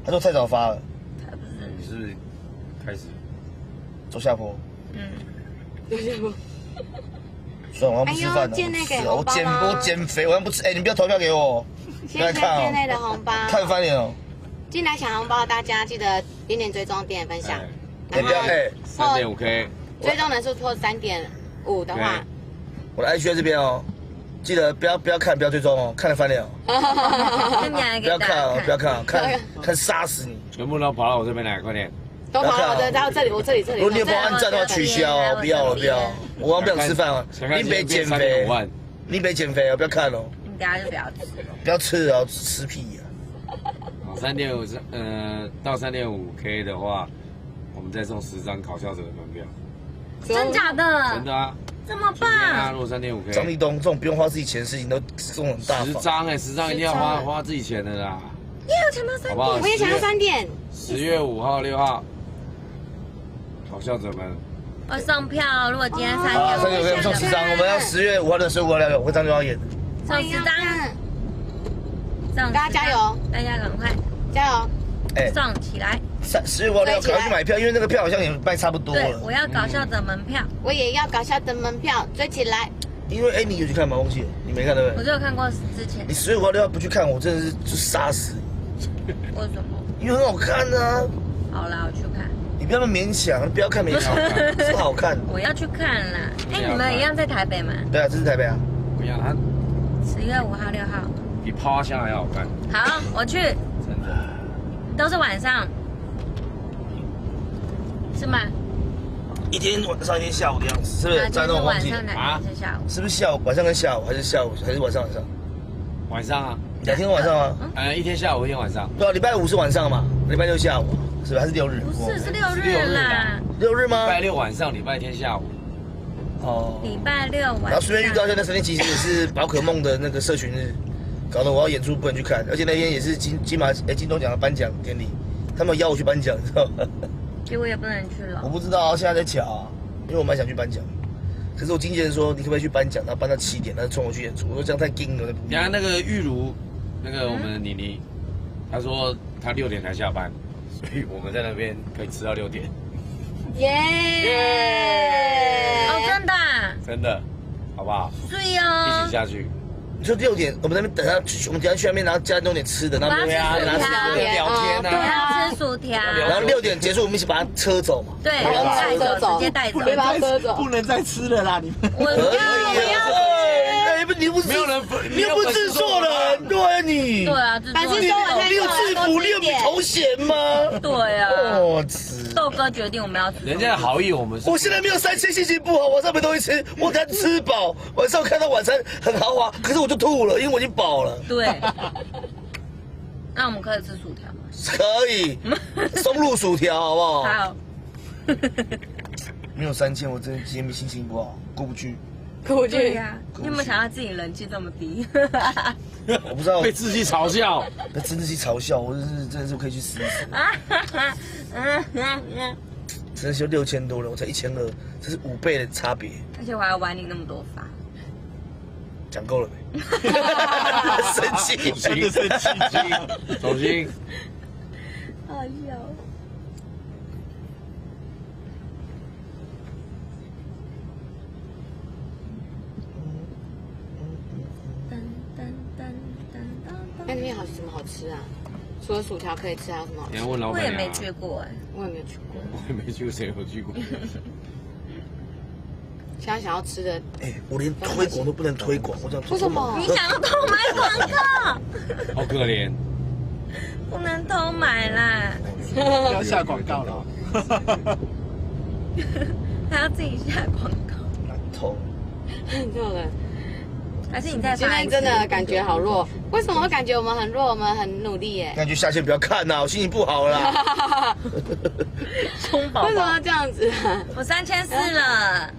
他说太早发了。才不是。你是不是开始走下坡？走下坡。算了，我不吃饭了。我减肥，我不吃。你不要投票给我。谢谢店内的红包。看翻脸哦。进来抢红包，大家记得点追踪、点分享。不要3.5K。追踪人数破3.5的话，我的 IG 在这边哦。记得不要看，不要追踪哦，看了翻脸哦。不要看哦，不要看，看杀死你。全部都跑到我这边来，快点。都跑到我这里，我这里。如果你有帮我按赞的话，取消哦，不要。我不想吃饭哦，你别减肥，你别减肥哦，不要看哦。你等下就不要吃。不要吃哦，吃屁呀。 3.5到3.5K 的话，我们再送10张考校者的门票。真假的？真的啊。这么棒啊！如果3.5K， 张立东这种不用花自己钱的事情都送很大方。10张一定要花自己钱的啦。也有抢到3点，好不好？我也抢到3点。10月5号、6号，考校者们。我送票，如果今天3.5，我送10张，我们要10月5号的15号6号，我张就要演。送10张。大家加油！大家赶快加油！送起来！10月5号6号赶快去买票，因为那个票好像也卖差不多了。对，我要搞笑的门票，我也要搞笑的门票，追起来！因为你有去看吗？忘记了，你没看对不对？我只有看过之前。你10月5号6号不去看，我真的是就杀死你！为什么？因为很好看啊！好啦，我去看。你不要那么勉强，不要看勉强，是好看。我要去看啦！你们一样在台北吗？对啊，这是台北啊。不一样，它10月5号、6号。比泡花香还好看。好，我去。真的。都是晚上，是吗？一天晚上，一天下午的样子，是不是？在那种忘记啊？是不是下午？晚上跟下午，还是下午，还是晚上？晚上啊，2天晚上啊。一天下午，一天晚上。对啊，礼拜5是晚上嘛，礼拜6下午，是不是？还是6日？不是，是6日啦。 6日吗？礼拜6晚上，礼拜天下午。哦。礼拜6晚上。然后顺便预告一下，那3天其实也是宝可梦的那个社群日，搞得我要演出不能去看，而且那天也是金钟奖的颁奖典礼，他们邀我去颁奖，你知道吗？结果也不能去了。我不知道啊，现在在瞧，因为我蛮想去颁奖。可是我经纪人说，你可不可以去颁奖？然后颁到7点，他就冲我去演出。我说这样太硬了。你看那个玉如，那个我们的妮妮，她说她6点才下班，所以我们在那边可以吃到6点。耶！哦，真的？真的，好不好？对哦。一起下去。你说6点，我们那边等他，我们等下去那边，然后加弄点吃的，然后对啊，聊天啊，对啊，吃薯条。然后6点结束，我们一起把他车走嘛。对，带走，直接带走，别把他车走，不能再吃了啦，你们。我你不没有人，你又不是制作人，对啊你。对啊，反正说完你有制服，你有头衔吗？对啊。哦，豆哥决定我们要吃。人家的好意，我们。我现在没有3千，心情不好，晚上没东西吃，我刚吃饱，晚上看到晚餐很豪华，可是我就吐了，因为我已经饱了。对。那我们可以吃薯条吗？可以，松露薯条好不好？好。没有3千，我真的今天心情不好，过不去。对呀，你有没有想到自己人气这么低？我不知道被自己嘲笑，被自己嘲笑，我真的是可以去死一死。真的就6000多了，我才1200，这是5倍的差别。而且我还要玩你那么多发，讲够了没？生气，真的生气，重新。好笑。那边什么好吃啊？除了薯条可以吃，还有什么好吃？你要问老板我也没去过哎，我也没有去过，我也没去过，谁有去过？现在想要吃的，哎，我连推广都不能推广，我这样为什么？你想要偷买广告？好可怜，不能偷买啦，要下广告了，还要自己下广告，偷，很热了。还是你在今天真的感觉好弱，为什么我感觉我们很弱？我们很努力耶。感觉下线不要看呐，我心情不好了啦。充宝宝，为什么要这样子啊？我3400了，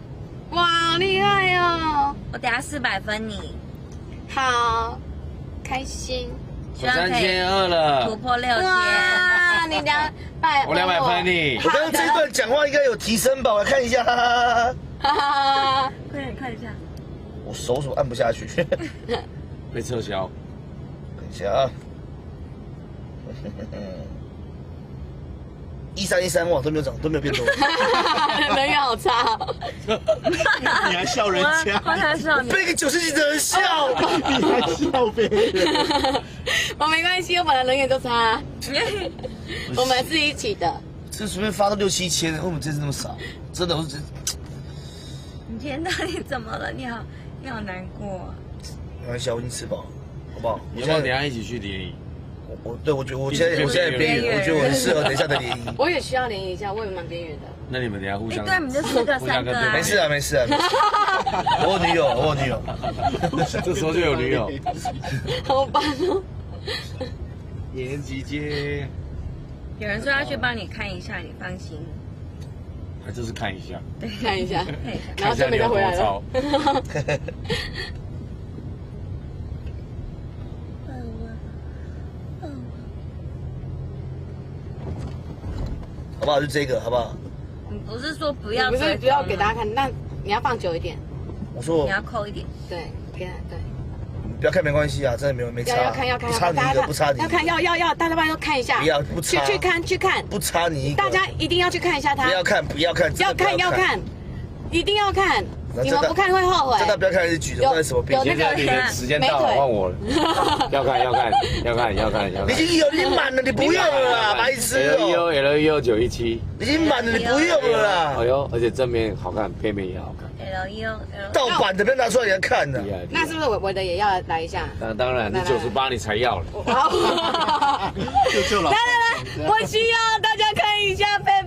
哇，好厉害哦！我等下400分你，好开心。希望可以3200了，突破6000。哇，你200，我200分你。我刚刚这一段讲话应该有提升吧？我来看一下，哈哈哈。快点看一下。我手怎么按不下去？被撤销。等一下啊！1313哇，都没有涨，都没有变多。人缘好差。你还笑人家？我还笑你。被个90几的人笑，你还笑别人？我没关系，我本来人缘就差。我们是一起的。这随便发到6、7千，为什么这次那么少？真的，我真。你今天到底怎么了？你好难过。没关系，我已经吃饱了，好不好？你要不要等下一起去联谊？我觉得我现在边缘，我觉得我很适合等一下的联谊。我也需要联谊一下，我也蛮边缘的。那你们等下互相。对，你们就4个3个啊。没事啊，没事啊。我有女友，我有女友。这时候就有女友。好烦哦。延吉街。有人说要去帮你看一下，你放心。还就是看一下。对，看一下，然后就没再回来了。好不好？就这个，好不好？你不是说不要？不是不要给大家看，那你要放久一点。我说你要扣一点。对，给他对。不要看没关系啊，真的没差。要看，不差你一个，不差你。要看，要，大家都看一下。不要，不差。去看。不差你一个。大家一定要去看一下他。不要看，要看，一定要看。你们不看会后悔。真的不要看日剧，这是什么病？现在你的时间到了，换我了。要看。你已经满了，你不用了啦，白痴哦。L1O 917。已经满了，你不用了啦。哎呦，而且正面好看，背面也好看。L1O 盗版的，不要拿出来给人看的。那是不是我的也要来一下？当然，你98你才要了。就来，我需要大家看一下贝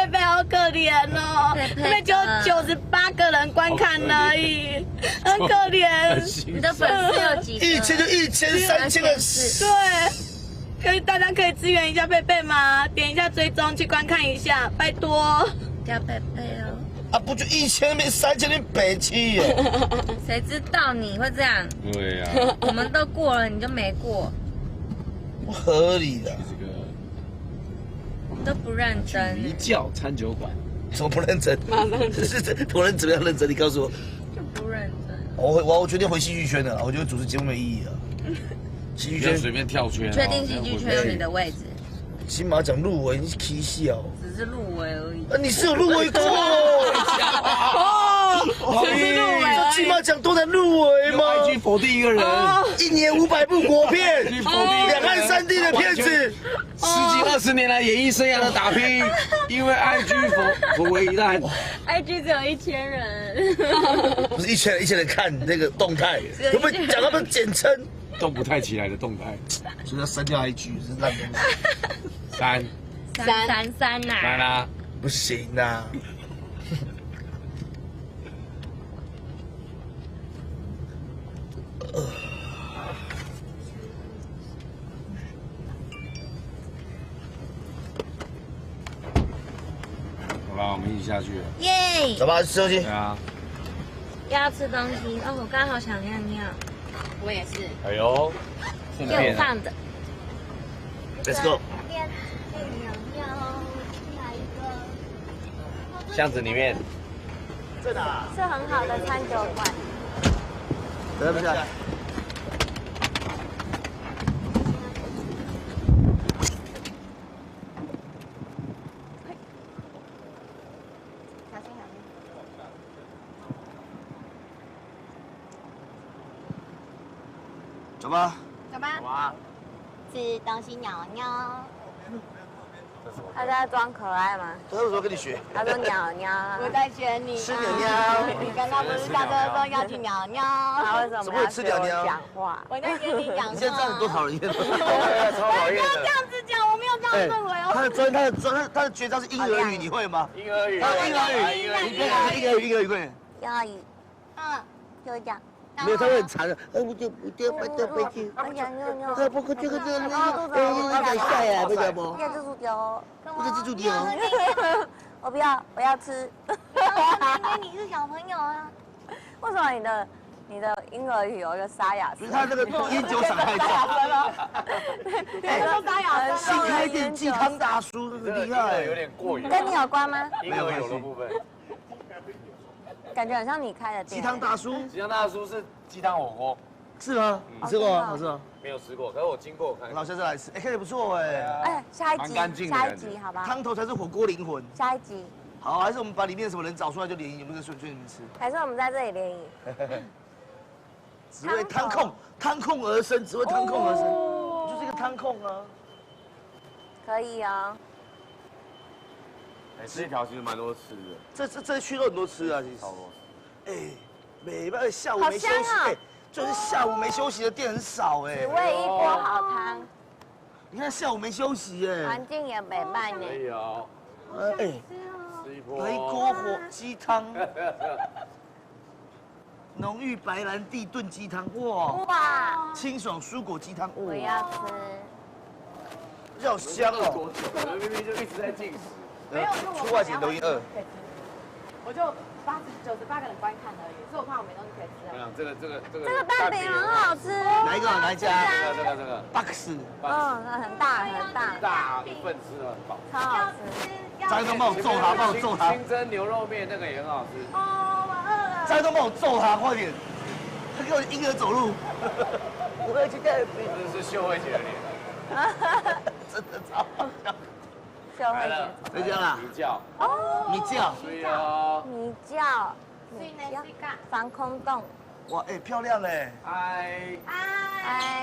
贝好可怜哦，贝贝就98个人观看而已，很可怜。你的粉丝有几个？1000就1000、3000个。对，大家可以支援一下贝贝吗？点一下追踪去观看一下，拜托。叫贝贝哦。啊，不就1000变3000变北七耶？谁知道你会这样？对呀，我们都过了，你就没过，不合理的。你都不认真。一教餐酒馆，怎么不认真？是我认怎么样认真？你告诉我。就不认真。我决定回戏剧圈了，我觉得主持节目没意义了。戏剧圈随便跳圈。确定戏剧圈有你的位置？金马奖入围，你是起笑。只是入围而已。你是有入围过？只是入围。金马奖都能入围吗 ？IG 否定一个人，1年500部国片，两岸3地的片子，10几20年来演艺生涯的打拼，因为 IG 否为一难。IG 只有1000人，不是1000人看那个动态，会不会讲他们简称？动不太起来的动态，所以要删掉 IG 是烂东西。3呐，来啦，不行呐。好吧，我们一起下去了。耶！走吧，吃东西。对啊。要吃东西哦，我刚好想尿尿。我也是。哎呦，给我放着。Let's go。巷子里面。是很好的餐酒馆。来不来？走吧。走吧。走啊。吃东西鸟鸟。他在装可爱吗？他什么跟你学？他说鸟鸟。我在学你。吃鸟鸟。你刚刚不是下车说要去鸟鸟？他为什么要吃鸟鸟？讲话。我在学你讲话。你现在这样多讨人厌。超讨厌的。不要这样子讲，我没有这样认为哦。他的绝招是婴儿语，你会吗？婴儿语。婴儿语。你别讲婴儿语，婴儿语快点。婴儿语。就讲。没有，他会很长的。不对，飞机。哎呀，尿。不可这个下呀，不知道不？要蜘蛛条。不是蜘蛛条。我不要，我要吃。因为你是小朋友啊。为什么你的婴儿语有一个沙哑声？不是他那个烟酒嗓太重。你说沙哑声。新开店鸡汤大叔，很厉害。有点过于。跟你有关吗？婴儿有的部分。感觉很像你开的店。鸡汤大叔，鸡汤大叔是鸡汤火锅，是吗？你吃过吗？好吃吗？没有吃过，可是我经过看。老下次来吃，看起来不错哎。哎，下一集好吧？汤头才是火锅灵魂。下一集。好，还是我们把里面什么人找出来就联谊，有没有顺你们吃？还是我们在这里联谊？只为汤控而生，只为汤控而生，就是一个汤控啊。可以啊。这一条其实蛮多吃这的，这区都很多吃啊，其实。超多。哎，每拜下午没休息，哎，就是下午没休息的店很少哎。只为一锅好汤。你看下午没休息哎。环境也美满呢。可以哦。哎，吃一锅。来一锅火鸡汤。浓郁白兰地炖鸡汤，哇！清爽蔬果鸡汤，我要吃。这好香哦！我们明明就一直在进食。没有，出外景抖音2。我就98个人观看而已，所以我怕我没东西可以吃啊。这个蛋饼很好吃。哪一个？哪一家？这个。Box。很大。大一份吃的很饱。超好吃。张一东帮我揍他，清蒸牛肉面那个也很好吃。哦，我饿了。张一东帮我揍他，快点！他给我婴儿走路。我要去带饼。这是秀慧姐的脸。真的超好笑。秀慧姐。回家啦。迷叫。哦。迷叫。对啊。迷叫。防空洞。哇，哎，漂亮哎。嗨。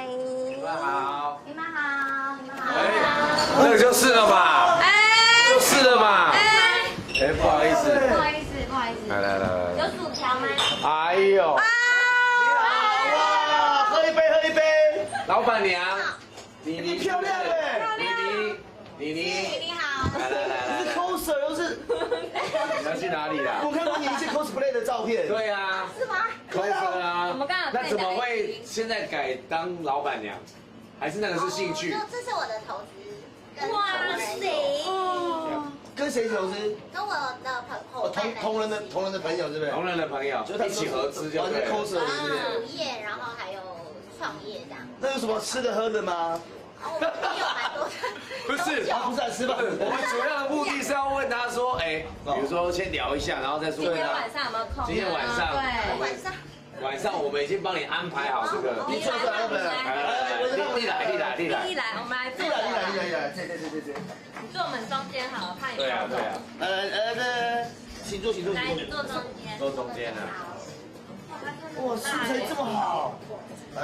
你们好。你们好。那个就是了嘛。就是了嘛。哎，不好意思。来。有薯条吗？哎呦。哇，喝一杯。老板娘。你漂亮哎。你好。来，你是 coser 又是？你要去哪里啦？我看过你一些 cosplay 的照片。对啊。是吗？coser 啊。我们刚好。那怎么会现在改当老板娘？还是那个是兴趣？这是我的投资。哇塞！跟谁投资？跟我的同仁的朋友是不是？同仁的朋友，一起合资就对。coser 主业，然后还有创业这样。那有什么吃的喝的吗？我们有蛮多的。不是来吃饭。我们主要的目的是要问他说，哎，比如说先聊一下，然后再说。今天晚上有没有空？今天晚上。对，晚上我们已经帮你安排好这个。你说安排。你来，我们来坐。对。你坐我们中间好了，怕你。对啊。请坐。来，你坐中间。坐中间啊。哇，身材这么好。来。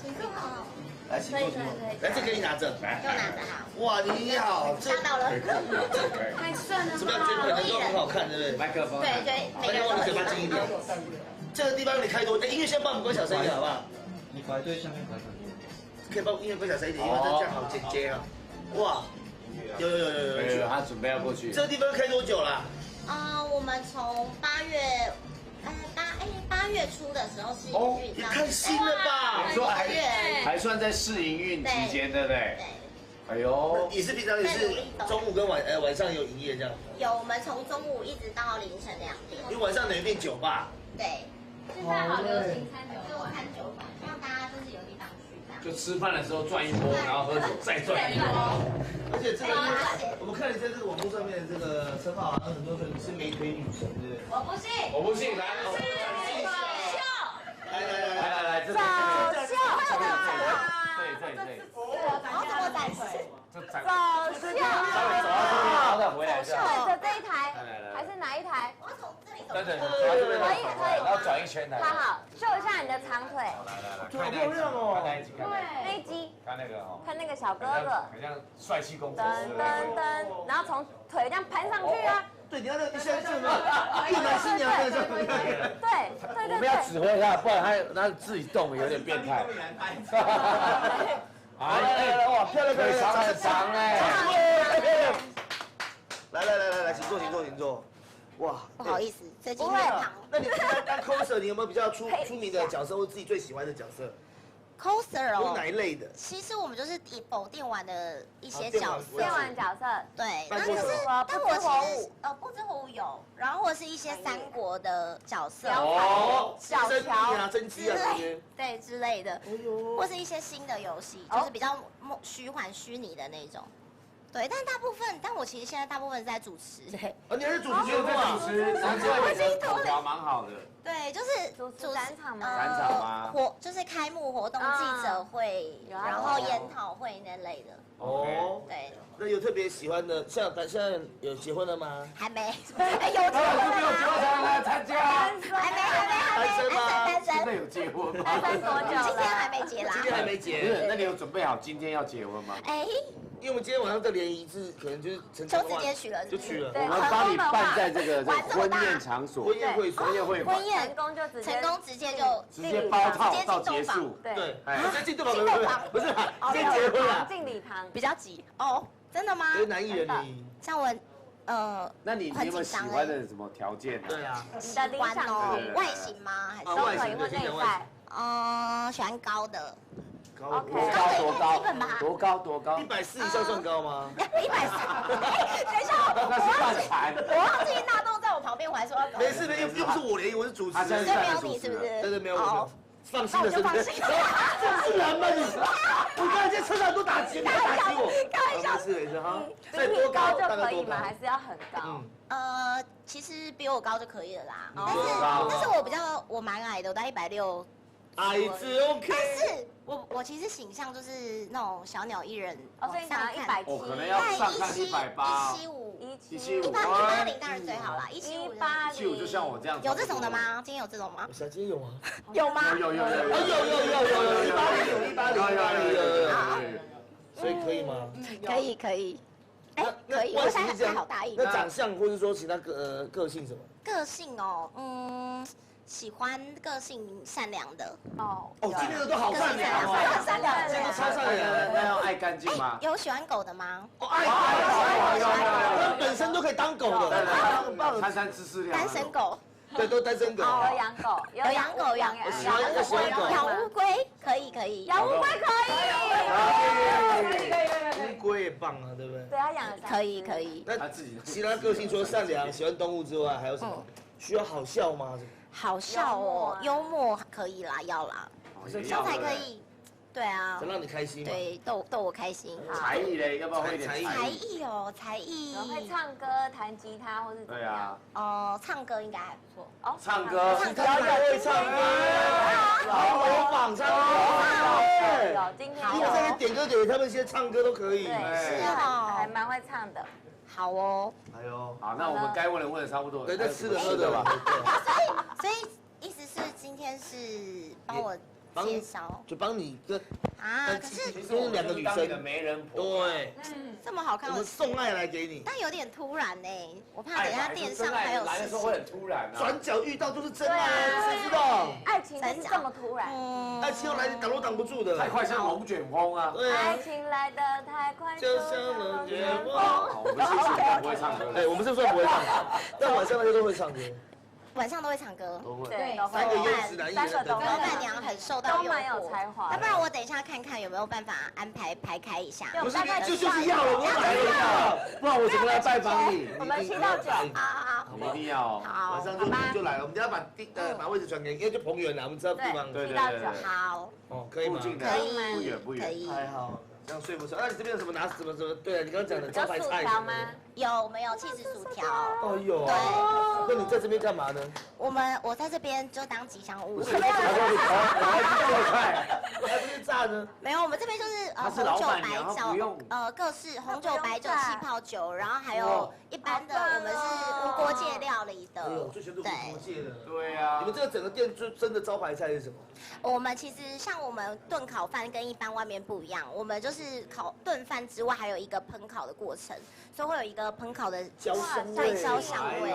请坐好。来，请坐。来，这可以拿着。来，就拿着好。哇，你好，吓到了。太顺了。怎么样？觉得都很好看，对不对？麦克风。对，麦克风，你嘴巴近一点。这个地方你开多，音乐先帮我们关小声一点，好不好？你摆对下面摆。可以帮我音乐关小声一点，因为这样好接啊。哇，有，他准备要过去。这个地方开多久了？我们从8月初的时候试营运，也太新了吧！说还算在试营运期间，对不对？哎呦，也是平常也是中午跟晚上有营业这样。有，我们从中午一直到凌晨2点。因为晚上等于变酒吧。对。现在好流行餐酒吧，让大家就是有地方去这样。就吃饭的时候转一波，然后喝酒再转一波。而且这个，我们看你在这个网络上面的这个称号，很多人是美腿女神，对不对？我不信，来，来，这个。走秀，对。好，怎么展示？走秀。稍微再回来。走秀的这一台，还是哪一台？我从这里走。对，可以。然后转一圈来。好，秀一下你的长腿。来，好漂亮哦！看那一集。看那个哦。看那个小哥哥。很像帅气公子。然后从腿这样盘上去啊。对，你要那个现在这个越南新娘那个。对。我们要指挥他，不然他自己动有点变态。哇，漂亮，腿长很长哎。来，请坐。哇，不好意思，最近会胖。那你当 coser， 你有没有比较出名的角色，或自己最喜欢的角色 ？coser 有哪一类的？其实我们就是否电玩的一些角色，电玩角色。对，但我其实不知火舞有，然后或是一些三国的角色，小乔、甄姬啊这些，对之类的，或是一些新的游戏，就是比较虚拟的那种。对，但我其实现在大部分是在主持。你还是主持人吗？主持，难怪你的口条蛮好的。对，就是主持展场吗？就是开幕活动、记者会，然后研讨会那类的。哦，对。那有特别喜欢的，现在有结婚了吗？还没。有结婚没有结婚才来参加？还没。单身吗？现在有结婚吗？单身多久了？今天还没结啦。今天还没结。不是，那你有准备好今天要结婚吗？因为我们今天晚上的联谊是可能就是就直接娶了，就娶了。我们帮你办在这个婚宴场所、婚宴会馆、婚宴成功直接包套到结束。对，直接进洞房，不是先结婚了，进礼堂比较急哦，真的吗？有男艺人联谊，像我那你有没有喜欢的什么条件？对啊，你的理想外形吗？还是都可以或内在？喜欢高的。多高？140以上算高吗？140。等一下，那是乱谈。我忘记纳豆在我旁边，我还说要高。没事，又不是我联谊，我是主持人。所以没有你是不是？对，没有我。放心了，就放心。这是人吗你？我刚才在车上都打击我。开玩笑。没事哈。比你高就可以吗？还是要很高？其实比我高就可以了啦。但是我蛮矮的，我在160。矮子 OK。但是我其实形象就是那种小鸟依人，所以你想要170，可能要上看175，180当然最好啦，175就像我这样。有这种的吗？今天有这种吗？今天有吗？有吗？有，180，所以可以吗？可以。可以，我现在好答应。那长相或者说其他个性什么？个性喜欢个性善良的。今天的都好善良哦，善良，今天都超善良。那要爱干净吗？有喜欢狗的吗？爱，他本身都可以当狗的，很棒。餐知识量。单身狗。对，都单身狗。有养狗，有养狗，喜欢狗。养乌龟可以。养乌龟可以。乌龟也棒。棒啊，对不对？对他养了可以。那其他个性除了善良、喜欢动物之外，还有什么？需要好笑吗？好笑哦，幽默可以啦，要啦，身材可以。对啊，能让你开心吗？对，逗我开心。才艺嘞，要不要会一点才艺？才艺会唱歌、弹吉他或是怎么样？唱歌应该还不错。唱歌，他会唱歌，老模仿唱歌。今天因为这些点歌给他们些唱歌都可以。对，是哦，还蛮会唱的。好哦。哎呦，好，那我们该问的问的差不多了。对，在吃的喝的吧。所以意思是今天是帮我介绍，就帮你跟可是就是2个女生的媒人婆，对，这么好看，我们送爱来给你，但有点突然呢，我怕等一下电商还有来的时候会很突然啊，转角遇到就是真爱，谁知道？爱情就是这么突然，爱情要来挡都挡不住的，太快像龙卷风啊，对啊，爱情来的太快，就像龙卷风。我们其实不会唱歌，对，我们是算不会唱歌，但晚上那些都会唱歌。晚上都会唱歌，对，3个优质男艺人老板娘很受到诱惑，都蛮有才华。要不然我等一下看看有没有办法安排排开一下。不是，就是要了，我来了，不然我怎么来拜访你？我们7到9，好，一定要，好，晚上就来了，我们等下把位置传给你，因为就彭园啦，我们知道地方。7到9，好，可以吗？不远，还好。这样睡不着。那你这边有什么拿什么？对啊，你刚刚讲的招牌菜薯条吗？有没有气质薯条？哦有。对。那你在这边干嘛呢？我在这边就当吉祥物。不是，我还不是炸呢？没有，我们这边就是红酒、白酒，各式红酒、白酒、气泡酒，然后还有一般的，我们是无国界料理的。我最喜欢无国界的。对啊。你们这个整个店最真的招牌菜是什么？我们其实像我们炖烤饭跟一般外面不一样，我们就是炖饭之外还有一个烹烤的过程，所以会有一个烹烤的焦香味，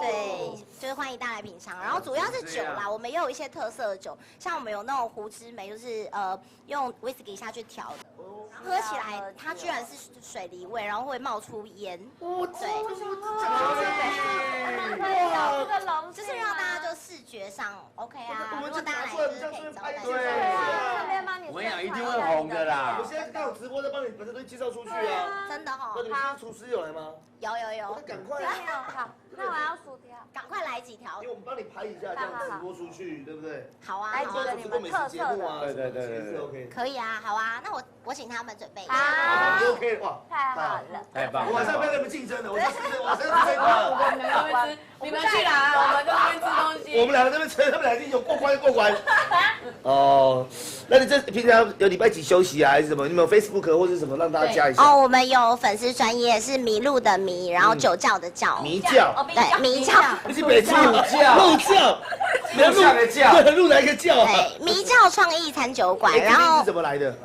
对，就是欢迎大家来品尝。然后主要是酒啦，我们也有一些特色的酒，像我们有那种胡枝梅，就是用 whisky 下去调的，喝起来它居然是水梨味，然后会冒出烟，对，就是让大家就视觉上 OK 啊，如果大家来就是可以招待。我跟你讲，一定会红的啦。我现在刚好直播在帮你把这东西介绍出去啊，真的哈。那你们今天厨师有来吗？有。那赶快。好，那我要薯条，赶快来几条。因为我们帮你拍一下，这样直播出去，对不对？好啊，来几个你们特色的。对 OK。可以啊，好啊，那我请他们准备一下。好 ，OK， 哇，太好了，太棒了。我晚上不要跟你们竞争了，我才是这个。你们去哪？我们在那边吃东西。我们两个这边吃，他们俩已经有过关。哦，那你这平常有礼拜几休息啊，还是什么？你们有 Facebook 或者什么让大家加一下？我们有粉丝专页是麋鹿的麋，然后酒窖的窖。麋窖。对，麋窖。不是北京鹿窖。鹿下的窖。对，鹿来一个窖。对，麋窖创意餐酒馆，然后是怎么来的？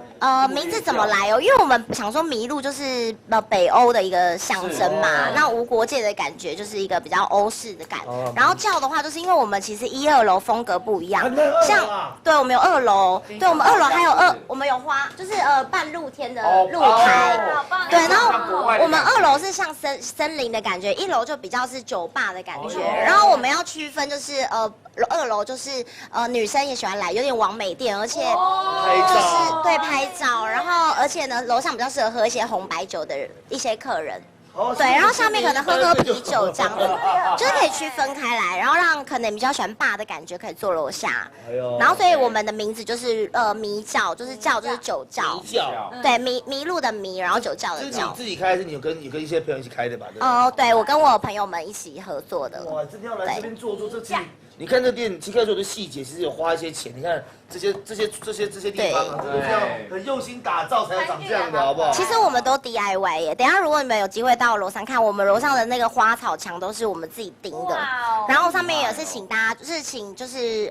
名字怎么来哦？因为我们想说麋鹿就是北欧的一个象征嘛，那无国界的感觉就是一个比较欧式的感。然后窖的话，就是因为我们其实1、2楼风格不一样，像对，我们有2楼，对，我们2楼还有我们有花，就是半露天的露台，对，然后我们2楼是像森林的感觉，1楼就比较是酒吧的感觉，然后我们要区分就是2楼就是女生也喜欢来，有点网美店，而且就是对拍照，然后而且呢楼上比较适合喝一些红白酒的一些客人。对，然后下面可能喝啤酒这样子，就是可以区分开来，然后让可能比较喜欢bar的感觉可以坐楼下。然后所以我们的名字就是麋窖，就是窖就是酒窖。对，麋鹿的麋，然后酒窖的窖。是你自己开还是你有跟一些朋友一起开的吧？对，我跟我朋友们一起合作的。哇，真的要来这边做这其实你看这店，其实做的细节，其实有花一些钱。你看这些地方啊，都是要很用心打造才长这样的，好不好？其实我们都 DIY 耶。等一下如果你们有机会到楼上看，我们楼上的那个花草墙都是我们自己钉的，然后上面也是请大家，就是请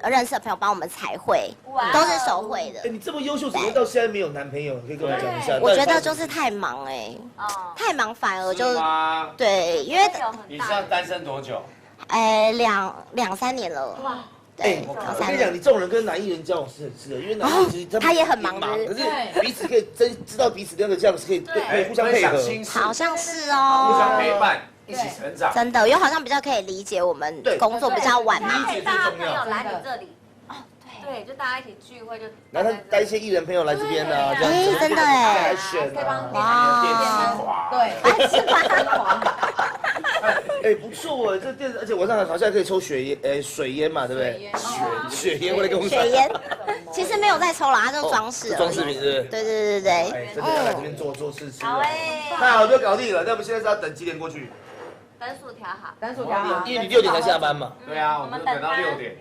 认识的朋友帮我们彩绘，都是手绘的。你这么优秀，怎么到现在没有男朋友？可以跟我讲一下。我觉得就是太忙太忙反而就对，因为你知道单身多久？2、3年了。对，我跟你讲，你这种人跟男艺人交往是很适合，因为男艺人其实他也很忙，可是彼此可以知道彼此那个这样是可以互相配合，好像是哦，互相陪伴，一起成长，真的，又好像比较可以理解我们工作比较晚嘛。理解最重要。来你这里。对，就大家一起聚会就。然后他带一些艺人朋友来这边啊，这样子。真的哎。来选啊。哇。对。哎，不错哎，这店，而且晚上好像还可以抽水烟嘛，对不对？血烟，我来跟我血烟，其实没有在抽啦，它就是装饰。装饰品是。对。哎，真的要来这边做事吃。好哎。太好，就搞定了。那我们现在是要等几点过去？等薯条好。等薯条好。因为你6点才下班嘛。对啊，我们等到6点，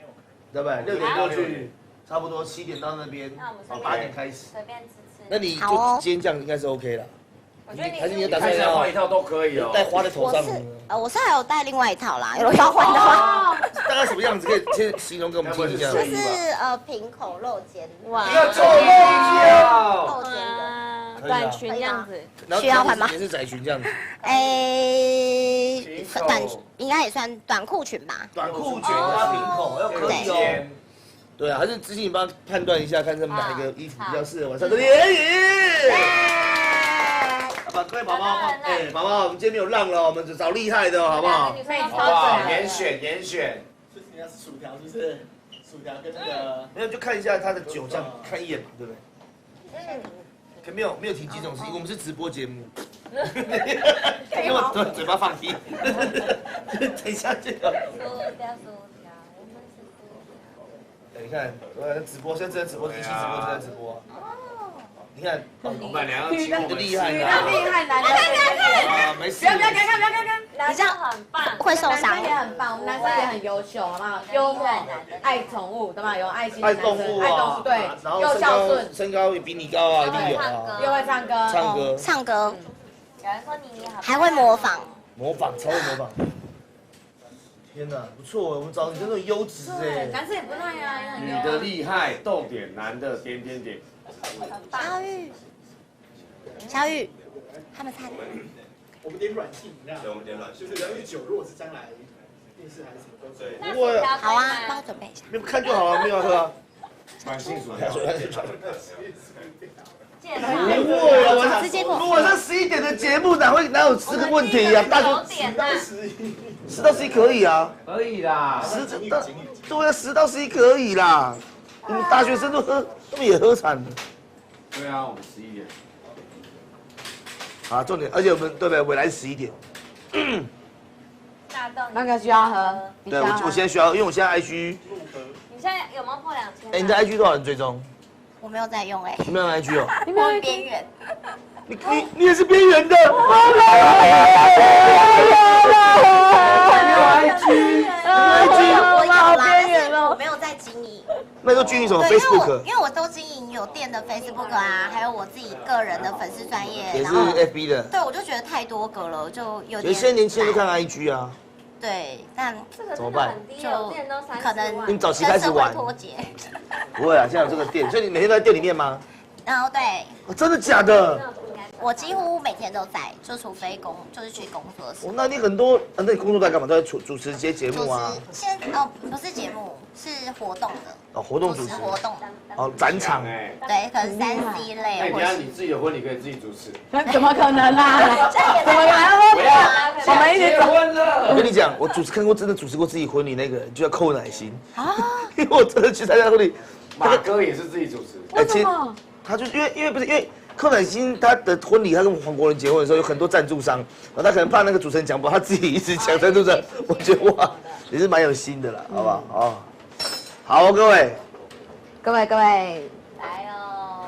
对不对？6点过去，差不多7点到那边，8点开始。随便吃。那你就今天这样应该是 OK 了。我觉得还是你打算要换一套都可以哦，戴花在头上。我是还有带另外一套啦，有要换的话。大概什么样子？可以先形容给我们听一下。就是平口露肩。哇，要做露肩。露肩的短裙这样子。需要换吗？也是窄裙这样子。应该也算短裤裙吧。短裤裙加平口，要可以哦。对啊，还是知心你帮他判断一下，看是哪一个衣服比较适合晚上的联谊。各位宝宝，宝宝，我们今天没有浪了，我们只找厉害的，好不好？哇，严选。就是你要是薯条，是不是？薯条跟那个，没有就看一下他的酒，这样看一眼嘛，对不对？可没有停机这种事情，我们是直播节目。因为我嘴巴放屁。等一下这个。你看，直播，现在正在直播，机器直播正在直播。你看，老板娘要请我们厉害的，厉害，男的。没事。不要看，你这样很棒，会受伤。男生也很棒，我们男生也很优秀，好不好？幽默，爱宠物，对吧？有爱心的男生，爱动物，对，又孝顺，身高也比你高啊，一定有啊。又会唱歌，唱歌。有人说你好，还会模仿，超会模仿。天哪，不错，我们找你这种优质哎。男生也不赖啊，也很优。女的厉害，逗点，男的点。小雨，他们猜。我们点软性饮料。对，我们点软性。就是疗愈酒，如果是将来电视还是什么都对。不会啊。好啊，帮我准备一下。你们看就好了，没有喝啊。软性薯条。不会啊，直接过。晚上11点的节目哪有吃个问题啊？大家10到11可以啊。可以啦。对啊，10到11可以啦。你们大学生都也喝惨了。对啊，我们11点。啊，重点，而且我们对不对？未来是11点。那个需要喝。对，我现在需要，因为我现在 IG。你现在有没有破2000？哎，你在 IG 多少人追踪？我没有在用哎。你没有 IG 哦？你没有边缘。你也是边缘的。我没有在经营。那都经营什么 Facebook？因为我都经营有店的 Facebook 啊，还有我自己个人的粉丝专页，也是 FB 的。对，我就觉得太多个了，就有点。有些年轻人都看 IG 啊。对，但怎么办？就可能你早期开始玩脱节。不会啊，现在有这个店，所以你每天都在店里面吗？然后对。真的假的？我几乎每天都在，就除非就是去工作的时候。那你很多，那你工作在干嘛？都在主持一些节目啊？不是节目，是活动的。哦，活动主持。活动。哦，展场哎。对，可能3C 类。那你等下你自己的婚礼可以自己主持？怎么可能啊？怎么还会？我们一起婚了。我跟你讲，我看过真的主持过自己婚礼那个人，就叫寇乃馨啊，因为我真的去参加婚礼，马哥也是自己主持。为什么？他就因为寇乃馨他的婚礼，他跟黄国伦结婚的时候有很多赞助商，然后他可能怕那个主持人讲不好，他自己一直讲赞助商。我觉得哇，也是蛮有心的啦，好不好？哦，好，各位，来哦，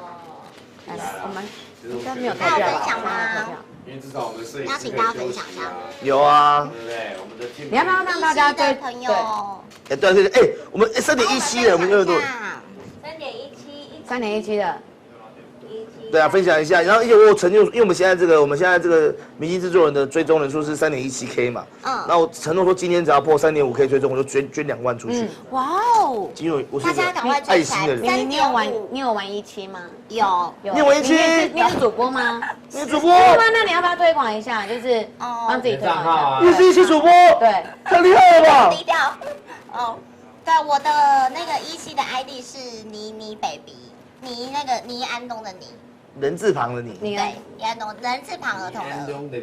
我们应该没有大家分享吗？因为至少我们摄影邀请大家分享一下。有啊，对不对？我们的 team。你要不要让大家的朋友？哎，对，哎，我们3.17了，我们2多。3.17的。对啊，分享一下，然后因为我有承诺，因为我们现在这个明星制作人的追踪人数是3.17K 嘛，然后我承诺说今天只要破3.5K 追踪，我就捐2万出去。哇哦！因为我是大家赶快爱心的人。你有玩17吗？有。你有玩17？你是主播吗？你是主播？那你要不要推广一下？就是帮自己推广一下。你是17主播？对，太厉害了吧！低调。哦，对，我的那个17的 ID 是妮 baby， 倪安东的倪。人字旁的你，对，安东人字旁儿童的安东的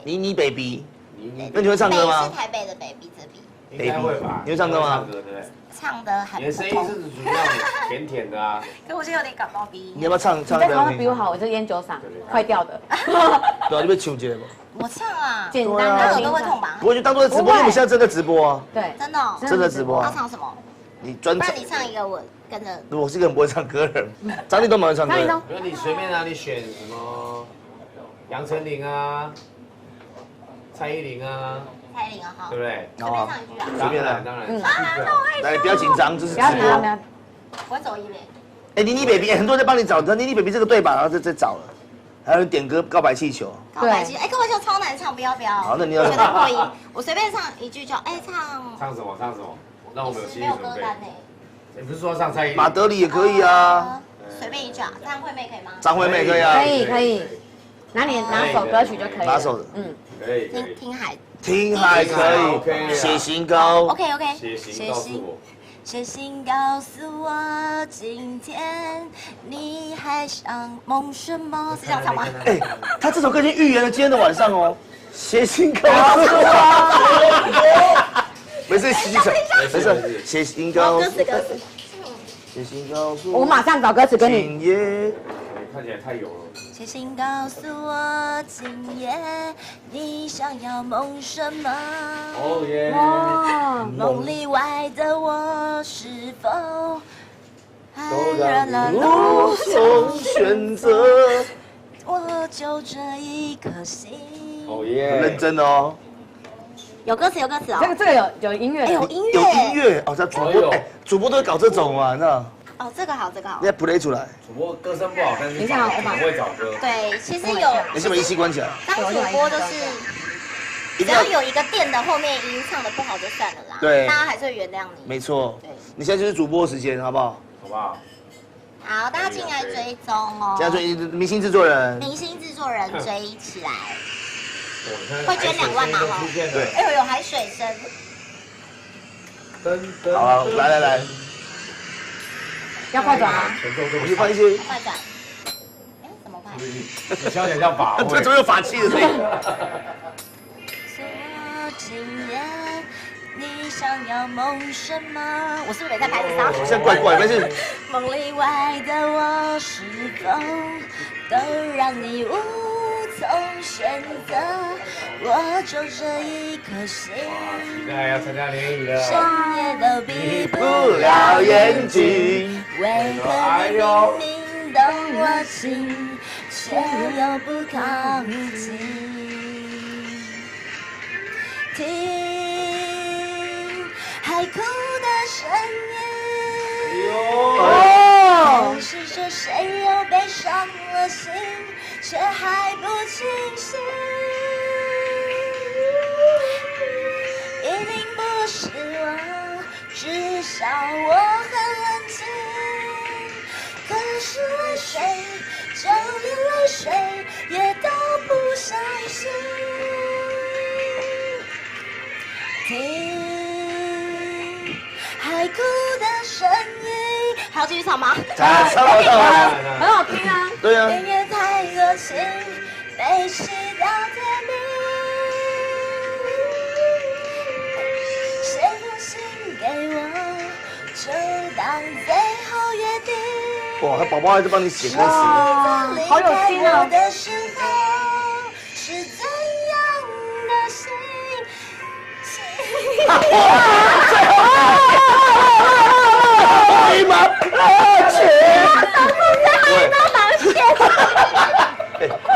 妮 baby，妮，那你会唱歌吗？是台北的 baby 这边。应该会吧？你会唱歌吗？对不对？唱的还你的声音是属于那种甜甜的啊。可我现在有点感冒鼻音。你要不要唱？你在台湾比我好，我是烟酒嗓，坏掉的。对啊，你被求解吗？我唱啊，简单的，耳朵会痛吧？不过就当做直播，因为我们现在真的直播啊。对，真的，真的直播。要唱什么？你专不然你唱一个，我跟着。我是一个很不会唱歌的人，张立东蛮会唱歌。比如你随便啊，你选什么杨丞琳啊、蔡依林啊。蔡依林啊，哈，对不对？随便唱一句啊。随便来，当然。来，不要紧张，这是直播。我会走音嘞。哎，妮妮 baby， 很多人在帮你找，妮妮 baby 这个对吧？然后再找了，还有人点歌《告白气球》。告白气球，哎，告白气球超难唱，不要。好，那你要。绝对破音，我随便唱一句就，哎，唱。唱什么？唱什么？让我们有心理没有准备。歌单呢。你不是说唱蔡依林？马德里也可以啊。随便一句啊，张惠妹可以吗？张惠妹可以啊。可以。哪首歌曲就可以。哪首的？可以。听海。听海可以。写信告。OK。写信告诉我，今天你还想梦什么？是这样唱吗？哎，他这首歌已经预言了今天的晚上哦。写信告诉我。没事，没事，写信告诉。歌词。写信告诉我。我马上找歌词给你。今夜。看起来太油了。写信告诉我，今夜你想要梦什么？哦耶！梦里外的我是否都让了无从选择？我就这一颗心。哦耶！认真哦。有歌词哦。这个有音乐，有音乐哦，这主播主播都会搞这种嘛，那。哦，这个好。你要 play 出来。主播歌声不好，但是很会找歌。对，其实有。你先把仪器关起来。当主播就是，只要有一个电的后面音唱的不好就算了啦。对。大家还是会原谅你。没错。对。你现在就是主播时间，好不好？好不好？好，大家进来追踪哦。现在追明星制作人。追起来。会捐2万吗？对。哎呦，有海水声。好，来。要快转吗？我去放一些。快转。哎，怎么快？你小点像法会。这怎么有法器的声音？今夜你想要梦什么？我是不是没在拍子上？现在怪，没事。梦里外的我是否都让你无从选择？我就这一颗心。期待要参加联谊了。深夜都闭不了眼睛。为何你明明懂我情，却又不靠近？听海哭的声音，但是这谁又悲伤了心，却还不清醒。一定不是我，至少我很冷静。可是为谁，就连泪水也都不相信。听海哭的声音，还要继续唱吗？唱啊，很好听啊。对啊。天也太恶心，被洗掉甜蜜。写封信给我，就当最后约定。哇，他宝宝还在帮你写歌词。好有心啊。的时候是怎样的心？可以吗？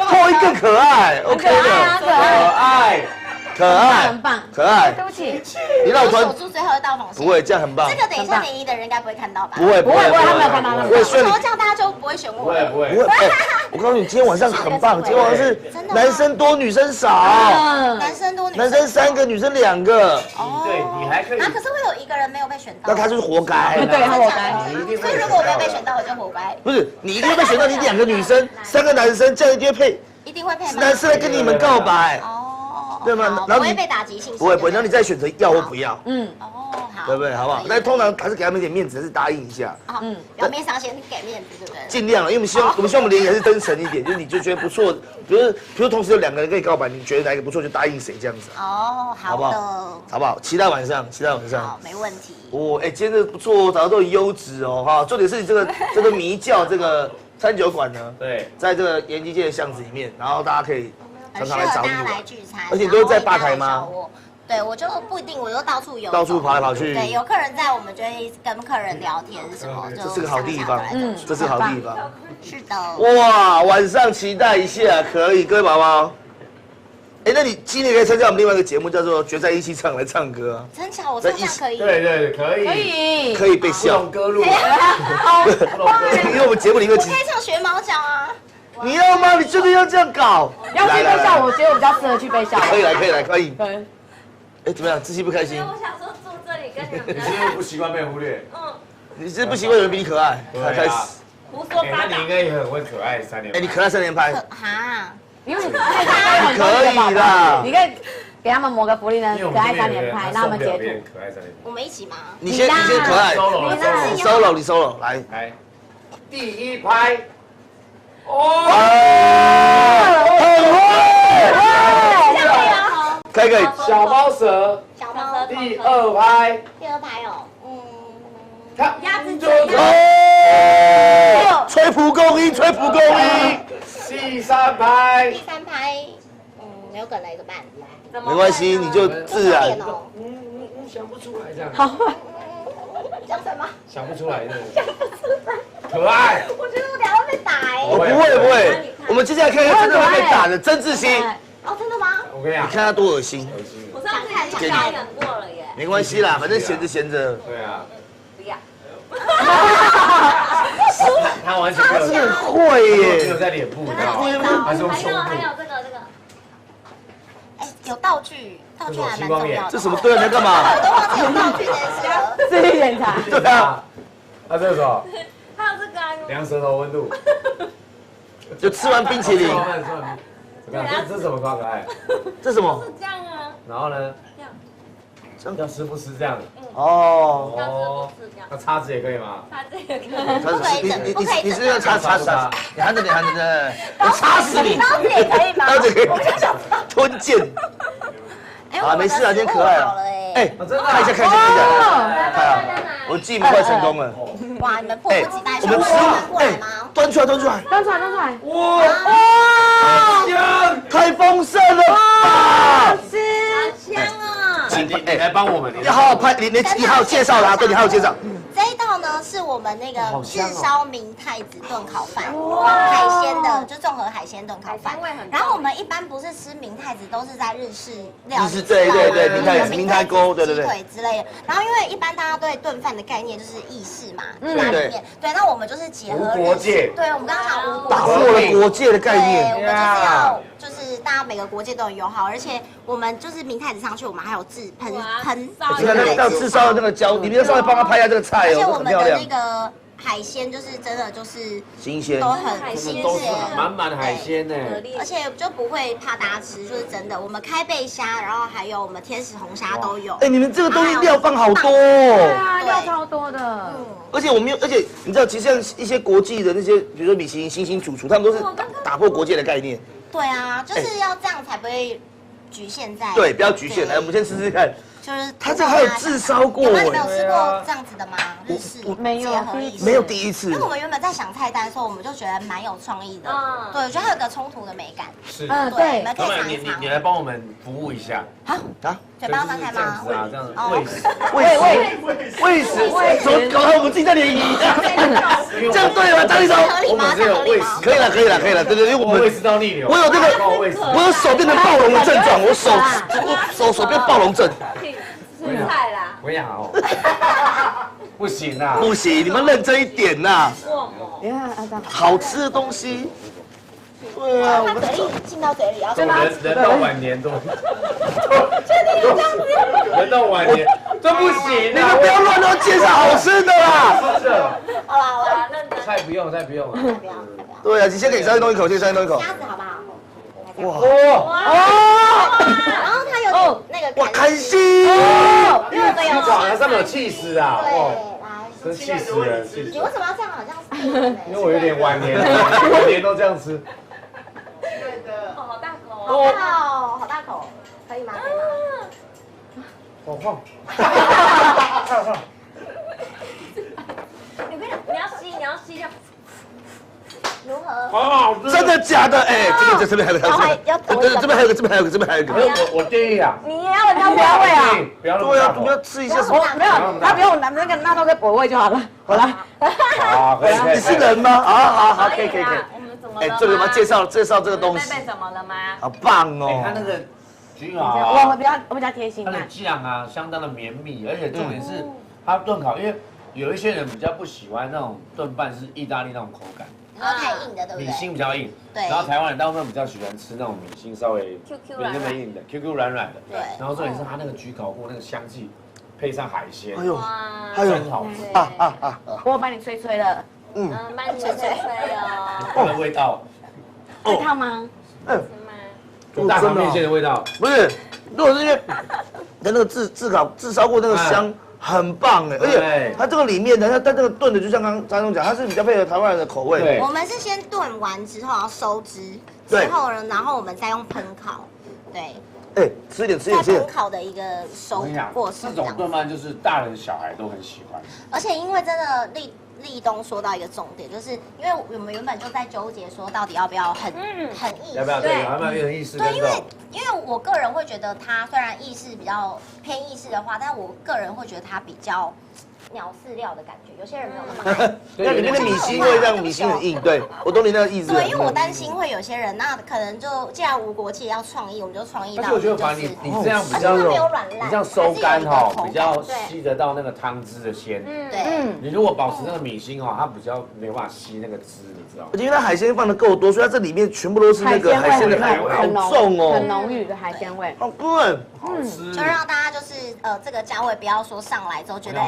后一更可爱 ，OK 的，可爱，很棒，可爱。对不起，你让我守住最后一道防线。不会，这样很棒。这个等一下联谊的人应该不会看到吧？不会，他没有看到。我说这样大家就不会选我。不会。我告诉你，今天晚上很棒，今天晚上是男生多女生少，男生多，男生3个，女生2个。对，你还可以。可是会有一个人没有被选到。那他就是活该。对，他活该。所以如果我没有被选到，我就活该。不是，你一定会被选到，你2个女生，3个男生，这样一定会配。一定会配吗？男生来跟你们告白。对吗？然后不会被打击性。不会，然后你再选择要或不要。好。对不对？好不好？但是通常还是给他们一点面子，还是答应一下。表面上先给面子，对不对？尽量了，因为我们希望我们联谊还是真诚一点，就是你就觉得不错，比如同时有2个人可以告白，你觉得哪一个不错就答应谁这样子。哦，好的，好不好？期待晚上。好，没问题。今天这不错，找的都很优质哦，哈。重点是这个迷教这个餐酒馆呢，对，在这个延吉街的巷子里面，然后大家可以常常来找你玩，来聚餐，而且你都是在吧台吗？对，我就不一定，我就到处游，到处跑来跑去。对，有客人在，我们就会跟客人聊天什么，这是个好地方，这是个好地方。是的。哇，晚上期待一下，可以，各位宝宝。那你今年可以参加我们另外一个节目，叫做《决赛一起唱》来唱歌啊。真巧，我这样可以。对，可以被笑。歌路。因为我们节目里面，我可以唱学毛脚啊。你要吗？你真的要这样搞？要去被笑，我觉得我比较适合去被笑。可以。怎么样？自己不开心？我想说住这里跟你们。你是不是不习惯被忽略？你是不习惯有人比你可爱？开始。胡说八道。那你应该也很会可爱3连拍。你可爱3连拍。哈。因为你可以啦。你可以给他们谋个福利呢，可爱3连拍，让他们截图。我们一起吗？你先可爱。你 solo 来。第1拍。可以。小猫蛇。第2拍。第2拍哦。鸭子嘴。吹蒲公英。第3拍。第3拍。没有梗了，怎么办？没关系，你就自然。想不出来这样。好。讲什么？想不出来的。可爱。我觉得我等下会被打我不会。我们接下来看看真的会被打的曾志兴。哦，真的吗？我跟你讲，你看他多恶心。我上次还表演过了耶。没关系啦，反正闲着。对啊。不要。他完全没有。很会耶。没有在脸部，你知道吗？还是用胸部。还有这个。有道具还蛮重要的。这什么？对啊，你在干嘛？我都忘记有道具这件事了。自己检查。对啊。这是什么？还有这个啊。量舌头温度。就吃完冰淇淋。怎么样？这是什么瓜可爱？这是什么？是这样啊。然后呢？这样。要吃不吃这样？哦。那叉子也可以吗？叉子也可以。你是要叉？你含着，我插死你！刀子也可以吗？刀子可以。吞剑。啊，没事啊，今天可爱了。看一下。看啊，我记忆快成功了。哇，你们迫不及待，我们吃过来吗？端出来。哇！太丰盛了吧！好香啊！你来帮我们，你好好拍，你好好介绍啦，对，你好好介绍。这一道呢是我们那个炙烧明太子炖烤饭，海鲜的，就综合海鲜炖烤饭。然后我们一般不是吃明太子，都是在日式料理，对，明太锅，对，鸡腿之类的。然后因为一般大家对炖饭的概念就是意式嘛，家里面，对，那我们就是结合国界，对，我们刚刚讲无国界，打破了国界的概念，对，我们就是要就是大家每个国界都很友好，而且我们就是明太子上去，我们还有喷，要炙烧的那个焦，你们要稍微帮他拍一下这个菜哦，而且我们的那个海鲜就是真的就是新鲜，都很新鲜，满海鲜呢，而且就不会怕大家吃，就是真的。我们开背虾，然后还有我们天使红虾都有。你们这个东西料放好多哦，对啊，料超多的。而且你知道，其实像一些国际的那些，比如说米其林星星主厨，他们都是打破国界的概念。对啊，就是要这样才不会局限在。对，不要局限。来，我们先试试看。就是它这还有炙烧过，你没有吃过这样子的吗？日式没有第一次。因为我们原本在想菜单的时候，我们就觉得蛮有创意的，对，我觉得它有个冲突的美感。是，对，你们可以尝一尝。你来帮我们服务一下。好，嘴巴要张开吗？这样喂食，怎么搞到我们自己在联谊？这样对吗？张一手，我们只有喂食，可以了，对，因为我们胃食道逆流，我有这个，我有手变成暴龙的症状，我手变暴龙症。吃菜啦，我也好，不行啊，不行，你们认真一点呐。你看好吃的东西，对啊，我们进到嘴里，然后人到晚年都，人到晚年这不行，你们不要乱介绍好吃的啦。好啦，菜不用了。对啊，你先给3东一口，虾子好不好？哇！然后它有点那个哇，开心！因为鸡爪好像上面有气死啊！哇，真气死人！你为什么要这样？好像是因为我有点晚年，晚年都这样吃。对的。好大口哦，好大口，可以吗？好晃。你要吸掉。如何？哦，真的假的？哎，这边还有个，这边还有个，这边还有个。我建议啊，你也要人家原味啊！不要对啊，我们要吃一下什么？没有，他不用拿那个纳豆跟果味就好了。好了。好，可以。你是人吗？好，可以。我们怎么了？哎，这个吗？介绍这个东西。贝贝怎么了吗？好棒哦！他那个焗我好，比较贴心。它的酱啊相当的绵密，而且重点是它炖烤，因为有一些人比较不喜欢那种炖饭是意大利那种口感。太硬的，对不对？米心比较硬，对。然后台湾人大部分比较喜欢吃那种米心稍微没那么硬的 ，QQ 软软的。对。然后重点是它那个焗烤过那个香气，配上海鲜，哎呦，真好吃我帮你吹了。帮你吹哦。它的味道，会烫吗？有大肠面线的味道。不是，如果是因为它那个炙烧过那个香。很棒哎，而且它这个里面呢，它这个炖的就像刚刚张总讲，它是比较配合台湾人的口味。我们是先炖完之后要收汁，之后呢，然后我们再用烹烤，对。哎，吃一点。烹烤的一个收过程。这种炖饭就是大人小孩都很喜欢。而且因为真的立东说到一个重点，就是因为我们原本就在纠结说到底要不要很意式，要不要很意式？对，因为我个人会觉得它虽然意式比较偏意式的话，但我个人会觉得它比较鸟饲料的感觉，有些人没有那么爱。那里面的米心会让米心很硬，对我懂你那个意思。对，因为我担心会有些人，那可能就既然无国界要创意，我们就创意到。而且我觉得反正你这样比较没有软烂，你这样收干哈，比较吸得到那个汤汁的鲜。对。你如果保持那个米心哈，它比较没办法吸那个汁，你知道吗？因为它海鲜放的够多，所以它这里面全部都是那个海鲜的海味，好重哦，很浓郁的海鲜味。好good，好吃。就让大家就是这个价位不要说上来之后觉得怎么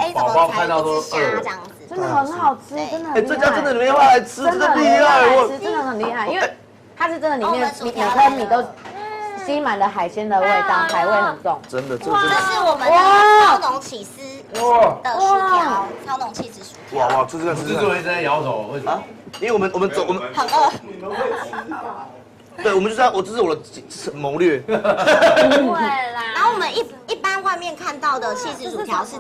才一只虾这样子，真的很好吃，真的很厉害。这家真的你们要来吃，真的厉害，真的很厉害，因为它是真的里面每颗米都吸满了海鲜的味道，海味很重。真的，这是我们的超浓起司的薯条，超浓起司薯条。哇，这个制作人在摇头，为什么？因为我们很饿。对，我们就是这是我的谋略。对啦。然后我们一般外面看到的起司薯条是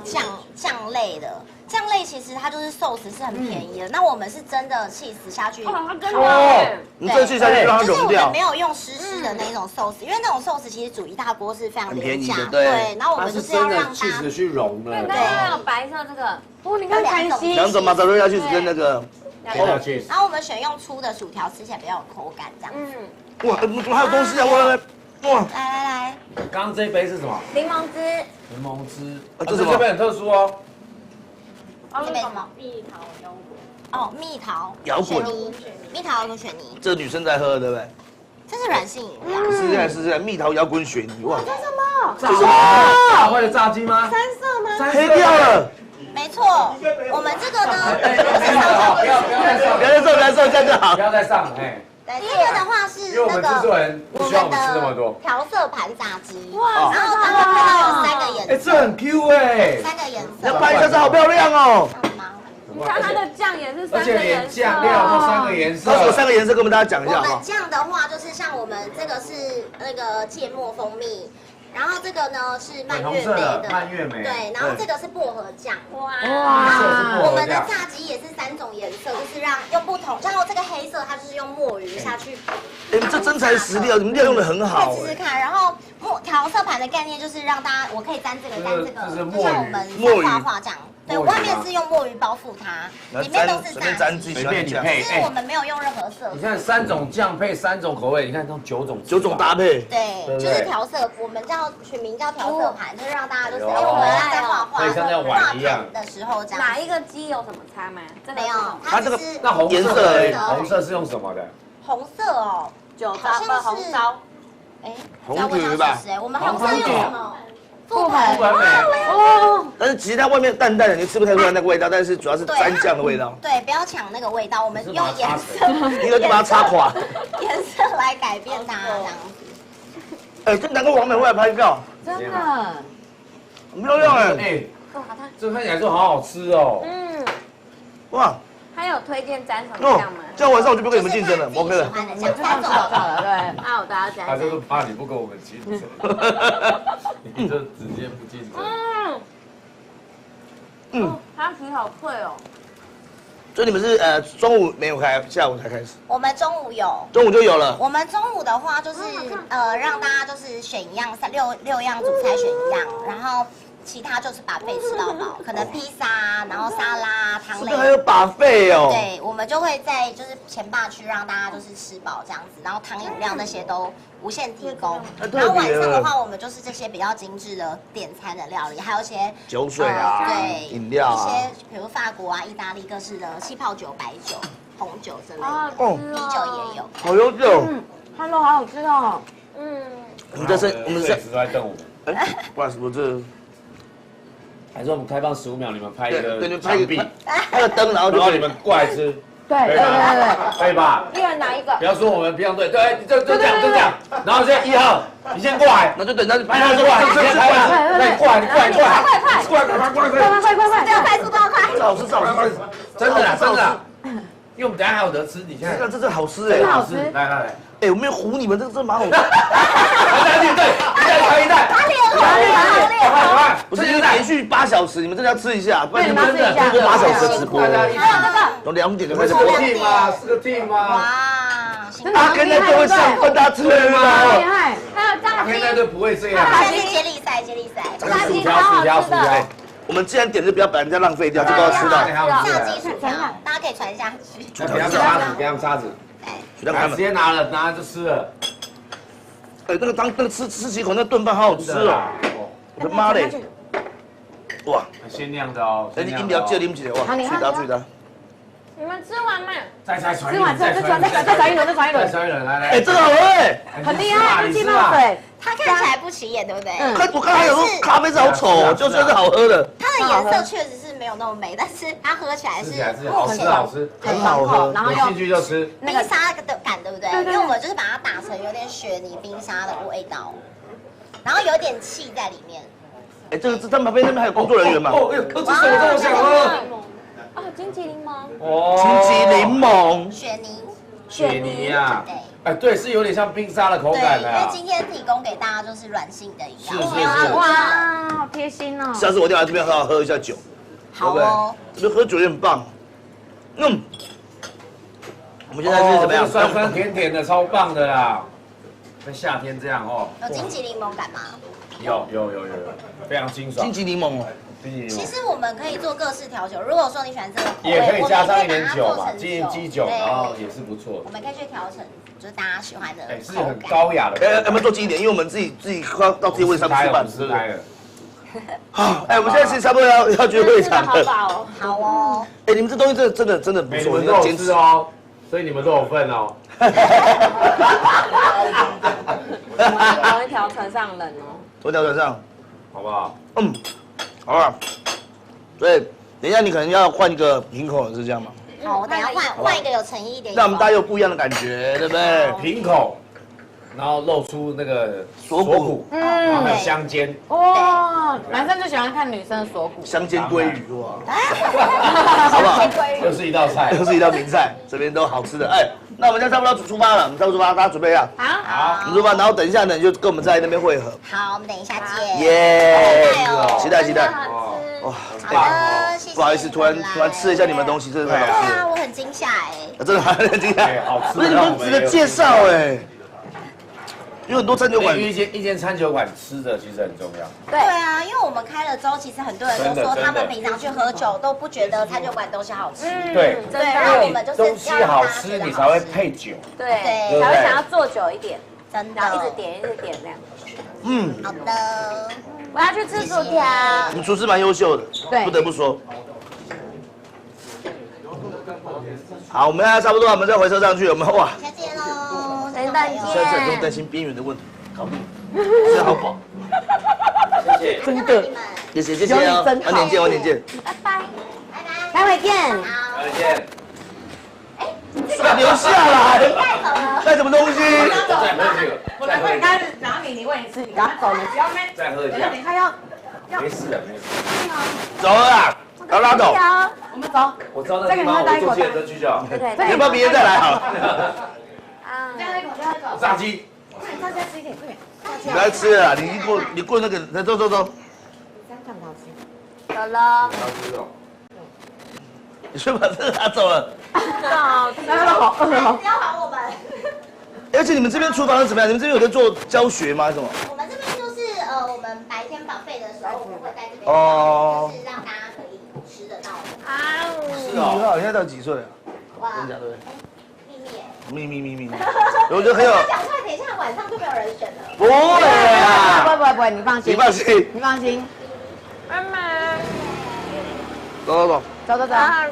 酱类的，酱类其实它就是寿司是很便宜的。那我们是真的起司下去，你真去下去让它融掉。就是我们没有用湿的那种寿司，因为那种寿司其实煮一大锅是非常廉价。对。然后我们就是要让它起司去融的。对，还有白色这个，哦，你看开心。两种马扎罗亚起司跟那个。然后我们选用粗的薯条，吃起来比较有口感，这样子。哇，怎么还有东西啊？哇！来，刚刚这一杯是什么？柠檬汁。柠檬汁，这这杯很特殊哦。这杯什么？蜜桃摇滚。哦，蜜桃摇滚泥，蜜桃摇滚雪泥。这女生在喝，对不对？这是软性饮料。试试，蜜桃摇滚雪泥，哇！这什么？大块的炸鸡吗？三色吗？黑掉了。没错，我们这个呢，不要再上，这样就好。不要再上，哎。对，第一个的话是因为我们制作人不希望我们吃那么多。调色盘炸鸡，哇，然后大家看到有3个颜色，哎，这很 Q 哎，3个颜色，要拍一下，这好漂亮哦。你看它的酱也是3个颜色，而且连酱料都3个颜色。它有3个颜色，跟我们大家讲一下。我们酱的话，就是像我们这个是那个芥末蜂蜜。然后这个呢是蔓越莓的，蔓越莓，对，然后这个是薄荷酱，哇，我们的炸鸡也是3种颜色，就是让用不同，像这个黑色它就是用墨鱼下去，哎，这真材实料，你们料用的很好，试试看。然后调色盘的概念就是让大家，我可以沾这个，就像我们画画这样。对，外面是用墨鱼包覆它，里面都是炸鸡，随便你配。其实我们没有用任何色。你看3种酱配3种口味，你看这种9种搭配。对，就是调色，我们取名叫调色盘，就是让大家就是我们在画画的时候这样。哪一个鸡有什么差吗？没有，它这个那红色是用什么的？红色哦，好像是红烧。哎，红鱼吧？我们红色用什么？覆盆哦，但是其实它外面淡淡的，你吃不太出来那个味道，但是主要是蘸酱的味道。对，不要抢那个味道，我们用颜色，一个就把它擦垮，颜色来改变它这样子。哎，这难怪王美会来拍照，真的，很漂亮哎。哎，这看起来就好好吃哦。嗯，哇，还有推荐沾什么哦酱吗？这样晚上我就不跟你们竞争了，OK 了。我们三种就好了，对。那我都要沾。他就是怕你不跟我们竞争，你就直接不竞争。它皮好脆哦。所以你们是中午没有开，下午才开始？我们中午有，中午就有了。我们中午的话就是让大家就是选一样六样主菜选一样，然后其他就是把费吃到饱，可能披萨，然后沙拉、汤类。这个还有把费哦。对，我们就会在就是前霸区让大家就是吃饱这样子，然后汤饮料那些都无限提供。然后晚上的话，我们就是这些比较精致的点餐的料理，还有一些酒水啊，对，饮料啊，一些比如法国啊、意大利各式的气泡酒、白酒、红酒之类的，哦，啤酒也有。好优秀。它肉好好吃哦。我们这是我们随时都在瞪我。哎，不好意思，我这。还是我们开放15秒，你们拍一个对，拍个灯，然后你们过来吃，对，可以吧？一人拿一个。不要说我们不要对，就这样，然后现在1号，你先过来，那就等他拍他过来，你先拍他，对，过来，快，这样快速多快，这好吃，真的，因为我们等下还有得吃，你看，这真好吃哎，真好吃，来，哎，我没有唬你们，这蛮好吃。对，一袋，不是因为连续8小时，你们真的要吃一下，不然你们真的多8小时的直播，还有这个，从2点就开始播。是个 team 吗？哇，阿根那队会上分他吃吗？厉害，还有炸鸡，阿根那队不会这样。现在是接力赛，炸鸡超好吃的。我们既然点就不要把人家浪费掉，这都要吃到。炸鸡薯条，大家可以传下去。给他们叉子，直接拿了就吃了。哎，那个吃几口那炖饭好好吃哦！我的妈嘞！哇，鲜酿的哦。哎，你饮料记得啉一下哇，最大。你们吃完没？再传吃完再传一轮，来。哎，这个好喝哎，很厉害，气泡水。它看起来不起眼，对不对？我刚才有说咖啡是好丑哦，就算是好喝的。它的颜色确实是没有那么美，但是它喝起来是好吃，很好喝，然后有兴趣就吃。冰沙的感，对不对？因为我们就是把它打成有点雪泥冰沙的味道，然后有点气在里面。哎，这他们旁边那边还有工作人员嘛？哦，这是什么？这么想喝？哦，金桔柠檬。哦，金桔柠檬。雪泥呀。哎，对，是有点像冰沙的口感的。因为今天提供给大家就是软性的饮料。是。哇，好贴心哦。下次我一定要来这边好好喝一下酒。好哦。这边喝酒也很棒。我们现在是怎么样？酸甜的，超棒的啦。跟夏天这样哦。有金桔柠檬感吗？有，非常清爽。金桔柠檬哦。其实我们可以做各式调酒，如果说你喜欢这个口味，也可以加上一点酒嘛，基酒，然后也是不错的。我们可以去调成就是大家喜欢的，是很高雅的。要不要做近一点？因为我们自己快到自己位置上吃饭，是不是？好，哎，我们现在是差不多要去会场了。好哦。哎，你们这东西真的不错，你们都有吃哦，所以你们都有份哦。同一条船上人哦。同一条船上，好不好？好了，所以等一下你可能要换一个瓶口，是这样吗？好，我等一下换一个有诚意一点。让我们大家有不一样的感觉，对不对？瓶口，然后露出那个锁骨，然后还有香煎。哇，男生就喜欢看女生的锁骨。香煎鲑鱼哇，好不好？又是一道菜，又是一道名菜，这边都好吃的。哎，那我们现在差不多出发了，我们差不多出发，大家准备一下。好，我们出发，然后等一下呢，就跟我们在那边汇合。好，我们等一下见。耶，期待。哇，好的，谢谢。不好意思，突然吃了一下你们的东西，真的太好吃了。对啊，我很惊吓哎。真的很惊讶，好吃。不是你们值得介绍哎。有很多餐酒馆，一间餐酒馆吃的其实很重要。对啊，因为我们开了之后，其实很多人都说他们平常去喝酒都不觉得餐酒馆东西好吃。对，然后我们就是东西好吃，你才会配酒。对，才会想要做久一点，真的，然后一直点这样。好的。我要去吃薯条。你们厨师蛮优秀的，对，不得不说。好，我们现在差不多，我们再回车上去，我们哇。下次见喽，等等见。现在不用担心边缘的问题，搞定，吃好饱。谢谢，真的，谢谢啊，晚点见。拜拜，待会见。待会见。留下来，带什么东西？我来问你，然后你问你。自己赶快走，你不要没。再喝一下。等一下要。没事的，没事。走了啦，要拉走。我们走。我知道那个地方，我坐计程车去就好。要不要明天再来好了？再喝一口，再喝一口。炸鸡。快点，再吃一点，快点。不要吃了，你过那个，走。这样不好吃。走了。你先把这个拿走了。好，那个好饿哦。不要还我们。而且你们这边厨房是怎么样？你们这边有在做教学吗？还是什么？我们这边就是我们白天绑费的时候，我们会在这边就是让大家可以吃得到。是哦，你现在到几岁啊？哇，真假对？秘密。我觉得很有。讲出来，等一下晚上就没有人选了。不会啊，不会，你放心。你放心。妈妈。走。好好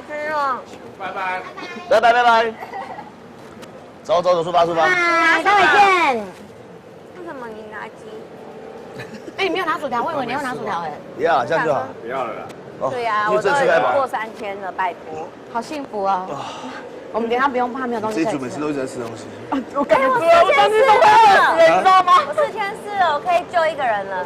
吃哦。拜拜。走，出发。拜，待会见。为什么你拿鸡？哎，你没有拿薯条，我以为你要拿薯条哎。要，这样就好。不要了啦。对呀，我都已经过3000了，拜托。好幸福啊！我们等下不用怕，没有东西。这一组每次都一直在吃东西。我感觉我4天4了，你知道吗？我4天4了，我可以救一个人了。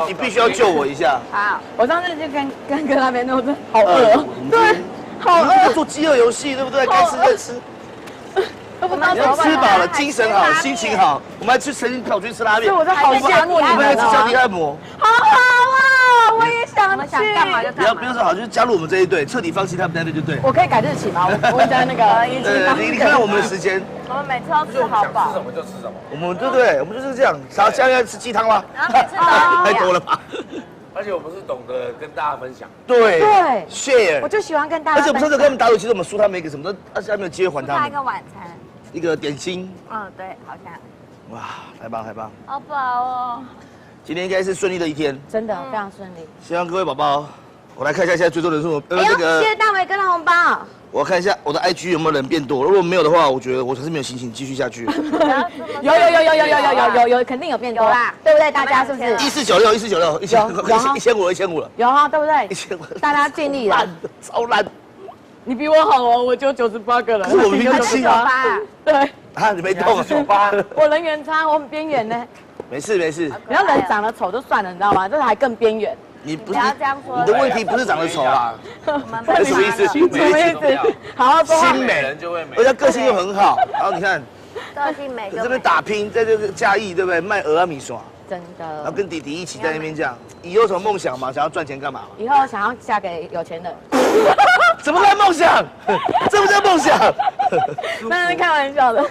你必须要救我一下。好，我上次就跟那边那我好饿，对，好饿。做饥饿游戏，对不对？该吃再吃。你要吃饱了，精神好，心情好，我们还去曾经跑去吃拉面。所以我在好羡慕你们还吃脚底按摩。好好啊，我也想去。想干嘛就干嘛。不要说好，就是加入我们这一队，彻底放弃他们那队就对。我可以改日期吗？我会在那个你看看我们的时间。我们每次都吃好饱。吃什么就吃什么。我们对不对？我们就是这样。然后现在吃鸡汤吗？太多了吧。而且我们是懂得跟大家分享。对 ，share。我就喜欢跟大家。而且我们上次跟他们打赌，其实我们输他们一个什么的，而且还没有机会还他们。一个晚餐。一个点心。对，好像。哇，太棒！好饱哦。今天应该是顺利的一天。真的非常顺利。希望各位宝宝，我来看一下现在追踪人数。谢谢大伟哥的红包。我看一下我的 IG 有没有人变多，如果没有的话，我觉得我还是没有心情继续下去。有，肯定有变多啦，对不对？大家是不是？1496，1500了。有哈，对不对？1500，大家尽力了。超烂。你比我好哦，我就98个了。可是我明明98。对。啊，你没动98。我人缘差，我很边缘呢。没事。你要人长得丑就算了，你知道吗？这还更边缘。你不要这样说。你的问题不是长得丑啦。我们什么意思？什么意思？好好说。心美人就会美，而且个性又很好。然后你看，个性美，这边打拼，在这个嘉义，对不对？卖鹅啊米耍。真的。然后跟弟弟一起在那边这样。以后有什么梦想吗？想要赚钱干嘛？以后想要嫁给有钱人。怎么叫梦想？这不叫梦想。那是开玩笑的。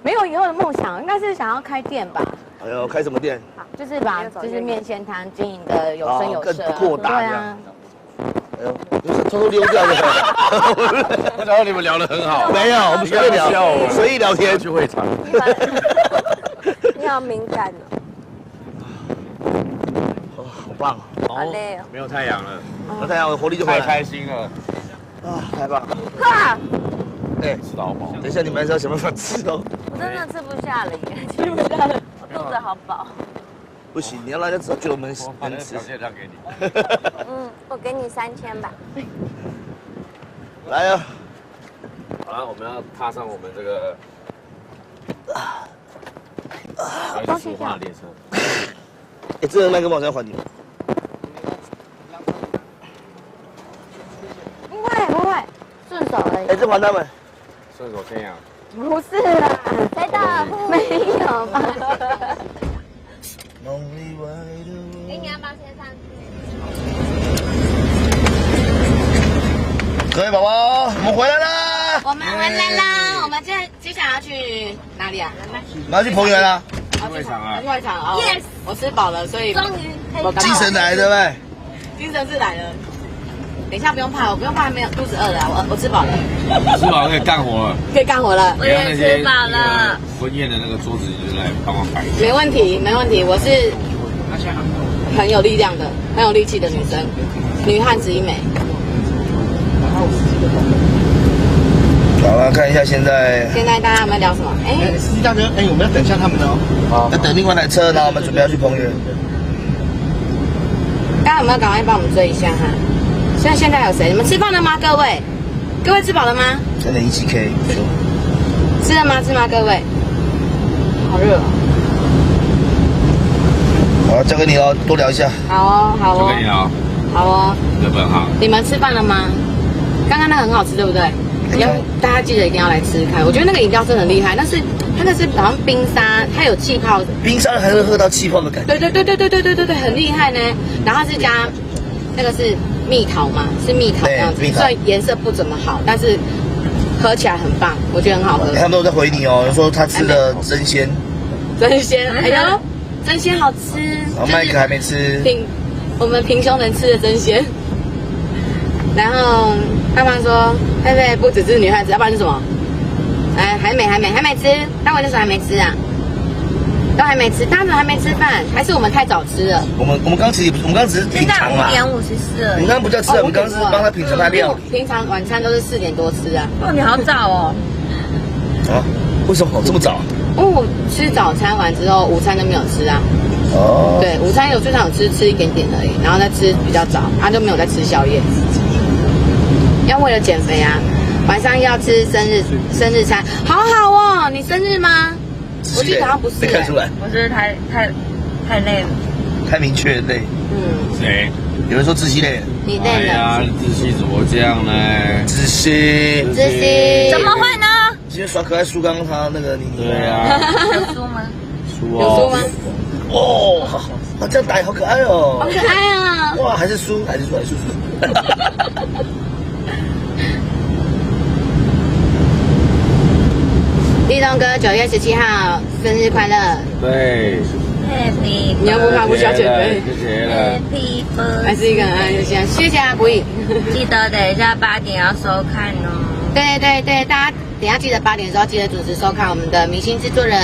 没有以后的梦想，应该是想要开店吧。哎呦，开什么店？就是把就是面线摊经营的有声有色，更扩大这样。哎呦，就是偷偷溜掉的。我想到你们聊得很好。没有，我们随便聊，随意聊天。去会场。你好敏感哦。好棒。好累哦。没有太阳了。没有太阳，我活力就回来。太开心了。太棒。吃到饱。等一下你们还是要想办法吃哦。我真的吃不下了耶，吃不下了，我肚子好饱。不行，你要让人家觉得我们能吃。条件让给你。我给你3000吧。来啊！好了，我们要踏上我们这个说话列车。这个麦克风我再还你。不会，顺手而已。这还他们。顺手牵羊。不是啦，谁的？没有吧？给你要包先上去。各位宝宝，我们回来啦！我们回来啦！我们接下来要去哪里啊？我们要去彭园啦。去会场啊！去会场哦。Yes， 我吃饱了，所以终于可以。精神来，对不对？精神是来了。等一下不用怕，我不用怕，没有肚子饿了，我吃饱了。吃饱可以干活了。可以干活了。我也吃饱了。婚宴的那个桌子就来帮忙摆。没问题，我是很有力量的、很有力气的女生，女汉子一枚。好了，看一下现在大家有没有聊什么？司机大哥，我们要等一下他们哦。好，要等另外一台车，然后我们准备要去彭园。大家有没有赶快帮我们追一下哈？现在有谁？你们吃饭了吗？各位吃饱了吗？真的17K，吃了吗？各位，好热哦。好，交给你了，多聊一下。好哦，好哦。交给你了。好哦。日本好。你们吃饭了吗？刚刚那个很好吃，对不对？大家记得一定要来吃吃看。我觉得那个饮料真的很厉害，但是它那是好像冰沙，它有气泡。冰沙还会喝到气泡的感觉。对，很厉害呢。然后它是加那个是蜜桃嘛，是蜜桃这样子，虽然颜色不怎么好，但是喝起来很棒，我觉得很好喝。他们都在回你哦，说他吃的真鲜。真鲜，哎呦，真鲜好吃。然后麦克还没吃。我们平胸人吃的真鲜。然后爸妈说，佩佩不只是女孩子，要不然是什么？哎，还没吃，大伟那时候还没吃啊，都还没吃，大家怎么还没吃饭？还是我们太早吃了？我们刚其实我们刚只是品尝啦。现在5:54了。我们刚刚不叫吃，我们刚刚是帮他品尝他料理。平常晚餐都是4点多吃啊。哦，你好早哦。啊？为什么这么早？我吃早餐完之后，午餐都没有吃啊。哦。对，午餐最常有吃一点点而已，然后再吃比较早，就没有再吃宵夜。要为了减肥啊，晚上要吃生日餐，好好哦。你生日吗？我记得好像不是。没看出来。我觉得太累了。太明确累。谁？有人说窒息累。你累了。哎呀，窒息怎么这样呢？窒息。怎么会呢？今天耍可爱书刚刚他那个你。对啊。有书吗？书有书吗？哦，好，这样打也好可爱哦。好可爱啊！哇，还是书。立东哥9月17号生日快乐！对 ，Happy， 你又不怕不需要减肥？谢谢了。 Happy birthday， 还是一个很爱就行，谢谢啊，不易。记得等一下8点要收看哦。对，大家等一下记得8点的时候记得准时收看我们的明星制作人。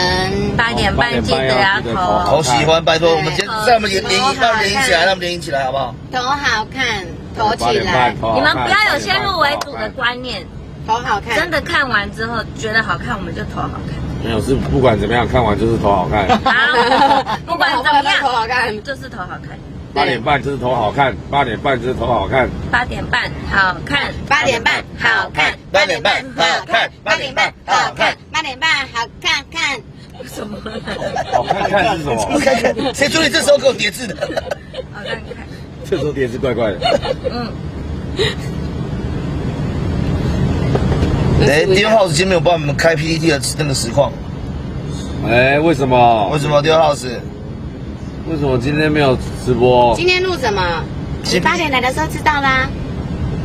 8点半记得要投喜欢，拜托我们让我们联谊起来，让我们联谊起来好不好？投好看，投起来。你们不要有先入为主的观念。投好看，真的看完之后觉得好看，我们就投好看。没有，是不管怎么样，看完就是投好看。不管怎么样，投好看就是投好看。 8点半就是投好看，8点半就是投好看。8点半好看，8点半好看，8点半好看，8点半好看，8点半好看看。什么？好看看是什么？好看看，谁说你这时候给我叠字的？好看看。这时候叠字怪怪的。哎，Dear House 今天没有帮我们开 PPT 的那个实况。哎，为什么？为什么 Dear House？ 为什么今天没有直播？今天录什么？你8点来的时候知道啦。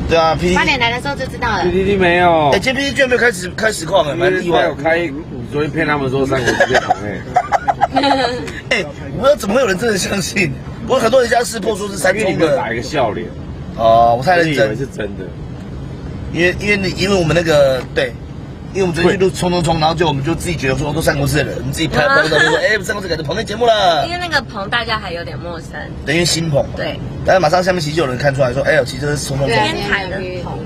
对啊，8点来的时候就知道了。PPT 没有。哎，今天 PPT 居然没有开实况，蛮意外。有开，你昨天骗他们说3国之变红哎，我不知道怎么会有人真的相信。我很多人家识破说是3中的。打一个笑脸。哦，我太认真。以为是真的。因为我们那个对。 因为我们昨天去录冲，然后我们就自己觉得说都3国志的人，我们自己拍就说，哎，3国志改成棚内节目了。因为那个棚大家还有点陌生。对，因为新棚。对。但是马上下面其实就有人看出来说，哎呦，其实这是冲。天台的棚。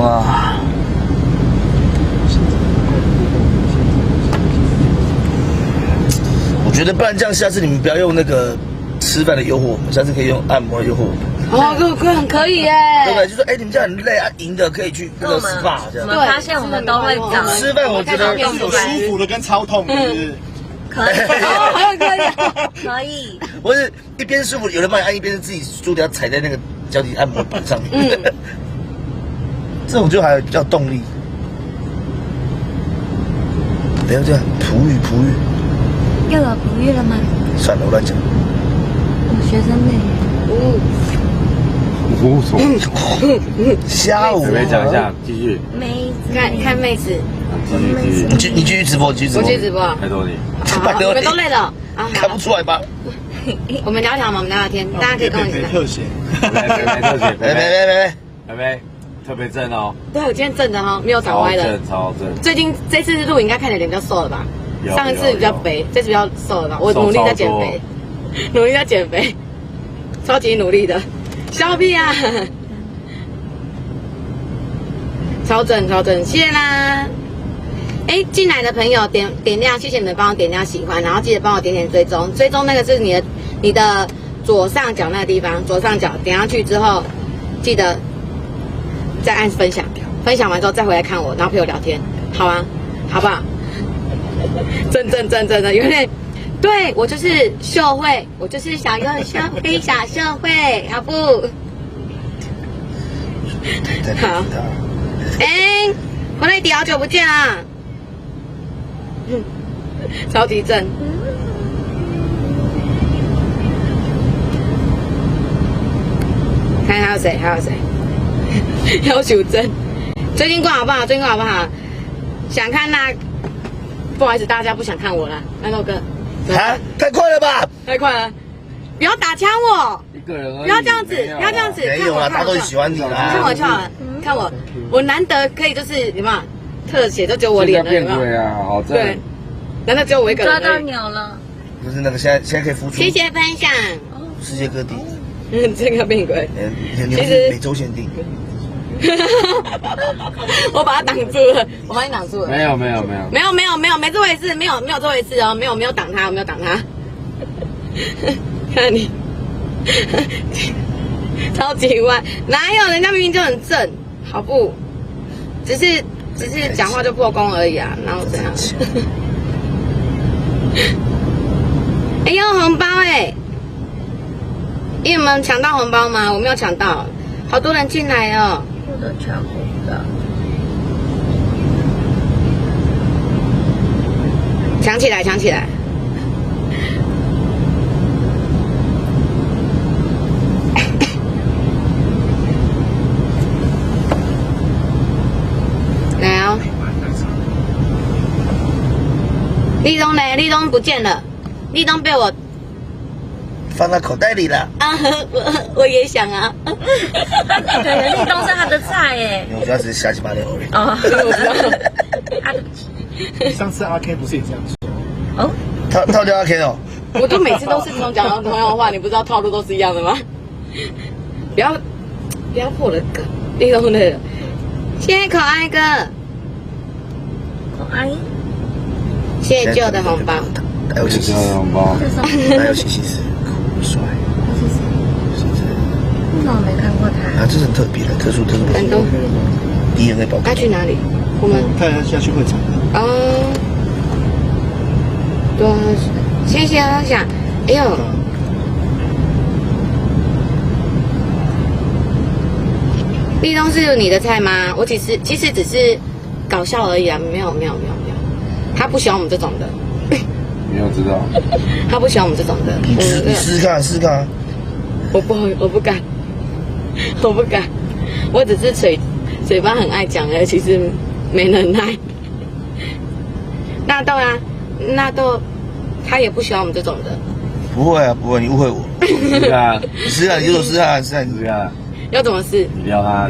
哇。我觉得不然这样，下次你们不要用那个。 吃饭的诱惑，我们下次可以用按摩的诱惑。哦，可以耶。对不对？就说哎，你们家很累啊，赢的可以去那个 SPA 这样。我们发现我们都会找吃饭，我觉得有舒服的跟超痛的。可以，可以。不是一边舒服，有人帮你按，一边是自己输掉踩在那个脚底按摩板上面。这种就还有比较动力。不要这样，璞玉。又有璞玉了吗？ 算了，我乱讲。学生妹。下午。准备讲一下，继续。妹子。看妹子。你继续直播，我继续直播。拜托你。你们都累了。看不出来吧？我们聊天嘛，我们聊天，大家可以跟我一起。特写。没，特别正哦。对，我今天正的哈，没有长歪的。超正。最近这次录影应该看起来脸比较瘦了吧？ 上一次比较肥，这次比较瘦了吧？我努力在减肥，超级努力的，笑屁啊！超正，谢谢啦！哎，进来的朋友点亮，谢谢你们帮我点亮喜欢，然后记得帮我点追踪，追踪那个是你的左上角那个地方，左上角点上去之后，记得再按分享分享完之后再回来看我，然后陪我聊天，好吗？好不好？真的，有点，对我就是秀慧，我就是想要秀慧小秀慧，好不？好。哎，我那弟好久不见啊！超级正。看还有谁？要求真。最近过好不好？想看那？不好意思，大家不想看我了。那豆哥。啊！太快了吧！太快了！不要打枪我！一个人而已。不要这样子，不要这样子。没有啊，大家都喜欢你啦。看我跳，看我难得可以就是有没有特写，就只有我脸了，有没有？对啊，好正。对，难道只有我一个人？抓到鸟了。不是那个，现在可以孵出。谢谢分享。世界各地。这个变鬼。其实每周限定。我把它挡住了，我把你挡住了。没有，没这回事，没有这回事哦，没有挡他，看你，超级歪，哪有？人家明明就很正，好不？只是讲话就破功而已啊，然后这样。哎呦，红包哎！你有没有抢到红包吗？我没有抢到，好多人进来哦。我都抢红包。抢起来！来哦！立冬呢？立冬不见了，立冬被我放到口袋里了。啊，我也想啊。对，立冬是他的菜耶。我主要只是瞎鸡巴聊而已。哦，上次阿 K 不是也这样说？哦，套掉阿 K 哦。我就每次都是这种讲同样的话，你不知道套路都是一样的吗？不要破我的梗，立冬的。谢谢可爱哥，可爱。谢谢旧的红包，还有星星红包，还有星星是帅。为什么没看过他？啊，这是很特别的，特殊别。很多 DNA 报告。他去哪里？我们他要下去会场。哦，多谢谢阿翔。哎呦，立冬是你的菜吗？我其实只是搞笑而已啊，没有，他不喜欢我们这种的。没有知道。他不喜欢我们这种的。你试试看。我不敢，我只是嘴巴很爱讲而已，其实没能耐。纳豆啊，纳豆，他也不喜欢我们这种的。不会，你误会我。是啊，你试啊，你就试啊。要怎么试？你撩他。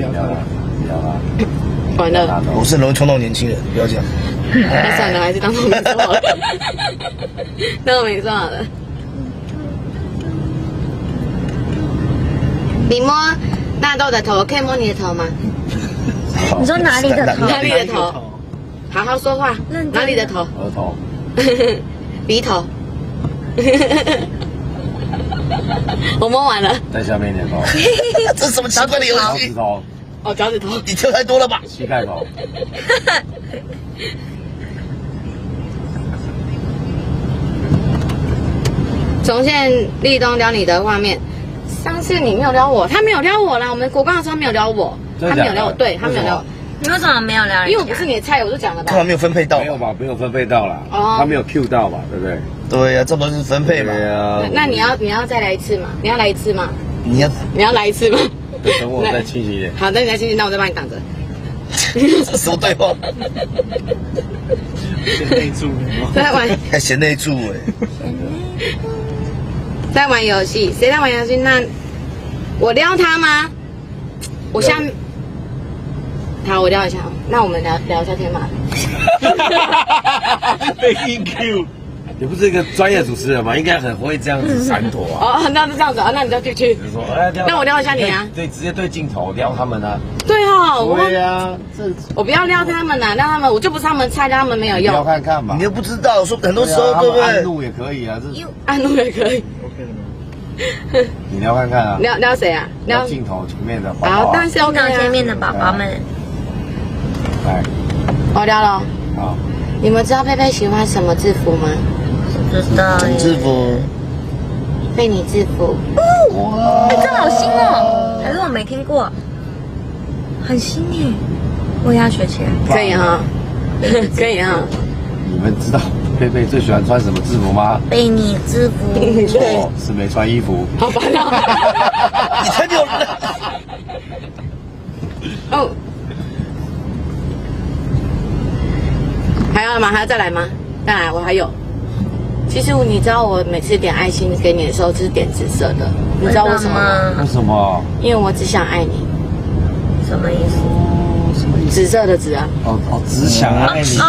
完了。我是很容易冲动年轻人，不要这样。那算了，还是当做没说好了。当做没说好了。你摸纳豆的头，可以摸你的头吗？你说哪里的头？哪里的头？好好说话。哪里的头？额头。鼻头。我摸完了。在下面一点头。这是什么奇怪的游戏？脚趾头。哦，脚趾头。你跳太多了吧？膝盖头。重现立冬撩你的画面。上次你没有撩我，他没有撩我啦。我们国光的时候他没有撩我，他没有撩我，对他没有撩我。你为什么没有撩？因为我不是你的菜，我就讲了吧。他没有分配到。没有吧？没有分配到啦。哦。他没有 Q 到吧？对不对？对呀，这都是分配嘛。对呀。那你要再来一次吗？你要来一次吗？你要来一次吗？等我再清醒一点。好，等你再清醒，那我再帮你挡着。什么对话？贤内助。在玩。还贤内助哎。在玩游戏，谁在玩游戏？那我撩他吗？我现在好，我撩一下。那我们聊一下天马。被 EQ。你不是一个专业主持人吗？应该很会这样子闪躲啊。哦，那是这样子啊，那你就继续。说，哎，那我撩一下你啊。对，直接对镜头撩他们啊。对哈，对呀，我不要撩他们啊，撩他们，我就不是他们菜，撩他们没有用。撩看看嘛。你又不知道，说很多时候对不对？按录也可以啊，按录也可以。你撩看看啊。撩谁啊？撩镜头前面的。好，但是要看前面的宝宝们。来，我聊了。好。你们知道佩佩喜欢什么制服吗？不知道。制服。贝尼制服。哇！哎，这好新哦，还是我没听过，很新耶，我也要学起来。可以哈，可以哈。你们知道佩佩最喜欢穿什么制服吗？贝尼制服。错，是没穿衣服。好烦啊！你才没有。哦。还要吗？还要再来吗？再来，我还有。其实你知道我每次点爱心给你的时候，就是点紫色的，你知道为什么吗？为什么？因为我只想爱你。什么意思？什么意思？紫色的紫啊。哦，只想爱你。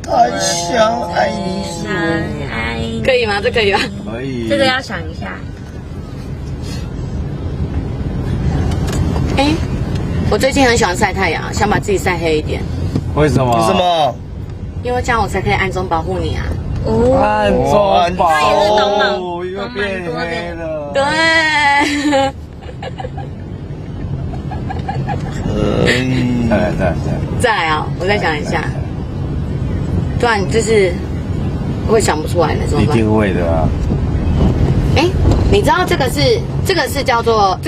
太想爱你。可以吗？这可以吗？可以。这个要想一下。哎，我最近很喜欢晒太阳，想把自己晒黑一点。为什么？为什么？因为这样我才可以暗中保护你啊！暗中保护，又变黑了。对。再来啊！我再想一下，不然就是会想不出来的，怎么办？一定会的啊！哎，你知道这个是叫做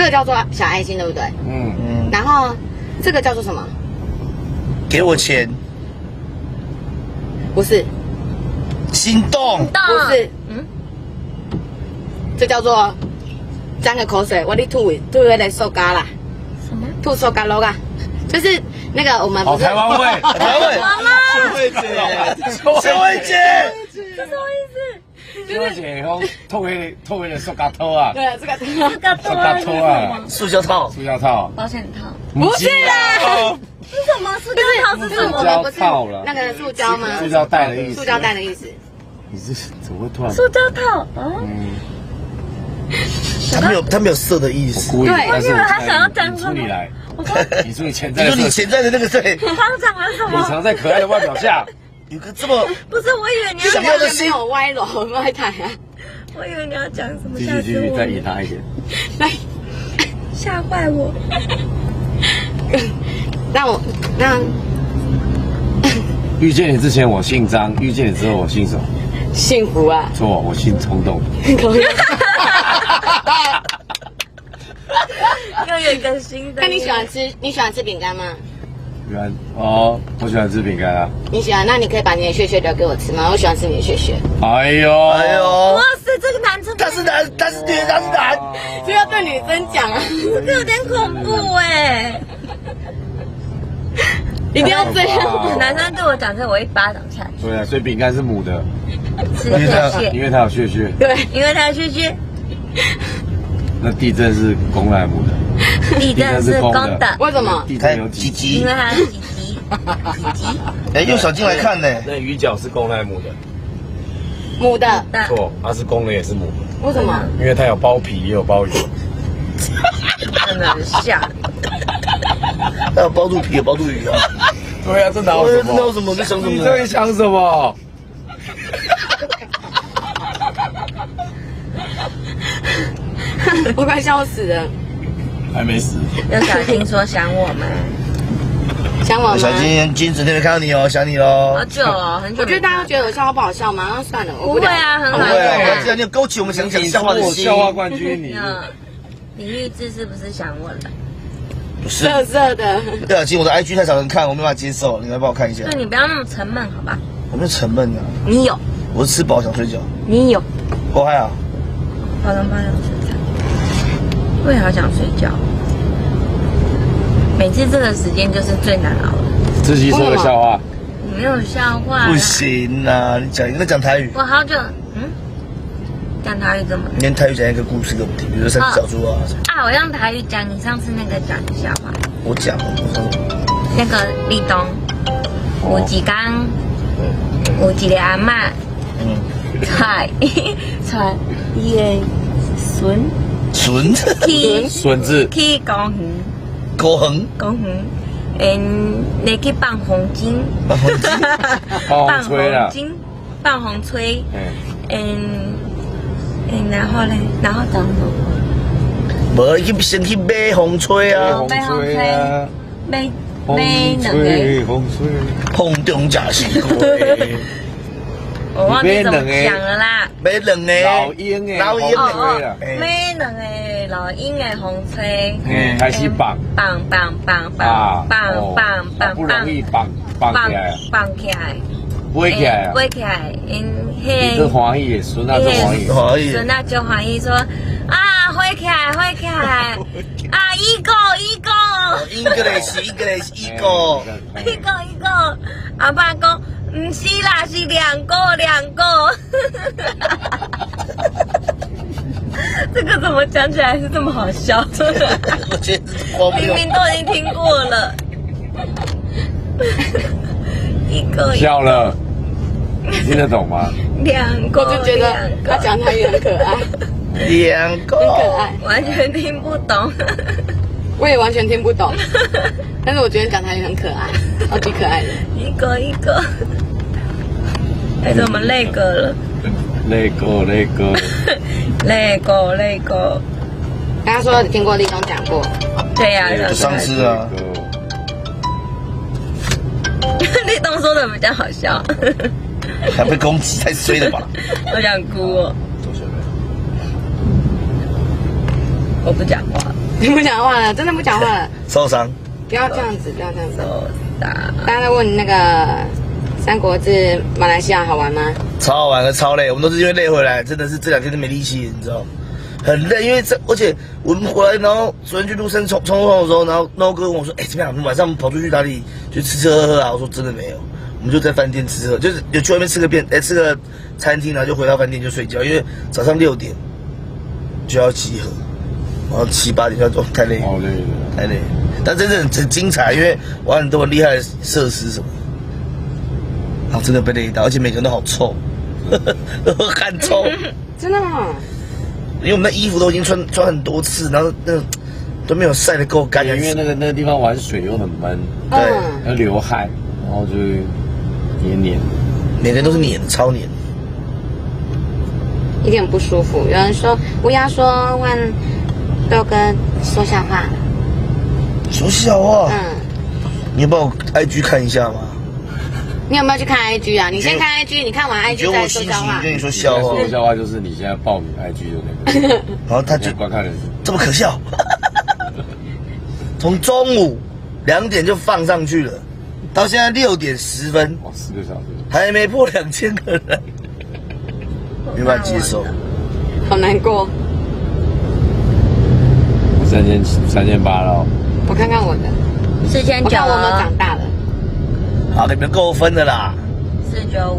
小爱心，对不对？嗯。然后这个叫做什么？给我钱。不是，心动，不是，这叫做沾个口水，我的吐来受嘎啦，什么？吐受嘎喽啊，就是那个我们不是台湾味，台湾味，秀慧姐，秀慧姐，这什么意思？秀慧姐用透黑的塑胶套啊，对，这个塑胶套啊，塑胶套，塑胶套，保险套，不是啦。是什么？塑胶套是什么？塑胶套了，那个塑胶吗？塑胶袋的意思。塑胶袋的意思。你这怎么会突然？塑胶套，他没有色的意思。对，我以为他想要讲什么。你来，你说你潜在，你说你潜在的那个对。方长了什么？隐藏在可爱的外表下，有个这么不是，我以为你要想要的心，有歪楼歪台啊。我以为你要讲什么？继续再引他一点。来，吓坏我。那遇见你之前我姓张，遇见你之后我姓什么？幸福啊！错，我姓冲动。又有一个新的。那你喜欢吃饼干吗？喜欢哦，我喜欢吃饼干啊。你喜欢？那你可以把你的屑屑留给我吃吗？我喜欢吃你的屑屑。哎呦！哇塞，这个男生他是男，他是女，他是男，就要对女生讲啊，这个有点恐怖哎。一定要这样。男生对我讲这，我一巴掌下去。对啊，所以饼干是母的，是屑屑，因为它有屑屑。对，因为它有屑屑。那地震是公的还是母的？地震是公的。为什么？地震有几级？因为它有几级。哎，用小金来看呢。那鱼饺是公的还是母的？母的。错，它是公的也是母的。为什么？因为它有包皮也有包鱼。真的很吓。还有包肚皮，有包肚鱼啊！对啊，这哪有什么？这哪有什么？在想什么？你在想什么？我快笑死了。还没死。有小金说想我们，想我们。小金今天没看到你哦，想你喽。好久哦，很久。我觉得大家觉得我笑话不好笑吗？那算了，不会啊，很好笑。不会，既然你有勾起我们想讲笑话的心。笑话冠军你。你励志是不是想我了？色色的。对啊，其实我的 IG 太少人看，我没办法接受，你来帮我看一下。对，你不要那么沉闷，好吧？我没有沉闷啊。你有。我是吃饱想睡觉。你有。我还好。好想睡觉。我也好想睡觉。每次这个时间就是最难熬的。自己说的笑话。我没有笑话。不行啊，你讲台语。我好久，讲台语怎么？你跟台语讲一个故事给我们听，比如说三只小猪啊。啊，我用台语讲你上次那个讲的笑话。我讲了。那个立冬，有一天，有一个阿嬷，带伊的孙去高远，来去放风筝，放风吹，然后呢，然后怎么？无，先去买风吹啊，买风吹，买没两个，风吹，碰中假西龟。我忘记怎么讲了啦。没两个老鹰诶，老鹰哦，没两个老鹰的风吹。开始绑，绑，不容易绑起来，绑起来，飞起来啊，飞起来，你都欢喜的，孙仔都欢喜，孙仔就欢喜说啊，飞起来，飞起来，啊，一个，一个，阿爸讲。不是啦，是两个。这个怎么讲起来是这么好笑？我觉得明明都已经听过了。一个笑了，听得懂吗？两个，我就觉得他讲台语很可爱。两个，很可爱，完全听不懂。我也完全听不懂，但是我觉得讲台语很可爱，超级可爱的。一个，哎，怎么累个了？累个。刚刚说听过立冬讲过，对呀，上次啊。立冬说的比较好笑，还被攻击，太衰了吧？我想哭哦。我不讲话。你不讲话了，真的不讲话了。受伤。不要这样子。大家在问那个《三国志》马来西亚好玩吗？超好玩的，超累。我们都是因为累回来，真的是这2天都没力气，你知道？很累，因为而且我们回来，然后昨天去陆生冲的时候，然后那哥问我说：“哎，怎么样？我们晚上跑出去哪里就吃吃喝喝啊？”我说：“真的没有，我们就在饭店吃喝，就是有去外面吃个餐厅，然后就回到饭店就睡觉，因为早上6点就要集合。”然后7、8点就要太累，太累。但真的很精彩，因为玩很多很厉害的设施什么的，然后真的被累到，而且每个人都好臭，汗臭。真的吗？因为我们的衣服都已经穿很多次，然后那都没有晒得够干。因为那个地方玩水又很闷，对，要流汗，然后就黏，每个人都是黏，超黏，一点不舒服。有人说不要说问。豆哥说笑话，说笑话。你有帮我 IG 看一下吗？你有没有去看 IG 啊？你先看 IG， 你看完 IG 再说笑话。跟你说笑话，说笑话就是你现在报名 IG 的那个，然后他就观看人数这么可笑，从中午2点就放上去了，到现在6点10分，哇，4个小时，还没破2000个人，没办法接受，好难过。3800了，我看看我的4900，我看我们长大了。好，你们够分的啦。4950，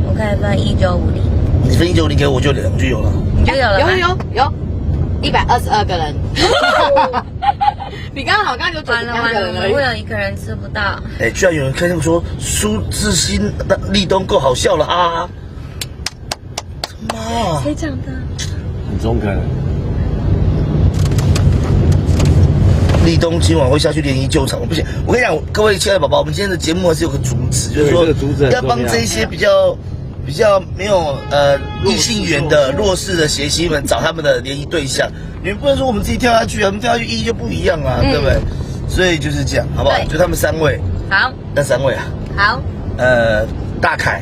我可以分1950。你分1950给我就有了。你就有了吗？有，122个人。你刚好就完了，会有1个人吃不到。哎，居然有人看他们说苏志燮、立冬够好笑了啊！妈，谁讲的？很中肯。立冬今晚会下去联谊救场，我不行。我跟你讲，各位亲爱的宝宝，我们今天的节目还是有个主旨，就是说要帮这些比较没有异性缘的弱势的谐星们找他们的联谊对象。你们不能说我们自己跳下去啊，我们跳下去意义就不一样啊，对不对？所以就是这样，好不好？就他们3位。好。那3位啊？好。大凯。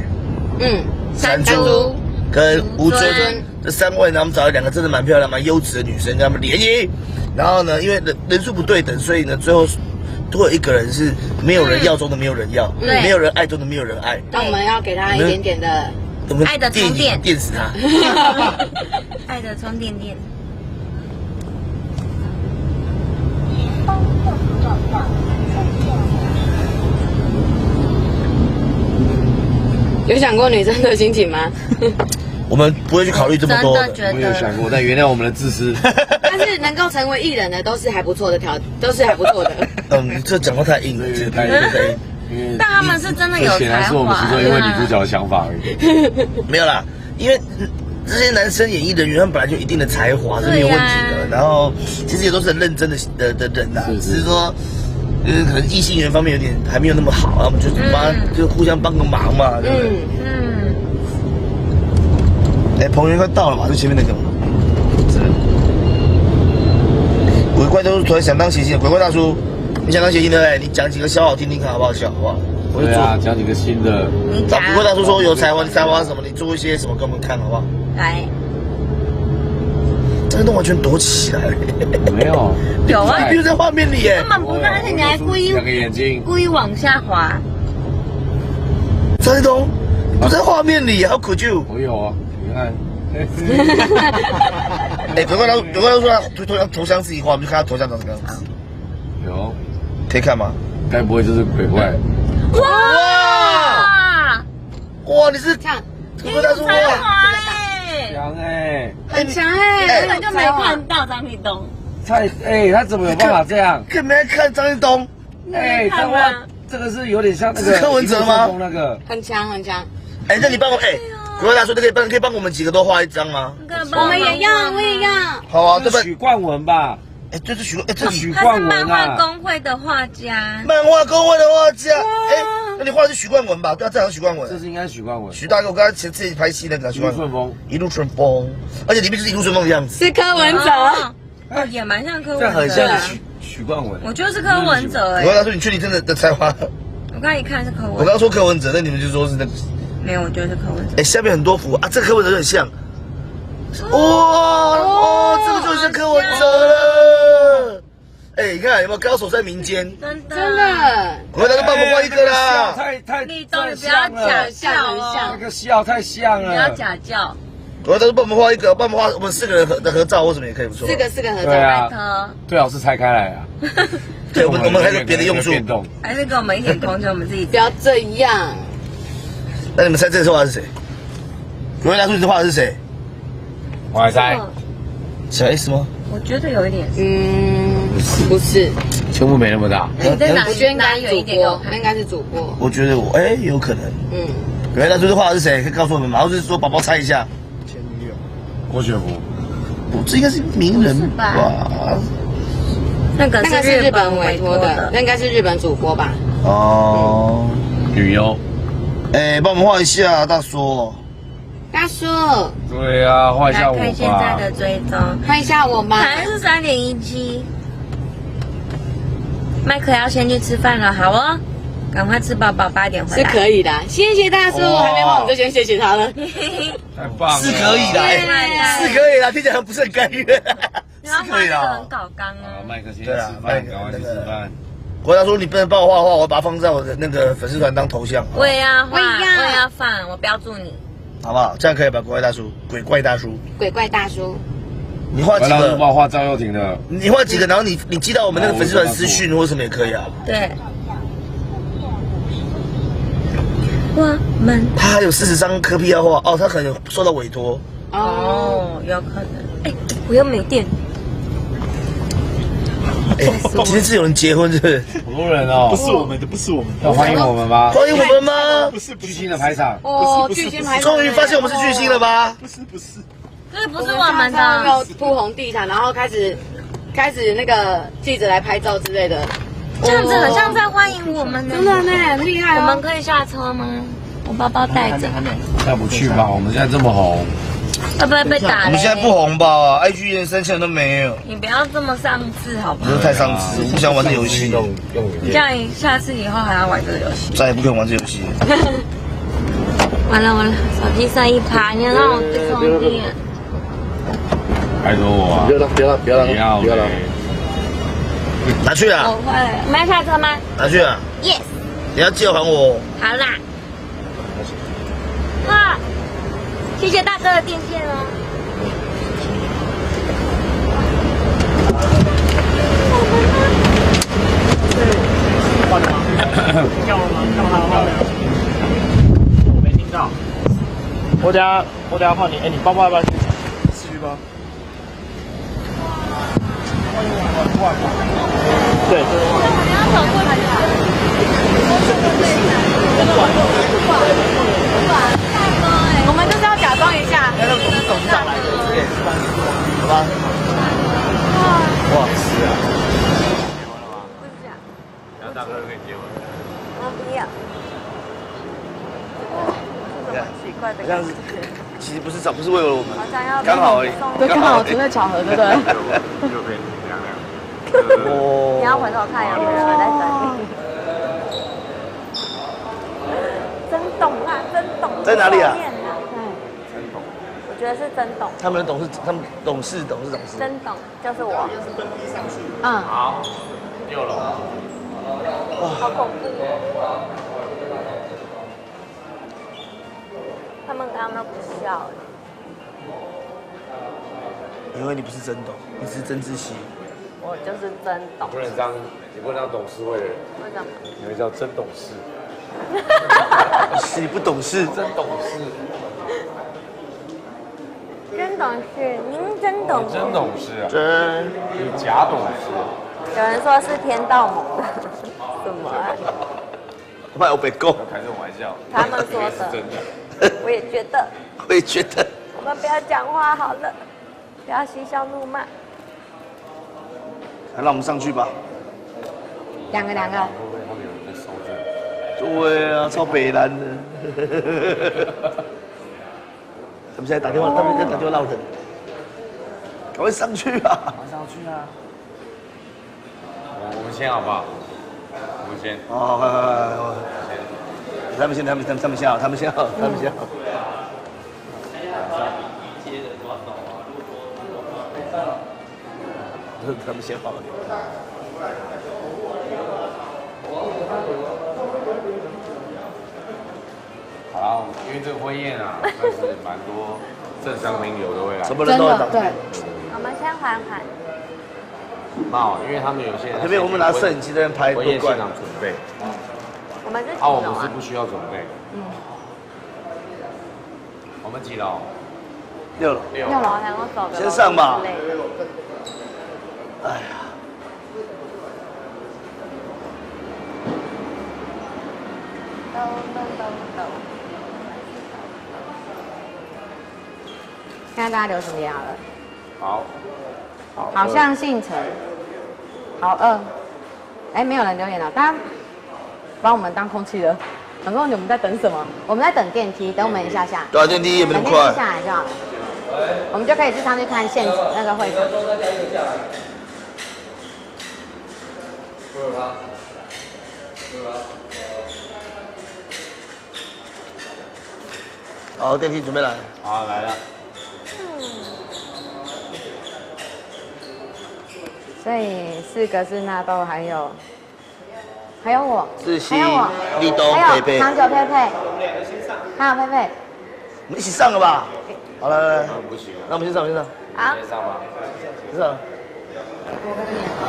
山猪。跟吴尊这3位呢，我们找了2个真的蛮漂亮、蛮优质的女生跟他们联谊。然后呢，因为人数不对等，所以呢，最后多有1个人是没有人要中的没有人要，没有人爱中的没有人爱。那我们要给他一点点的爱的充电，电死他。爱的充电电。有想过女生的心情吗？我们不会去考虑这么多的，我有想过，但原谅我们的自私。但是能够成为艺人的都是还不错的都是还不错的。这讲话太硬了，太硬。但他们是真的有才华。显然是我们其中一位女主角的想法而已。没有啦，因为这些男生演艺人员，他们本来就有一定的才华是没有问题的。然后其实也都是很认真的人呐，只是说。可能异性缘方面有点还没有那么好，我们就互相帮个忙嘛，对不对？哎，彭源快到了嘛，就前面那个嘛。鬼怪都突然想当谐星，鬼怪大叔，你讲那些新的哎，你讲几个笑话听听看好不好笑，好不好？我就对啊，讲几个新的。找不过大叔说有才华，你才华什么？你做一些什么给我们看好不好？来，这个都完全躲起来了。没有，有啊，你在画面里耶。根本不是，而且你还故意两个眼睛故意往下滑。张立东，你不在画面里，好可救。我有啊，你看。哎，鬼怪他说他头像自己画，我们就看他头像长什么样子。有，可以看吗？该不会就是鬼怪？哇，你是鬼怪大叔哇！强哎，很强哎，根本就没看到张立东。他怎么有办法这样？更没看张立东。哎，这个是有点像那个柯文哲吗？那个很强很强。哎，那你帮我鬼怪大叔，可以帮我们几个都画一张吗？我们也要，我也要。好啊，这本许冠文吧。哎，这是这许冠文啊，漫画工会的画家。漫画工会的画家，哎，那你画的是许冠文吧？对啊，这好像许冠文。这是应该许冠文。许大哥，我刚才自己拍戏那个许冠文。顺风，一路顺风，而且里面就是一路顺风的样子。是柯文哲。哦，也蛮像柯文哲。这很像许冠文。我觉得是柯文哲哎。我跟他说，你确定真的才华？我刚一看是柯文哲。我刚说柯文哲，那你们就说是那个。没有，我觉得是柯文哲。哎，下面很多幅啊，这个柯文哲很像。哇，这个就很像柯文哲了。哎，你看有没有高手在民间？真的。我来都帮我们画一个啦。立东，你不要假笑哦。那个笑太像了。不要假叫。我来都帮我们画一个，帮我们画我们4个人的合照，或什么也可以，不错。四个合照。对啊。最好是拆开来啊。对，我们还有别的用处。还是给我们一点空间，我们自己。不要这样。那你们猜这个画的是谁？各位大叔，你这画的是谁？我来猜。小 S 吗？我觉得有一点。不是。胸部没那么大。你在哪？我觉得应该是主播，应该是主播。我觉得有可能。各位大叔，这画的是谁？可以告诉我们吗？或者是说宝宝猜一下。前女友。郭雪芙。不，这应该是名人吧？那个是日本委托的，那应该是日本主播吧？哦。女优。哎，帮我们画一下，大叔。大叔。对啊，画一下我吧。看现在的追踪，看一下我吧。还是3.17。麦克要先去吃饭了，好哦，赶快吃饱饱，8点回来。是可以的，谢谢大叔，还没画我就先谢谢他了。太棒了，是可以的，是可以的，听起来不是很甘愿。是可以的，很搞刚哦。麦克先吃饭，赶快去吃饭。我要说你不能帮我画的话，我把它放在我的那个粉丝团当头像。我也要画，我也要放，我标注你，好不好？这样可以吧？鬼怪大叔，鬼怪大叔，鬼怪大叔。你画几个？帮我画赵又廷的。你画几个？然后你寄到我们那个粉丝团私讯或什么也可以啊。对。我们他还有40张科批要画哦，他可能受到委托。哦，有可能。哎，我又没电。哎，今天是有人结婚，是不是？好多人哦。不是我们的，不是我们的。要欢迎我们吗？欢迎我们吗？不是巨星的排场。哦，巨星排场。终于发现我们是巨星了吧？不是。这不是我们的。要铺红地毯，然后开始那个记者来拍照之类的。这样子很像在欢迎我们呢。真的呢，很厉害。我们可以下车吗？我包包带着。下不去吧？我们现在这么红。会不会被打？我们现在不红吧 ？IG 连3000都没有。你不要这么上次好不好？不是太上次，我不想玩这游戏。这样下次以后还要玩这个游戏？再也不可以玩这游戏。完了，手机剩1%，你要让我去充电。拜托我啊！不要了。拿去啊！我会。我们要下车吗？拿去啊 ！Yes。你要记得还我。好啦。哇！谢谢大哥的电线哦。换了吗？叫了吗？叫他换了。我没听到。我等下换你。哎，你包包要不要去市区包？对。你要走过来呀。我们就是要假装一下。那我们董事长来的，好吧？哇，是啊。结婚了吗？不是啊。然后大哥就可以结婚。我不要。这什么奇怪的？好像是，其实不是不是为了我们，刚好而已。对，刚好纯粹巧合，对不对？就可以凉凉。哦。你要回头看有没有人在在哪里啊？我觉得是真懂。他们董事。真懂就是我。好，6楼。好恐怖哦！他们刚刚都不笑。因为你不是真懂，你是曾志熙。我就是真懂。不能当，你不能当董事会的人。为什么？你会叫真董事。你不懂事，真懂事。真懂事，您真懂事。真懂事啊！真。你假懂事。有人说是天道盟的，什么啊？怕我被告。开这种玩笑。他们说的。真的。我也觉得。我也觉得。我们不要讲话好了，不要嬉笑怒骂。那让我们上去吧。两个。对啊，超北蓝的。他们现在打电话，他们在打电话闹腾。赶快上去啊！上去啊！我们先好不好？我们先。哦，他们先好。他们先好了。好，因为这个婚宴啊，算是蛮多政商名流都会来，什么人都会来。对。我们先缓。因为他们有些人这边我们拿摄影机在那边拍，婚宴现场准备。我们是几我楼啊？们是不需要准备。我们几楼？6楼。然后走。先上吧。哎呀。看看大家留什么言好了。好。好像姓陈。好饿。哎，没有人留言了，大家把我们当空气了。想说你们在等什么？我们在等电梯，等我们一下下。对啊，电梯也没那么快。等电梯下来就好了。我们就可以去上去看现那个会场。好，电梯准备来。好，来了。所以4个是纳豆，还有我，志熙、还有我，立冬、还有佩佩，长久佩佩，还有佩佩。我们一起上了吧？好了，来。不行。那我们先上。好。先上吧。先上。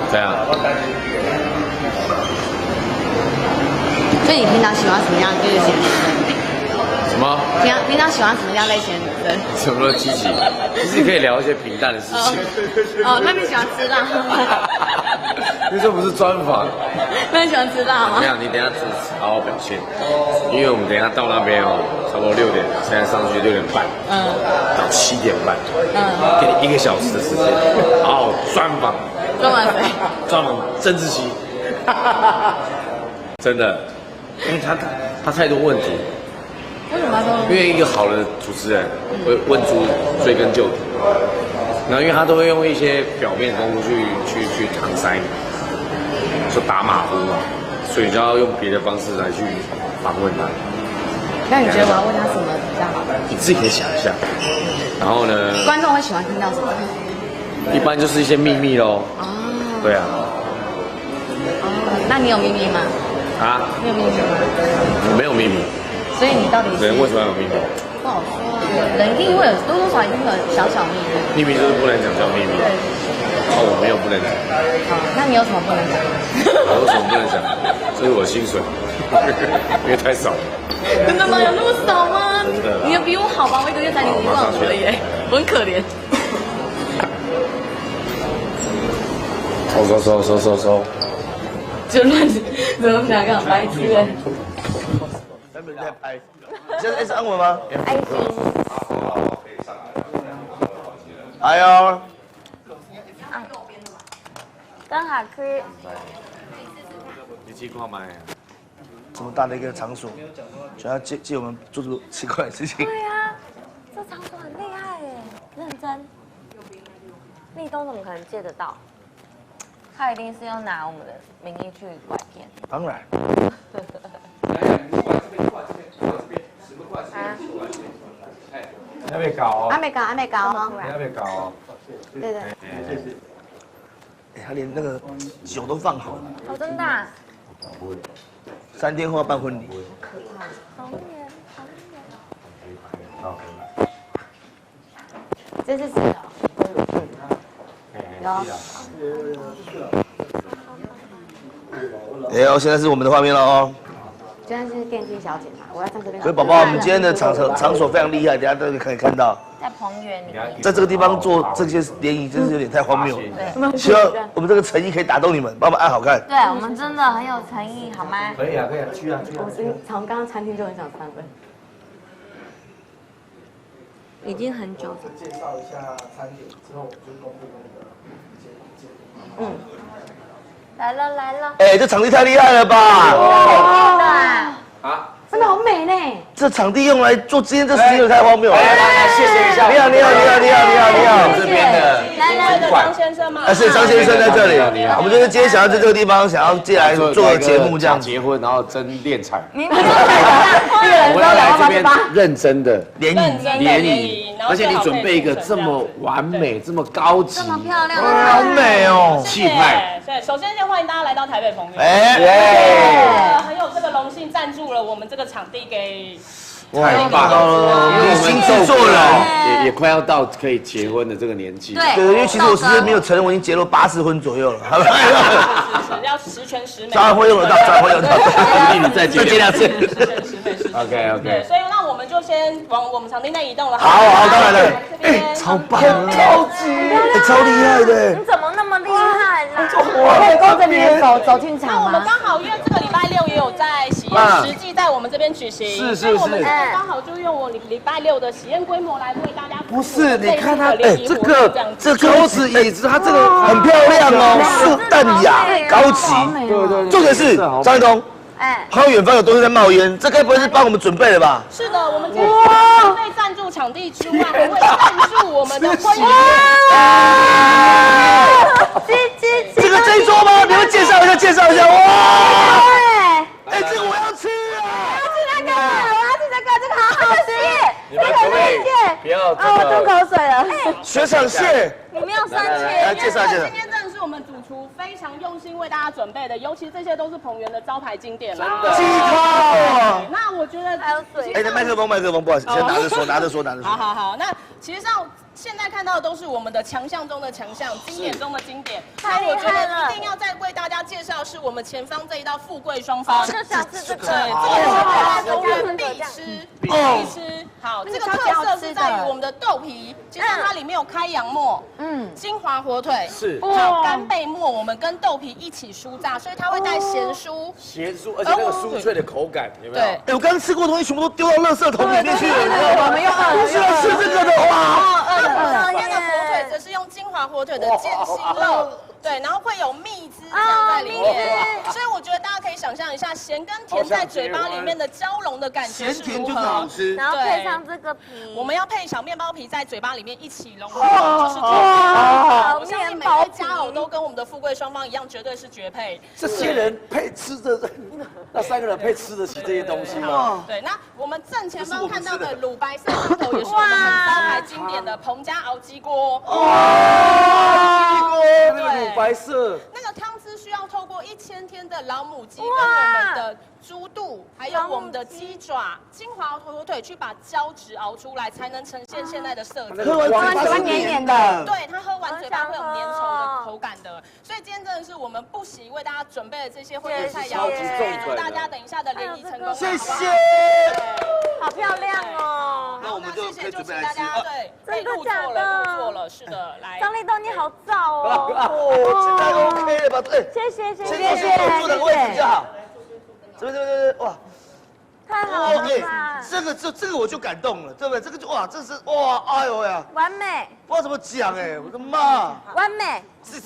这样。所以你平常喜欢什么样的类型的女生？什么？平常喜欢什么样类型的女生？什么积极？其实可以聊一些平淡的事情。那你喜欢吃辣吗？因为这不是专访。那你喜欢吃辣吗？你等一下自己好好表现，因为我们等一下到那边差不多6点，现在上去6点半，到7点半，给你1个小时的时间，好好专访。专访谁？专访曾志熙。真的，因为他太多问题。为什么说？因为一个好的主持人会问出追根究底，然后因为他都会用一些表面功夫去搪塞你，说打马虎嘛，所以就要用别的方式来去访问他。那你觉得我要问他什么比较好？你自己可以想一下。然后呢？观众会喜欢听到什么？一般就是一些秘密咯。对啊。那你有秘密吗？啊？你有秘密吗？我没有秘密。所以你到底是？人为什么要有秘密？不好说啊，人一定会有多少一定会有小秘密。秘密就是不能讲叫秘密。对。我没有不能讲。好，那你有什么不能讲？我有什么不能讲？这是我的薪水，因为太少了。真的吗？有那么少吗？真的。你比我好吧？我一个月才领5万而已，我很可怜。收。就乱，怎么两个白痴哎？他们在拍，现在是安稳吗？爱心。哎呦，刚好吃。你去看麦。这么大的一个场所，想要借我们做这么奇怪的事情。对呀，这场所很厉害耶，认真。立冬怎么可能借得到？他一定是要拿我们的名义去拐骗。当然。还没搞哦，还没搞哦，还没搞哦。对对。谢谢。他连那个酒都放好了。哦，真的啊。 3天后要办婚礼。好远，好远。这是谁的？有。哎呦，现在是我们的画面了哦。现在是电梯小姐嘛，我要上这边。所以宝宝，我们今天的场所非常厉害，等下都可以看到。在彭园里面。在这个地方做这些联谊，真是有点太荒谬了。对。希望我们这个诚意可以打动你们，帮我们按好看。对，我们真的很有诚意，好吗？可以啊，可以啊，去啊。我从刚刚餐厅就很想3分。已经很久了。介绍一下餐点之后，我们就公布那个。来了来了。哎，这场地太厉害了吧！啊，真的好美呢。这场地用来做今天这时间太荒谬了。来，谢谢一下。你好。这边的张先生吗？是张先生在这里。我们就是今天想要在这个地方想要进来做个节目这样。结婚，然后争敛财。我要来这边认真的联谊，而且你准备一个这么完美、这么高级、这么漂亮，好美哦，气派。对，首先先欢迎大家来到台北彭园。很有这个荣幸赞助了我们这个场地给。太棒了！因为我们制作人也快要到可以结婚的这个年纪。对，因为其实我是没有承认，我已经结了80婚左右了。要十全十美。当然会用得到，你再结2次。OK。对，所以那我们就先往我们场地内移动了。好，当然了。哎，超棒，高级，超厉害的。你怎么那么厉害啦？我可以跟着你走进场吗？那我们刚好因为这个礼拜6也有在喜宴实际在我们这边举行，所以我们刚好就用我礼拜6的喜宴规模来为大家。不是，你看它，这桌子椅子，它这个很漂亮哦，淡雅高级。对。重点是张一东。还有远方有东西在冒烟，这该不会是帮我们准备的吧？是的，我们今天除了赞助场地之外，还会赞助我们的婚礼。这一桌吗？你们介绍一下。哇！哎，这个我要吃啊！我要吃这个好好吃。你们可不可以不要？我吐口水了。雪场蟹，你没有生气。来介绍。今天真的是我们主厨非常用心为大家准备的，尤其这些都是彭园的招牌经典了。鸡汤。那我觉得还有水。哎，麦克风，不好意思，先拿着说。好。那其实上现在看到的都是我们的强项中的强项，经典中的经典。太厉害了！我觉得一定要再为大家介绍是我们前方这一道富贵双方。就想吃这个。对，这个是大家永远必吃。好，这个特色是在于我们的豆皮，其实它里面有开阳末，金华火腿，还有干贝末，我们跟豆皮一起酥炸，所以它会带咸酥，而且那个酥脆的口感，有没有？对。哎，我刚刚吃过的东西全部都丢到垃圾桶里面去了，你知道吗？我们用不是要吃这个的话。那个火腿则是用金华火腿的煎心肉，对，然后会有蜜汁酱在里面，所以我觉得大家可以想象一下，咸跟甜在嘴巴里面的交融的感觉是如何，好吃。然后配上这个皮，我们要配小面包皮在嘴巴里面一起融合，就是绝配。我相信每位佳偶都跟我们的富贵双方一样，绝对是绝配。这些人配吃的，那3个人配吃得起这些东西吗？对，那我们正前方看到的卤白色鱼头也是我们很招牌经典的彭家熬鸡锅。那个乳白色，那个汤汁需要透过1000天的老母鸡跟我们的猪肚，还有我们的鸡爪、金华火腿去把胶质熬出来，才能呈现现在的色泽。喝完嘴巴黏黏的，对，它喝完嘴巴会有粘稠的口感的。所以今天真的是我们不惜为大家准备的这些婚宴菜肴，预祝大家等一下的联谊成功。谢谢，好漂亮哦。那我们就谢谢，就请大家对，入座了，是的，来。张立东你好燥哦。现在 OK 了吧？对，谢谢。坐哪个位置就好。这边，哇，太好了吧！这个我就感动了，对不对？这个就哇，这是哇，哎呦呀，完美！不知道怎么讲哎，我的妈！完美！是，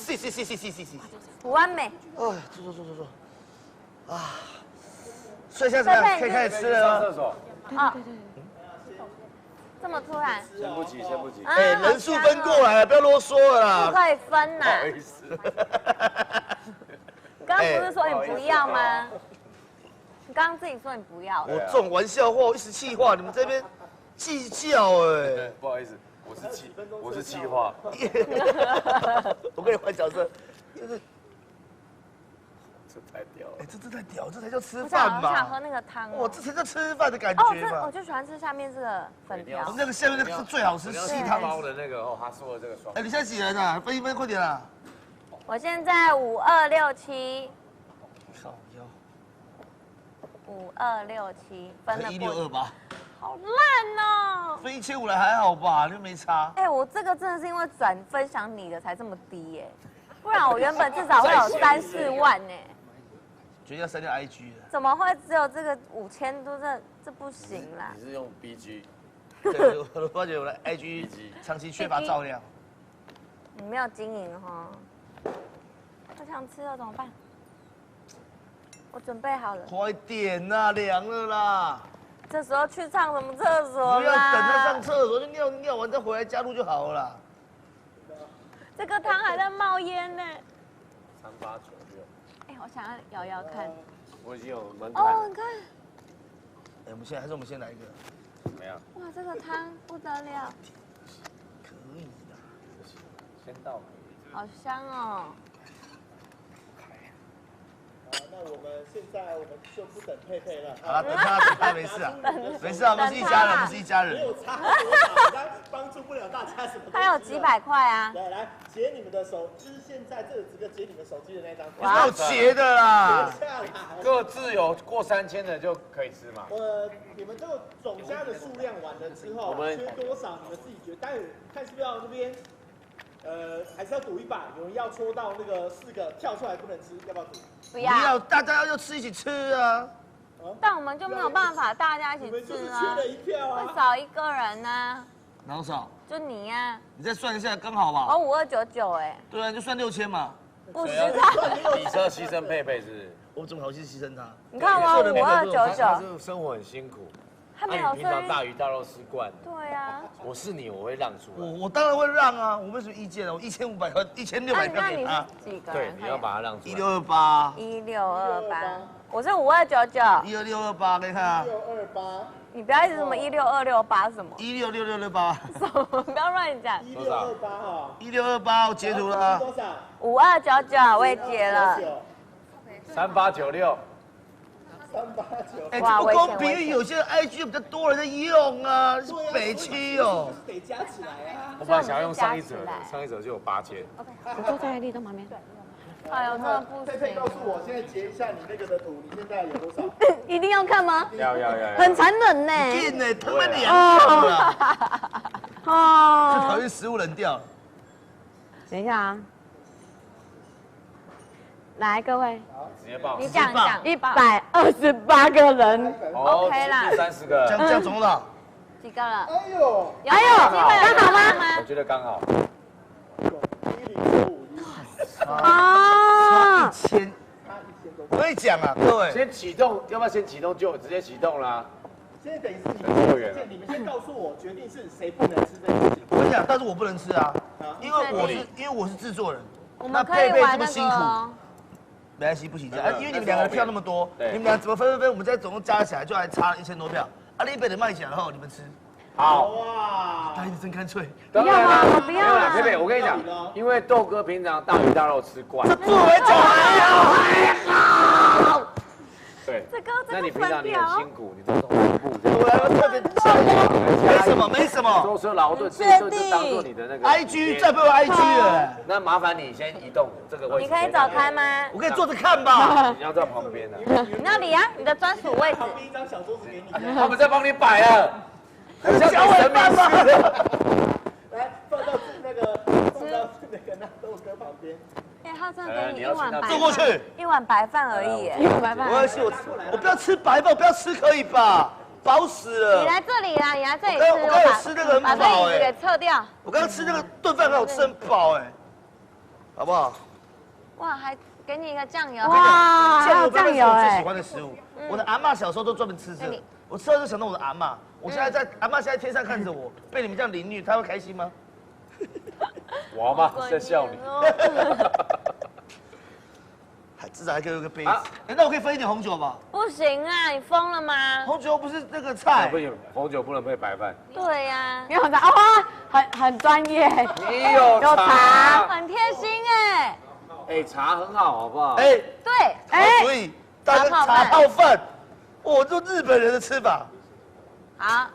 完美！哎，坐，啊，所以现在怎么样？可以开始吃了吗？上厕所。啊，这么突然？先不急。哎，人数分过来了，不要啰嗦了啦。不可以分呐。不好意思。刚刚不是说你不要吗？你刚刚自己说你不要。我这种玩笑话，我一时气话，你们这边计较哎。不好意思，我是企划。我跟你换角色，就是。 这太屌了！哎，这太屌，这才叫吃饭嘛！我想喝那个汤。哇，这才叫吃饭的感觉嘛！我就喜欢吃下面这个粉条。那个下面那个是最好吃，细汤包的那个哦，他说的这个爽。哎，你现在几人啊？分一分，快点啊！我现在5267。靠腰。5267分了1628。好烂哦！分1500来还好吧，就没差。哎，我这个真的是因为转分享你的才这么低耶，不然我原本至少会有3、4万呢。 决定要删掉 IG 了，怎么会只有这个5000多？这不行啦！你是用 BG？ 对，我发觉我的 IG 长期缺乏照亮。你没有经营哈，我想吃了怎么办？我准备好了。快点呐，凉了啦！这时候去上什么厕所啦？不要等他上厕所，就尿完再回来加入就好了啦。这个汤还在冒烟呢。3896。 我想要摇摇看，我已经有门槛。哦，你看，哎，还是我们先来一个，怎么样？哇，这个汤不得了，可以的，先倒。好香哦。好，那我们现在就不等佩佩了。好了，等他，没事啊，没事啊，我们是一家人，我们是一家人。没有差多少，但帮助不了大家什么。还有几百块啊！来，截你们的手，就是现在这个截你们手机的那张。没有截的啦，各自有过3000的就可以吃嘛。你们这个总加的数量完了之后，缺多少你们自己决定。待会看是不是要这边。 还是要赌一把，有人要戳到那个4个跳出来不能吃，要不要赌？不要，大家要吃一起吃啊！但我们就没有办法大家一起吃啊，缺了一票啊，会少一个人呢。哪有少？就你呀。你再算一下，刚好吧？我5299哎。对啊，就算6000嘛。不实在。你是要牺牲佩佩是？我怎么好意思牺牲他？你看我5299，生活很辛苦。 他没有平常大鱼大肉吃惯。对啊。我是你，我会让出来。我当然会让啊，我没什么意见啊。我1500和1600那你是几个人？对，你要把它让出来。1628。1628。我是5299。16628，给你看啊。1628。你不要一直什么16268什么。16668。什么？不要乱讲。1628哈。16628，我截图了啊。多少？5299，我也截了。3896。 389，哎，这不公平，因为有些 IG 比较多人在用啊，是北区哦。得加起来啊！我本来想要用上一折的，上一折就有8000。我坐在立冬旁边。哎呦，真的不行。佩佩告诉我，现在截一下你那个的图，你现在有多少？一定要看吗？要。很残忍呢。硬呢，他妈凉了。哦。最讨厌食物冷掉。等一下啊。 来，各位，直接报，你讲128个人 ，OK 啦，30个，这样总了几个了？哎呦，刚好吗？我觉得刚好。啊，1000，我跟你讲啊，各位，先启动，要不要先启动就直接启动啦？现在等于是你们先告诉我，决定是谁不能吃这件事情。我跟你讲，但是我不能吃啊，因为我是制作人，我们可以玩那个。 没关系，不行，因为你们2个人票那么多，你们俩怎么分？我们再总共加起来就还差了1000多票。啊，你100的卖起来，然后你们吃。好哇，大家真干脆。不要吗？不要啦，佩佩，我跟你讲，因为豆哥平常大鱼大肉吃惯，这作为总还好。对，这个那你平常你很辛苦，你都从南部这样，我要特别没什么，舟车劳顿，这就当做你的那个 IG 再不用 IG 了。那麻烦你先移动这个位置。你可以走开吗？我可以坐着看吧。你要在旁边的。你那里啊，你的专属位置。旁边一张小桌子给你。他们在帮你摆了，很像小神明似的。来，放到那豆哥旁边。哎，他真的给你1碗白饭，坐过去，1碗白饭而已，1碗白饭。我不要吃白饭，我不要吃可以吧？饱死了。你来这里啦，你来这里吃。我刚有吃那个很饱把这椅子给撤掉。我刚刚吃那个炖饭很好吃，很饱哎，好不好？哇，还给你一个酱油。哇，还有酱油我最喜欢的食物。我的阿嬷小时候都专门吃这个，我吃到就想到我的阿嬷。我现在阿嬷现在天上看着我，被你们这样凌虐，她会开心吗？我阿嬷在笑你。至少还可以有个杯子。那我可以分一点红酒吧？不行啊，你疯了吗？红酒不是那个菜。不行，红酒不能配白饭。对呀。你有茶哦，很专业。你有茶，很贴心哎。哎，茶很好，好不好？哎，对，哎，所以大家茶泡饭，我做日本人的吃法。好，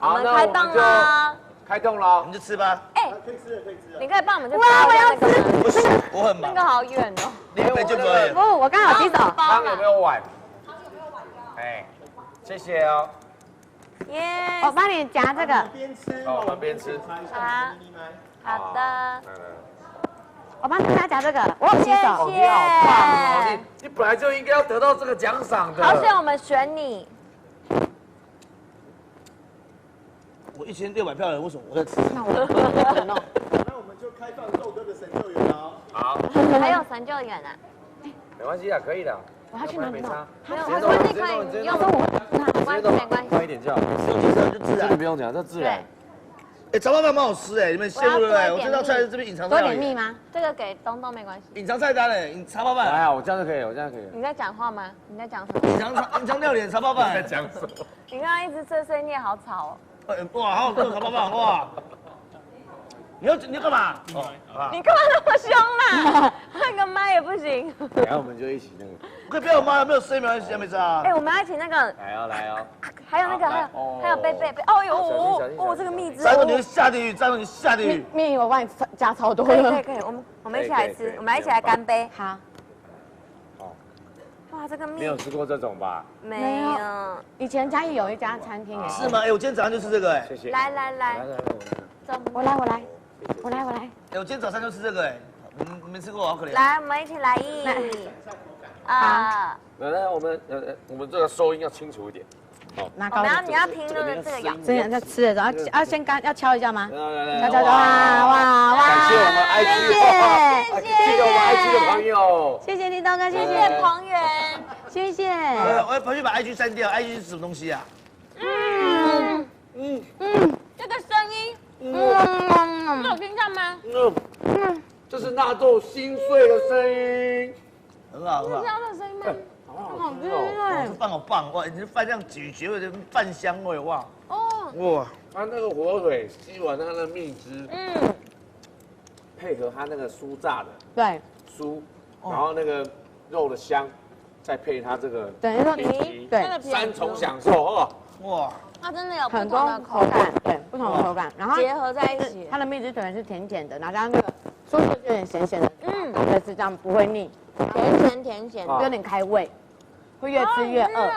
我们开动了。开动了，你就吃吧。哎，可以吃了，可以吃了。你可以帮我们去哇，我要吃。不行，我很忙。那个好远哦。2杯就可以。不，我刚好洗手。汤有没有碗？哎，谢谢哦。耶。我帮你夹这个。边吃。哦，我们边吃。好的。我帮大家夹这个，我有洗手。你好棒哦！你本来就应该要得到这个奖赏的。好险我们选你。我1600票人，为什么我在吃？那我那我们就开放豆哥的神救援哦。好。还有神救援啊？没关系啊，可以的。我要去哪里弄？没有，没关系，可以，你用我，没关系，没关系。快一点就好。就自然，这不用讲，这自然。哎，茶泡饭蛮好吃哎，你们羡慕对不对？我这道菜是这边隐藏菜。多点蜜吗？这个给东东没关系。隐藏菜单嘞，茶泡饭。哎呀，我这样就可以，我这样可以。你在讲话吗？你在讲什么？隐藏料理茶泡饭。在讲什么？你刚刚一直碎碎念，好吵哦。哇，好好吃的茶泡饭哇！你要干嘛？你干嘛那么凶啦？换个麦也不行。等下我们就一起那个。可以不要吗？没有声音没关系，没事啊。哎，我们要一起那个。来哦，来哦。还有那个，还有贝，哦呦，哦，这个蜜汁。战斗你会下地狱，战斗你下地狱。蜜我帮你加超多。可以，我们一起来吃，我们一起来干杯。好。哇，这个蜜没有吃过这种吧？没有。以前嘉义有一家餐厅也是吗？哎，我今天早上就吃这个哎。谢谢。来，我来。哎，我今天早上就吃这个哎，你没吃过，好可怜。来，我们一起来1、2。来，我们这个收音要清楚一点。好，你要听这个咬。这样在吃的时候要先要敲一下吗？来，敲哇！感谢我们 IG， 谢谢我们 IG 的朋友，谢谢你东哥，谢谢彭源，谢谢。我回去把 IG 删掉 ，IG 是什么东西啊？这个声音，你有听到吗？这是纳豆心碎的声音，很好。是这样的声音吗？好吃哦，饭好棒哇！你这饭这样咀嚼，有点饭香味哇！哇，它那个火腿吸完它的蜜汁，配合它那个酥炸的，对，酥，然后那个肉的香，再配它这个皮，对，3重享受哦！哇，它真的有很多的口感，对，不同的口感，然后结合在一起，它的蜜汁可能是甜甜的，然后加上那个酥是有点咸咸的，类似这样不会腻，甜咸，有点开胃。会越吃越饿，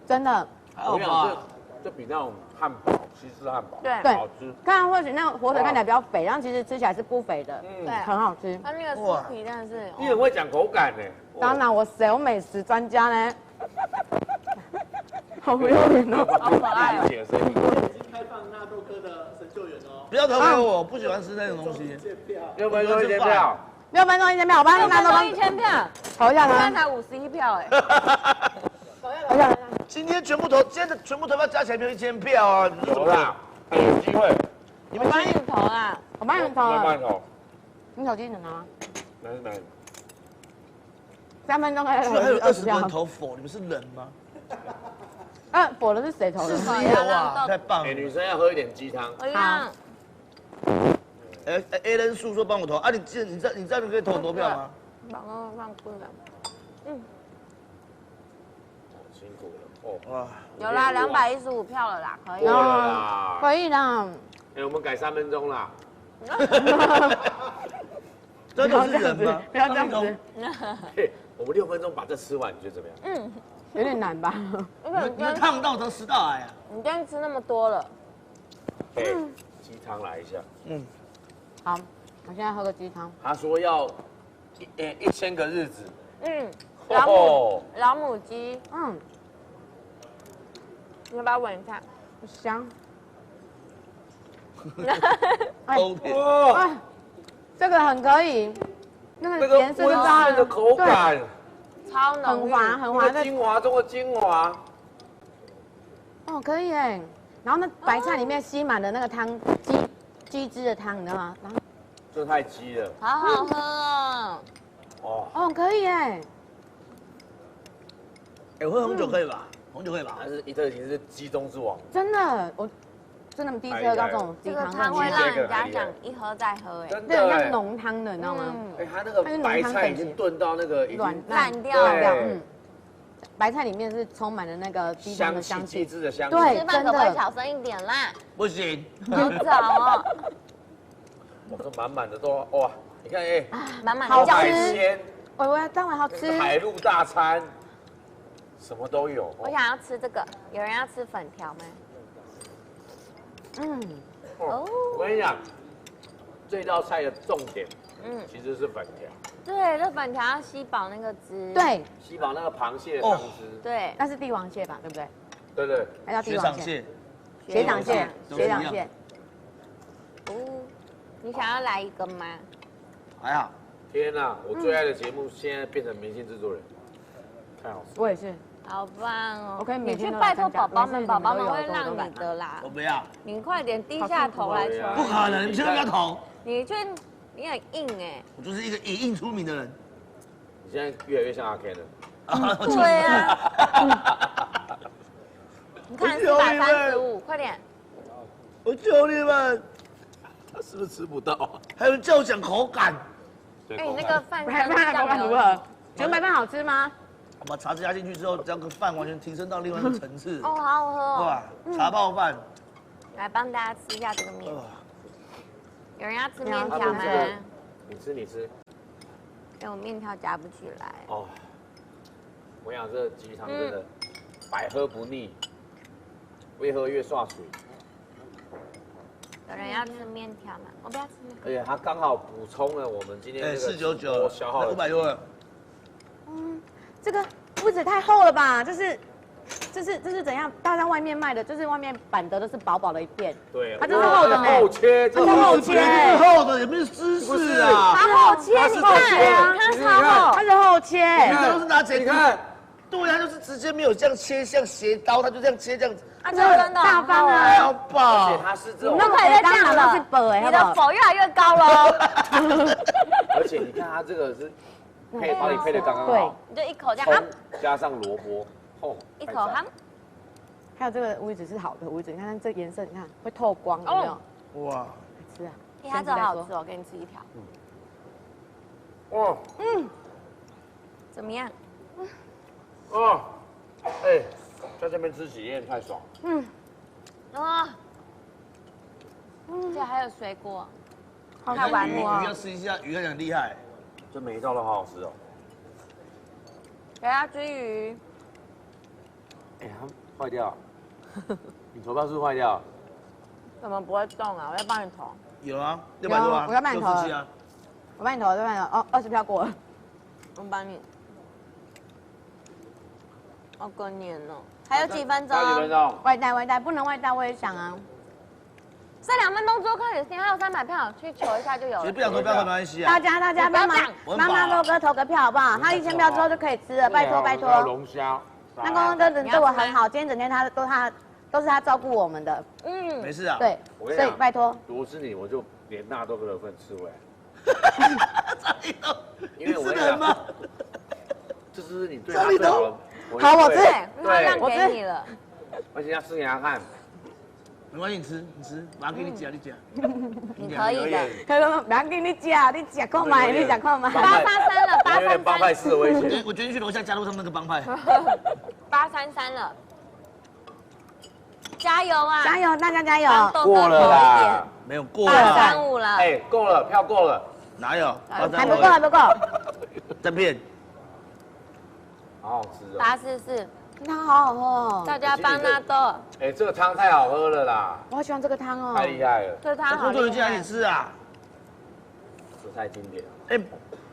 真的。我跟你讲，这比那种汉堡，西式汉堡对好吃。看或许那个火腿看起来比较肥，但其实吃起来是不肥的，对，很好吃。它那个酥皮真的是，你很会讲口感呢。当然，我谁有美食专家呢？好不要脸哦，好可爱哦。已经开放纳豆哥的神救援哦。不要投给我，不喜欢吃那种东西。 6分钟1千票。 6分钟1000票，我帮你拿到1000票，投一下他。刚才51票哎。投一下。今天全部投票加起来没有1000票啊！有啦，有机会。我帮你投啦，我帮你投了。帮你投。你手机能拿吗？拿。 3分钟还有20个人投否，你们是人吗？否的是谁投的？41哇，太棒了！女生要喝一点鸡汤。好。 A 人数说帮我投啊！你这样可以投很多票吗？让过了。辛苦了哦。有啦，215票了啦，可以。了啦，可以啦。我们改3分钟啦。真的是人吗？不要这样子。我们6分钟把这吃完，你觉得怎么样？有点难吧？你烫到得食道癌啊！你今天吃那么多了。鸡汤来一下。好，我现在喝个鸡汤。他说要1000个日子。老母鸡。你要不要闻一下？香。冬天。这个很可以，那个颜色温顺的口感，超浓，很滑的精华中的精华。哦，可以哎。然后那白菜里面吸满了那个汤，鸡汁的汤，你知道吗？然后这太鸡了，好好喝哦。哦，可以哎。哎，我喝红酒可以吧？红酒可以吧？但是伊特已经是鸡中之王。真的，我真的第一次喝到这种这鸡汤，个汤会让人家想一喝再喝，哎，对，像浓汤的，你知道吗？哎，它那个白菜已经炖到那个已经烂掉了。嗯，白菜里面是充满了那个鸡汤的香气，自的香气。对，吃饭可不可以小声一点啦？不行，好早哦。我这满满的都哇，你看哎，满满好的海吃。鲜，我当然好吃。海陆大餐，什么都有。我想要吃这个，有人要吃粉条吗？嗯，哦，我跟你讲，这道菜的重点，其实是粉条。对，这粉条要吸饱那个汁。对，吸饱那个螃蟹的汤汁。对，那是帝王蟹吧，对不对？对对，还叫帝王蟹。学长蟹，学长蟹。哦，你想要来一个吗？还好。天哪，我最爱的节目现在变成明星制作人，太好吃。我也是。好棒哦！我可以每天都你去拜托宝宝们，宝宝们会都让你的啦。我不要。你快点低下头来求。不可能，你千万不要投。你很硬哎。我就是一个以硬出名的人。你现在越来越像阿 Ken 了。对啊。你看435，快点。我求你们。他是不是吃不到？还有叫我讲口感。哎，你那个饭白饭口感如何？觉得白饭好吃吗？把茶加进去之后，这个饭完全提升到另外一个层次。哦，好好喝哦。哇，茶泡饭。来帮大家吃一下这个面。有人要吃面条吗？你吃。但我面条夹不起来。哦。我想这鸡汤真的百喝不腻，越喝越刷水。有人要吃面条吗？我不要吃面条。而且它刚好补充了我们今天这个499消耗500多了。这个不止太厚了吧？这是怎样？大家外面卖的，就是外面板的都是薄薄的一片。对，它这是厚的呢。厚切，这是厚切，是厚的，也不是芝士啊。它厚切，你看，它超厚，它是厚切。你看都是拿剪，你看，对，它就是直接没有这样切，像斜刀，它就这样切这样子。它真的大方啊，还要爆。而且它是这种，你们可以再这样了，你的否越来越高了。而且你看它这个是把你配的刚刚好，你就一口这样，加上萝卜，哦，一口哈。还有这个乌鱼子是好的乌鱼子，你看这颜色，你看会透光，有没有？哇，吃啊！它这好吃哦，给你吃一条。哇，怎么样？哦，哎，在这边吃喜宴太爽。哇，这还有水果，太完美了。鱼要吃一下，鱼很厉害。这每一道都好好吃哦。给它吃鱼。哎，它坏掉。你投票是不是坏掉？怎么不会动啊？我要帮你投。有啊，600多啊，我要帮你投啊。我帮你投，哦，20票过了。我帮你。好过年哦，还有几分钟？还有几分钟？外带不能外带，我也想啊。剩2分钟之后开始听，还有300票，去求一下就有了。不想投票没关系啊。大家帮忙肉哥投个票好不好？他1000票之后就可以吃了，拜托。龙虾。那公公对我很好，今天整天都是他照顾我们的。没事啊。对，所以拜托。如果是你，我就连纳豆的份吃回来。因为我人吗？这是你对他最好的。好，我吃，他让给你了。而且要吃给他看。没关系，你吃，马上给你夹，你夹。你可以的。他说马上给你夹，你夹看嘛，你夹看嘛。833了，833。有点帮派式的威胁。我决定去楼下加入他们那个帮派。833了，加油啊！加油，大家加油！过了啦，没有过了。835了。哎，够了，票够了。哪有？还不够。再骗。好好吃哦。844。汤好好喝哦，大家帮纳豆。哎，这个汤太好喝了啦！我好喜欢这个汤哦，太厉害了。这汤好厉害。工作人员进来吃啊？这太经典了。哎，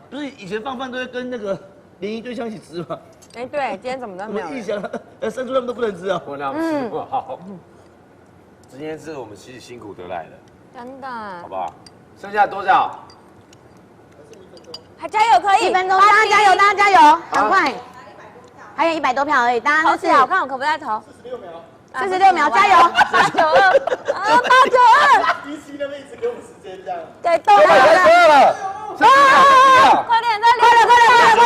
不是以前放饭都会跟那个联谊对象一起吃吗？哎，对，今天怎么都没有？我印象，生猪他们都不能吃啊。我让他们吃不好。今天是我们其实辛苦得来的，真的。好不好？剩下多少？还加油可以，1分钟，大家加油，大家加油，赶快！还有100多票而已，大家都是。我看我可不可以再投？46秒，加油！892，892。DC 那边一直给我们时间这样。给豆了。快点，再快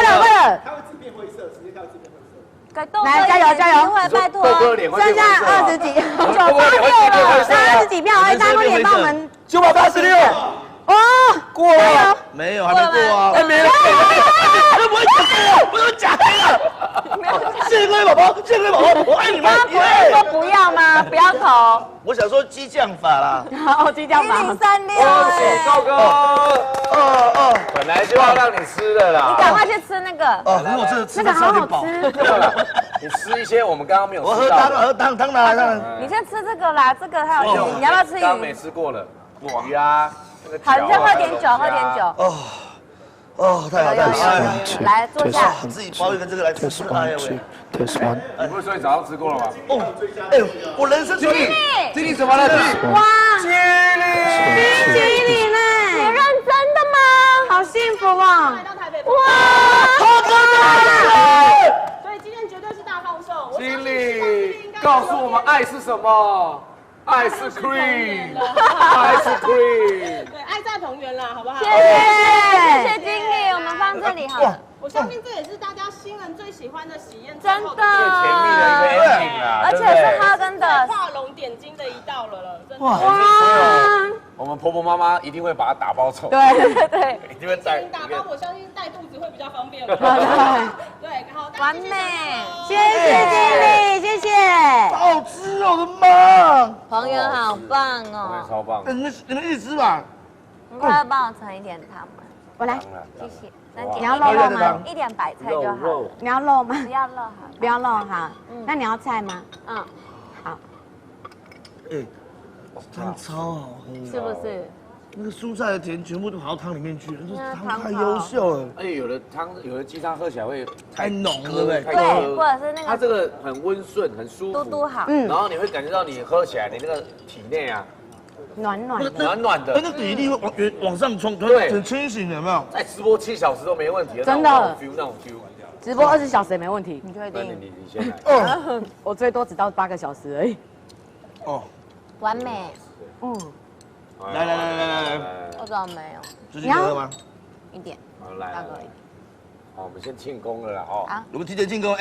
点！它会自变灰色，直接它会自变灰色。来，加油！拜托，剩下20几，986了，30几票，大家快点帮我们986，哦，过了，没有，还没过啊，没有，不会假黑了，谢谢各位宝宝，我爱你们。不是说不要吗？不要投。我想说激将法啦。好，激将法。1036。恭喜豆哥。本来就要让你吃的啦。你赶快去吃那个。哦，那我这吃的超级饱。你吃一些我们刚刚没有吃到。我喝汤拿来。你先吃这个啦，这个还有鱼，你要不要吃鱼？刚没吃过了，鱼啊。好，你先喝点酒。太好了，来坐下。自己包一个这个来吃。哎呀喂。你不是说你早上吃过了吗？我人生经历什么了？哇，冰淇淋呢？你认真的吗？好幸福哦！来到台北，哇，好可爱！所以今天绝对是大放送。经理告诉我们爱是什么？爱是 cream， 爱是 cream。对，爱在同源啦，好不好？谢谢经理，我们放这里好了。我相信这也是大家新人最喜欢的喜宴，真的，最甜蜜的一个 ending 啦，而且是哈根的画龙点睛的一道了，真的。哇！我们婆婆妈妈一定会把它打包走。对，一定会在。打包，我相信带肚子会比较方便。对，好，完美，谢谢经理，谢谢。好吃哦，我的妈！朋友好棒哦，超棒。你们一起吃吧。你快要帮我盛一点汤吗？我来，谢谢。你要肉吗？一点白菜就好。你要肉吗？不要肉好。不要肉好。那你要菜吗？好。汤超好喝，是不是？那个蔬菜的甜全部都跑到汤里面去了，这汤太优秀了。而且有的鸡汤喝起来会太浓，对不对？对，或者是那个它这个很温顺，很舒服，嘟好。然后你会感觉到你喝起来，你那个体内啊。暖的，那个体力会往上冲，对，很清醒，有没有？在直播7小时都没问题，真的，那种 feel， 直播20小时也没问题。你确定？你先来。我最多只到8个小时而已。完美。来，我怎么没有？最近喝吗？一点。来。好，我们先庆功了啦，好，我们提前庆功，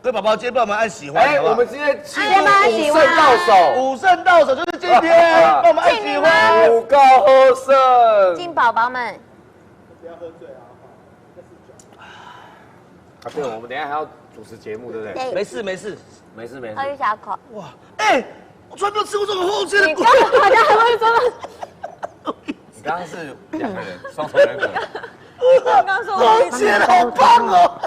各位宝宝，今天帮我们按喜欢，我们今天庆功5胜到手，5胜到手就是今天，帮我们按喜欢，5高喝胜，敬宝宝们，不要喝醉啊，对，我们等一下还要主持节目，对不对？没事。喝一小口。哇，我从来没有吃过这种厚切的。你刚刚好像还会说。你刚刚是2个人，双重人格。刚刚说厚切的好棒哦。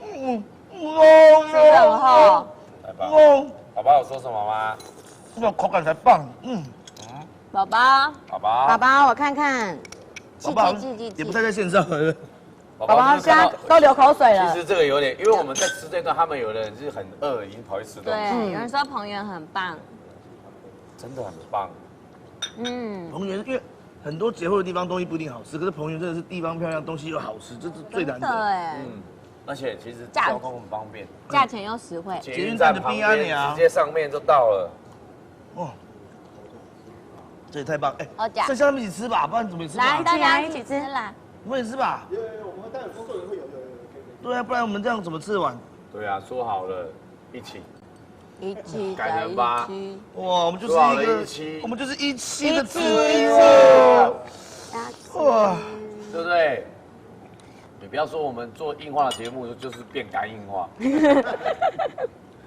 吃得很厚。宝宝有说什么吗？这种口感才棒。宝宝，我看看。宝宝也不太在线上了。宝宝现在都流口水了。其实这个有点，因为我们在吃这段，他们有的人是很饿，已经跑去吃东西。对，有人说彭源很棒，真的很棒。彭源因为很多结婚的地方东西不一定好吃，可是彭源真的是地方漂亮，东西又好吃，这是最难得。而且其实交通很方便，价钱又实惠，捷运站旁边直接上面就到了。这也太棒！剩下他们一起吃吧，不然怎么吃？来，大家一起吃啦。我们也吃吧。我们待会工作人员会有。对啊，不然我们这样怎么吃完？对啊，说好了，一起感人吧。哇，我们就是我们就是17的子弟哇，对不对？你不要说我们做硬化的节目就是变干硬化。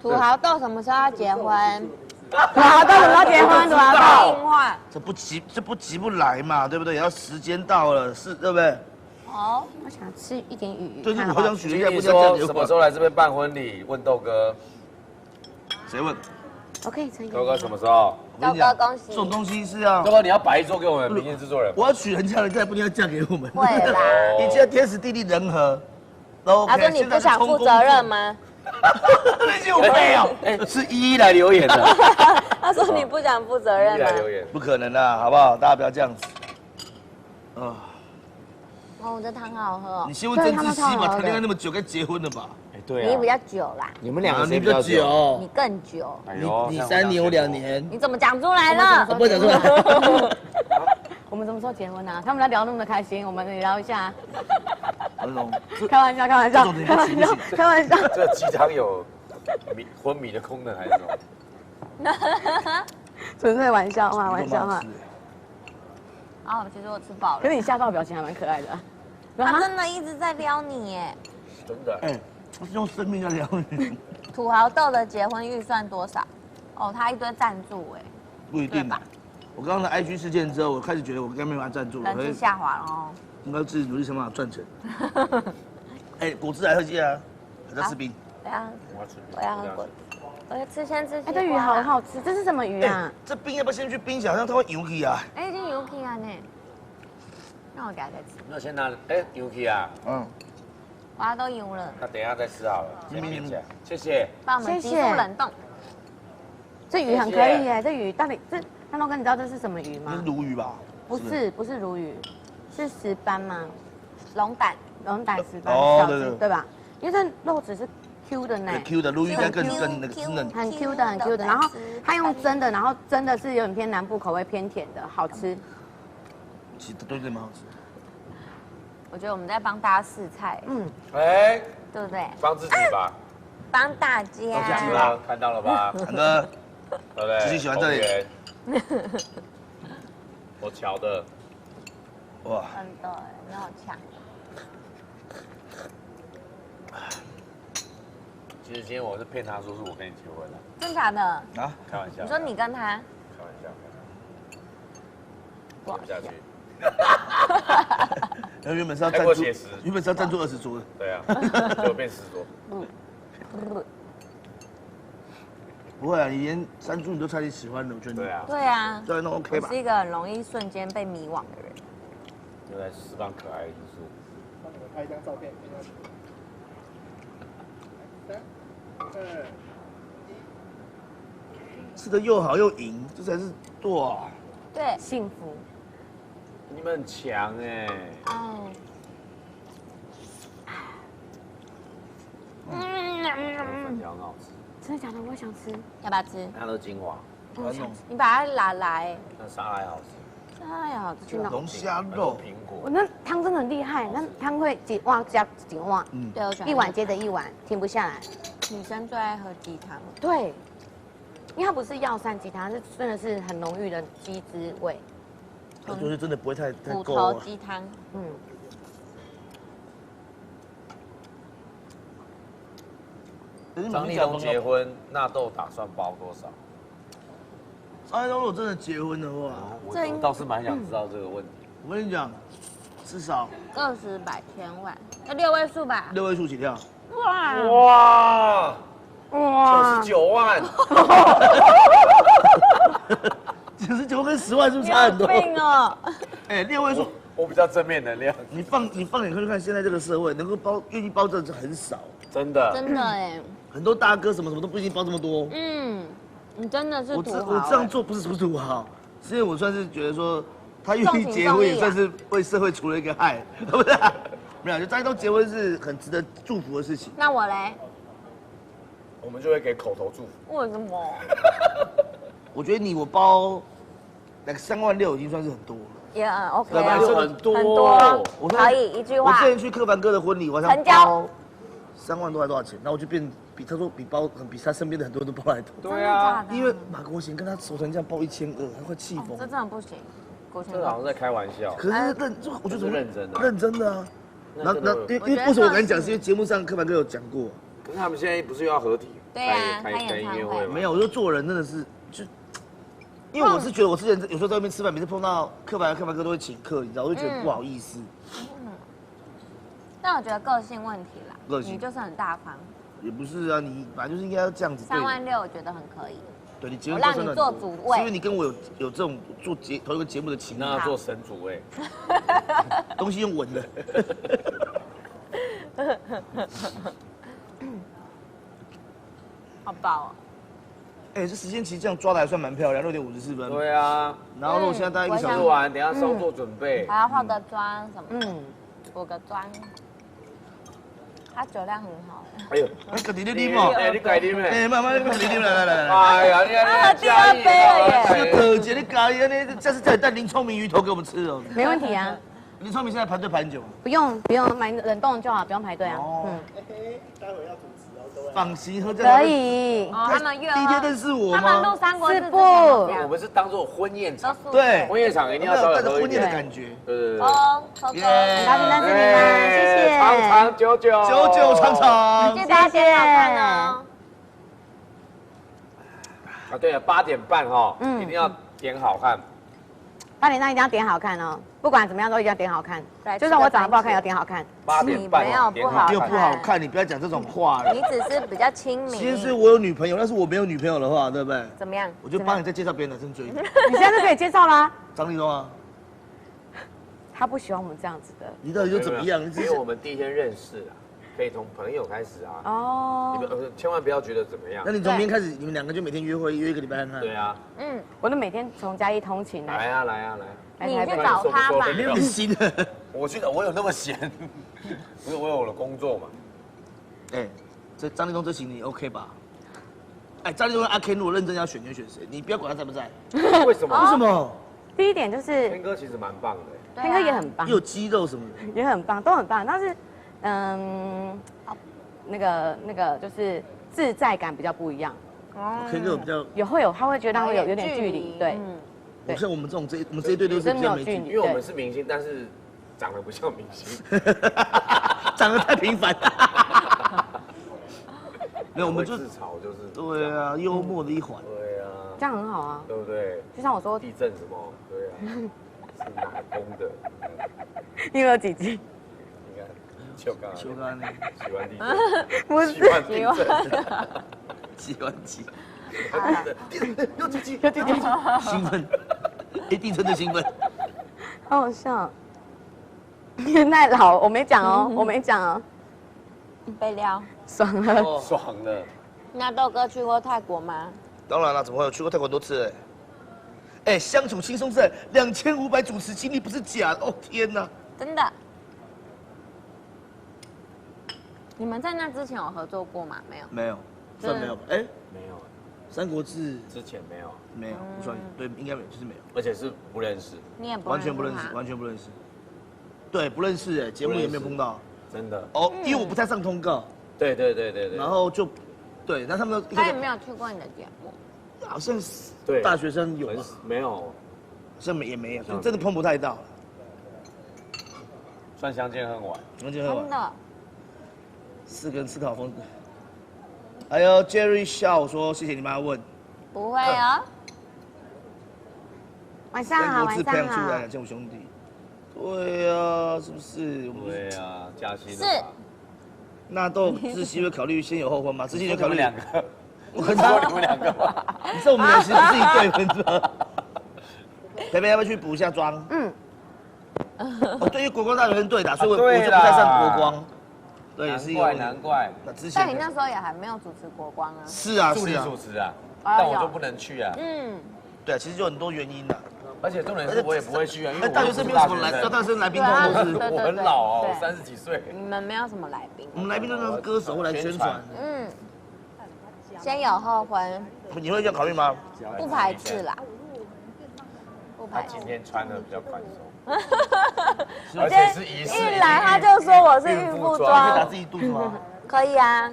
土豪豆什么时候要结婚？土豪豆什么时候结婚？土豪豆硬化。这不急不来嘛，对不对？要时间到了，是对不对？我想吃一点鱼。对，我想许一下，你说什么时候来这边办婚礼？问豆哥。谁问？我可以成。豆哥什么时候？豆哥恭喜。这种东西是要。豆哥你要摆一桌给我们明星制作人。我要娶人家，人家也不一定要嫁给我们。会啦。你现在天时地利人和。他说你不想负责任吗？我没有。是依依来留言的。他说你不想负责任吗？不可能的，好不好？大家不要这样子。这汤好喝哦。你先问曾志熙吧，谈恋爱那么久，该结婚了吧？对啊。你比较久啦。你们两个你比较久，你更久。你3年我2年。你怎么讲出来了？我不会讲出来。们什么时候结婚啊？他们在聊那么的开心，我们也聊一下。文龙，开玩笑，开玩笑，开玩笑，开玩笑。这鸡汤有昏迷的功能还是什么？纯粹玩笑话，玩笑话。哦，其实我吃饱了。可是你吓到表情还蛮可爱的。他真的一直在撩你耶。真的。哎，我是用生命在撩你。土豪豆的结婚预算多少？哦，他一堆赞助哎。不一定吧。我刚刚的 IG 事件之后，我开始觉得我应该没办法赞助了，人气下滑了哦。应该自己努力想办法赚钱。哎，果汁来喝鸡啊，还在吃冰。我要喝果汁。我要先吃。哎，这鱼好好吃，这是什么鱼啊？这冰要不要先去冰起来？好像它会油起啊。哎，已经油起啊呢。那我给他再吃。那先拿油起啊。嗯。哇，都油了。那等一下再吃好了，先冰起来。谢谢。帮我们急速冷冻。这鱼很可以耶，这鱼到底这汉东哥，你知道这是什么鱼吗？是鲈鱼吧？不是鲈鱼，是石斑吗？龙胆石斑小只，对吧？因为这肉质是 Q 的呢。Q 的鲈鱼应该更那个滋嫩。很 Q 的，很 Q 的。然后它用蒸的，然后蒸的是有点偏南部口味，偏甜的，好吃。其实对蛮好吃。我觉得我们在帮大家试菜。哎，对不对？帮自己吧。帮大家。帮自己吧，看到了吧？韩哥，对不对？自己喜欢这里。我瞧的。哇。真的，你好强。其实今天我是骗他说是我跟你结婚了。真假的？啊？开玩笑。你说你跟他？开玩笑。过不下去。然后原本是要赞助20桌的。对啊，结果变10桌。不会啊，你连山猪你都差点喜欢的，我觉得。对啊。对啊。对，那 OK 吧。我是一个很容易瞬间被迷惘的人。就在释放可爱的因素。帮你们拍一张照片。3、2、1。吃的又好又赢，这才是哇！对，幸福。你们很强哎。粉条很好吃。真的假的？我也想吃，要不要吃？它都是精华。你把它拿来。那沙拉也好吃。沙拉也好吃。龙虾肉、苹果。我那汤真的很厉害，那汤会几碗加几碗，对，我喜欢一碗接着一碗，停不下来。女生最爱喝鸡汤。对，因为它不是药膳鸡汤，是真的是很浓郁的鸡汁味。我觉得真的不会太骨头鸡汤。张立东结婚，纳豆打算包多少？张立东如果真的结婚的话，我倒是蛮想知道这个问题。我跟你讲，至少20、百、千万，要6位数吧？6位数起跳。哇！99万。99跟10万是不是差很多？病哦！哎，6位数。我比较正面能量。你放眼看看，现在这个社会能够愿意包这很少。真的。真的哎。很多大哥什么都不一定包这么多。你真的是土豪。我这样做不是土豪，是因为我算是觉得说，他愿意结婚也算是为社会除了一个害，对不对？没有，就大家都结婚是很值得祝福的事情。那我嘞？我们就会给口头祝福。为什么？我觉得我包那个3万6已经算是很多了。也OK。3万6很多。很多。可以一句话。我之前去柯凡哥的婚礼，我想包3万多还多少钱？然后我就比他说比他身边的很多人都包来多。对啊。因为马国贤跟他熟成这样包1200，他快气疯。这真的不行。这好像在开玩笑。可是我觉得认真的。认真的啊。那因为为什么我敢讲？是因为节目上柯凡哥有讲过。可是他们现在不是又要合体？对啊，开音乐会吗？没有，我说做人真的是就，因为我是觉得我之前有时候在外面吃饭，每次碰到柯凡哥都会请客，你知道，我就觉得不好意思。但我觉得个性问题啦，个性你就是很大方。也不是啊，你本来就是应该要这样子。3万6我觉得很可以。对你结婚让你做主位，是因为你跟我有这种同一个节目的情谊。那要做神主位，东西用稳的。好饱哦！哎，这时间其实这样抓的还算蛮漂亮，6点54分。对啊，然后我现在大概1个小时完，等下稍做准备，还要化个妆什么？补个妆。他酒量很好。哎呦，你改你啉哦，你改啉咩？慢慢你啉来。哎呀，你第二杯了耶！可姐，你改你下次再带林聪明鱼头给我们吃哦。没问题啊。林聪明现在排队排很久。不用买冷冻就好，不用排队啊。待会要主持哦，各位。放心，喝可以。哦，他们约第一天认识我吗？他们录三国志是不？我们是当做婚宴场，对，婚宴场一定要稍微带着喝一点婚宴的感觉。对。哦，很高兴认识你们，谢谢。长长久久，久久长长。记得大家点好看哦。啊，对了，8点半哈，一定要点好看。8点半一定要点好看哦，不管怎么样都一定要点好看。就算我长得不好看，也要点好看。 8点半没有不好看，又不好看，你不要讲这种话了。你只是比较亲民。其实我有女朋友，但是我没有女朋友的话，对不对？怎么样？我就帮你再介绍别的男生追你。你现在就可以介绍啦。张立东啊，他不喜欢我们这样子的。你到底又怎么样？因为我们第一天认识啊，可以从朋友开始啊。哦。你们千万不要觉得怎么样。那你从明天开始，你们2个就每天约会，约1个礼拜看看。对啊。我都每天从嘉义通勤来啊。你去找他吧。没有你心的。我有那么闲？不是，我有我的工作嘛。哎，这张立东这行你 OK 吧？哎，张立东跟阿 Ken 如果认真要选，你会选谁？你不要管他在不在。为什么？为什么？第一点就是天哥其实蛮棒的，天哥也很棒，有肌肉什么的，也很棒，都很棒。但是，那个就是自在感比较不一样。天哥比较他会觉得会有点距离，对。不像我们我们这一队都是比较没距离，因为我们是明星，但是长得不像明星，长得太平凡。没有，我们就自嘲就是。对啊，幽默的一环。对啊。这样很好啊。对不对？就像我说地震什么？对啊。是哪公的？你有几集？你看，秋干。喜欢地震。不是。喜欢地震。喜欢几？有几集？兴奋，地震的兴奋，好好笑。你太老，我没讲哦，我没讲哦。被撩，爽了，爽了。那豆哥去过泰国吗？当然了，怎么会有去过泰国很多次？哎，相处轻松赛2500主持经历不是假的哦，天哪！真的。你们在那之前有合作过吗？没有。没有，算没有吧？哎，没有。三国志之前没有，没有，不算，对，应该没有，就是没有，而且是不认识，你也完全不认识，完全不认识，对，不认识哎，节目也没有碰到，真的哦，因为我不太上通告，对，然后就，对，那他们他也没有去过你的节目，好像是，对，大学生有没有，好像也没有，就真的碰不太到，算相见恨晚，真的，4个人思考风格。还有 Jerry 笑说谢谢你妈问，不会啊。晚上好，晚上好。培养出来25兄弟，对啊，是不是？对啊，加薪是。纳豆志熙会考虑先有后婚吗？志熙就考虑2个，我跟他你们2个吗？你知道我们俩其实不是一对，你知道？培培要不要去补一下妆？哦，对，因为国光大学生对打，所以我就不太上国光。对，也是难怪。那之前，但你那时候也还没有主持国光啊。是啊，助理主持啊，但我就不能去啊。对，其实有很多原因的。而且重点是我也不会去啊，因为大学生没有什么来，大学生来宾通通是。我很老哦，30几岁。你们没有什么来宾。我们来宾都是歌手或来宣传。先有后婚。你会这样考虑吗？不排斥啦。不排斥。他今天穿的比较宽松。而且是仪式，一来他就说我是孕妇装，可以打自己肚子吗？可以啊。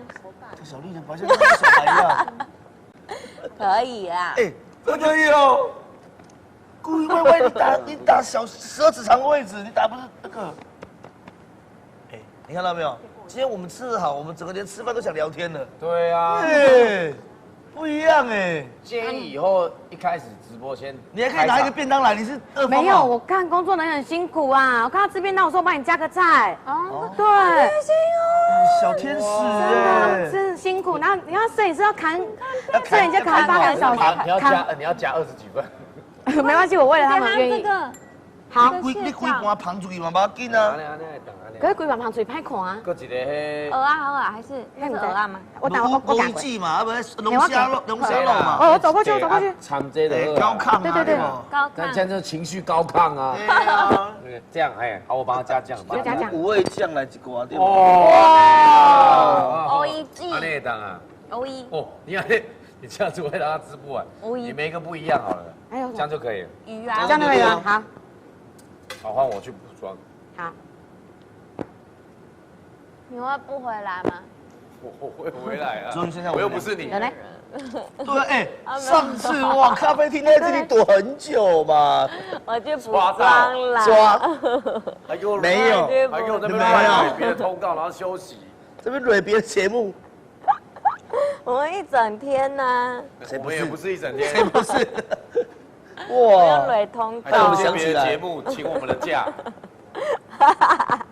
这小丽人好像跟小孩一样。可以啦。哎，不可以哦。故意歪你打小12指肠的位置，你打不是那个。哎，你看到没有？今天我们吃得好，我们整个连吃饭都想聊天了。对啊。哎，不一样哎。建议以后一开始直播先，你还可以拿一个便当来，你是2没有，我看工作人员很辛苦啊。我看他吃便当，我说我帮你加个菜。哦，对，开心哦，小天使，真的辛苦。然后你要摄影师要砍，摄影师砍8个小时，你要加20几分。没关系，我为了他们愿意。好，你规盘捧出去嘛，无要紧啊。可是规盘捧出去歹看啊。搁一个迄鹅啊好啊，还是那是鹅啊吗？我打过。记嘛，不是龙虾肉嘛。哦，我走过去，走过去。掺这的高亢啊，对对对，高亢。那这样就情绪高亢啊。这样哎，好，我帮他加酱。加酱。五味酱来一锅，对吧？哇。欧一季。安内当啊。欧一。哦，你看你这样子会让他吃不完。你每一个不一样好了。还有这样就可以了。鱼啊。这样就可以了。好。好，换我去补妆。好。你会不回来吗？我会回来啊。所以现在我又不是你。有嘞。对，哎，上次哇，咖啡厅在这里躲很久嘛。我去补妆啦。抓。还给我没有，还给我这边蕊别的通告，然后休息。这边蕊别的节目。我们一整天呢。我们也不是一整天。谁不是？哇。蕊通告。还有些别的节目请我们的假。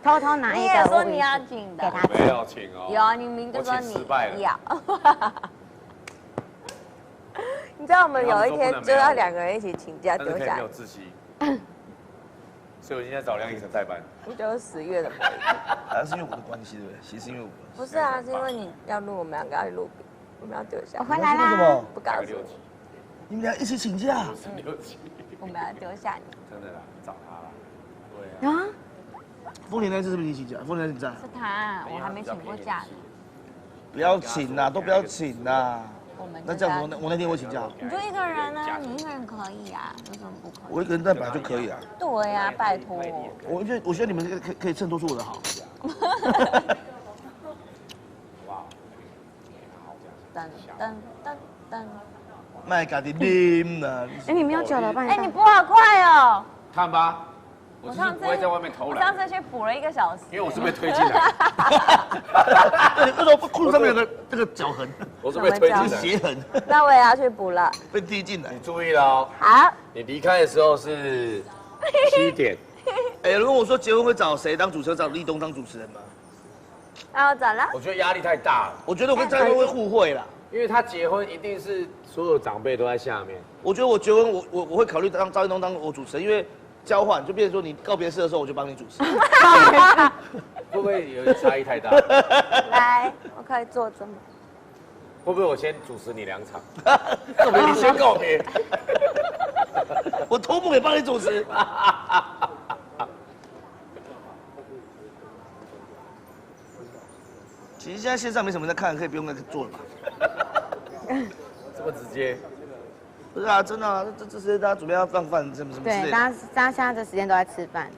偷偷拿一个。你也说你要请的。没有请哦。有，你明就说你要。你知道我们有一天就要2个人一起请假丢下。没有自习。所以我今天找梁以晨代班。就是10月的。好像是因为我的关系，对不对？其实是因为我。不是啊，是因为你要录，我们2个要录，我们要丢下。我回来啦。为什么？不告诉你。你们俩一起请假。我们要丢下你。真的啦，找他啦。对啊。丰年那次是不是你请假？丰年你在？是他，我还没请过假。不要请啦，都不要请啦。那这样我那天会请假。你就一个人啊，你一个人可以啊，为什么不可以？我一个人代表就可以啊。对呀，拜托。我觉得你们可以衬托出我的好。噔噔噔噔。麦咖喱啉啦。哎，你没有酒了，帮你。哎，你补好快哦。看吧。我上次不会在外面偷懒。我上次去补了1个小时。因为我是被推进来。对，那时候裤子上面有个这个脚痕。我是被推进来。鞋痕。那我也要去补了。被踢进来。你注意了哦。好。你离开的时候是7点。哎，如果我说结婚会找谁当主持人？找立东当主持人吗？那我找了。我觉得压力太大了。我觉得我跟张惠会互惠啦。因为他结婚一定是所有长辈都在下面。我觉得我结婚我会考虑让赵一东当我主持人，因为。交换就变成说，你告别式的时候，我就帮你主持。会不会有点差异太大？来，我可以坐着吗？会不会我先主持你2场？告别你先告别。我头部也帮你主持。其实现在线上没什么人在看，可以不用再做了吧？这么直接。不是啊，真的啊，这时间大家准备要放饭什么之类的。对，大家现在这时间都在吃饭。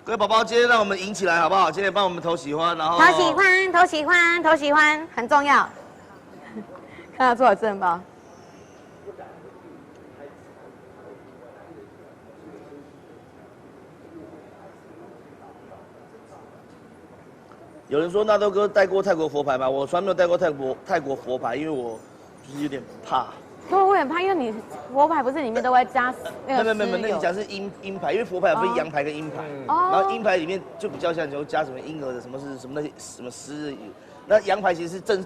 各位宝宝，今天让我们赢起来好不好？今天帮我们投喜欢，然后投喜欢，投喜欢，投喜欢，很重要。看他做的真棒。有人说纳豆哥带过泰国佛牌吗？我从来没有带过泰国佛牌，因为我就是有点怕。对，我很怕，因为你佛牌不是里面都会加那个。没，那你讲是阴牌，因为佛牌有分阳牌跟阴牌，然后阴牌里面就比较像就加什么婴儿的什么是什么那些什么狮，那阳牌其实是真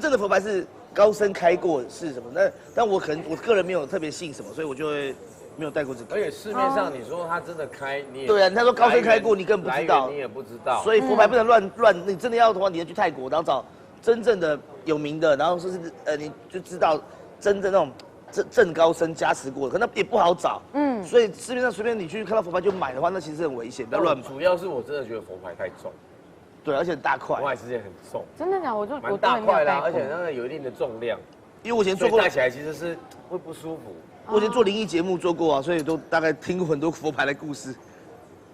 正的佛牌是高僧开过是什么？但我可能我个人没有特别信什么，所以我就会没有带过这个。而且市面上你说他真的开，你也对啊，他说高僧开过，你根本不知道，你也不知道，所以佛牌不能乱，你真的要的话，你要去泰国，然后找真正的有名的，然后说是你就知道。真正那种正高僧加持过的，可那也不好找。所以市面上随便你去看到佛牌就买的话，那其实很危险，不要乱买。主要是我真的觉得佛牌太重，对，而且很大块，佛牌之间很重。真的假？我蛮大块啦，而且那个有一定的重量。因为我以前做过，戴起来其实是会不舒服。我以前做灵异节目做过啊，所以都大概听过很多佛牌的故事。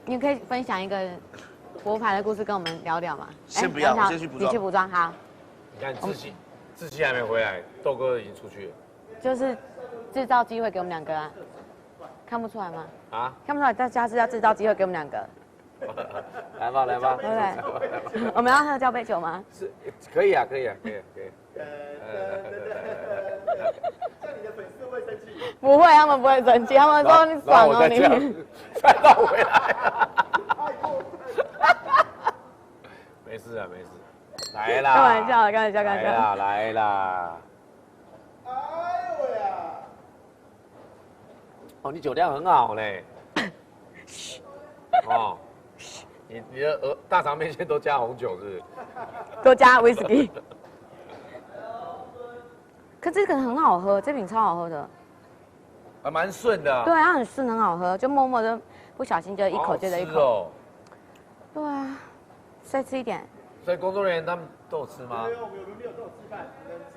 你可以分享一个佛牌的故事跟我们聊聊吗？先不要，我先去补妆。你去补妆好。你看志熙还没回来，豆哥已经出去了。就是制造机会给我们2个啊，看不出来吗？啊？看不出来，大家是要制造机会给我们2个。来吧，来吧。对不对？我们要喝交杯酒吗？是，可以啊，可以啊，可以。这样你的粉丝会生气？不会，他们不会生气，他们说你爽哦，你。再绕回来。没事啊，没事。来啦！开玩笑，开玩笑。来啦！哎呦呀！哦，你酒量很好嘞。哦，你的大肠面线都加红酒是不是？都加威士忌。可这个很好喝，这瓶超好喝的。还蛮顺的。对，它很顺，很好喝，就默默的不小心就一口接着一口。哦。对啊，再吃一点。所以工作人员他们都有吃吗？没有，我们没有都有吃饭。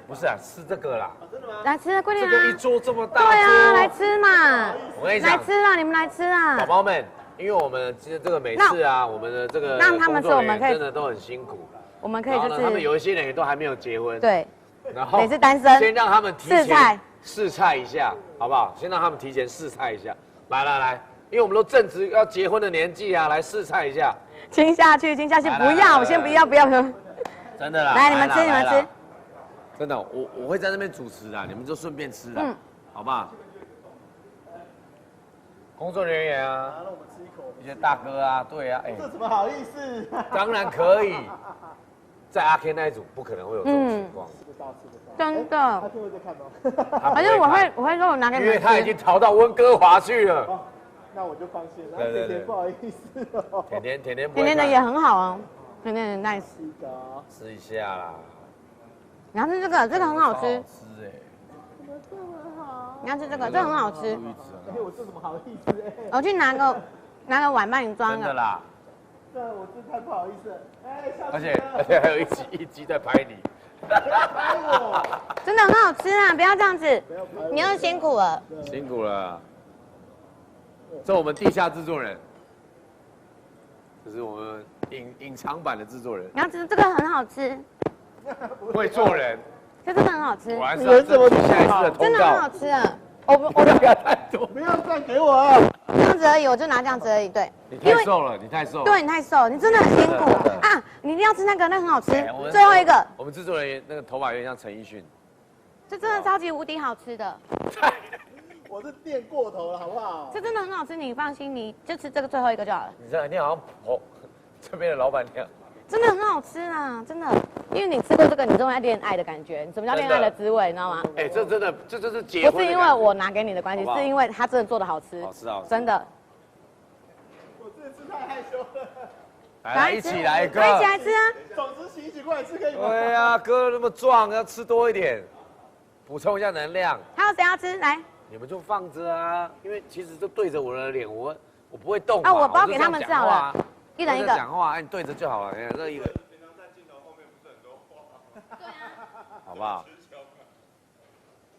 不是啊，吃这个啦。真的吗？来吃，快点啊！这个一桌这么大。对啊，来吃嘛。我跟你讲，来吃啊，你们来吃啊。宝宝们，因为我们其实这个每次啊，我们的这个让他们吃，我们可以真的都很辛苦。我们可以就是他们有一些人也都还没有结婚。对。然后也是单身。先让他们提前试菜一下，好不好？先让他们提前试菜一下。来，因为我们都正值要结婚的年纪啊，来试菜一下。亲下去，不要，先不要。真的啦。来，你们吃。真的，我会在那边主持啊，你们就顺便吃啦，好不好？工作人员啊，让我们吃一口。一些大哥啊，对啊，这怎么好意思？当然可以，在阿 K 那一组不可能会有这种情况。真的。阿 K 会在看吗？反正我会说我拿给你们吃。因为他已经逃到温哥华去了。那我就放心了。甜甜不好意思哦。甜甜的也很好哦，甜甜很 nice。吃一下啦。你要吃这个很好吃。吃哎。怎么这么好？你要吃这个很好吃。我这怎么好意思哎？我去拿个碗帮你装。真的啦。对，我真太不好意思了。哎，而且还有一鸡在拍你。拍我。真的很好吃啊！不要这样子，你又辛苦了。辛苦了。这我们地下制作人，这是我们隐藏版的制作人。你要吃这个很好吃。会做人。这真的很好吃。我还是要争取下一次的通告。真的很好吃啊！我不要太多，不要再给我啊！这样子而已，我就拿这样子而已。对。你太瘦了，你太瘦。对，你太瘦，你真的很辛苦啊！你一定要吃那个，那很好吃。最后一个。我们制作人员那个头发有点像陈奕迅。这真的超级无敌好吃的。我是垫过头了，好不好？这真的很好吃，你放心，你就吃这个最后一个就好了。你好像这边的老板娘。真的很好吃啊，真的，因为你吃过这个，你就会恋爱的感觉。什么叫恋爱的滋味，你知道吗？哎，这真的，这就是结婚。不是因为我拿给你的关系，是因为它真的做的好吃。好吃啊！真的。我真的是太害羞了。来，一起来哥。一起来吃啊！总之洗一起过来吃可以吗？对呀，哥那么壮，要吃多一点，补充一下能量。还有谁要吃？来。你们就放着啊，因为其实就对着我的脸，我不会动啊，我包给他们吃好了，一人一个。讲话，你对着就好了。你看这一个。平常在镜头后面不是很多话。对啊。好不好？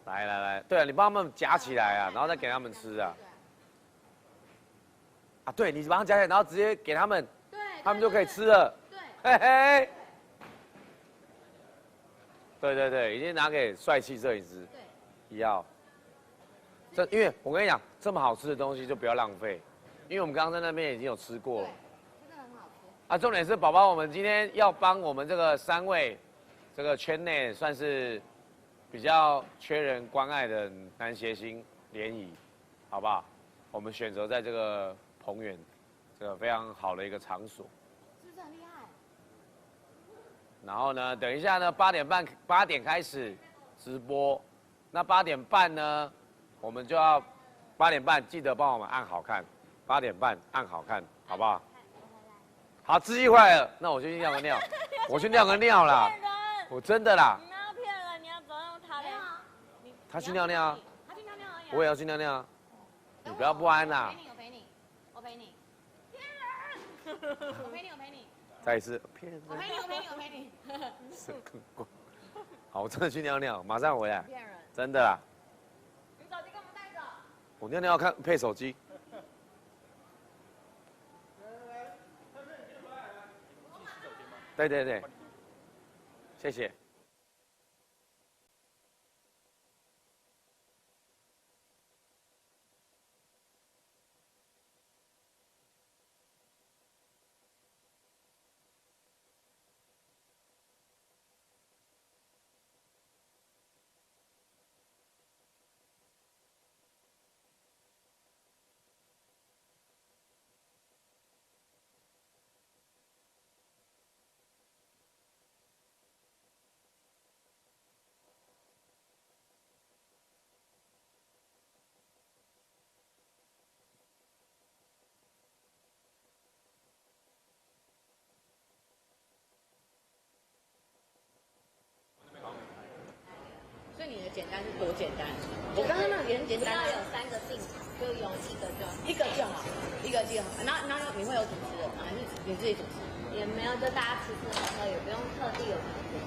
来，对啊，你帮他们夹起来啊，然后再给他们吃啊。啊，对，你把它夹起来，然后直接给他们，他们就可以吃了。对。嘿嘿。对，已经拿给帅气摄影师。对。要。因为我跟你讲，这么好吃的东西就不要浪费，因为我们刚刚在那边已经有吃过了。真的很好吃。啊，重点是宝宝，我们今天要帮我们这个3位，这个圈内算是比较缺人关爱的男谐星联谊，好不好？我们选择在这个彭园，这个非常好的一个场所。是不是很厉害？然后呢，等一下呢，8点开始直播，那8点半呢？我们就要8点半，记得帮我们按好看，8点半按好看，好不好？好，吃鸡坏了，那我就去尿个尿，我去尿个尿啦，我真的啦。你那要骗人，你要走用他的。他去尿尿啊，他去尿尿而已。我也要去尿尿啊，你不要不安呐。我陪你。我陪你。我陪你。再一次骗人。我陪你。好，我真的去尿尿，马上回来。骗人。真的啦。手机干嘛带着？我尿尿要看配手机。对，谢谢。简单是多简单？我刚刚那个也很简单，有3个镜头，就用一个就好，一个就好。然后你会有主持人吗？还是你自己主持？也没有，就大家吃的时候也不用特地有主持人。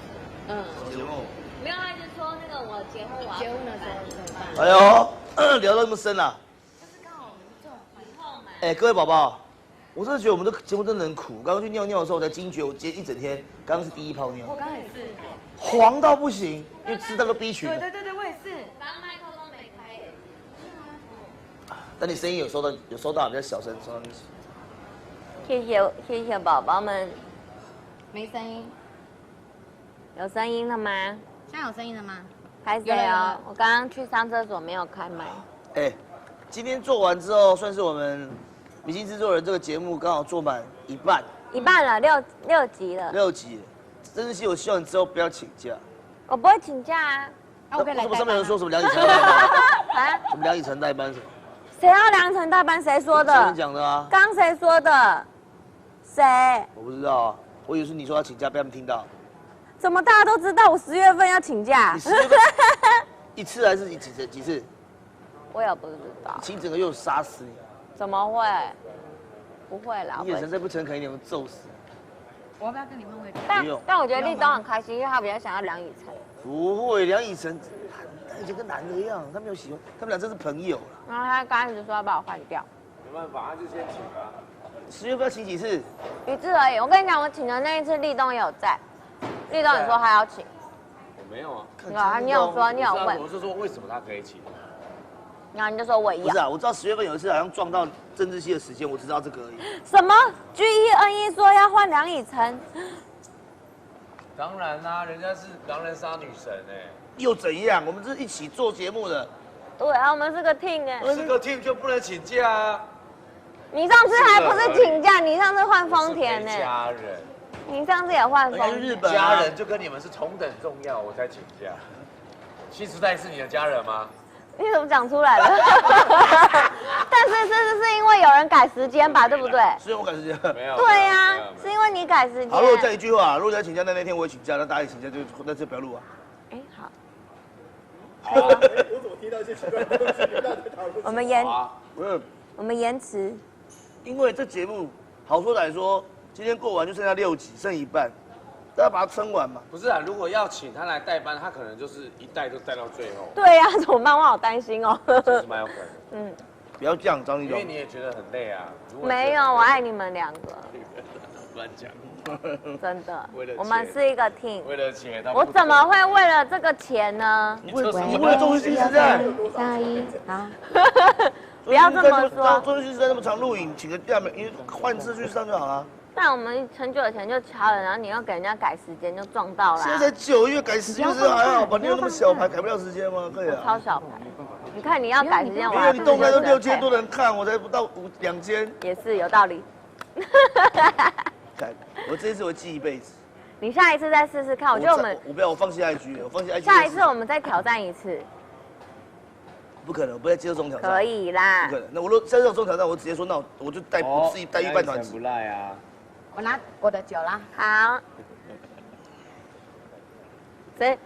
节目没有，他就说那个我结婚我要结婚的时候怎么办？哎呦，聊到那么深啊！就是刚好我们这种以后嘛。哎，各位宝宝，我真的觉得我们的节目真的很苦。刚刚去尿尿的时候，我才惊觉我今天一整天，刚刚是第一泡尿，我刚刚也是，黄到不行，因为吃到个 B 群。对，我也是。刚刚麦克风没开。但你声音有收到，比较小声，收到谢谢宝宝们。没声音。有声音了吗？现在有声音了吗？开始哦。我刚刚去上厕所没有开麦。哎，今天做完之后，算是我们明星制作人这个节目刚好做满一半了，6集了。 6集了。真是我希望你之后不要请假。我不会请假啊。我可以来代班。上面有人说什么梁以晨代班？什么梁以晨代班什么？谁要梁以晨代班？谁说的？上面讲的啊。刚谁说的？谁？我不知道啊，我以为是你说要请假，被他们听到。怎么大家都知道我10月份要请假？你10月份一次还是几次？我也不知道。请整个又杀死你。怎么会？不会啦。你眼神再不诚恳一点，我揍死你。我要不要跟你换位置？但我觉得立冬很开心，因为他比较想要梁以晨。不会，梁以晨以前跟男的一样，他没有喜欢，他们俩真是朋友了。然后他刚开始说要把我换掉。没办法，他就先请啊。 10月份要请几次？一次而已。我跟你讲，我请的那一次立冬也有在。立冬你说他要请，我没有啊。你有说，你有问。我是说为什么他可以请？然后你就说我一样。不是啊，我知道10月份有一次好像撞到郑智熙的时间，我只知道这个而已。什么 G1N1 说要换梁以晨？当然啦，人家是狼人杀女神哎。又怎样？我们是一起做节目的。对啊，我们是个 team 哎。是个 team 就不能请假啊。你上次还不是请假，你上次换丰田呢。家人。你上次也换丰田。日本家人就跟你们是同等重要，我才请假。新时代是你的家人吗？你怎么讲出来了？但是因为有人改时间吧，对不对？是我改时间。没有。对呀，是因为你改时间。好，如果再一句话，如果要请假那天我也请假，那大家也请假就那这不要录啊。哎，好。我怎么听到一些奇怪的东西？我们延迟。因为这节目好说歹说，今天过完就剩下6集，剩一半，大家把它撑完嘛。不是啊，如果要请他来代班，他可能就是一带就带到最后。对呀，怎么办？我好担心哦。这是蛮有可能。嗯。不要这样，张立东。因为你也觉得很累啊。没有，我爱你们2个。乱讲。真的。我们是一个 team。为了钱，我怎么会为了这个钱呢？你为了中新时代。3、2、1，好。不要这么说。中新时代那么长录影，请个假你换次去上就好了。但我们很久以前就敲了，然后你要给人家改时间，就撞到了。现在才9月，改10月是还好吧？你有那么小牌改不了时间吗？可以啊。超小牌，你看你要改时间，因为你动态都6000多人看，我才不到2000。也是有道理。我这一次我记一辈子。你下一次再试试看，我觉得我们我不要，我放弃 IG， 我放弃 IG。下一次我们再挑战一次。不可能，我不会接受这种挑战。可以啦。不可能，那我如果接受这种挑战，我直接说，那我就带自己带预备团子。不赖啊。我拿我的酒啦。好。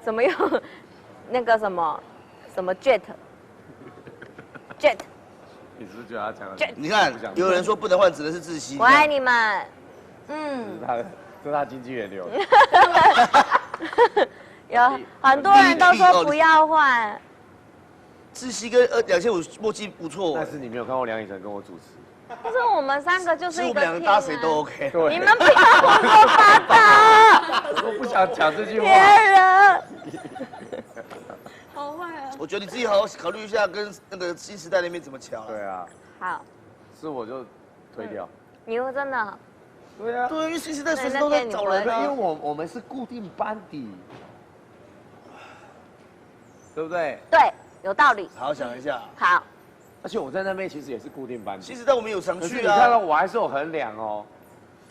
怎么用那个什么 jet？ 你是不是觉得他讲的？你看，有人说不能换，只能是窒息。我爱你们。这是他经纪人留的。有很多人都说不要换。窒息跟2500默契不错。但是你没有看过梁以晨跟我主持。但是我们3个就是一个 team 啊。我们2个搭谁都 OK。你们不要胡说八道。我不想讲这句话。别人。好坏啊！我觉得你自己好好考虑一下，跟那个新时代那边怎么瞧。对啊。好。是我就推掉。你会真的。对啊。对，因为新时代随时都在找人啊。因为我们是固定班底，对不对？对，有道理。好好想一下。好。而且我在那边其实也是固定班底。新时代我们有常去啊。你看到我还是有衡量哦，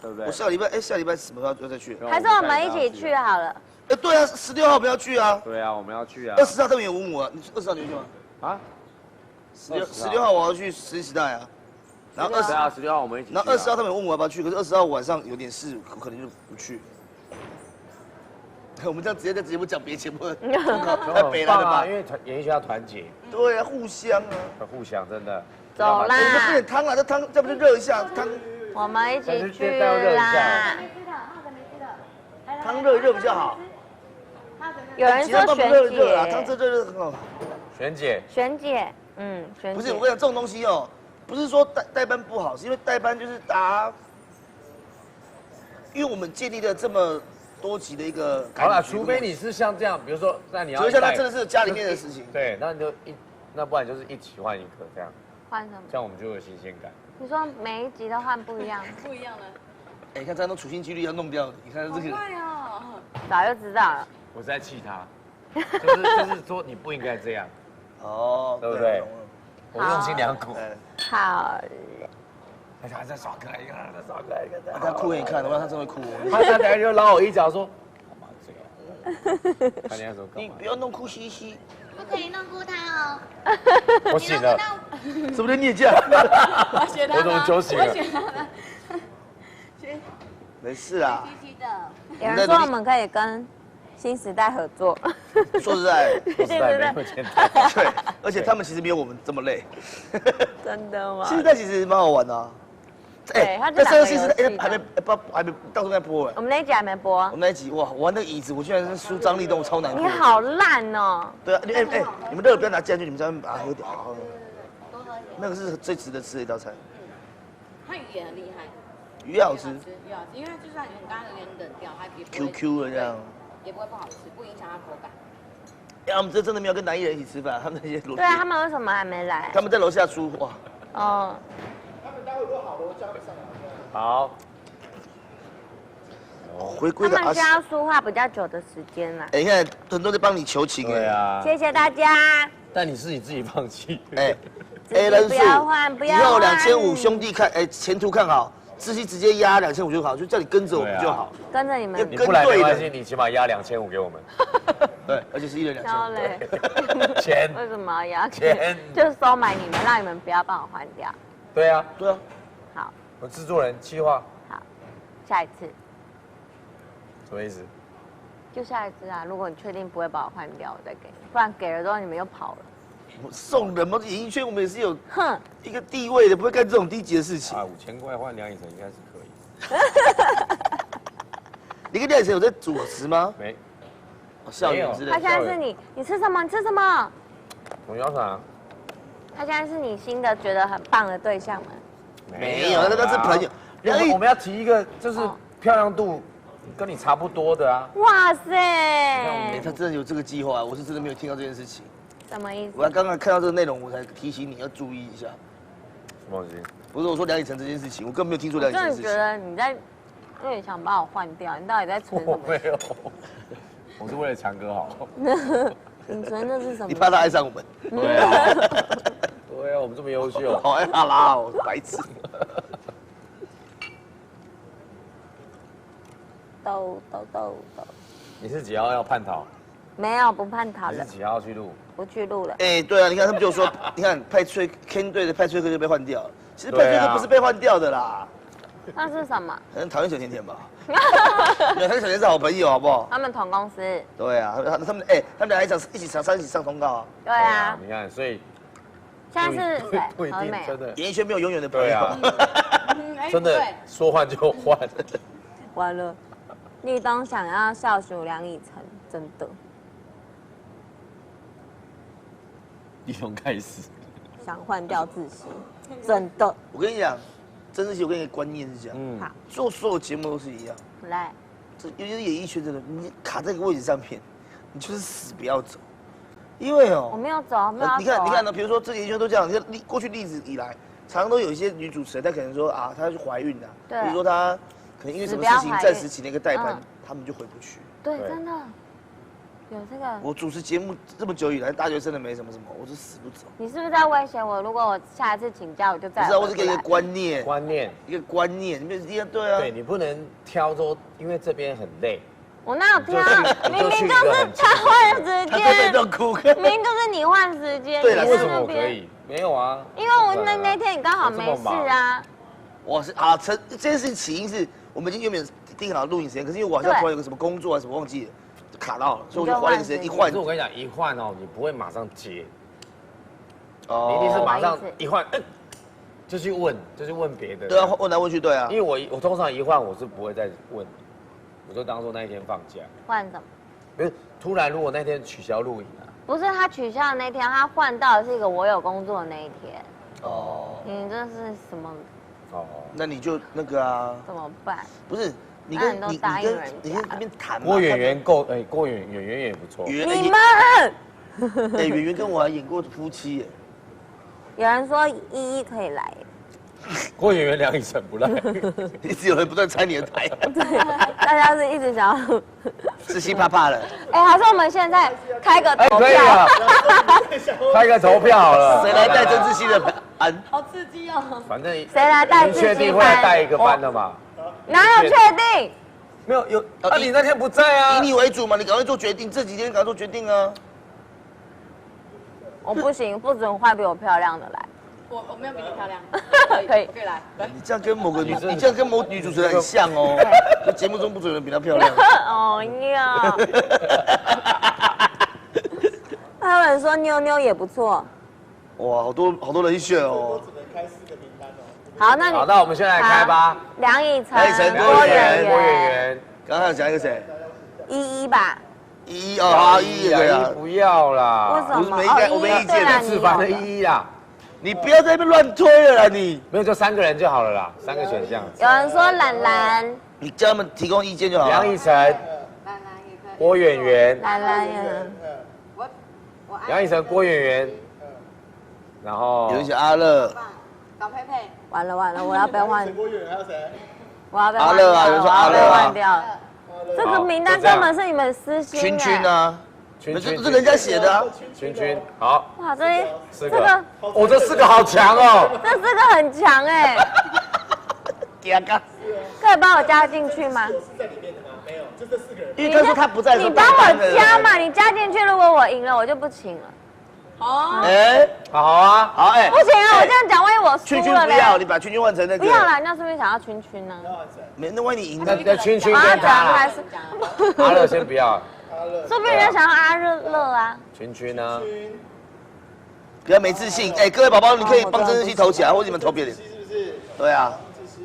对不对？我下礼拜什么时候要再去？还是我们一起去好了。对啊，16号我们要去啊。对啊，我们要去啊。20号他们有问我啊，你20号你去吗？啊？16号我要去新时代啊。然后16号我们一起。然后20号他们有问我要不要去，可是20号晚上有点事，我可能就不去。我们这样直接在节目讲别节目，太北来了吧？因为演艺圈要团结。对啊，互相啊。互相真的。走啦。这不点汤啊，这汤这不就热一下汤？我们一起去啦。汤热一热比较好。有人说璇姐，汤热很好。璇姐，璇姐，璇姐。不是，我跟你讲，这种东西哦，不是说代班不好，是因为代班就是大家，因为我们建立了这么多集的一个。好了，除非你是像这样，比如说，那你要。除非像他真的是家里面的事情。对，那你就那不然就是一起换一个这样。换什么？这样我们就有新鲜感。你说每一集都换不一样，不一样的。哎，你看这样都处心积虑要弄掉，你看这个。快哦！早就知道了。我是在气他，就是说你不应该这样。哦，对不对？我用心良苦。好。他在耍可爱，你看他耍可爱，他哭给你看，我让他真会哭。他等下就拉我一脚说：“干嘛这样？”他那时候你不要弄哭兮兮。不可以弄哭他哦。我醒了。什么叫孽架？我怎么酒醒了？没事啊。有人说我们可以跟新时代合作。说实在，新时代没有简单。对，而且他们其实没有我们这么累。真的吗？新时代其实蛮好玩的啊。对，他就这新时代还没到时候再播哎。我们那一集还没播。我们那一集哇，玩那个椅子，我居然是输张立东，超难过。你好烂哦。对啊，你们热了不要拿进去，你们这样把它喝掉。那个是最值得吃的一道菜。它鱼也很厉害。鱼也好吃，因为就算你刚刚有点冷掉，它也 QQ 的这样，也不会不好吃，不影响它口感。哎，我们这真的没有跟男艺人一起吃饭，他们那些对啊，他们为什么还没来？他们在楼下出哇。哦。他们待会如果好了，我叫他们上来。好。回归的他们需要说话比较久的时间啦。哎，你看很多在帮你求情哎。对啊。谢谢大家。但你是你自己放弃。哎人数不要换，不要换。以后2500兄弟看，前途看好。志熙直接压2500就好，就叫你跟着我们就好。跟着你们，你不来没关系，你起码压2500给我们。对，而且是1人2000。钱。为什么要压钱？就是收买你们，让你们不要帮我换掉。对啊，对啊。好。我制作人企划。好，下一次。什么意思？就下一次啊！如果你确定不会把我换掉，我再给你，不然给了之后你们又跑了。送人吗？演艺圈我们也是有一个地位的，不会干这种低级的事情。啊，5000块换梁以诚应该是可以。你跟梁以诚有在主持吗？没。校园之类。他现在是你吃什么？你吃什么？我要啥？他现在是你新的觉得很棒的对象吗？没有，那是朋友。我们要提一个，就是漂亮度跟你差不多的啊。哇塞！他真的有这个计划，我是真的没有听到这件事情。什么意思？我刚刚看到这个内容，我才提醒你要注意一下。什么东西？不是我说梁以诚这件事情，我根本没有听说梁以诚的事情。我真的觉得你在有点想把我换掉，你到底在存什么？我没有，我是为了强哥好。你存的是什么？你怕他爱上我们？对啊，对啊，我们这么优秀。好爱哈拉哦，白痴。抖。你是几号要叛逃？没有，不叛逃了。你是几号去录？不去录了。哎，对啊，你看他们就说，你看Ken 队的派翠克就被换掉了。其实派翠克不是被换掉的啦。那是什么？可能讨厌小甜甜吧。没有，他跟小甜甜是好朋友，好不好？他们同公司。对啊，他们俩一起上通告啊。对啊。你看，所以现在是不一定真的。演艺圈没有永远的朋友。真的说换就换。完了，立东想要笑鼠梁以诚，真的。立东开始想换掉自己，真的。我跟你讲，曾志熙，我跟你的观念是这样，好，做所有节目都是一样。来，尤其是演艺圈真的，你卡在一个位置上面，你就是死不要走，因为我没有走，没有。你看呢，比如说这个演艺圈都这样，你看过去例子以来，常常都有一些女主持人，她可能说啊，她是怀孕的，比如说她可能因为什么事情暂时请了一个代班，他们就回不去。对，真的。有这个，我主持节目这么久以来，大学生的没什么，我就死不走。你是不是在威胁我？如果我下一次请假，我就再。不是，我是给一个观念，一个观念，你们一样对啊。对你不能挑说，因为这边很累。我哪有挑？明明就是他换时间，他在那哭，明明就是你换时间。对了，为什么我可以？没有啊。因为我那天你刚好没事啊。我是啊，这件事情起因是我们已经原本定好录影时间，可是因为我好像突然有个什么工作啊什么忘记了。卡到了，所以我就花了一个时间一换。可是我跟你讲，一换哦，你不会马上接，你一定是马上一换，就去问别的。对啊，问来问去，对啊。因为我通常一换我是不会再问，我就当做那一天放假。换什么？不是，突然如果那天取消录影啊？不是他取消的那天，他换到的是一个我有工作的那一天。哦。你这是什么？哦。那你就那个啊。怎么办？不是。你跟那边谈嘛。郭圆圆够，郭圆圆也不错。你们，圆圆跟我还演过夫妻耶。有人说依依可以来。郭圆圆梁以晨不来，一直有人不断拆你的台。对，大家是一直想要自信怕怕的。还是我们现在开个投票？可以啊，开个投票好了。谁来带曾志熙的班？好刺激哦！反正谁来带志熙班？确定会来带一个班的嘛？哪有确定？没有啊！你那天不在啊！以你为主嘛，你赶快做决定，这几天赶快做决定啊！我不行，不准换比我漂亮的来。我没有比你漂亮，可以来。你这样跟某个女，你这样跟某女主持人很像哦。就节目中不准有人比她漂亮。哦呀！还有人说妞妞也不错。哇，好多人选哦。好，那你好，那我们先来开吧。梁以晨、郭圆圆，刚刚讲一个谁？依依吧。依依哦，好，依依也可以啊。不要啦。为什么？我没意见。自凡的依依啦。你不要在那边乱推了啦，你没有就3个人就好了啦，3个选项。有人说兰兰，你叫他们提供意见就好了。梁以晨、郭圆圆、兰兰呀，梁以晨、郭圆圆，然后有一些阿乐，搞佩佩。完了，我要被换。郭圆圆还有谁？我要被阿乐啊，有人说阿乐啊，换掉。这个名单根本是你们私心。群群啊。这是人家写的啊，群好。哇，这4个，我这4个好强哦。这4个很强哎。可以帮我加进去吗？是在里面的吗？没有，就这4个人。因为他说他不在。你帮我加嘛，你加进去，如果我赢了，我就不请了。哦。好啊，好不行啊，我这样讲，万一我输了群不要，你把群换成那个。不要啦，那是不是想要群呢？没，那万一你赢了，那群跟他。阿乐先不要。说不定人家想要阿乐啊。群呢？不要没自信。各位宝宝，你可以帮曾志熙投起来，或者你们投别人。是不是？对啊。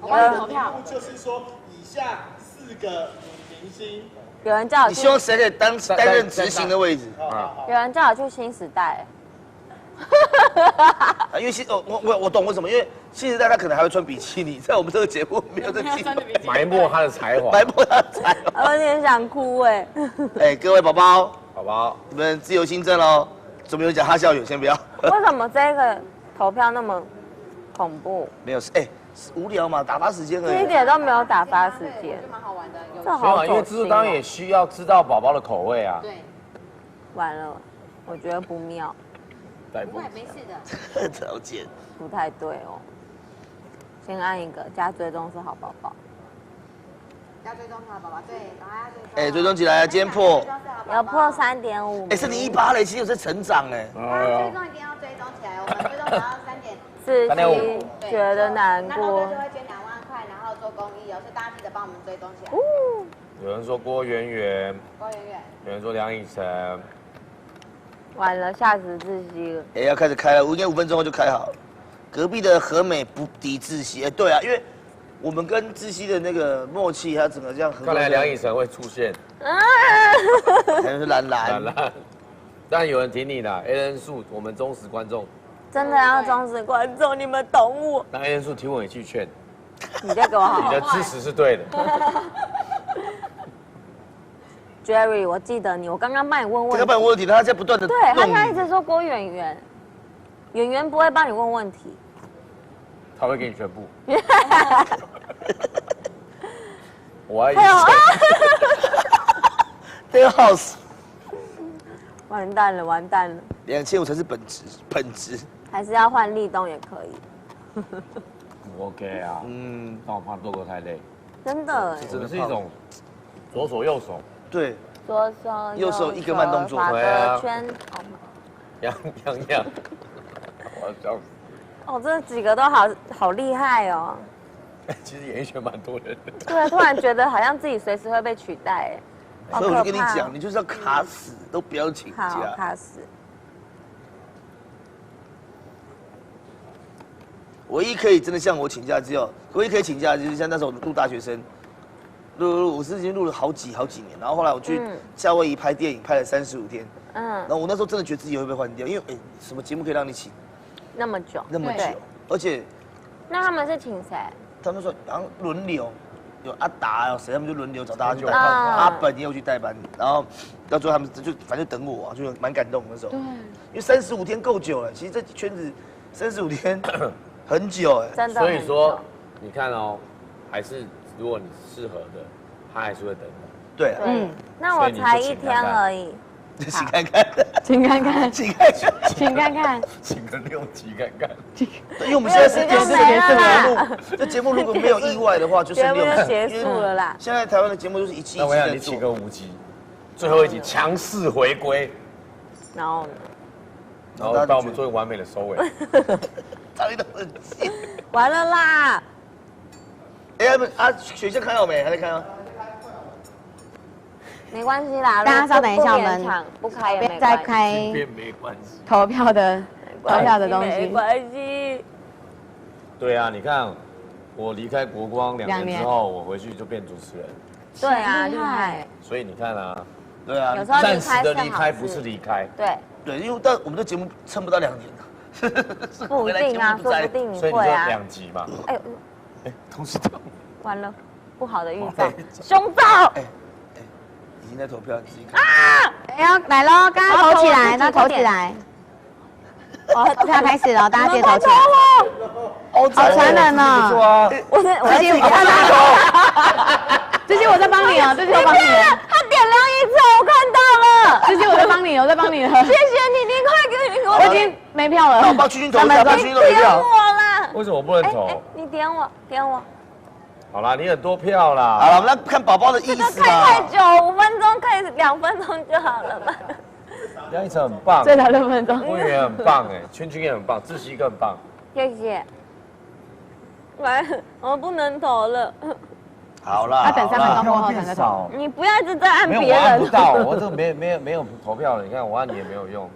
我帮你投票。就是说，以下4个女明星。有人叫我。你希望谁可以担任执行的位置？有人叫我去新时代。因为我懂为什么，因为新时代他可能还会穿比基尼，在我们这个节目没有这机会。埋没他的才华。埋没他的才华。我有点想哭哎。各位宝宝，宝，你们自由新政喽。怎么有讲哈校友？先不要。为什么这个投票那么恐怖？没有，无聊嘛，打发时间而已。一点都没有打发时间，蛮好玩的。这好走心。因为制作单元也需要知道宝宝的口味啊。对。完了，我觉得不妙。不会，没事的。条件不太对哦。先按一个加追踪是好宝宝。加追踪是好宝宝，对，赶快追踪。追踪起来啊！今天破。有破3.5。是你1.8嘞，其实有在成长哎。追踪一定要追踪起来，我们追踪到3.5。觉得难过。那后面就会捐2万块，然后做公益哦，所以大家记得帮我们追踪起来。有人说郭圆圆，有人说梁以晨。完了，吓死志熙了。要开始开了，应该5分钟后就开好。隔壁的和美不敌志熙，对啊，因为我们跟志熙的那个默契，还有整个这样合作。看来梁以晨会出现。还有是兰兰。但有人挺你的 ，AN 数，我们忠实观众。真的要忠实观众，你们懂我。那 AN 数听我一句劝。你再给我好。你的支持是对的。Jerry， 我记得你，我刚刚帮你问问题。刚帮你问问题，他在不断的。对，他刚一直说郭圆圆，圆圆不会帮你问问题。他会给你全部。我爱你。这 house。完蛋了，完蛋了。2500才是本质。还是要换立冬也可以。OK 啊，但我怕豆哥太累。真的，这真是一种左手右手。对，左手右手一个慢动作，对啊，圈，样，我要笑死。哦，这几个都好厉害哦。其实演艺圈蛮多人的。对，突然觉得好像自己随时会被取代。所以我就跟你讲，你就是要卡死，都不要请假。好，卡死。唯一可以真的像我请假只有，唯一可以请假就是像那时候录大学生，我是已经录了好几年，然后后来我去夏威夷拍电影，拍了35天。然后我那时候真的觉得自己会被换掉，因为什么节目可以让你请那么久？那么久，而且。那他们是请谁？他们说好像轮流，有阿达有谁，他们就轮流找大家去代班。阿本也有去代班，然后到最后他们就反正等我啊，就蛮感动那时候。对，因为35天够久了，其实这圈子35天很久哎，真的。所以说，你看哦，还是如果你适合的，他还是会等的。对，那我才1天而已。请看看，请看看，请看看，请看看，请个6集看看。因为我们现在是电视节目，这节目如果没有意外的话，就是6集结束了啦。现在台湾的节目就是一季一季在做。那我想你请个5集，最后1集强势回归，然后把我们做一个完美的收尾。张力都很近，完了啦！哎，学校开好没？还在开吗？没关系啦，大家稍等一下，我们不开也没再开没关系，投票的东西没关系。对啊，你看我离开国光2年之后，我回去就变主持人。对啊，厉害。所以你看啊，对啊，暂时的离开不是离开。对，因为但我们的节目撑不到2年不一定啊，说不定你所以你会啊。就2集嘛。哎，同时跳。完了，不好的预兆，胸罩。已经在投票，你自己看。啊！哎呀，来喽，大家投起来，那投起来。投票开始了，大家记得投起来。好残忍哦！不错啊，这些我看到，这些我在帮你哦，这些我帮你。他点亮一次，我看到了。这些我在帮你，我在帮你了。谢谢你，你快给我。我已经没票了。那我帮君君投一下，帮君君投一票。点我啦！为什么不能投？你点我，点我。好啦，你很多票啦。好了，我们来看宝宝的意思这个开太久，5分钟可以2分钟就好了嘛。梁一晨很棒，最少6分钟。温源很棒哎，圈圈也很棒，志熙更棒。谢谢。来，我不能投了。好啦，他等3分钟过后才能投。你不要一直在按别人。没有，我按不到，我这个没有投票了。你看我按你也没有用。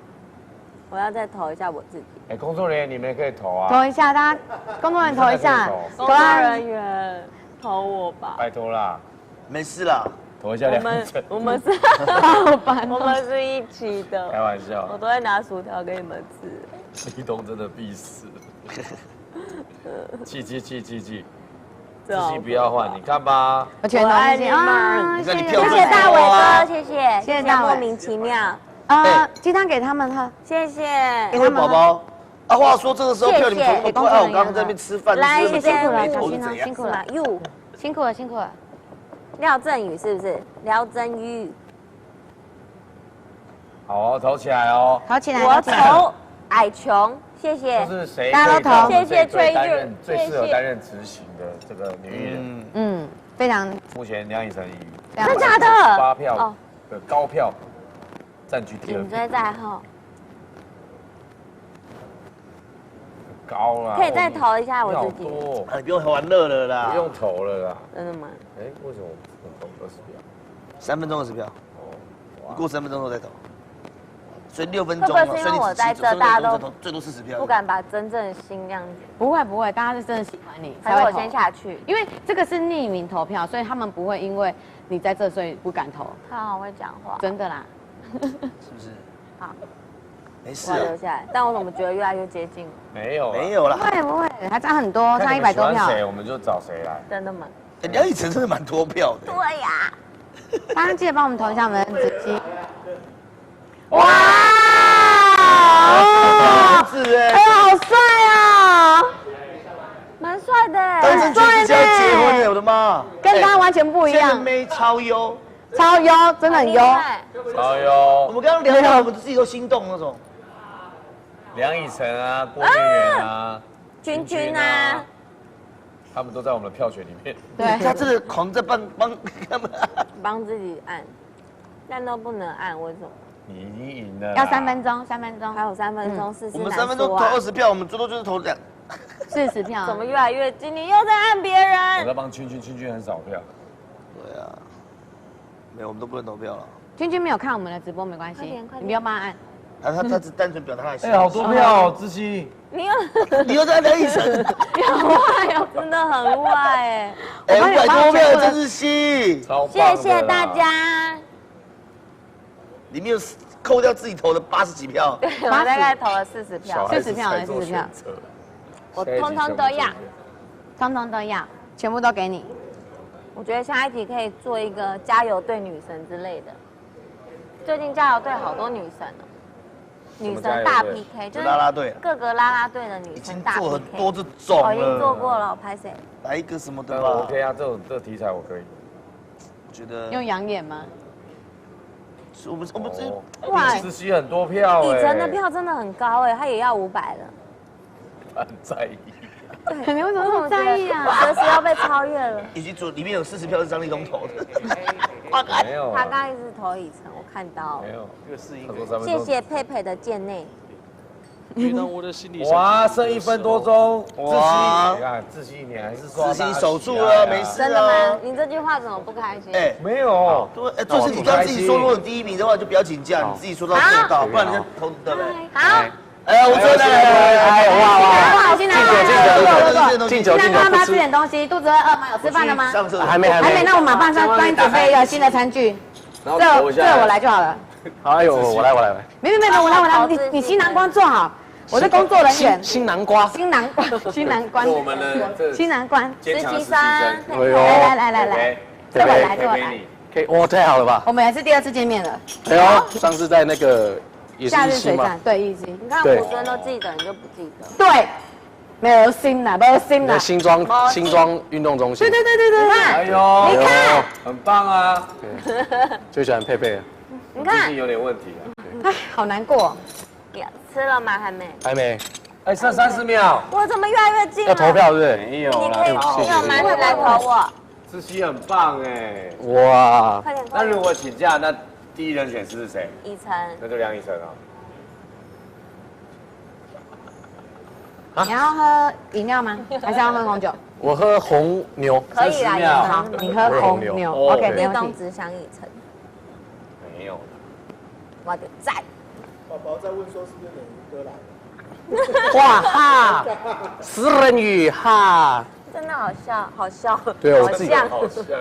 我要再投一下我自己。哎，工作人员你们也可以投啊。投一下，大家工作人员投一下。工作人员投我吧。拜托啦，没事啦，投一下梁一晨。我们是我们是一起的。开玩笑。我都会拿薯条给你们吃。立冬真的必死。气，志熙不要换，你看吧。我爱你们，谢谢大伟哥，谢谢大伟，莫名其妙。鸡汤给他们喝，谢谢。因为宝宝，话说这个时候票你们投那么快，我刚刚在那边吃饭，来，辛苦了，辛苦了，哟，辛苦了。廖振宇是不是？廖振宇。好，投起来哦。投起来。我投矮琼。谢谢，就是谁大家都投，谢谢崔俊，最适合担任执行的这个女艺人，非常。目前梁以晨以真的假的8票的高票占据第2名，紧追在后，高啦，可以再投一下我自己，不用玩乐了啦，不用投了啦，真的吗？哎，为什么不投20票？3分钟20票，过3分钟后再投。所以6分钟，会不会是因为我在这，大家都最多40票，不敢把真正的心这样子？不会，大家是真的喜欢你，才会我先下去。因为这个是匿名投票，所以他们不会因为你在这，所以不敢投。他好会讲话，真的啦，是不是？好，没事，我留下来。但我怎么觉得越来越接近？没有啦，不会，还差很多，差100多票。谁我们就找谁来。真的吗？梁以晨真的蛮多票的。对呀，大家记得帮我们投一下我们的子熙。哇！好帅啊！蛮帅的，单身圈是要结婚的，我的妈！跟他完全不一样。妹超优，真的很优，超优。我们刚刚聊到，我们自己都心动那种。梁以晨啊，郭晶圆啊，君啊，他们都在我们的票选里面。对，他真的狂在帮自己按，但都不能按，为什么？你已经赢了，要3分钟，3分钟，还有3分钟，40我们3分钟投20票，我们最多就是投40票，怎么越来越近？你又在按别人。我在帮君很少票。对啊，没有，我们都不能投票了。君君没有看我们的直播没关系，你不要帮他按。他只单纯表达他的心。哎，好多票哦，志熙。你又在聊一层。你好坏哦，真的很坏哎。哎，500多票的曾志熙，谢谢大家。里面有扣掉自己投的80几票。对，我大概投了40票。 40票，40票。我通通都要，通通都要，全部都给你。我觉得下一集可以做一个加油队女神之类的。最近加油队好多女神哦，女神大 PK 就是啦啦队，各个啦啦队的女神大 PK。做很多这种了，已经做过了，我拍谁？来一个什么的吧 ？OK 啊，这个题材我可以。我觉得用养眼吗？我们哇，志熙很多票哎，以晨的票真的很高哎，他也要500了。很在意。对，你为什么那么在意啊？随时要被超越了。已经里面有40票是张立东投的。没有。他刚刚一直投以晨，我看到。没有，这个是一个。谢谢佩佩的贱内。哇，剩1分多钟，志熙，你看志熙，你还是说志熙守住了，没事啊。真的吗？你这句话怎么不开心？哎，没有，对，就是你刚刚自己说，如果你第1名的话，就不要请假，你自己说到做到，不然人家投对不对？好。哎，我真的，哎，哇，进酒，进酒，帮他吃点东西，肚子会饿吗？有吃饭了吗？还没，那我马上帮你准备一个新的餐具。这我来就好了。哎呦，我来。没，我来，你新南瓜做好。我是工作人员。新南瓜。新南瓜。我们的新南瓜。实习生。来，这我来。可以，哇，太好了吧？我们也是第2次见面了。哎呦，上次在那个。夏日水战，对，一期。你看吴尊都记得，你就不记得。对，没有心啦，没有心啦。新庄运动中心。对，哎呦，你看，很棒啊。最喜欢佩佩了。你看，最近有点问题啊。哎，好难过。吃了吗？还没。还没。哎，剩30秒。我怎么越来越近了？要投票是不是？没有啦。你有吗？你来投我。志熙很棒哎。哇。快点。那如果请假，那第一人选是谁？以晨。那就梁以晨啊。你要喝饮料吗？还是要喝红酒？我喝红牛。可以啦，好，你喝红牛。OK，立冬只想以晨。没有。我的在。宝宝在问说是不是人歌来？哇哈！食人鱼哈！真的好笑，好笑。对，我自己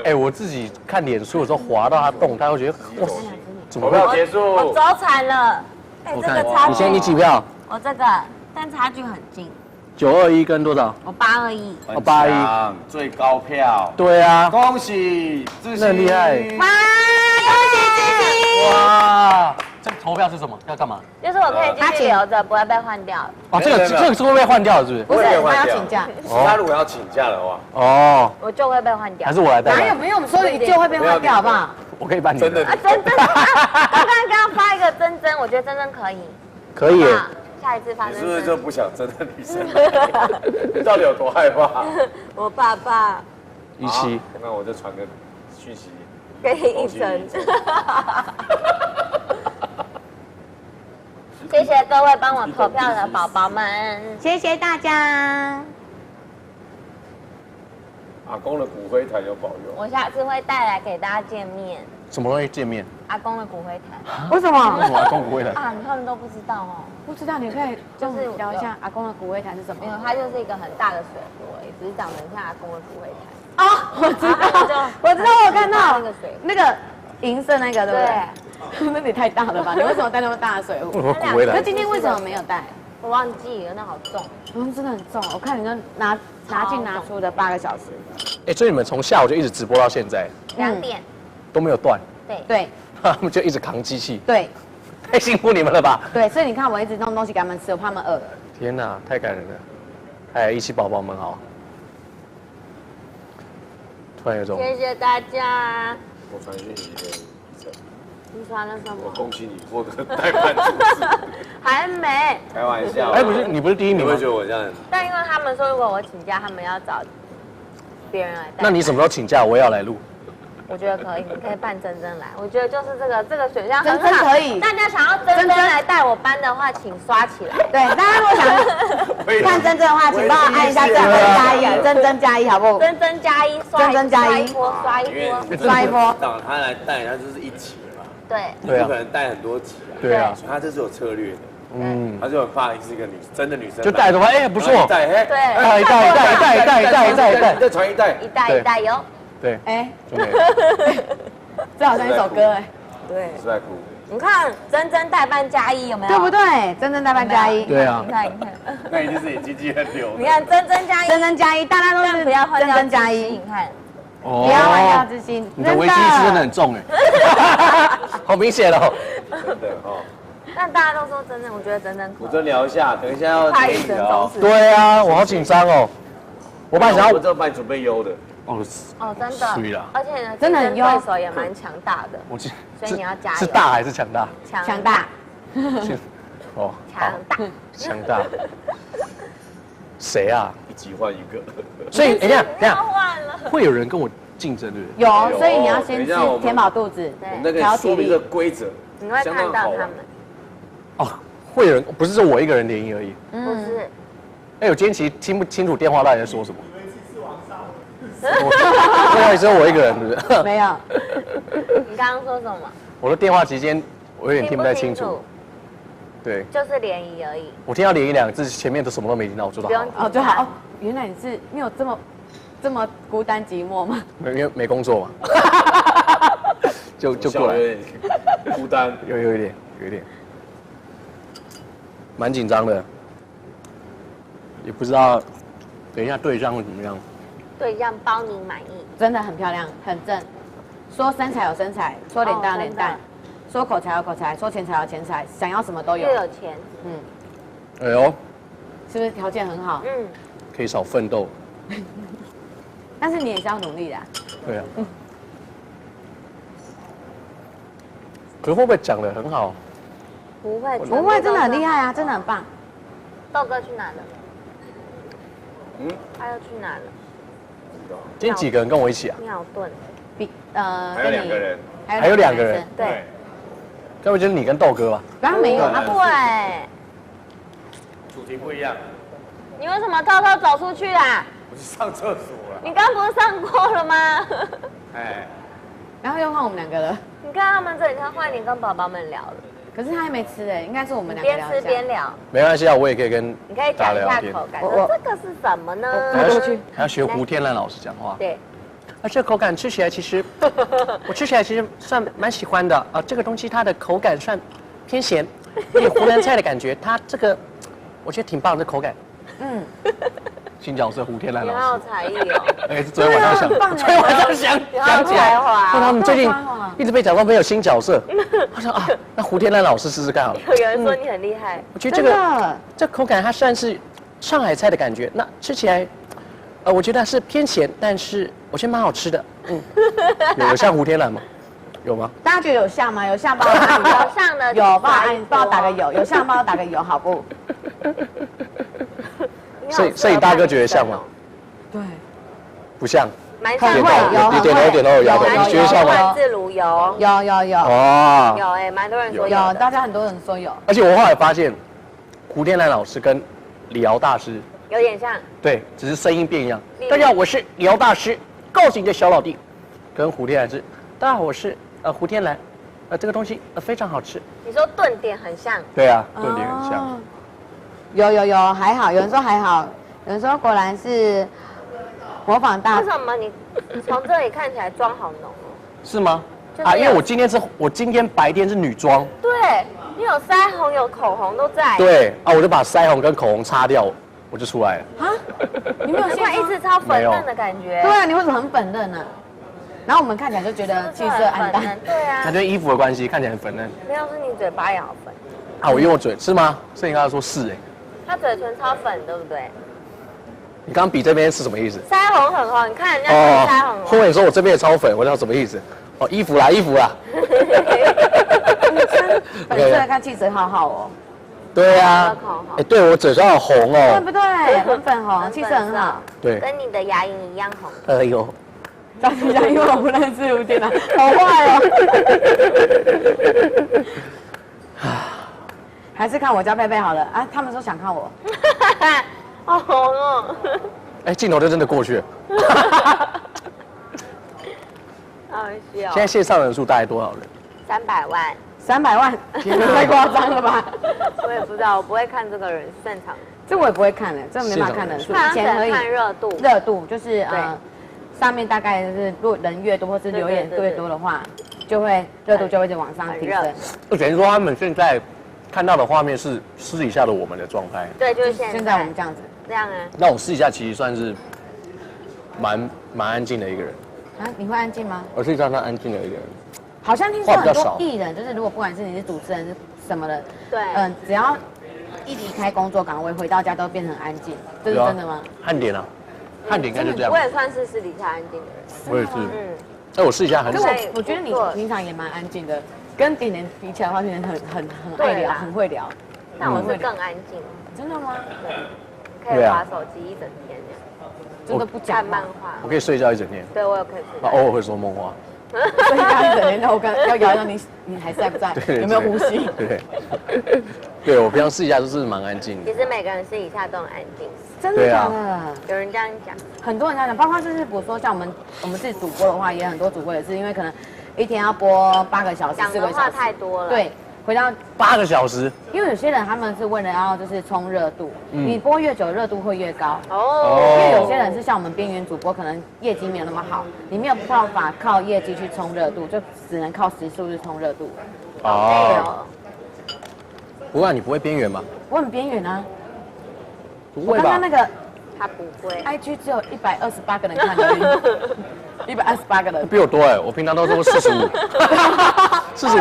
哎，我自己看脸书的时候滑到他动态，我觉得哇，怎么会结束？我走惨了。哎，这个差距。你几票？我这个，但差距很近。 921跟多少？我821。我81，最高票。对啊，恭喜志熙，很厉害。哇，恭喜志熙！哇，这投票是什么？要干嘛？就是我可以继续留着，不会被换掉。哦，这个是会被换掉，是不是？不是，他要请假。他如果要请假的话，哦，我就会被换掉。还是我来代班？哪有没有？我们说你就会被换掉，好不好？我可以帮你。真的啊，真真。我刚发一个真真，我觉得真真可以。可以。 下一次发生，你是不是就不想真的女生？你到底有多害怕？我爸爸。17，那我就传个讯息给你一声。谢谢各位帮我投票的宝宝们，谢谢大家。阿公的骨灰坛有保佑，我下次会带来给大家见面。什么东西见面？阿公的骨灰坛。为什么？为什么阿公骨灰坛？啊，他们都不知道哦。不知道，你可以就是聊一下阿公的骨灰坛是什么？没有，它就是一个很大的水壶，只是长得像阿公的骨灰坛。哦，我知道，我有看到那个银色那个，对不对？那也太大了吧？你为什么带那么大的水壶？可今天为什么没有带？我忘记了，那好重。真的很重，我看你就拿进拿出的8个小时。哎，所以你们从下午就一直直播到现在2点都没有断。对，他们就一直扛机器。对，太辛苦你们了吧？对，所以你看我一直弄东西给他们吃，我怕他们饿。天哪，太感人了！哎，17宝宝们好。突然有种。谢谢大家。我传讯息给你。你传了什么？我恭喜你获得代办主持。还没。开玩笑。哎，不是，你不是第1名吗？你会觉得我这样？但因为他们说，如果我请假，他们要找别人来带。那你什么时候请假？我也要来录。我觉得可以，你可以扮真真来。我觉得就是这个选项真真可以。大家想要真真来带我班的话，请刷起来。对，大家如果想看真真的话，请帮我按一下真真加一，真真加一，好不好？真真加一，真真加一，刷一波，刷一波。当他来带，他就是一起的嘛。对。你不可能带很多集啊。对啊。所以他这是有策略的。他就很怕是一个真的女生。就带的话，哎，不错。带，哎，对。一袋，一袋有。对。哎。这好像一首歌哎。对。是在哭。你看，真真代办加一有没有？对不对？真真代办加一。对啊。你看。那一定是你鸡鸡很流。你看真真加一，真真加一，大家都是不要换真真加一。你看。不要换掉之心。你的危机意识真的很重哎。好明显哦。真的哦。但大家都说真真，我觉得真真可。我真聊一下，等一下要快神哦。对啊，我好紧张哦。我本来想要，我这帮你准备优的。哦，真的。而且呢，真的很对手也蛮强大的。所以你要加油。是大还是强大？强大。哦，强大。强大。谁啊？一集换一个。所以等一下，会有人跟我竞争对不对？有，所以你要先吃填饱肚子，调体力的规则。你会看到他们。哦，会有人不是说我一个人联谊而已。不是。哎，我今天其实听不清楚电话到底在说什么。电话里只有我一个人，是不是？没有。你刚刚说什么？我的电话期间我有点听不太清楚。对。就是联谊而已。我听到联谊2个字，前面都什么都没听到，我做到好。哦，就好。哦，原来你有这么孤单寂寞吗？因为没工作嘛。就过来。孤单，有一点。蛮紧张的，也不知道等一下对象会怎么样。对象包你满意，真的很漂亮，很正。说身材有身材，说脸蛋有脸蛋，说口才有口才，说钱财有钱财，想要什么都有。又有钱，哎呦，是不是条件很好？可以少奋斗。但是你也是要努力的。对啊。可会不会讲得很好？不会，真的很厉害啊，真的很棒。豆哥去哪了？他又去哪了？今天几个人跟我一起啊？你好钝。还有2个人。还有2个人。对。该不会就是你跟豆哥吧？刚刚没有啊，对。主题不一样。你为什么偷偷走出去啊？我去上厕所了。你刚不是上过了吗？哎。然后又换我们2个了。你看他们这里，他换你跟宝宝们聊了。可是他还没吃哎，应该是我们2个聊一下。边吃边聊。没关系啊，我也可以跟你可以讲一下口感。这个是什么呢？还要学胡天兰老师讲话。对。这口感吃起来其实，我吃起来其实算蛮喜欢的啊。这个东西它的口感算偏咸，有点湖南菜的感觉。它这个我觉得挺棒的口感。新角色胡天兰老师。你好有才艺哦。哎，昨天晚上想起来。他们最近一直被讲到没有新角色。我想啊，那胡天兰老师试试看好了。有人说你很厉害。我觉得这口感它算是上海菜的感觉。那吃起来，我觉得是偏咸，但是我觉得蛮好吃的。有像胡天兰吗？有吗？大家觉得有像吗？有像帮我按一下。有像的。有帮我打个有。有像帮我打个有，好不？摄影大哥觉得像吗？对。不像。蛮像。你点头摇头，你觉得像吗？自如有。哦。有哎，蛮多人说有，大家很多人说有。而且我后来发现，胡天兰老师跟李敖大师有点像。对，只是声音变一样。大家好，我是李敖大师，告诉你的小老弟，跟胡天兰是。大家好，我是胡天兰，这个东西非常好吃。你说顿点很像？对啊，顿点很像。有，还好，有人说还好，有人说果然是模仿大。为什么你从这里看起来妆好浓哦？是吗？因为我今天白天是女装。对，你有腮红有口红都在。对啊，我就把腮红跟口红擦掉，我就出来了。啊？你没有现在一直超粉嫩的感觉。对啊，你为什么很粉嫩呢？然后我们看起来就觉得气色暗淡。对啊。那就是衣服的关系，看起来很粉嫩。没有，是你嘴巴也好粉。啊，我用我嘴是吗？摄影刚才说是哎。他嘴唇超粉，对不对？你刚刚比这边是什么意思？腮红很红，你看人家腮红。后面说我这边也超粉，我知道什么意思。哦，衣服啦。粉色看气色好好哦。对啊。哎，对我嘴上好红哦。对不对？很粉红，气色很好。对。跟你的牙龈一样红。哎呦。张欣佳，因为我不认识吴天兰，好坏哦。还是看我家佩佩好了啊！他们说想看我。好红哦。哎，镜头就真的过去了。好笑。现在线上人数大概多少人300万。300万，太夸张了吧？我也不知道，我不会看这个人现场。这我也不会看的，这没办法看人数。以前可以看热度。热度就是上面大概就是如果人越多或是留言越多的话，就会热度就会往上提升。就等于说他们现在看到的画面是私底下的我们的状态。对，就是现在我们这样子。这样啊。那我私底下其实算是蛮安静的一个人。啊，你会安静吗？我私底下算安静的一个人。好像听说很多艺人，就是如果不管是你是主持人是什么的，对，只要一离开工作岗位，回到家都变成安静，这是真的吗？汉典啊，汉典应该就这样。我也算是私底下安静的人。我也是，但我私底下很少。我觉得你平常也蛮安静的，跟点点比起来的话，点点很爱聊，很会聊。但我是更安静。真的吗？对，可以滑手机一整天这样。真的不讲看漫画。我可以睡觉一整天。对，我也可以睡觉。偶尔会说梦话。所以刚一整天，那我刚要摇一摇你还在不在？有没有呼吸？对，我平常私底下都是蛮安静的。其实每个人私底下都很安静，真的假的？有人这样讲，很多人这样讲，包括就是比如说像我们自己主播的话，也很多主播也是因为可能一天要播8个小时、4个小时，太多了。对。回到8个小时，因为有些人他们是为了要就是冲热度，你播越久热度会越高哦。因为有些人是像我们边缘主播，可能业绩没有那么好，你没有办法靠业绩去冲热度，就只能靠时数去冲热度。哦。不过你不会边缘吗？我很边缘啊。不会吧？我刚刚那个他不会 ，IG 只有128个人看而已，128个人比我多哎，我平常都说45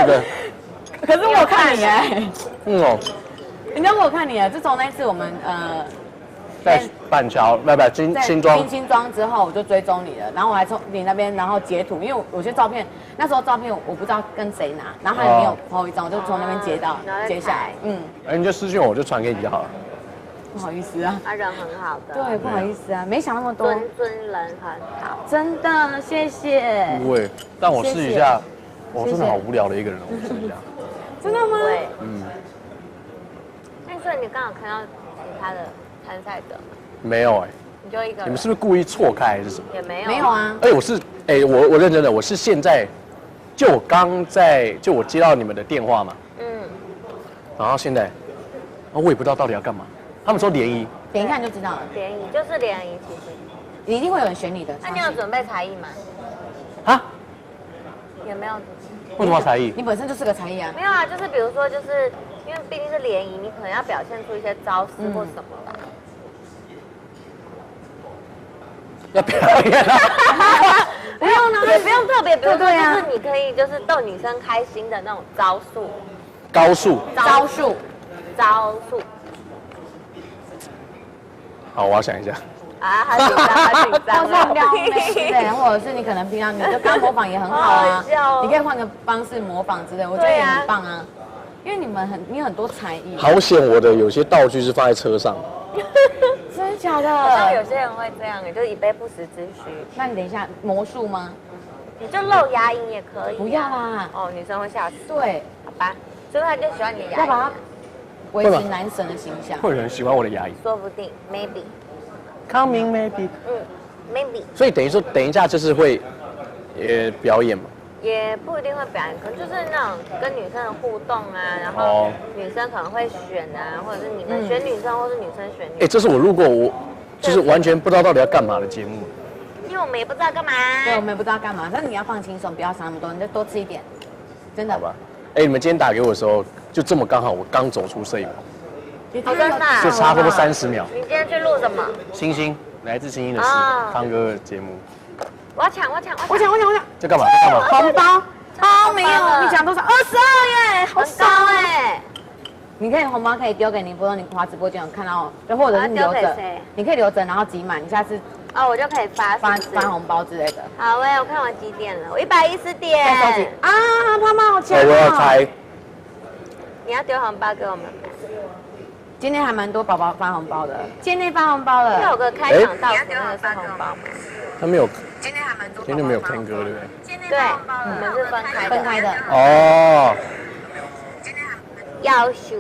个。可是我有看你哎，人家我有看你哎，自从那一次我们在板桥不新庄新庄之后，我就追踪你了，然后我还从你那边然后截图，因为有些照片那时候照片我不知道跟谁拿，然后他也没有 po 一张，我就从那边截下来，你就私信我就传给你就好了。不好意思啊，他人很好的，对，不好意思啊，没想那么多，尊人很好，真的谢谢。不会，但我私底下我真的好无聊的一个人，我私底下。真的吗？那所以你刚好看到其他的参赛者吗？没有哎。你就一个人？你们是不是故意错开还是什么？也没有。没有啊。我认真的，我是现在，就我接到你们的电话嘛。然后现在，我也不知道到底要干嘛。他们说联谊。点一看就知道了。联谊就是联谊，其实。一定会有人选你的。那你有准备才艺吗？啊？也没有。为什么才艺？你本身就是个才艺啊。没有啊，就是比如说，就是因为毕竟是联谊，你可能要表现出一些招式或什么吧。要表演啊？不用呢，也不用特别，比如说就是你可以就是逗女生开心的那种招数。招数。好，我要想一下。啊，好紧张，好紧张。或是撩妹之类，或者是你可能平常你就刚模仿也很好啊，你可以换个方式模仿之类，我觉得也很棒啊。因为你有很多才艺。好险，我的有些道具是放在车上。真的假的？好像有些人会这样，就是以备不时之需。那你等一下魔术吗？你就露牙龈也可以。不要啦。哦，女生会吓死。对，好吧，所以他就喜欢你的牙龈。要把它维持男神的形象。会有人喜欢我的牙龈？说不定 ，maybe。Coming maybe。maybe。所以等于说，等一下就是会表演嘛。也不一定会表演，可能就是那种跟女生的互动啊，然后女生可能会选啊，或者是你们选女生，或是女生选女生。这是我路过我就是完全不知道到底要干嘛的节目。因为我们也不知道干嘛。对，我们也不知道干嘛，但是你要放轻松，不要想那么多，你就多吃一点，真的。好吧。你们今天打给我的时候，就这么刚好，我刚走出摄影棚，真的，就差不多30秒。你今天去录什么？星星，来自星星的事，康哥的节目。我要抢！这干嘛？红包哦，没有，你讲多少？22耶，好高哎！你可以红包可以丢给你，比如说你滑直播间有看到，就或者是你留着，你可以留着，然后集满，你下次我就可以发红包之类的。好我看我几点了，我110点。再收集啊，胖胖好强！我要猜。你要丢红包给我们吗？今天还蛮多宝宝发红包的，今天发红包了。有个开场倒数那个是红包吗？他没有。今天还蛮多。今天没有 Ken 哥对不对？对，我们是分开的。哦。要求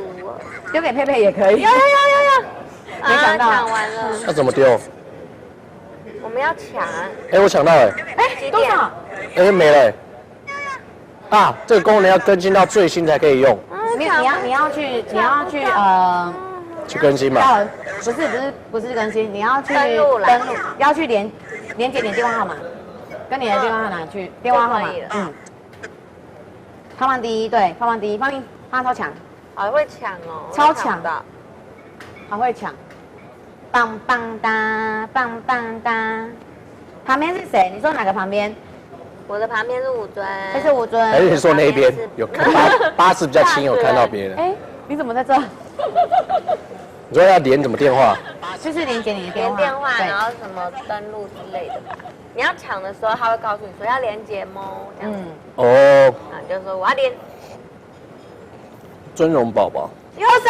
丢给佩佩也可以。要。没想到抢完了，那怎么丢？我们要抢。哎，我抢到哎。哎，多少？哎，没了。啊，这个功能要更新到最新才可以用。你要去去更新嘛？不是更新，你要去登录，要去连接你的电话号码，跟你的电话号码去电话号码，胖胖第一，对，胖胖第一，胖超强，好会抢哦，超强的，好会抢，棒棒哒，棒棒哒，旁边是谁？你说哪个旁边？我的旁边是吴尊，这是吴尊，还是说那边有看到巴士比较轻，有看到别人？哎，你怎么在这？你说要连什么电话？就是连接你的连电话，然后什么登录之类的。你要抢的时候，他会告诉你说要连接吗？这样子。哦。啊，就说我要连。尊荣宝宝。有谁？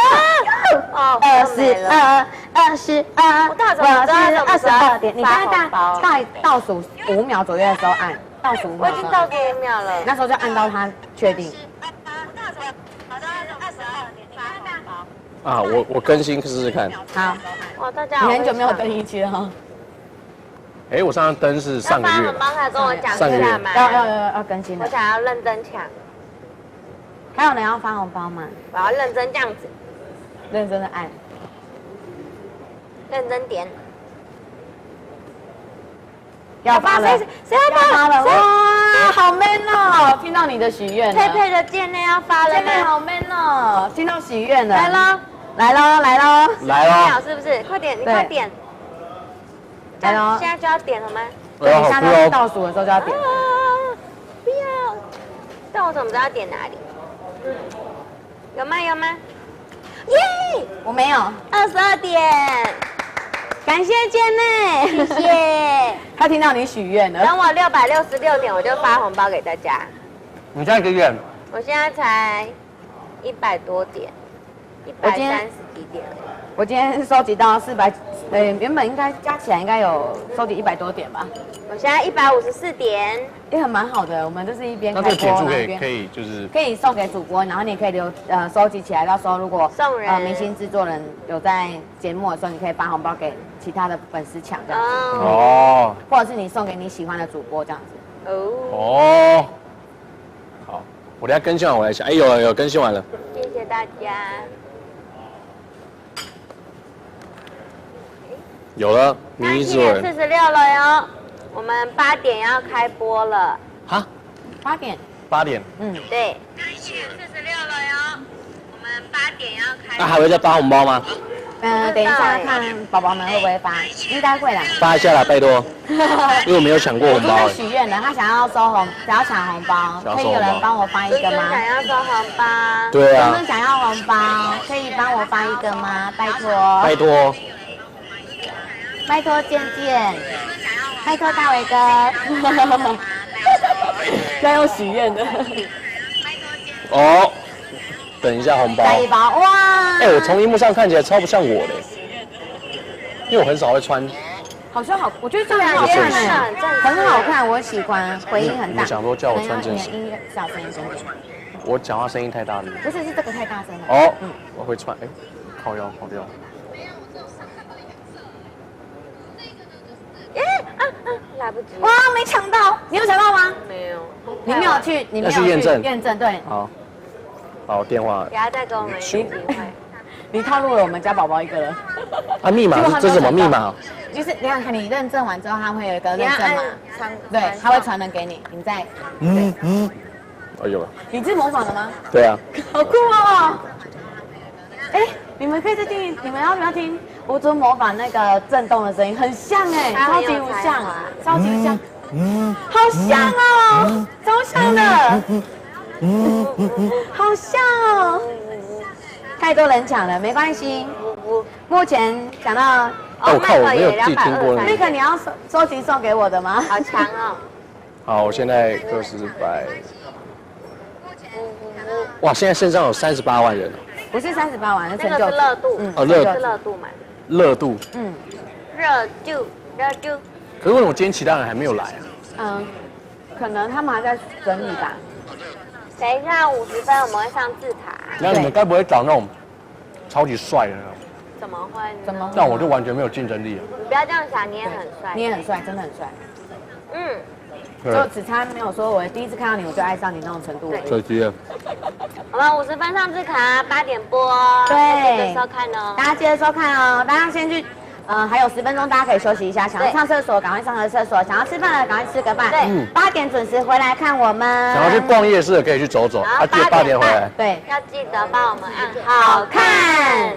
哦，22，我大早知道22点，你大概倒数5秒左右的时候按，倒数5秒。我已经倒数5秒了。那时候就按到他确定。啊，我更新试试看。好。哇，大家你很久没有登一期了哈。哎，我上次登是上个月。帮他跟我讲一下吗？要更新的。我想要认真抢。还有人要发红包吗？我要认真这样子，认真的按，认真点。要发了，谁要发了？哇，好 man 哦！听到你的许愿了。佩佩的剑内要发了，剑内好 man 哦！听到许愿了。来喽！来喽！是不是？快点，你快点。来喽！现在就要点了吗？对，你现在倒数的时候就要点。不要！但我怎么知道要点哪里？有吗？耶！我没有。22点，感谢剑内，谢谢。他听到你许愿了。等我666点，我就发红包给大家。你现在几点？我现在才100多点，130几点。我今天收集到400，原本应该加起来应该有收集100多点吧。我现在154点，也很蛮好的。我们就是一边开播，那这个点数可以就是可以送给主播，然后你也可以收集起来，到时候如果送人明星制作人有在节目的时候，你可以发红包给其他的粉丝抢这样子。哦。或者是你送给你喜欢的主播这样子。哦。好，我等下更新完我来想。哎，有更新完了。谢谢大家。有了，迷之人。7点46了哟，我们8点要开播了。哈？8点。8点。对。7点46了哟，我们8点要开。那还会再发红包吗？等一下看宝宝们会不会发，应该会啦。发一下啦，拜托。因为我没有抢过红包。我许愿了，他想要抢红包，可以有人帮我发一个吗？想要收红包。对啊。真想要红包，可以帮我发一个吗？拜托。拜托。拜托健健，拜托大伟哥，要用许愿的。哦，等一下红包。带一包哇！哎，我从荧幕上看起来超不像我的，因为我很少会穿。好像好，我觉得这样很好看哎，很好看，我喜欢，回音很大。你想说叫我穿正式？音乐小声一点点。我讲话声音太大了。不是，是这个太大声了。哦，我会穿，哎，靠腰，好掉。来不及！哇，没抢到！你有抢到吗？没有。你没有去验证？验证对。好，电话。等下再给我们一个机会。你套路了我们家宝宝一个人。啊，密码？这是什么密码？就是你看，你认证完之后，他会有一个认证码，对，他会传人给你，你再。哦，有了。你是模仿的吗？对啊。好酷哦！哎，你们可以再听，你们要不要听吴尊模仿那个震动的声音？很像哎，超级无像，超级像，好像哦，超像的，好像哦。太多人抢了，没关系。目前抢到我靠，我没有自己听过那个你要收集送给我的吗？好强哦！好，我现在20百。哇，现在线上有38万人。不是38万，是成就。那个是热度，热度嘛。热度。热度。可是为什么今天其他人还没有来啊？可能他们还在整理吧。等一下50分我们会上字塔。那你们该不会找那种超级帅的那种？怎么会呢？怎么会？这样我就完全没有竞争力了。你不要这样想，你也很帅，你也很帅，真的很帅。嗯，就只差没有说我第一次看到你我就爱上你那种程度。手机啊。我们50分上字卡，8点播，对，记得收看哦。大家记得收看哦，大家先去。还有10分钟，大家可以休息一下。想要上厕所，赶快上个厕所；想要吃饭的，赶快吃个饭。对，8点准时回来看我们。想要去逛夜市的，可以去走走。记得8点回来。对，要记得帮我们按好看。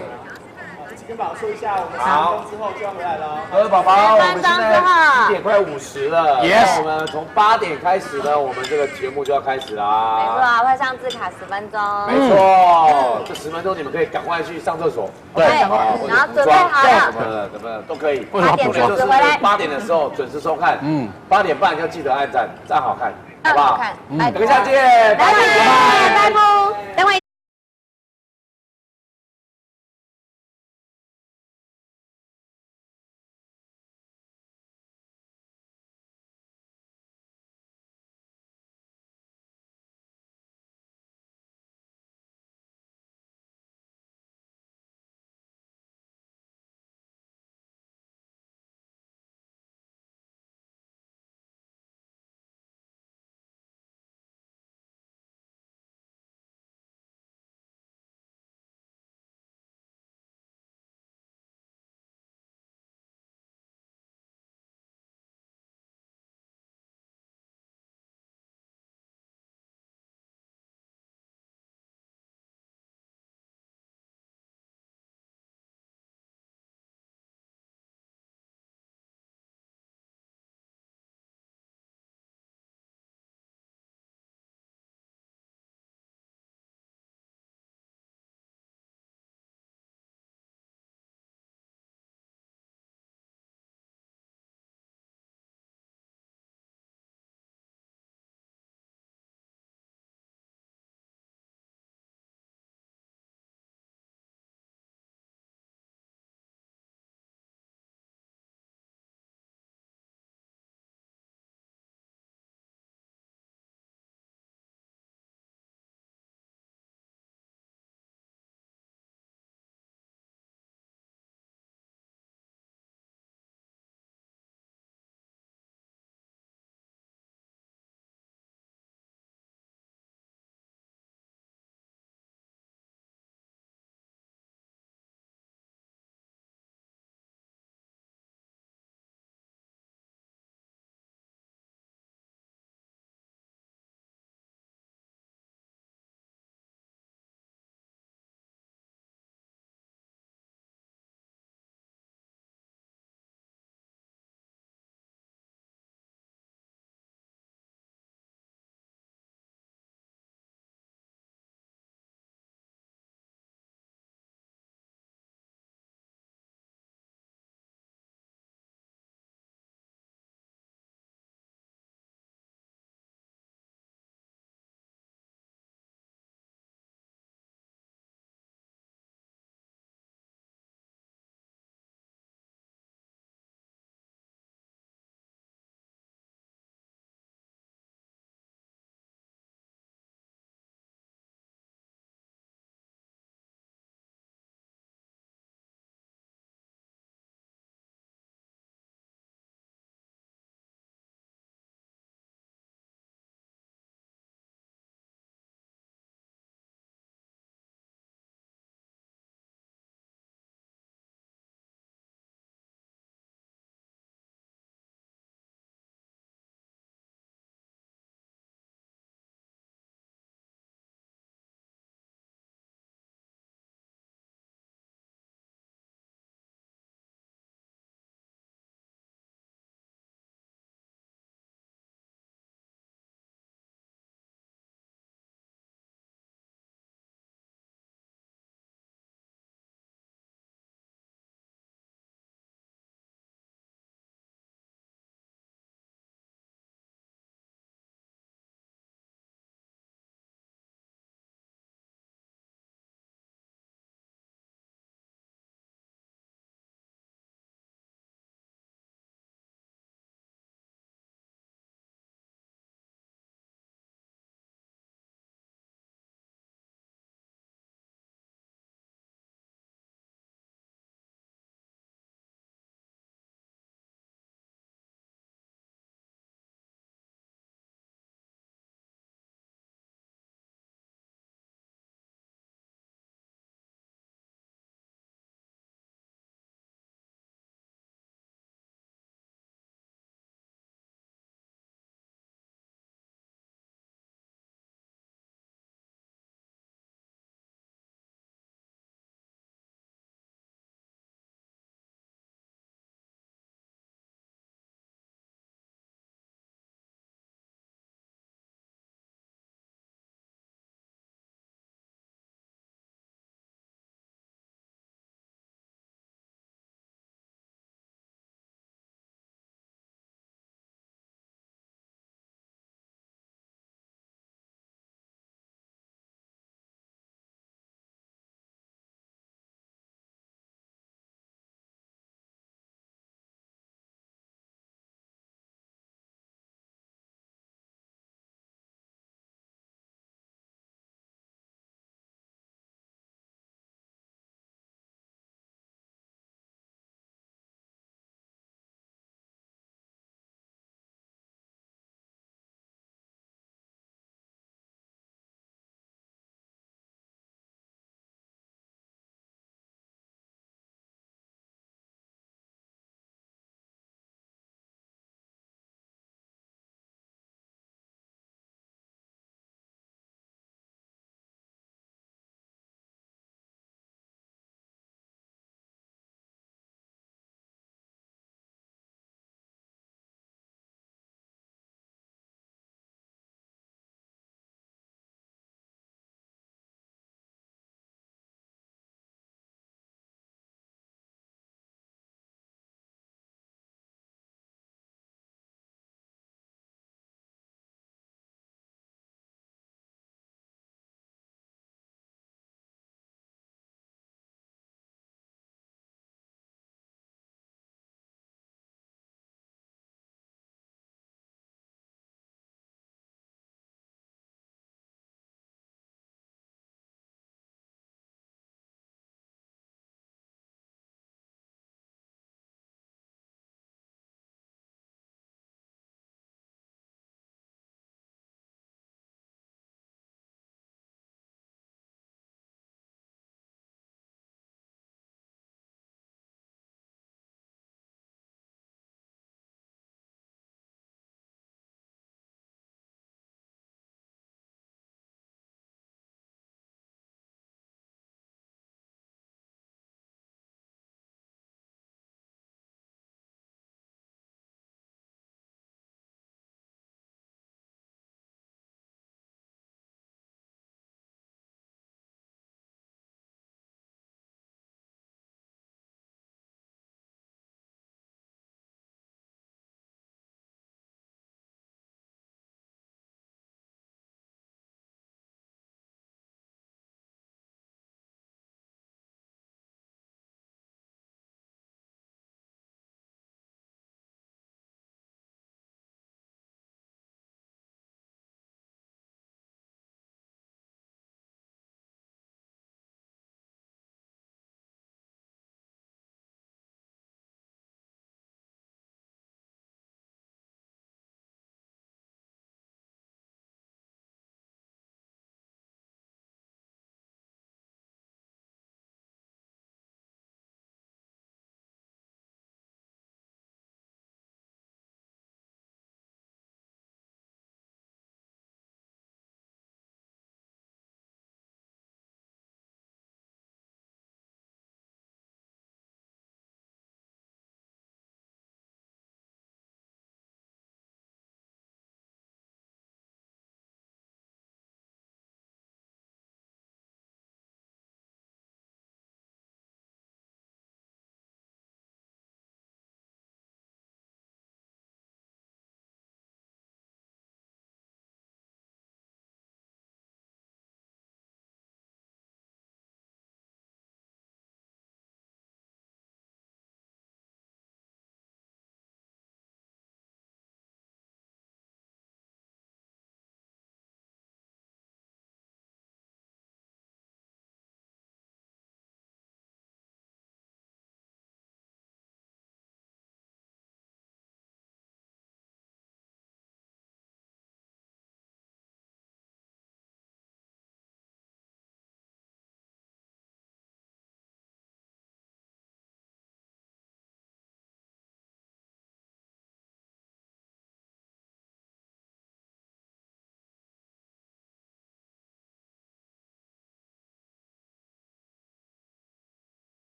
跟宝宝说一下，我们10分钟之后就要回来了。各位宝宝，我们现在7点快50了。Yes， 我们从8点开始呢，我们这个节目就要开始啦。没错，会上字卡10分钟。没错，这10分钟你们可以赶快去上厕所。对，然后准备好了，怎么都可以。8点准时回来。 8点的时候准时收看。8点半要记得按赞，赞好看，好不好？等一下见，拜拜，拜拜，等会。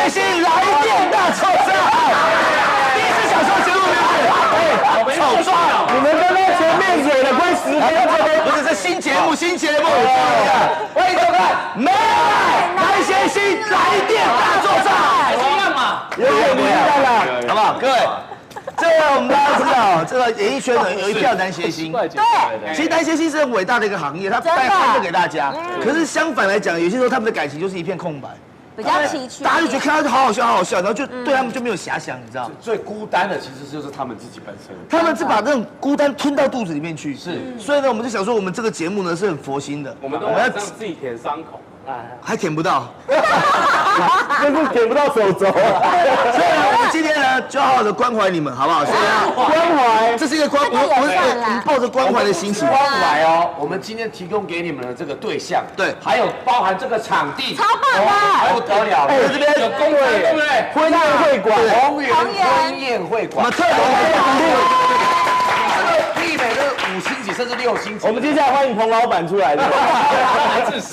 先心来电大抽奖，第一次享受节目对不对？臭抓！你们刚刚前面演了快10分钟，不是这新节目，欢迎收看《没爱来先心来电大作战》，一样嘛，有了，好不好？各位。这个我们大家知道，这个演艺圈呢有一票男谐星，对，其实男谐星是很伟大的一个行业，他带欢乐给大家。可是相反来讲，有些时候他们的感情就是一片空白，比较崎岖。大家就觉得看他好好笑，好好笑，然后就对他们就没有遐想，你知道吗？最孤单的其实就是他们自己本身，他们是把这种孤单吞到肚子里面去。是，所以呢，我们就想说，我们这个节目呢是很佛心的，我们要让自己舔伤口。还舔不到，真是舔不到手肘。所以呢，我们今天呢就好好的关怀你们，好不好？所以呢，关怀，这是一个关，我们抱着关怀的心情。关怀哦，我们今天提供给你们的这个对象，对，还有包含这个场地，超棒的，还不得了，这边有公园，对不对？婚宴会馆，红园婚宴会馆，我们特别。媲美的5星级甚至6星级。我们接下来欢迎彭老板出来的。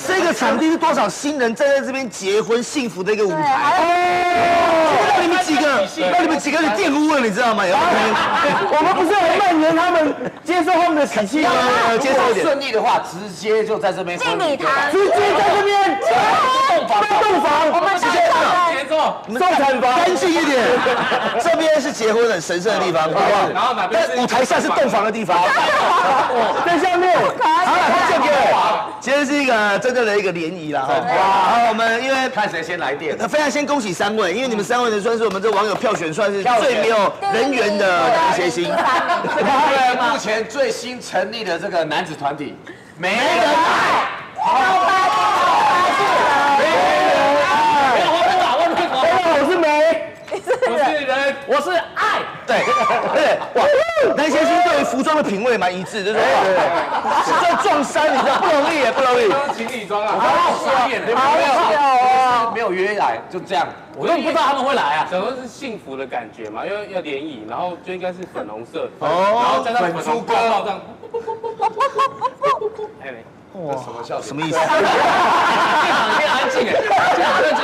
这个场地是多少新人站在这边结婚幸福的一个舞台。让你们几个人玷污了，你知道吗？我们不是很蔓延他们接受他们的喜气吗？接受一点。顺利的话，直接就在这边敬礼堂，直接在这边洞房，我们节奏，送产房，干净一点。这边是结婚很神圣的地方，好不好？然后哪边但舞台下是洞房的地方。在下面。好了，这个今天是一个真正的一个联谊啦。好，我们因为看谁先来电。非常先恭喜3位，因为你们3位呢算是我们这网友票选算是最没有人缘的男谐星。目前最新成立的这个男子团体，没人爱。我是梅。我是人，我是爱，对，哇，男谐星对于服装的品味蛮一致，就是这撞衫，你知道不容易，不容易。情侣装啊，没有约来，就这样，我都不知道他们会来啊。想说是幸福的感觉嘛，因为要联谊，然后就应该是粉红色，然后加上粉红泡泡这样。哇，什么笑？什么意思？变安静哎，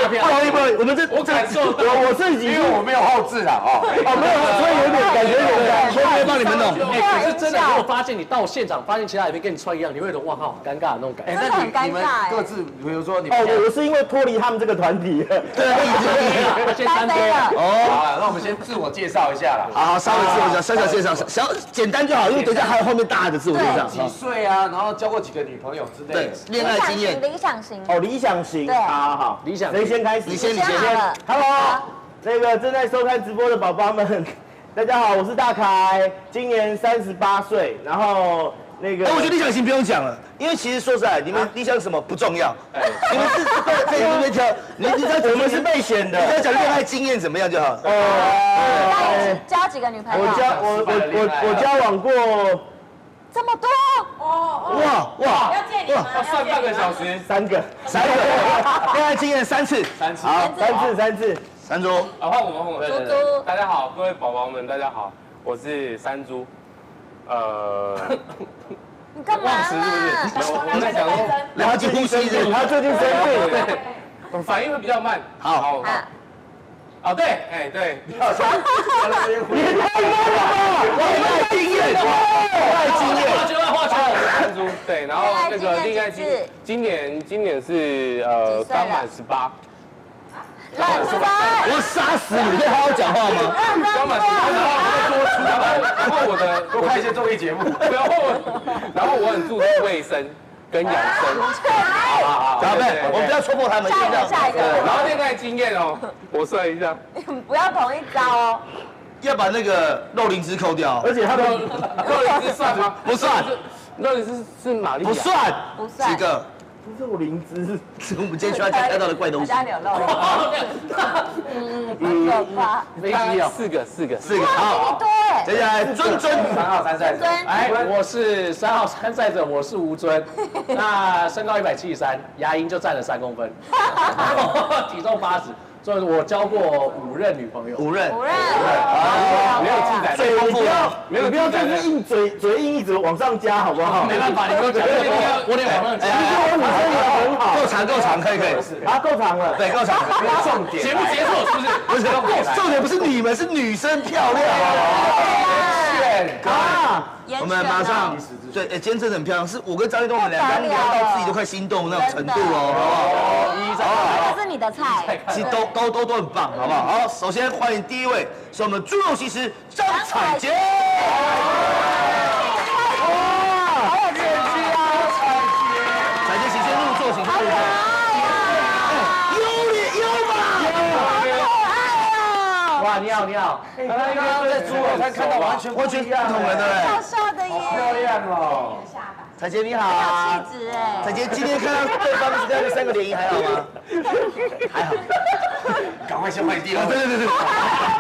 不容易，不容易，我们这我感受到，我自己因为我没有后置啦，没有，所以有点感觉有点会不会帮你们弄？可是真的，如果发现你到现场，发现其他人跟你穿一样，你会有种哇靠，好尴尬的那种感觉。那你们各自，比如说你们，我是因为脱离他们这个团体，对，他先单飞了。好，那我们先自我介绍一下啦。好，稍微自我介绍，小小介绍，小简单就好，因为等一下还有后面大的自我介绍。几岁啊？然后交过几个女朋友之类的？恋爱经验。理想型。哦，理想型。对，好，理想。谁先开始？你先。Hello， 那个正在收看直播的宝宝们，大家好，我是大凯，今年38岁，然后那个。我觉得理想型不用讲了，因为其实说实在，你们理想什么不重要，你们是在你们挑，你知道我们是备选的，你只要讲恋爱经验怎么样就好。交几个女朋友？我交往过。这么多哇！要见你吗？要算半个小时，3个，恋爱经验3次，好，3次，山猪，换我，猪猪，大家好，各位宝宝们，大家好，我是山猪，你干嘛啦？我在想说，了解呼吸，他最近生病，反应会比较慢，好。哦，对，哎，对，你太慢了吧！恋爱经验，画圈，山猪，对，然后那个恋爱经验，今年是刚满18。我杀死你！可以好好讲话吗？刚满18，然后多出来，然后我的多看一些综艺节目，然后我很注重卫生跟养生。好，我们不要戳破他们。下一个。然后恋爱经验哦，我算一下。你们不要同一招哦。要把那个肉灵芝扣掉，而且他的肉灵芝算吗？不算，肉灵芝是玛利亚。不算，几个？肉灵芝是我们今天需要看到的怪东西。家里有肉灵芝。很可怕。四个。好，接下来尊3号参赛者。哎，我是3号参赛者，我是吴尊。那身高173，牙龈就占了3公分，体重80。就是我交过5任女朋友。5任。没有记载。嘴你不要就是硬嘴硬一直往上加，好不好？没办法，你给我讲，我得往上加。其实我女生也很好。够长，可以。啊，够长了。对，够长。重点。节目结束是不是？不是，重点不是你们，是女生漂亮。啊！我们马上对，今天真的很漂亮，是我跟张立东我们两个聊到自己都快心动那种程度哦，好不好？这是你的菜，其实都很棒，好不好？好，首先欢迎第一位是我们猪肉西施张彩洁。好有气质啊！彩洁，请先入座，请先入座。哇，你好！刚刚在猪肉摊看到完全不同人的嘞，瘦瘦的耶，漂亮哦。彩洁你好啊，有气质哎。彩洁今天看到对方是这3个联谊还好吗？还好。赶快先换第二位。对。赶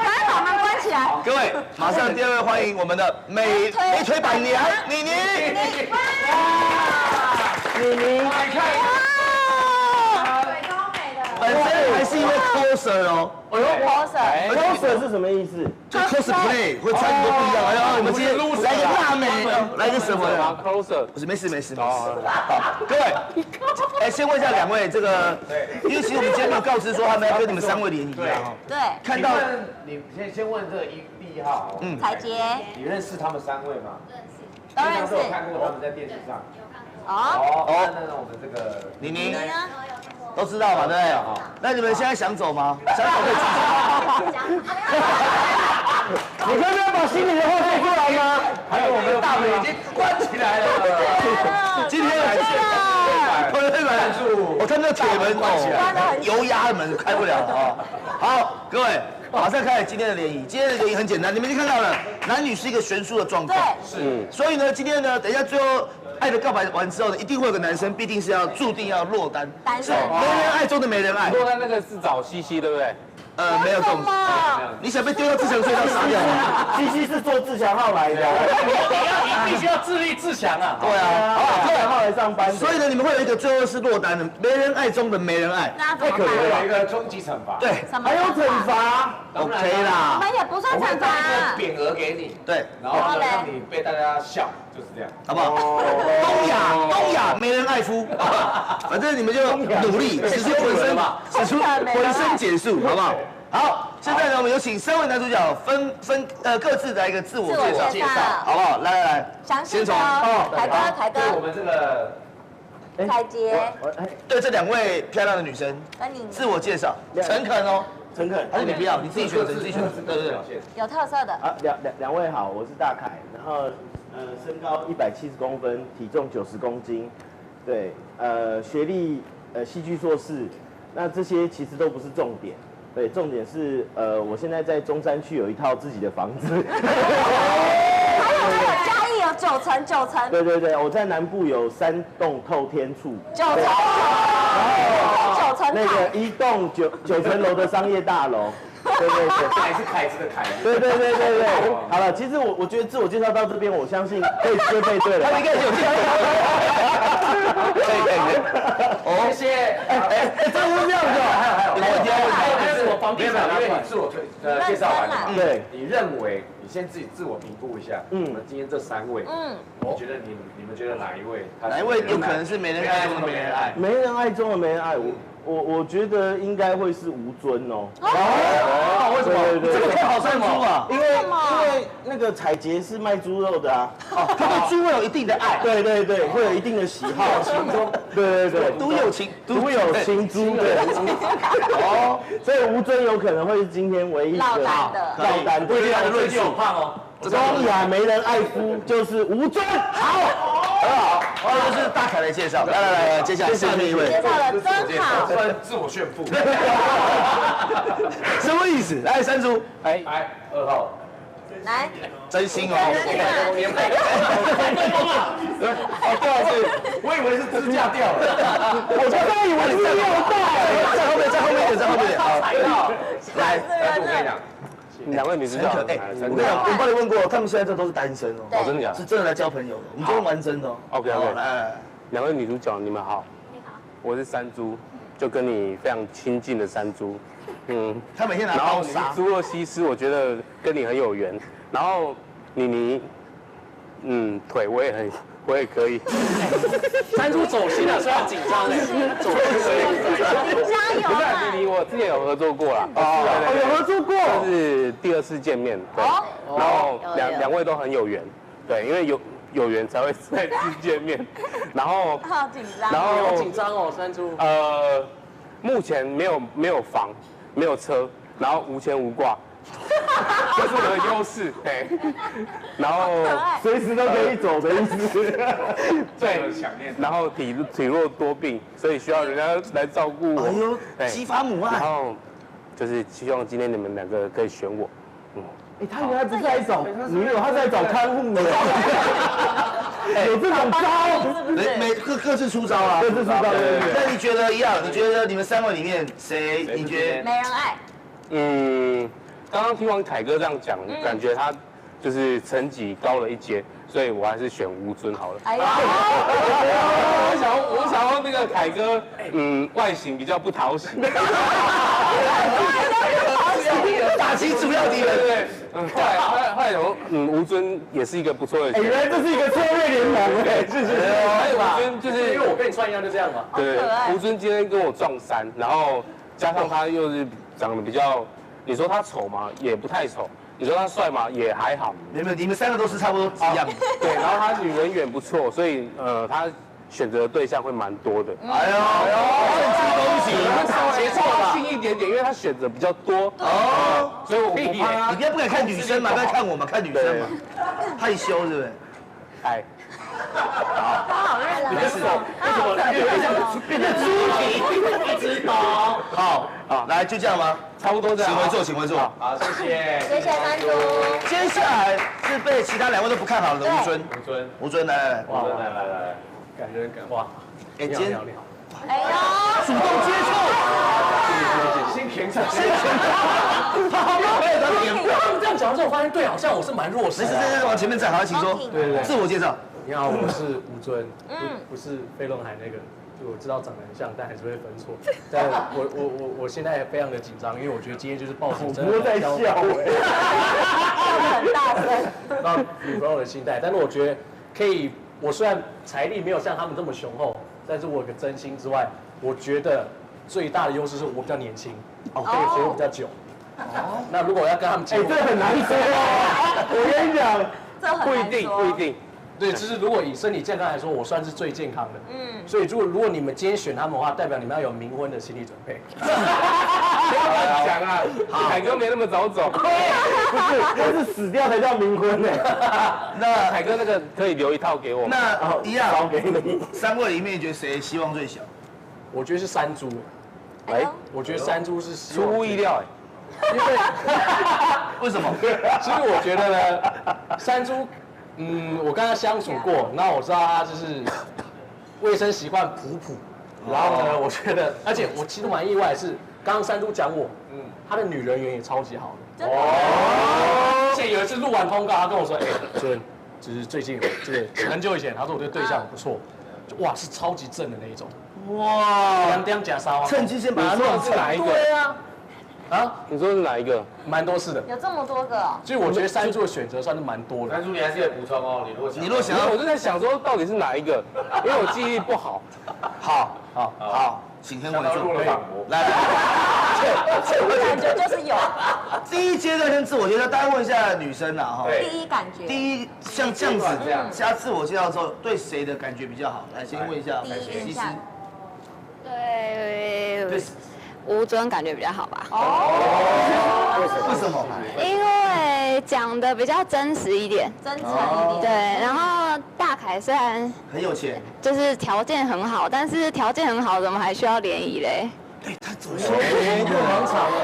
快把门关起来。各位，马上第2位欢迎我们的美腿板娘妮妮。你看。本身还是一位 coser 哦。coser 是什么意思？就 cosplay 会穿的都不一样。哎呀，我们今天来个辣妹，来个什么 ？coser 不是，没事。好，各位，先问一下2位，这个，因为其实我们今天没有告知说他们要跟你们3位联谊啊。对。看到你先问这1号。彩洁。你认识他们3位吗？都认识。有看过他们在电视上。哦。那我们这个妮妮呢？都知道嘛，对不对？那你们现在想走吗？想走可以举手。你刚刚把心里的话说出来吗？还有我们的大门已经关起来了。今天来我看那铁门油压的门开不了啊。好，各位，马上开始今天的联谊。今天的联谊很简单，你们已经看到了，男女是一个悬殊的状况。是。所以呢，今天呢，等一下最后。爱的告白完之后呢，一定会有个男生，必定是注定要落单，是没人爱中的没人爱。落单那个是找西西，对不对？没有中。你想被丢到自强隧道杀掉吗？西西是坐自强号来的，你必须要自立自强啊。对啊，好，自强号来上班。所以呢，你们会有一个最后是落单的，没人爱中的没人爱，太可怜了。有一个终极惩罚。对，还有惩罚 ，OK 啦。我们也不算惩罚。匾额给你，对，然后让你被大家笑，就是这样，好不好？东亚没人爱夫，反正你们就努力，使出浑身解数，好不好？好，现在呢，我们有请3位男主角各自来一个自我介绍，好不好？来，先从凯哥，我们这个彩洁，对这2位漂亮的女生，自我介绍，诚恳哦，诚恳，还是你不要，你自己选择，对，有特色的。啊，两位好，我是大凯，然后身高170公分，体重90公斤，对，学历戏剧硕士，那这些其实都不是重点。对，重点是我现在在中山区有一套自己的房子。还有嘉义有9层。对，我在南部有3栋透天厝。9层。那个1栋9层楼的商业大楼。对，还是凯子的凯。对。好了，其实我觉得自我介绍到这边，我相信可以就配对了。他应该有介绍。可以。谢谢。真的是这样子哦。还有什么方便？因为你自我介绍完了，对，你认为你先自己自我评估一下，我们今天这3位，你觉得你们觉得哪一位有可能是没人爱中的没人爱？没人爱中的没人爱我觉得应该会是吴尊哦。为什么？这么看好山猪啊？因为那个彩洁是卖猪肉的啊。他对猪会有一定的爱。对，会有一定的喜好。对，独有情猪。对。哦，所以吴尊有可能会是今天唯一一个落单。不一定的论述。胖哦。东亚没人爱夫就是吴尊。好。很好，这就是大凯的介绍。来，接下来下面一位。介绍的真好。自我炫富。什么意思？来，山猪。来2号。来。真心哦。不好意思，我以为是支架掉了。我刚以为是腰带。在后面一点。好。来，我跟你讲。2位女主角，我跟你讲，我帮你问过，他们现在这都是单身哦。真的假的？是真的来交朋友的，我们今天玩真的哦。OK，来， 2位女主角，你们好。你好。我是山猪。就跟你非常亲近的山猪，他每天拿然后刀杀。猪肉西施，我觉得跟你很有缘。然后妮，腿我也可以。山猪走心了，所以很紧张哎，走心。加油！不是妮，我之前有合作过啦。有合作过，这是第2次见面，对。然后两位都很有缘，对，因为有缘才会再次见面。然后好紧张，然后好紧张哦，山猪。目前没有房，没有车，然后无牵无挂。这是我的优势，对。然后随时都可以走的意思。对，然后体弱多病，所以需要人家来照顾我。哎呦，激发母爱。然后就是希望今天你们2个可以选我。他原来不是在找女友，他是在找看护的。有这种招，各自出招啊，各自出招。那你觉得一样？你觉得你们3位里面谁？你觉得没人爱？刚刚听完凯哥这样讲，感觉他就是层级高了一阶，所以我还是选吴尊好了。哎呦，我想要那个凯哥，外形比较不讨喜。打击主要敌人，对。后来有吴尊也是一个不错的。原来这是一个策略联盟哎，还有吴尊就是因为我跟你穿一样，就这样嘛。对，吴尊今天跟我撞3，然后加上他又是长得比较。你说他丑吗？也不太丑。你说他帅吗？也还好。你们3个都是差不多一样的。对，然后他女人缘不错，所以他选择的对象会蛮多的。哎呦，恭喜！你们稍微操心一点点，因为他选择比较多。所以我不怕他。你不敢看女生嘛，不要看我嘛，看女生嘛。害羞是不是？哎。好认真。你的手为什么变成猪皮？一直抖。好，来就这样吗？差不多这样。请回座。好，谢谢。谢谢山猪。接下来是被其他2位都不看好的吴尊，来，哇，来，感觉哇，哎，今天哎呦，主动接触，先平常，好了，没有当平。这样讲之后，发现对，好像我是蛮弱势。来，往前面站，好，请说。对，自我介绍。你好，我是吴尊，不是飞轮海那个，就我知道长得很像，但还是会分错。但我现在非常的紧张，因为我觉得今天就是抱着真的在笑很大声，那女朋友的心态，但是我觉得可以。我虽然财力没有像他们这么雄厚，但是我有个真心之外，我觉得最大的优势是我比较年轻，可以活比较久。那如果我要跟他们结婚，这很难说啊！我跟你讲，不一定。对，就是如果以身体健康来说，我算是最健康的。所以如果你们今天选他们的话，代表你们要有冥婚的心理准备。不要乱讲啊！凯哥没那么早走。不是，他是死掉才叫冥婚呢。那凯哥那个可以留一套给我。那一样给你。3位里面，你觉得谁希望最小？我觉得是山猪。哎，我觉得山猪是出乎意料哎。因为为什么？其实我觉得呢，山猪。我跟他相处过，那我知道他就是卫生习惯普普，然后呢，我觉得，而且我其实蛮意外的是，刚刚山猪讲我，他的女人缘也超级好的。而且有一次录完通告，他跟我说，尊，就是最近这个很久以前，他说我这个对象很不错，哇，是超级正的那一种。哇，两假沙哇，趁机先把他弄是哪一个？对啊。你说是哪一个？蛮多次的，有这么多个哦。所以我觉得山猪的选择算是蛮多的。山猪你还是得补充哦，你若想要，我就在想说到底是哪一个，因为我记忆不好。好，请先回座。来，感觉就是有。第一阶段先自我介绍，大家问一下女生啦哈。第一感觉。第一像这样子加自我介绍之后，对谁的感觉比较好？来，先问一下。第一印象。对。吴尊感觉比较好吧？为什么？因为讲的比较真实一点，真诚一点。对，然后大凯虽然很有钱，就是条件很好，但是条件很好，怎么还需要联谊嘞？对他怎么说？广场了，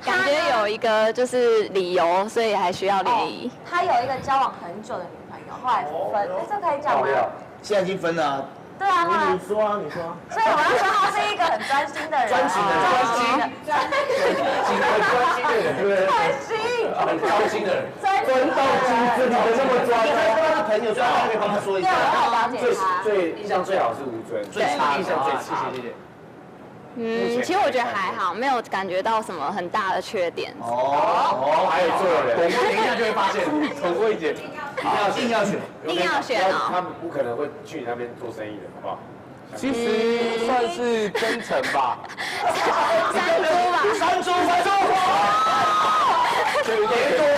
感觉有一个就是理由，所以还需要联谊。他有一个交往很久的女朋友，后来分，这可以讲吗？现在已经分了。对啊，你说。所以我要说他是一个很专心的人，专心的人，很高薪的人，专到精致，你的那么专，他的朋友，所以他可以帮他说一下。了解他。最印象最好是吴尊，最差印象最差，谢谢。其实我觉得还好，没有感觉到什么很大的缺点。还有做人，等一下就会发现，重过一节，硬要选，硬要选哦。他们不可能会去你那边做生意的，好不好？其实算是真诚吧。山猪。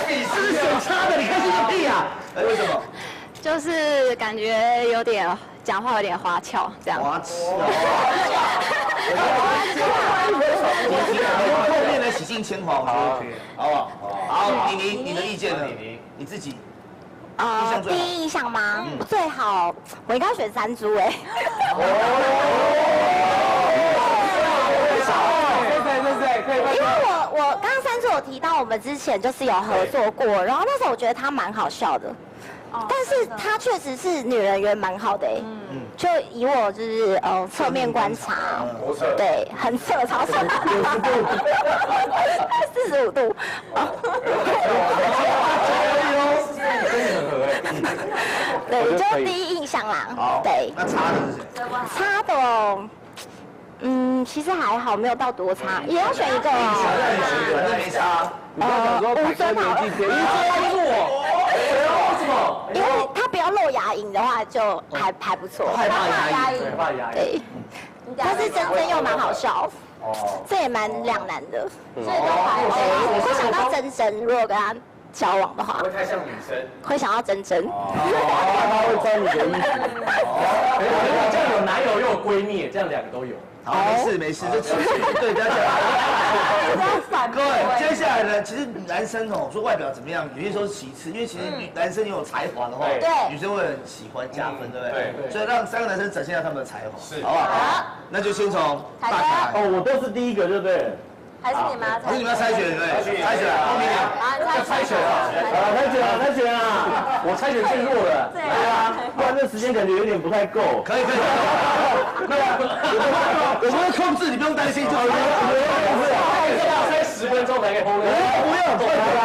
你是选差的，你开心个屁啊！为什么？就是感觉有点讲话有点花俏，这样。花俏。后面来洗尽铅华，我觉得 OK， 好不好？好，你的意见呢？你自己。第一印象吗？最好我应该选山猪哎。因为我刚刚山猪有提到我们之前就是有合作过，然后那时候我觉得他蛮好笑的，但是他确实是女人缘蛮好的哎。就以我就是侧面观察，对，很色，超色，45度。对，就是第一印象啦。对。那差的是谁？差的，其实还好，没有到多差，也要选一个哦。反正没差。吴尊好了。为什么？因为他不要露牙龈的话，就还不错。害怕牙龈，对。但是真真又蛮好笑。这也蛮两难的。所以都还我会想到真真，如果跟他交往的话，会太像女生，会想要真真。他会穿你的衣服。这样有男友又有闺蜜，这样两个都有。好，没事，这其实对大家。各位，接下来呢，其实男生说外表怎么样，有些时候是其次，因为其实男生有才华的话，女生会很喜欢加分，对不对？对。所以让3个男生展现一下他们的才华，好不好？好，那就先从大凯。我都是第一个，对不对？还是你们要猜？还是你们要猜拳，对不对？猜拳，后面要猜拳啊！猜拳啊！我猜拳最弱了，对啊，不然这时间感觉有点不太够。可以。我们会控制，你不用担心，就好了。要猜10分钟才可以轰。不用，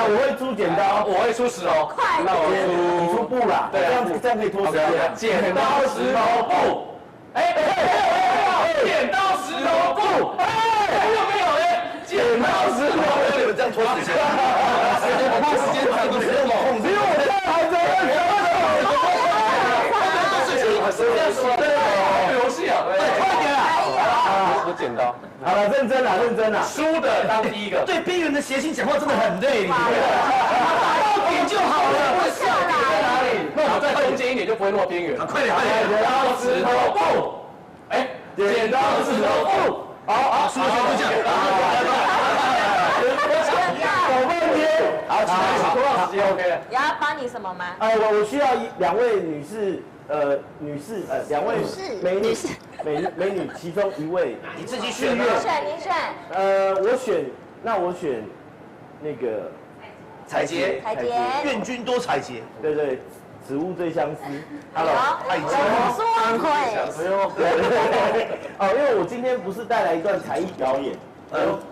我会出剪刀，我会出石头。快，那我你出布啦，这样可以拖时间。剪刀石头布，剪刀石头布，有没有嘞？剪刀石头布，你们这样拖时间，我怕时间长都没那么控制。因为我在还在游戏啊，快点啊！我剪刀。好了，认真啦。输的当第一个。对边缘的谐星讲话真的很累，到点就好了。不是在哪里？那我再中间一点就不会那么边缘。快点！剪刀石头布，剪刀石头布。好，输了全部讲。搞半天。好，多少时间 OK 了？也要帮你什么吗？我需要2位女士，2位美女，其中1位，你自己选。你选。我选那个彩洁，愿君多彩洁。对，此物最相思。Hello， 爱情。很会。因为我今天不是带来一段才艺表演，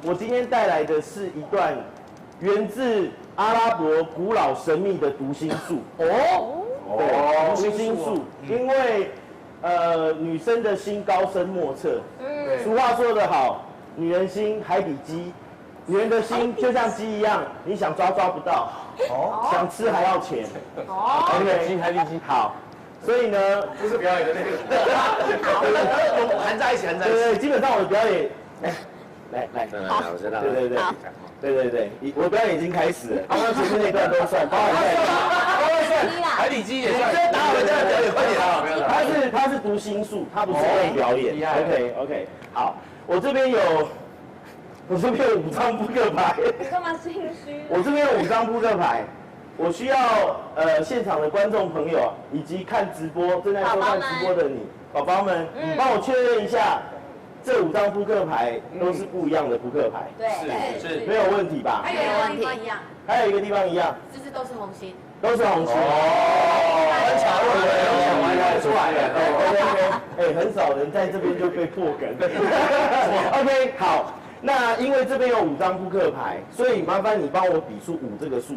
我今天带来的是一段源自阿拉伯古老神秘的读心术。读心术，因为女生的心高深莫测。俗话说得好，女人心海底鸡，女人的心就像鸡一样，你想抓不到，想吃还要钱。海底鸡，好。所以呢，不是表演的那个，含在一起。对，基本上我的表演，来，我知道。对，我的表演已经开始了，刚刚前面那段都算，包含海底鸡也算。这打我们家的表演，快点！他是读心术，他不是表演。OK， 好，我这边有5张扑克牌。你干嘛心虚？我这边有5张扑克牌，我需要现场的观众朋友以及看直播正在收看直播的你宝宝们，帮我确认一下，这5张扑克牌都是不一样的扑克牌。对，是没有问题吧？还有一个地方一样。还有一个地方一样，就是都是红心。都是红心。很巧，我出来了。OK， 很少人在这边就被破梗。OK， 好，那因为这边有5张扑克牌，所以麻烦你帮我比出5这个数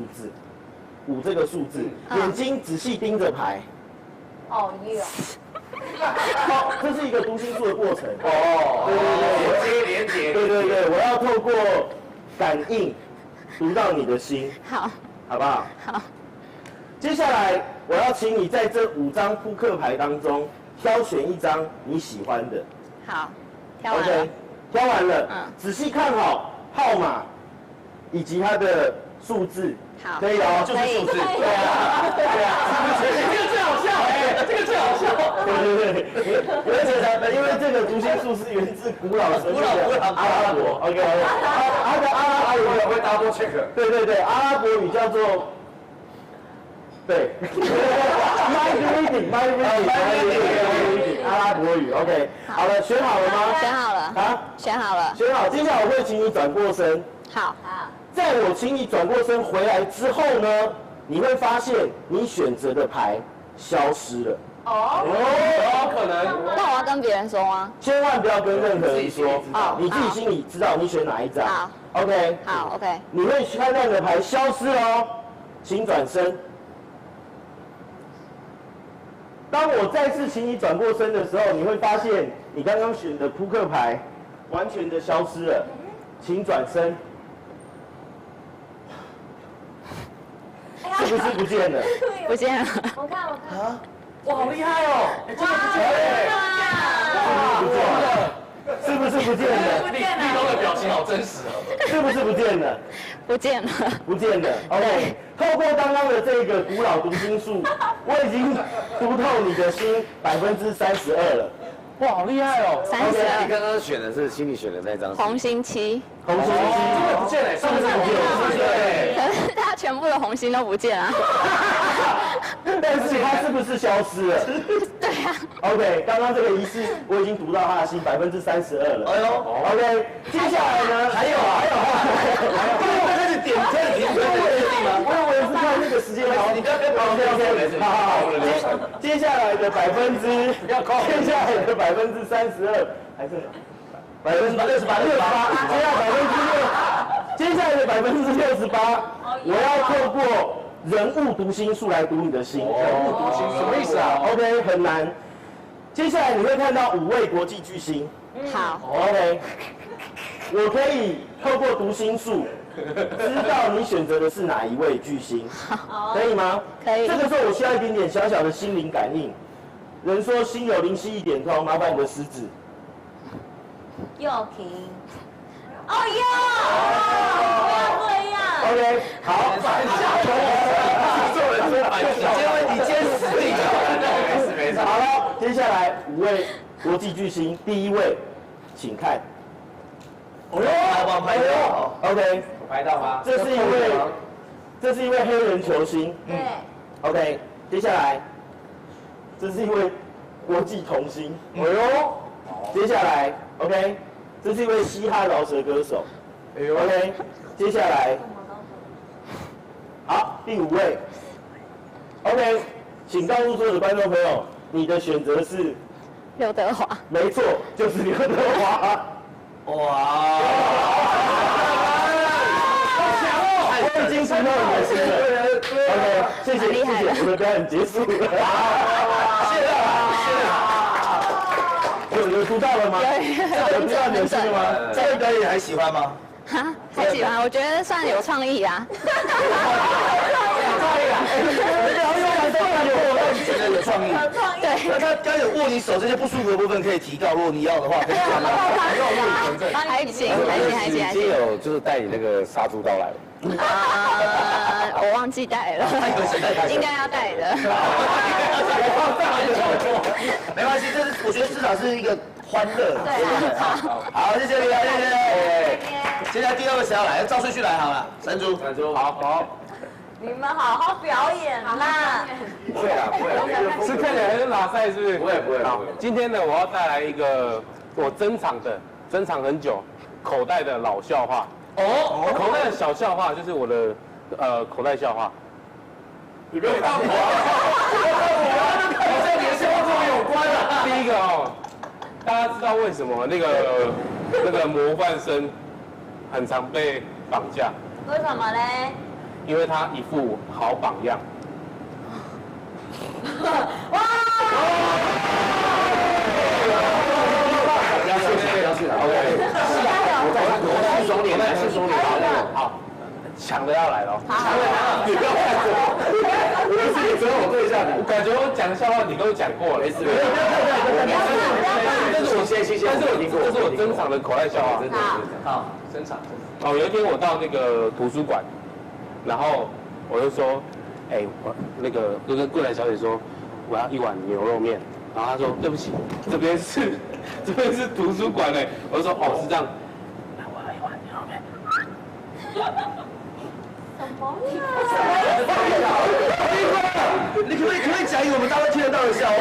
字，眼睛仔细盯着牌，哦哟。好，这是一个读心术的过程。哦，连接，对，我要透过感应读到你的心，好，好不好？好。接下来我要请你在这5张扑克牌当中挑选一张你喜欢的。好，挑完了。挑完了，仔细看好号码以及它的数字。好，可以哦，就是数字。对啊，这个最好笑，这个最好笑。对，因为这个读心术是源自古老神秘的阿拉伯 ，OK， 它的阿拉伯语会 double check。对，阿拉伯语叫做，对 ，mind reading， 阿拉伯语 ，OK， 好了，选好了吗？选好了。啊，选好了。选好，接下来我会请你转过身。好。在我请你转过身回来之后呢，你会发现你选择的牌消失了。有可能。那我要跟别人说吗？千万不要跟任何人说，你自己心里知道你选哪一张。好 ，OK。好 ，OK。你会看到你的牌消失哦，请转身。当我再次请你转过身的时候，你会发现你刚刚选的扑克牌完全的消失了，请转身。是不是不见了？不见了。我看。啊！哇，好厉害哦！这个是不是不见了？立冬的表情好真实哦。是不是不见了？不见了。不见了。OK， 透过刚刚的这个古老读心术，我已经读透你的心32%了。哇，好厉害哦！32。你刚刚选的是心里选的那张。红心7。红心7，这个不见了，是不是不见了？对。可是它全部的红心都不见啊。但是它是不是消失了？对啊。OK， 刚刚这个仪式我已经读到他的心32%了。哎呦 ，OK， 接下来呢？还有，开始点评吗？我也是看那个时间表。你不要跟OK， 好，接下来的32%，还是68%，接下来的68%，我要透过人物读心术来读你的心。人物读心什么意思啊 ？OK， 很难。接下来你会看到5位国际巨星。好。OK， 我可以透过读心术知道你选择的是哪一位巨星，可以吗？可以。这个时候我需要一点点小小的心灵感应。人说心有灵犀一点通，麻烦你的食指。右平。哦哟！不要这样。OK， 好。做人说反向，你今天死定了。没事。好了，接下来5位国际巨星，第一位，请看。哦哟，拍到 ，OK， 拍到吗？这是一位黑人球星。对。OK， 接下来，这是一位国际童星。哎呦，接下来 ，OK， 这是一位嘻哈饶舌歌手。哎呦 ，OK， 接下来，好，第5位 ，OK， 请告诉所有的观众朋友，你的选择是刘德华。没错，就是刘德华。哇！好强哦！我已经读到你的心了。OK， 谢谢，我们表演结束了。有读到了吗？有读到你的心了吗？这个表演还喜欢吗？哈，还喜欢，我觉得算有创意啊。有创意，对。那他刚有握你手这些不舒服的部分可以提高，如果你要的话可以提高。还行。已经有就是带你那个杀猪刀来了。我忘记带了，应该要带的。没关系，这是我觉得至少是一个欢乐。对。好，谢谢你啊，谢谢。接下来第2位谁要来？照顺序来好了。山猪，好。你们好好表演啦！不会啊，是看起来很拉塞，是不是？不会。好，今天呢，我要带来一个我珍藏很久口袋的老笑话。口袋的小笑话就是我的口袋笑话。你不用看我，我这年笑话跟我有关了。第一个大家知道为什么那个模范生很常被绑架？为什么嘞？因为他一副好榜样。哇！抢的要来了，抢的来了，你不要看着我，我不是你只有我对一下你，我感觉我讲的笑话你都讲过了，没事，这是我先，但是这是我珍藏的口袋笑话，真的是好，珍藏。哦，有一天我到那个图书馆，然后我就说，哎，我那个就跟柜台小姐说，我要一碗牛肉面，然后她说对不起，这边是图书馆嘞，我就说哦是这样，那我要一碗牛肉面。你可不可以讲一个我们大家听得到的笑话？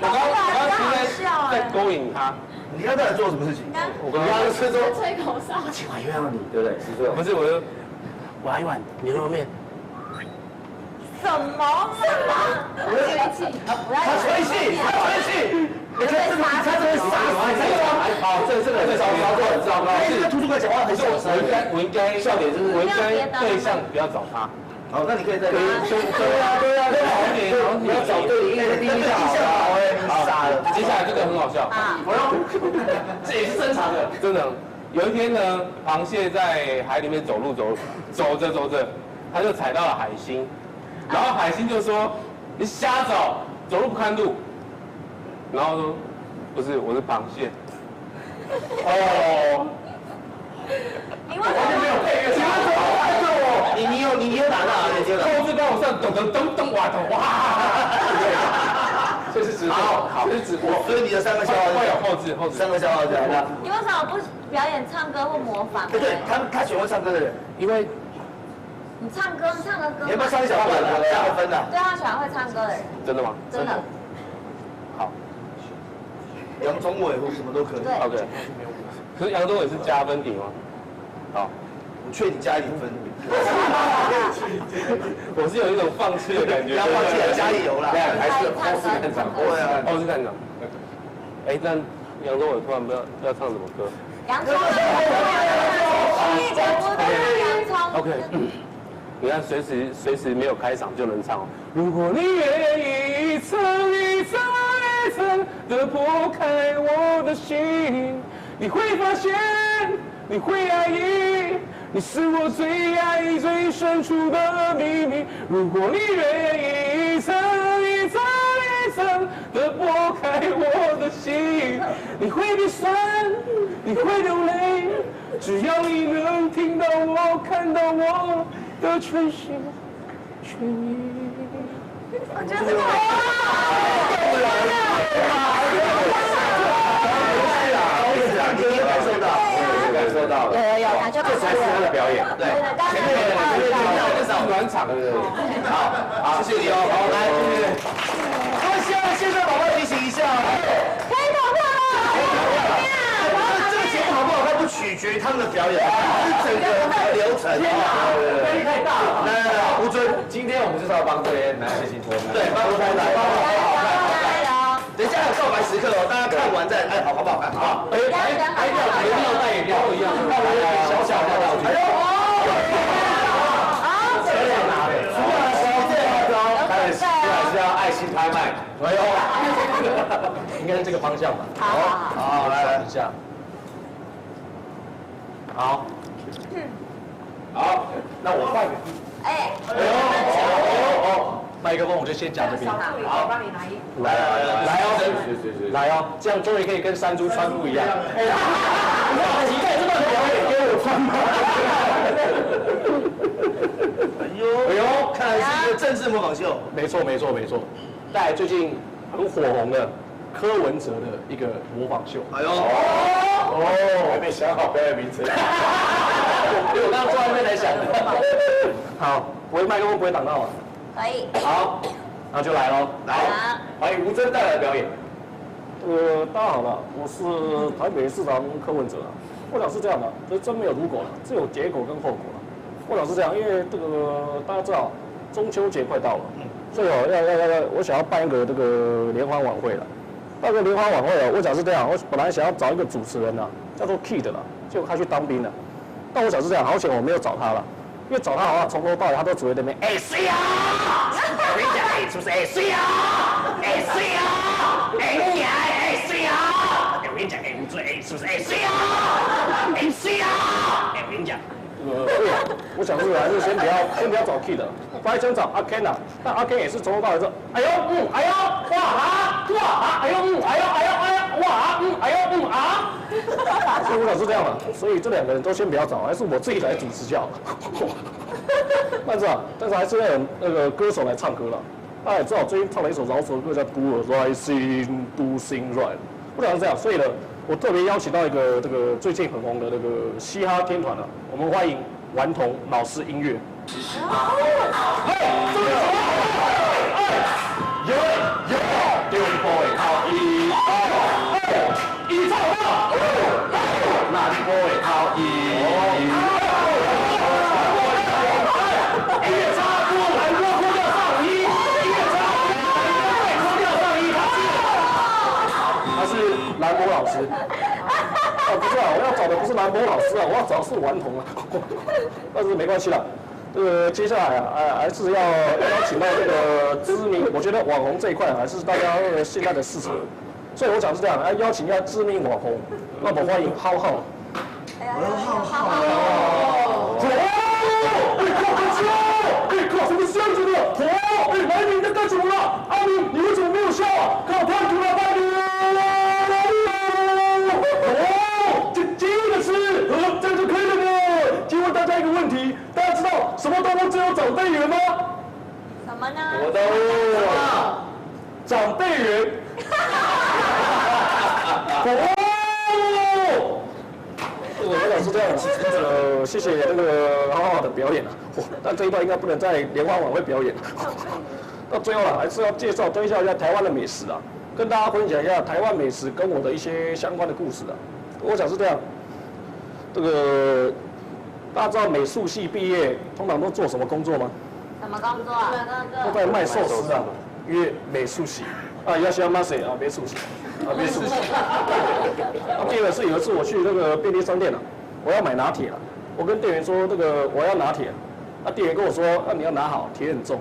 我刚在勾引他。你刚才做什么事情？我刚刚是说吹口哨。今晚约到你，对不对？是说不是，我要一碗牛肉面。什么？他吹气！你看这个，他这个傻死！好，这个很糟糕，很糟糕。在图书馆讲话很小声。我应该笑点就是我应该对象不要找他。好，那你可以再对啊，好一点，你要找对，应该是第一下好哎，你傻了。接下来这个很好笑啊，这也是正常的，真的。有一天呢，螃蟹在海里面走着，他就踩到了海星，然后海星就说：“你瞎走，走路不看路。”然后说：“不是，我是螃蟹。”哦。你为什么没有配乐？你有打到，你有打。后置帮我上，咚哇，这是直播，好，这是直播。所以你的3个笑话会有后置3个笑话这样的。你为什么不表演唱歌或模仿？对，他喜欢唱歌的人，因为你唱个歌。你要不要唱一小段的？3个分的。对他喜欢会唱歌的人。真的吗？真的。好。杨宗纬或什么都可以。对。 OK。可是杨宗纬是加分题吗？好，我劝你加1点分。我是有一种放弃的感觉。不要放弃了，加油啦！还是后视看场。对啊，后视看场。哎，那杨宗纬突然不要唱什么歌？洋葱。OK。你看，随时没有开场就能唱哦。如果你愿意一层一层一层地剥开我的心，你会发现，你会压抑，你是我最压抑最深处的秘密。如果你愿意一层一层一层地剥开我的心，你会鼻酸，你会流泪，只要你能听到我，看到我。的全心全意。我觉得这个好你有感受到？感受到了。有，感觉到。这才是他的表演。对，前面至少暖场，对不对？好，谢谢你哦。好，来，各位线上宝宝提醒一下，可以投票了。这个节目好不好看不取决于他们的表演，是整个流程。压力太大了。来，吴尊，今天我们就是要帮这些男性脱单。对，帮脱单来，帮好看。等一下有告白时刻哦，大家看完再好不好看？好。哎，带饮料一样，小小的道具。车辆拿的，出来开始还是要爱心拍卖。哎呦，应该是这个方向吧？好，来一下。好。好，那我换。哎。麦克风我就先讲这边。好，帮你拿衣服。来哦，来哦，这样终于可以跟山猪穿不一样。期待这段表演给我穿吗？哎呦，看来是一个政治模仿秀。没错。带来最近很火红的柯文哲的一个模仿秀。哎呦，还没想好表演名称。我刚刚坐在那边来想的。好，麦克风不会挡到啊。可以。好，那就来喽。来，欢迎吴峥带来表演。大家好了，我是台北市长柯文哲。我想是这样的，这真没有如果了，只有结果跟后果了。我想是这样，因为这个大家知道，中秋节快到了，所以我想要办一个这个联欢晚会了。那个联欢晚会啊，我想是这样，我本来想要找一个主持人呐，叫做 Kid 啦，结果他去当兵了。但我想是这样，好险我没有找他了。因为找他好像从头到尾他都只会在那边，哎谁呀？我跟你讲，哎是不是哎谁呀？哎谁呀？哎你哎谁呀？我跟你讲，哎吴尊哎是不是哎谁呀？哎谁呀？哎我跟你讲，所以我想是还是先不要找 Kid 的，我本来想找阿 Ken 啊，但阿 Ken 也是从头到尾说，哎呦哎呦哇啊，哎呦哎呦哇哎呦啊，所以我想是这样嘛，所以这两个人都先不要找，还是我自己来主持就好。但是还是要有那个歌手来唱歌了。大家也知道，我最近唱了一首饶舌歌叫《Do the Right Thing, Do Things Right》，不想是这样，所以呢，我特别邀请到一个这个最近很红的那个嘻哈天团了，我们欢迎顽童老师音乐。兰博老师，不是啊，我要找的不是兰博老师啊，我要找的是顽童啊，但是没关系啦。这个接下来啊，还是要邀请到这个知名，我觉得网红这一块还是大家现在的市场，所以我想是这样，邀请一下知名网红，那我们欢迎浩浩。靠，什么箱子的？来你在干什么了？阿明，你为什么没有笑啊？靠，叛徒了，叛徒！接着吃，这样就可以了呢。请问大家一个问题，大家知道什么动物最有长辈缘吗？什么呢？什么动物？长辈缘。我想是这样，谢谢那个浩浩的表演啊，但这一段应该不能在联欢晚会表演。到最后了，还是要推销一下台湾的美食啊，跟大家分享一下台湾美食跟我的一些相关的故事啊。我想是这样，这个大家知道美术系毕业通常都做什么工作吗？什么工作？都在卖寿司啊，因为美术系啊，要想卖谁啊，美术系。美术系。第二个是有一次我去那个便利商店了，我要买拿铁了，我跟店员说这个我要拿铁，店员跟我说你要拿好，铁很重。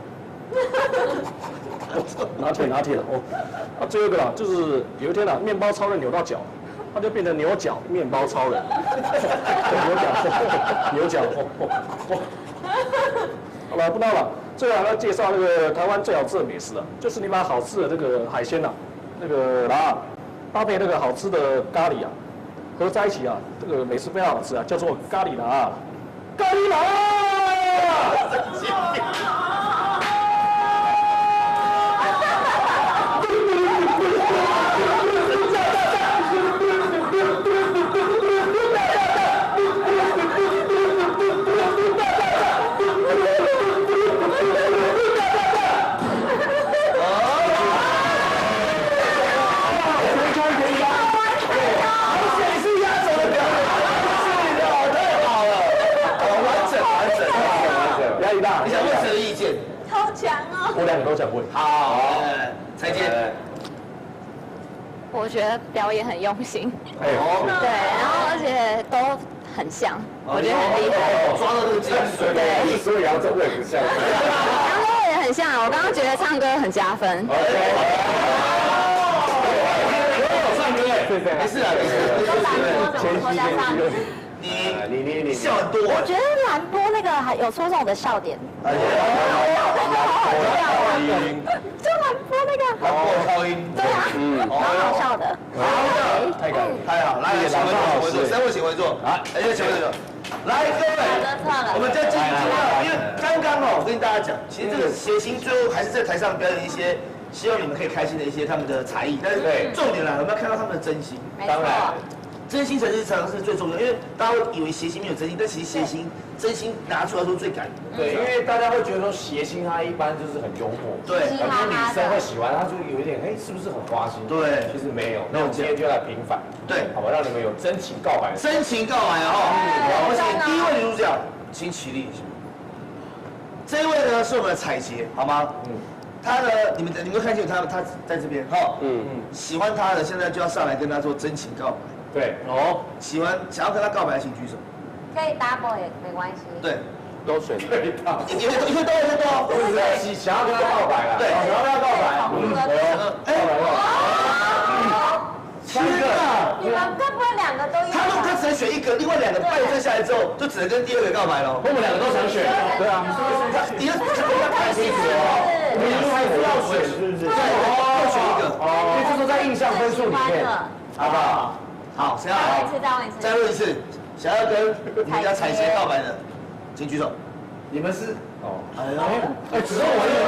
拿铁了哦。最后一个啦，就是有一天啦，面包超人扭到脚，他就变成牛角面包超人。牛角。好了，不闹了。最后还要介绍那个台湾最好吃的美食啊，就是你把好吃的这个海鲜啊，那个搭配那个好吃的咖喱啊，合在一起啊，这个美食非常好吃啊，叫做咖喱拉。咖喱拉。你想问谁的意见？超强哦！我两个都想问。好，蔡健。我觉得表演很用心。对，然后而且都很像，我觉得很厉害。抓到这个精髓。对，所以要真的很像。然后也很像，我刚刚觉得唱歌很加分。没事啊，你笑很多。我觉得兰波那个还有戳中我的笑点。就兰波那个。兰波超音。对啊，蛮好笑的。太感人，太好，来，请回座，三位请回座，请回座。来，各位，我们就进行因为刚刚我跟大家讲，其实这个谐星最后还是在台上表演一些。希望你们可以开心的一些他们的才艺，但是重点来，我们要看到他们的真心。当然，真心才是常常是最重要，因为大家会以为谐星没有真心，但其实谐星真心拿出来说最感人。对，因为大家会觉得说谐星他一般就是很幽默，对，很多女生会喜欢他，就有一点是不是很花心？对，其实没有。那我们今天就来平反，对，好吧，让你们有真情告白。真情告白哦！而且第一位女主角，请起立。这一位呢是我们的彩杰，好吗？他呢，你们看清楚他在这边哈，喜欢他的现在就要上来跟他做真情告白。对，想要跟他告白，请举手。可以 double 也没关系。对，都选对到，你会多，不是想要跟他告白啊？对，想要跟他告白。3个，你们该不会2个都要？他只能选一个，另外2个败阵下来之后，就只能跟第2个告白了。我们2个都想选，对啊，你要看清楚哦，你还是要选，是不是？对，各选一个，因为这都在印象分数里面，好不好？好，谁要？再问一次，想要跟你们家彩鞋告白的，请举手。你们是？哦，哎，只有我一个。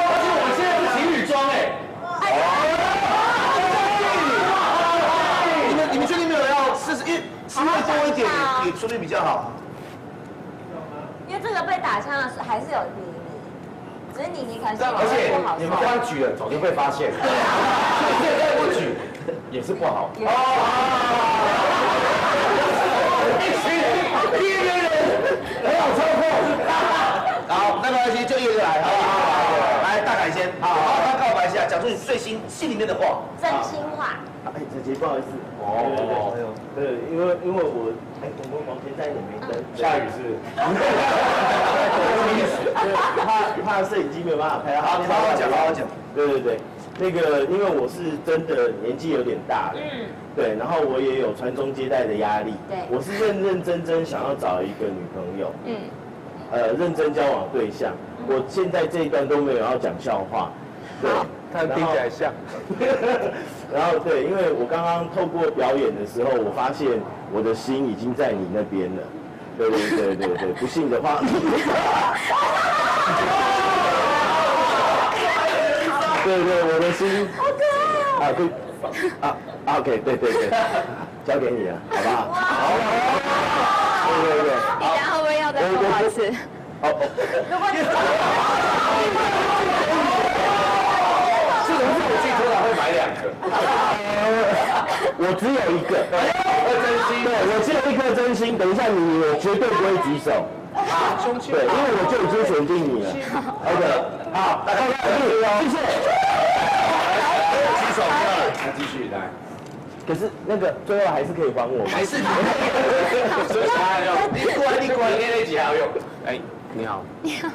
而且我现在是情侣装哎。你们确定没有要试试？因为机会多一点，也说不定比较好。因为这个被打枪的是还是有你，只是你可能而且你们刚举了，早就被发现。对啊，现在不举也是不好。一群边缘人，没有操控。好，那没关系，就一个来，好不好？来，大凯先，好，他告白一下，讲出你最心里面的话，真心话。哎，子琪，不好意思。哦，对，因为我我们房间在也没灯，下雨是。怕摄影机没有办法拍到。好，你好好讲，好好讲。对，那个因为我是真的年纪有点大了，对，然后我也有传宗接代的压力，对，我是认认真真想要找一个女朋友，认真交往对象。我现在这一段都没有要讲笑话，对，他听起来像。然后对，因为我刚刚透过表演的时候，我发现我的心已经在你那边了。对，不信的话，对，我的心，好可爱哦。OK， 对，交给你了，好不好？好。对。你等下会不会要再说一次？如果你。会买2个，我只有1个，真心，对我只有1颗真心。等一下你，我绝对不会举手。对，因为我就已经选定你了。OK， 好，大家谢谢。举手，那继续来。可是那个最后还是可以还我吗？还是你你乖，你那几还要用。哎，你好。你好。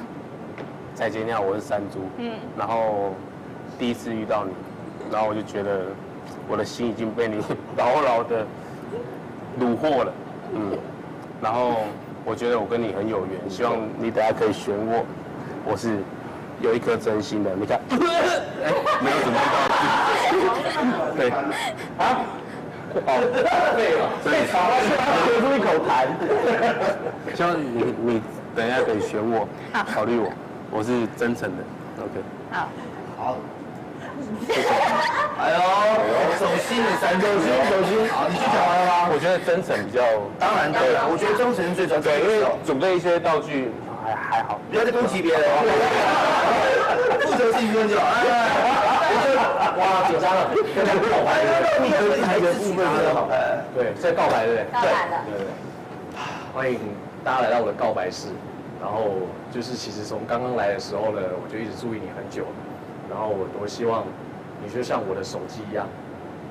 蔡杰，你好，我是山猪。然后第一次遇到你。然后我就觉得我的心已经被你牢牢的虏获了，然后我觉得我跟你很有缘，希望你等下可以选我，我是有一颗真心的，你看，没有怎么道具，对，啊，对了，被吵了，说出一口痰，希望你等一下可以选我，考虑我是真诚的 ，OK， 好。哎呦，手心的3周心，好，你去讲完了吗？我觉得真诚比较，当然，我觉得忠诚是最重要的。对，因为准备一些道具还好，不要再攻击别人哦，负责自己用就好。哇，紧张了，跟他告白的，你还是部分的好，对，在告白对不对？告白了。对。欢迎大家来到我的告白室，然后就是其实从刚刚来的时候呢，我就一直注意你很久。然后我希望你就像我的手机一样，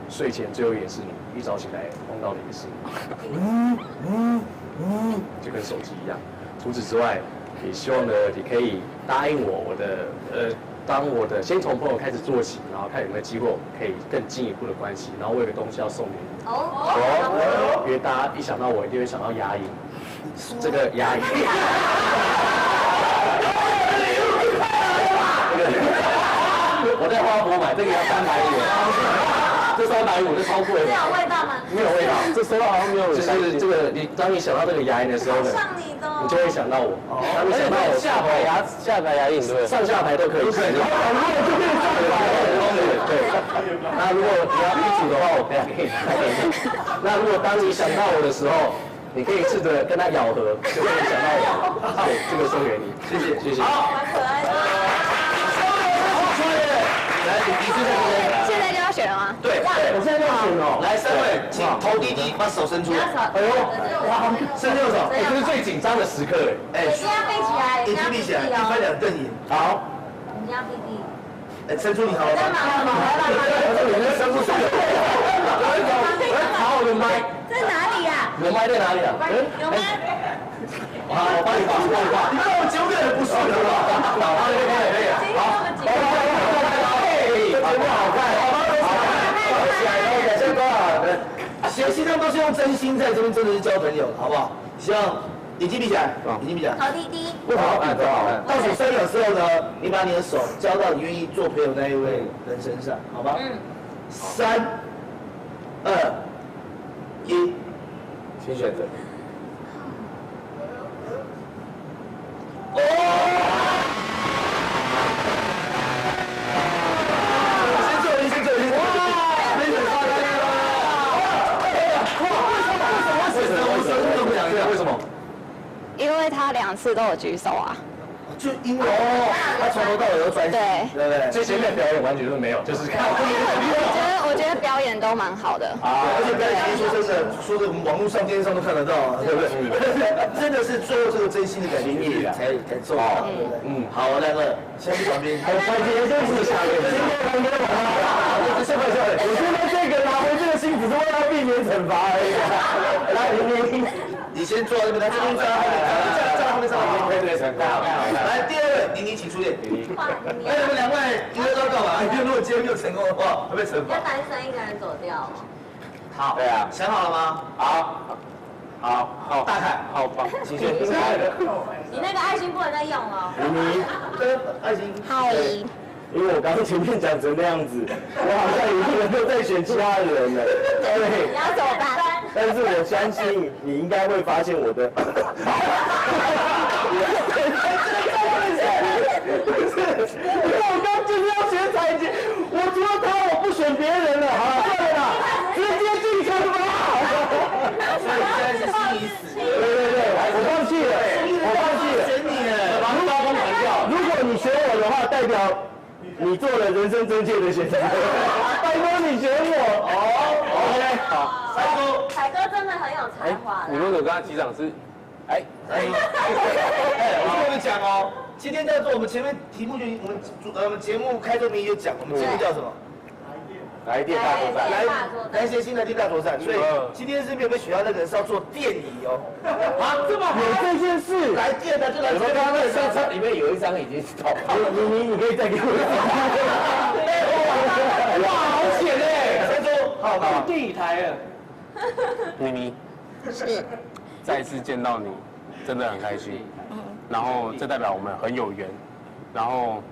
睡前最后一眼是你，一早起来碰到你的是你，就跟手机一样。除此之外，也希望呢你可以答应我当我的先从朋友开始做起，然后看有没有机会可以更进一步的关系，然后我有个东西要送给你。因为大家一想到我，一定会想到牙龈，这个牙龈。我在花博买这个要350，这350这超贵。这有味道吗？没有味道，这收到好像没有。就是这个，当你想到这个牙龈的时候呢，你就会想到我。当你想到我下排牙龈，对，上下排都可以。对。那如果你要一组的话，我可以给你。那如果当你想到我的时候，你可以试着跟他咬合，就会想到我。对，这个送给你，谢谢。好，蛮可爱的。来，现在就要选了吗？对，我现在就要选哦。来，3位，请头第一把手伸出来。哎呦，哇，伸右手，这是最紧张的时刻哎。眼睛要闭起来，眼睛闭起来，一翻2瞪眼。好。眼睛要闭闭。伸出你好了吗？你的伸不出来。好，我的麦。在哪里呀？你的麦在哪里啊？有吗？好，我帮你画，你看我9个人不顺了吧？好，可以。好。这节目好看，好，起来，然后感谢多少人？先都是用真心在这边真的是交朋友，好不好？希望眼睛闭起来，眼睛闭起来。好弟弟。好，倒数3秒之后呢，你把你的手交到你愿意做朋友那一位人身上，好吧？3、2、1，请选择。为什么？因为他2次都有举手啊。就因为他从头到尾都专心，对不对？最前面表演完全都没有，就是看。我觉得表演都蛮好的。而且表演说真的，说的我们网络上、电视上都看得到啊，对不对？真的是最后这个真心的感觉，你才感受到。好，我来了，先去旁边。感谢对不起，下面今天旁边我是快笑的，我现在这个拿回这个心，只是为了避免惩罚而已。来，你先坐在这边，来这边站后面站后面，对，成功。来，第2位，妮妮请出列。哎，你们2位应该都要干嘛？因为如果今天没有成功的话，会被惩罚。要单身一个人走掉。好，对啊，想好了吗？好，大凯，好棒，请选。你那个爱心不能再用了。妮跟爱心。嗨。因为我刚刚前面讲成那样子，我好像已经能够再选其他人了。对。你要怎么办？但是我相信你应该会发现我的。我刚就是要选彩姐，我除了他我不选别人了，好了，算了啦，直接进城吧。所以现在是心已死。对，我放弃了，选你了，把刀锋砍掉。如果你选我的话，代表你做了人生正确的选择。拜托你选我。OK， 好。凯哥真的很有才华。你为什么跟他击掌是？我跟你讲哦，今天叫做我们前面题目就我们节目开头名有讲，我们节目叫什么？来电大作战，来些新来电大作战。所以今天是没有被选到那个人是要做电椅哦。啊，这么有这件事？来电的就来。我们刚刚那3张里面有1张已经到。你可以再给我一张。哇，好险哎！3周，好，电椅台了。妮妮，是。再次见到你，真的很开心。然后这代表我们很有缘。然后，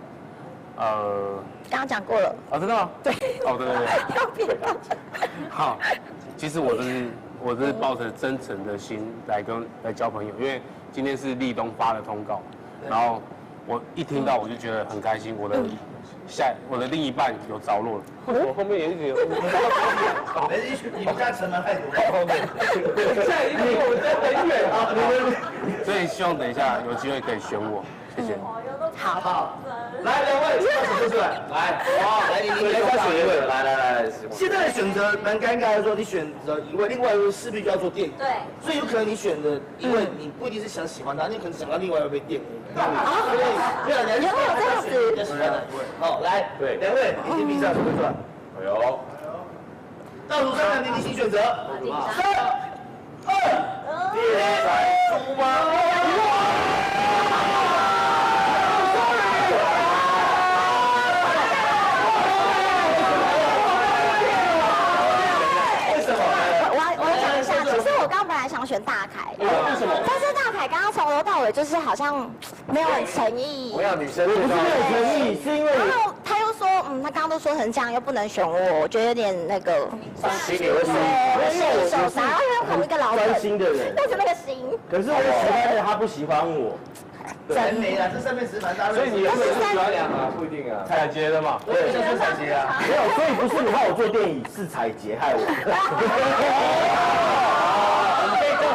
刚刚讲过了。真的吗？对。对。好，其实我是抱着真诚的心来交朋友，因为今天是立东发的通告，然后我一听到我就觉得很开心，我的另一半有着落了，我后面也是有。你们家城门太多，后面。现在离我们家很远啊，所以希望等一下有机会可以选我，谢谢。好，来2位，请出来，来，你再选一位，来。现在的选择蛮尴尬的，说你选择一位，另外一位势必就要做电影，对，所以有可能你选的一位，你不一定是想喜欢他，你可能想到另外一位电影。对啊，你还是这样子，比较喜欢哪一位？好，来，2位，眼睛闭上，手出来。哎呦，倒数3秒，你请选择。3、2、1，出发！想选大凯，为什么？但是大凯刚刚从头到尾就是好像没有很诚意。我要女生，不是没有诚意，是因为然后他又说，他刚刚都说成这样，又不能选我觉得有点那个心里会受伤。然后因为同一个老专心的人，但是那个心。可是我喜欢的他不喜欢我。真没啊，这上面是蛮大的。所以你有没有喜欢两啊？不一定啊。彩杰的嘛，对，就是彩杰啊。没有，所以不是你害我做电影，是彩杰害我。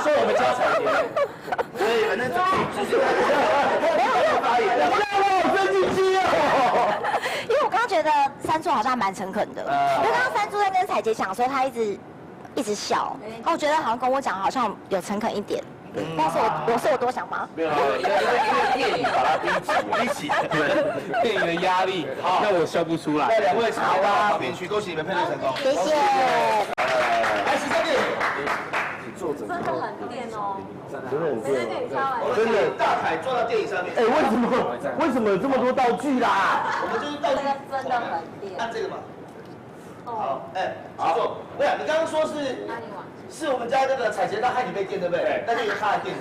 说我们教彩杰，所以反正就是没有发言，不要让我生气哦。因为我刚刚觉得山猪好像蛮诚恳的，因为刚刚山猪在跟彩杰讲的时候，他一直笑，然后我觉得好像跟我讲好像有诚恳一点。但是我有多想吗？没有，因为电影把他逼起，电影的压力让我笑不出来。那2位好啊，旁边去，恭喜你们配对成功，谢谢。来，13点。真的很电哦，真的很电，真的大凯坐到电影上面。哎，为什么有这么多道具啦？我们就是道具，真的很电。按这个嘛。好，哎，请坐。不是，你刚刚说是我们家这个彩节到害你被电，对不对？那就由他来电。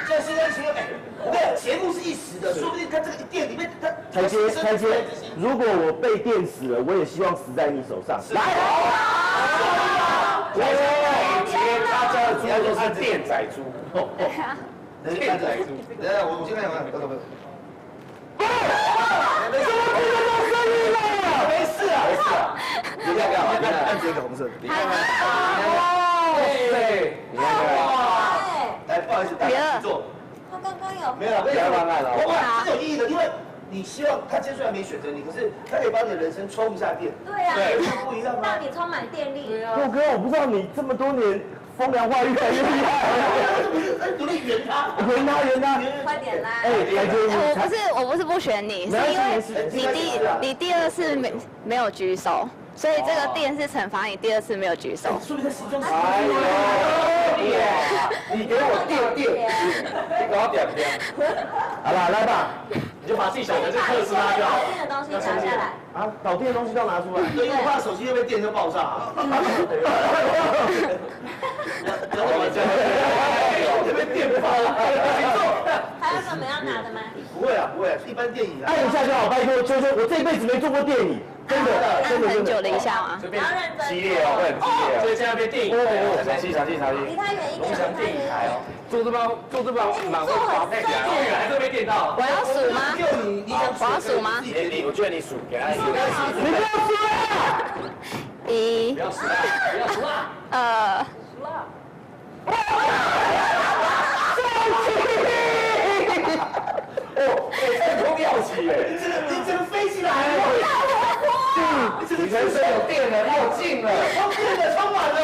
这现在情况，哎，我跟你讲，节目是一时的，说不定他这个一电里面，他台阶，如果我被电死了，我也希望死在你手上。来，他家的猪都是电仔猪。电仔猪。等下，我先看一下，等。没事啊，你看看，按这个红色的，你看看，对，你看看，来，不好意思，大家坐。他刚刚有没有，不要慢慢了，哇，是有意义的，因为你希望他今天虽然没选择你，可是他可以帮你的人生充一下电。对呀，不一样吗？让你充满电力。佑哥，我不知道你这么多年风凉话越来越厉害，努力圆他，快点来！我不是不选你，是因为你第二次没有举手，所以这个电是惩罚你第二次没有举手。说明他心中是。你给我电，你给我点。好了，来吧，你就把自己想的这特斯拉就好。导电的东西拿下来。啊，导电的东西都要拿出来。对，因为怕手机会被电车爆炸。被电爆了。还有什么要拿的吗？不会啊，一般电影。按一下就好，拜托，求求，我这辈子没做过电影，真的。按很久的一下吗？这边激烈哦，会很激烈哦。所以现在变电影。小心。离他远一点。龙翔电影台哦。做这帮满会滑配，做远还是被电到。我要数吗？我要数吗？我觉得你数，给他数。你不要数了。一。不要数了。数了。这空吊起耶！你这个飞起来了！你人生有电了，又进了，充满了，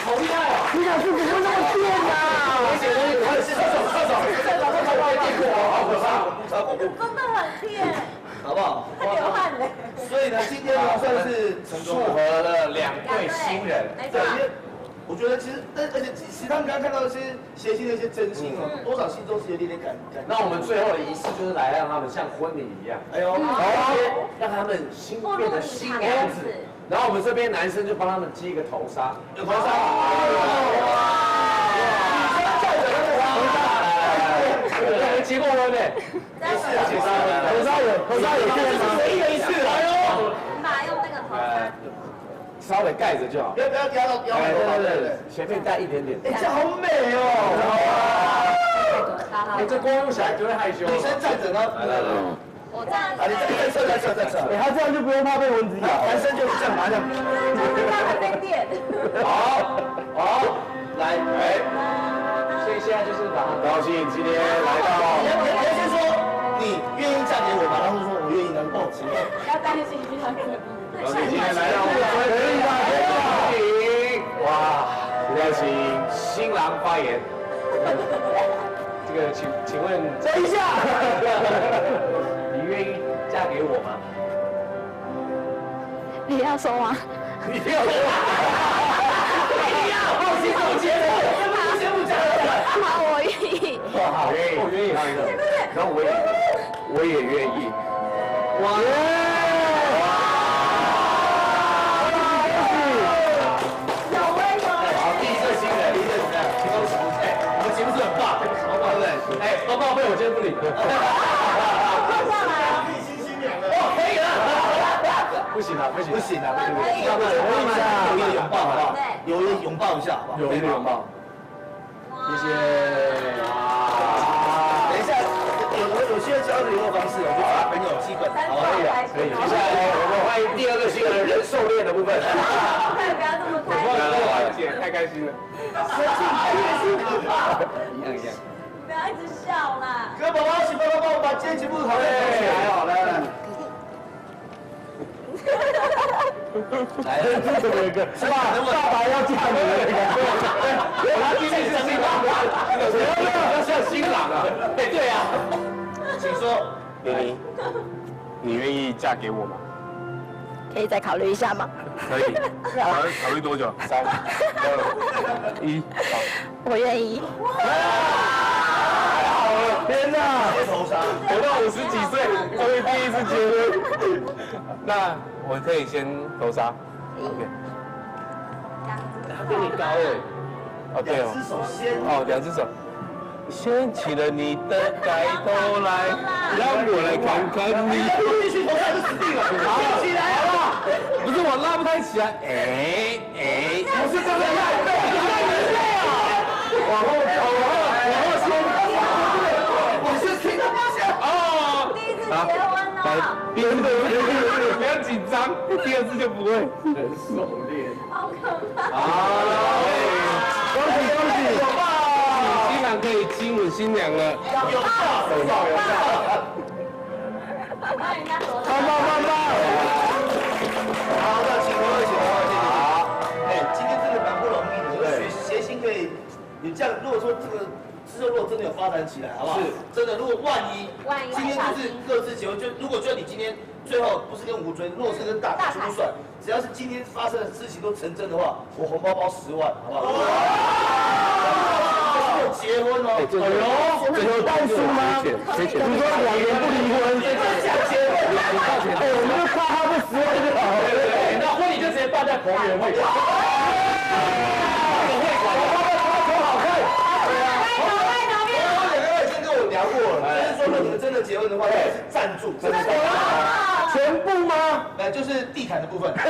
好厉害啊！你俩是怎么那么电啊？危险东西，快撤走！电过我，好可怕！真的很电，好不好？流汗嘞。所以呢，今天呢算是撮合了2对新人。对，因为我觉得其实，而且其实他们刚刚看到一些谐星的一些真心哦，多少心中是有点感。那我们最后的仪式就是来让他们像婚礼一样，哎呦，让他们变成新娘子。然后我们这边男生就帮他们系一个头纱，有头纱。结过婚呢？没事，头纱有电吗？唯一的一次，哎呦！你把它用那个头纱。稍微盖着就好，不要压到腰。对，前面带一点点。哎，这好美哦！哎，这光用起来就会害羞。女生站着，然后来。我站。啊，你在侧。哎，他这样就不用怕被蚊子咬，男生就这样拿这样。还被电。好，来，所以现在就是很高兴今天来到。你要先说你愿意嫁给我吗？然后说我愿意，然后行动。不要担心，不要担心。然后今天来到我们可以吧？哇，要请新郎发言。这个，请问，等一下，你愿意嫁给我吗？你要说吗？你不要说。你要，放心，我接受。先不讲了。好，我愿意。好，我愿意，然后我也愿意。哇！哎，包报费我今天不领。上来，可以亲新娘了。哦，可以了。不行了，可以一个拥抱好不好？有一个拥抱一下好不好？有一个拥抱。谢谢。等一下，有需要交流的方式，我就把朋友基本，好可以啊，可以。接下来我们欢迎第2个新人人狩猎的部分。不要这么开心。太开心了。一样。不要一直笑啦！各位宝宝，请帮我把今天节目讨论起来哦，来。来，这怎么一个？爸爸要嫁你的那个。他今天是新郎，要像新郎啊！对啊，请说，玲，你愿意嫁给我吗？可以再考虑一下吗？可以。考虑多久？3、2、1，好。我愿意。天哪！头纱，活到50几岁，终于第一次结婚。那我可以先投杀 ，OK。他比你高哎。哦对哦。2只手先。哦，2只手。掀起了你的盖头来，让我来看看你。继续投下就死定了。好，起来了。不是我拉不太起来，不是这个样，往后先。我是听到哦。第一次结婚来，第二次不要紧张，第2次就不会。很熟练。好可怕。恭喜恭喜！新郎可以亲吻新娘了。有效。棒！好的，请各位，好。今天这个蛮不容易的，对，谐星可以有这样。如果说这个之后如果真的有发展起来，好不好？是，真的。如果万一今天就是各自结婚，就如果就你今天最后不是跟吴尊，如果是跟大凯不算，只要是今天发生的事情都成真的话，我红包包10万，好不好？结婚哦！有蛋叔吗？你说2年不离婚，想结婚？我们就夸他这10万就好了。那婚礼就直接办在同源会馆。聊过了，就是说，如果真的结婚的话，是赞助，全部吗？就是地毯的部分。好，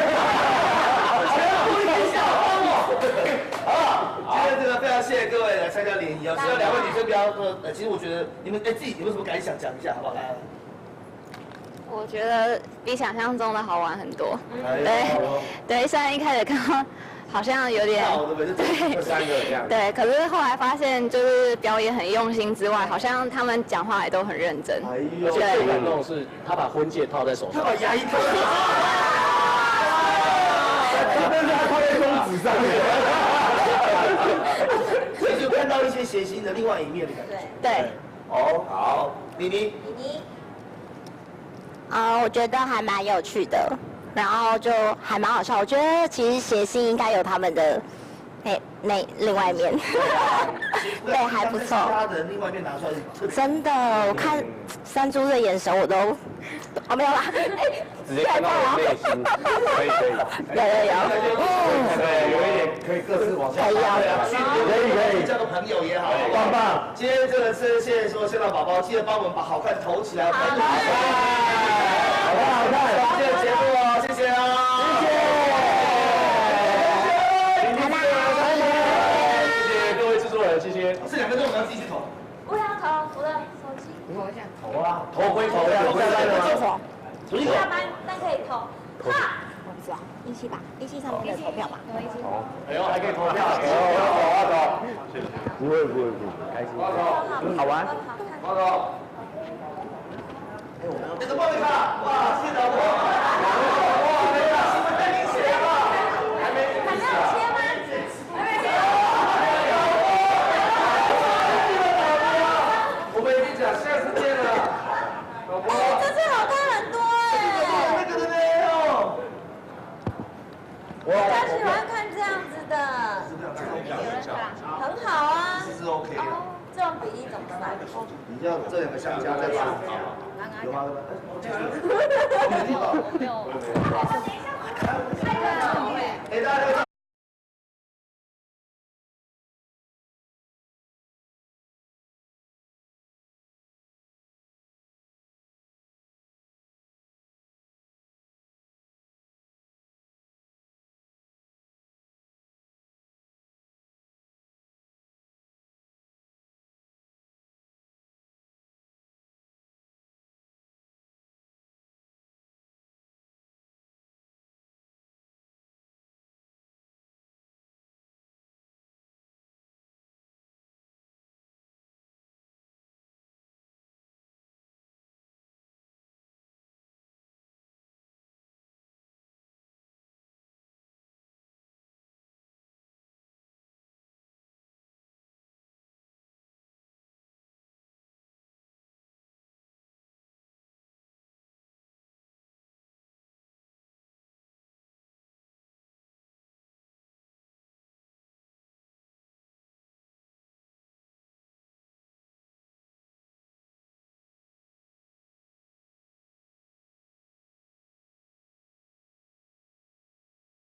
今天这个非常谢谢各位来参加联谊啊！希望2位女生不要其实我觉得你们自己有没有什么感想讲一下，好不好？来。我觉得比想象中的好玩很多。对，虽然一开始看到好像有点对，可是后来发现就是表演很用心之外，好像他们讲话也都很认真。而且最感动的是他把婚戒套在手上，他把牙医套在手上，但是他套在中指上面，所以就看到一些谐星的另外一面的感觉。对。哦，好，妮妮。我觉得还蛮有趣的，然后就还蛮好笑。我觉得其实谐星应该有他们的另外一面，对，还不错。他的另外一面拿出来，真的，我看山猪的眼神我都，没有啦，直接看到我内心，可以。对，有一点可以各自往下。可以，叫做朋友也好，棒。今天这个是谢谢说现场宝宝，记得帮我们把好看投起来，好看。谢谢节目哦，谢谢哦，谢谢各位制作人，谢谢。这2个钟我们要继续投。不要投，我的手机投一下。投啊，投归投呀，投下班了吗？下班但可以投。哈。我不知道，17吧，17上面可以投票吧？哎呦，还可以投票，不会，开心，好玩。这个报名卡，哇，谢谢老婆。哇，没有，新闻带领写了吗？还没有签吗？我们已经讲下次见了，老婆。这次好看很多那个的没有。我比较喜欢看这样子的，很好啊。是 OK 的。这种比例怎么算？你要这2个相加再吃，有吗？没有。哎，大家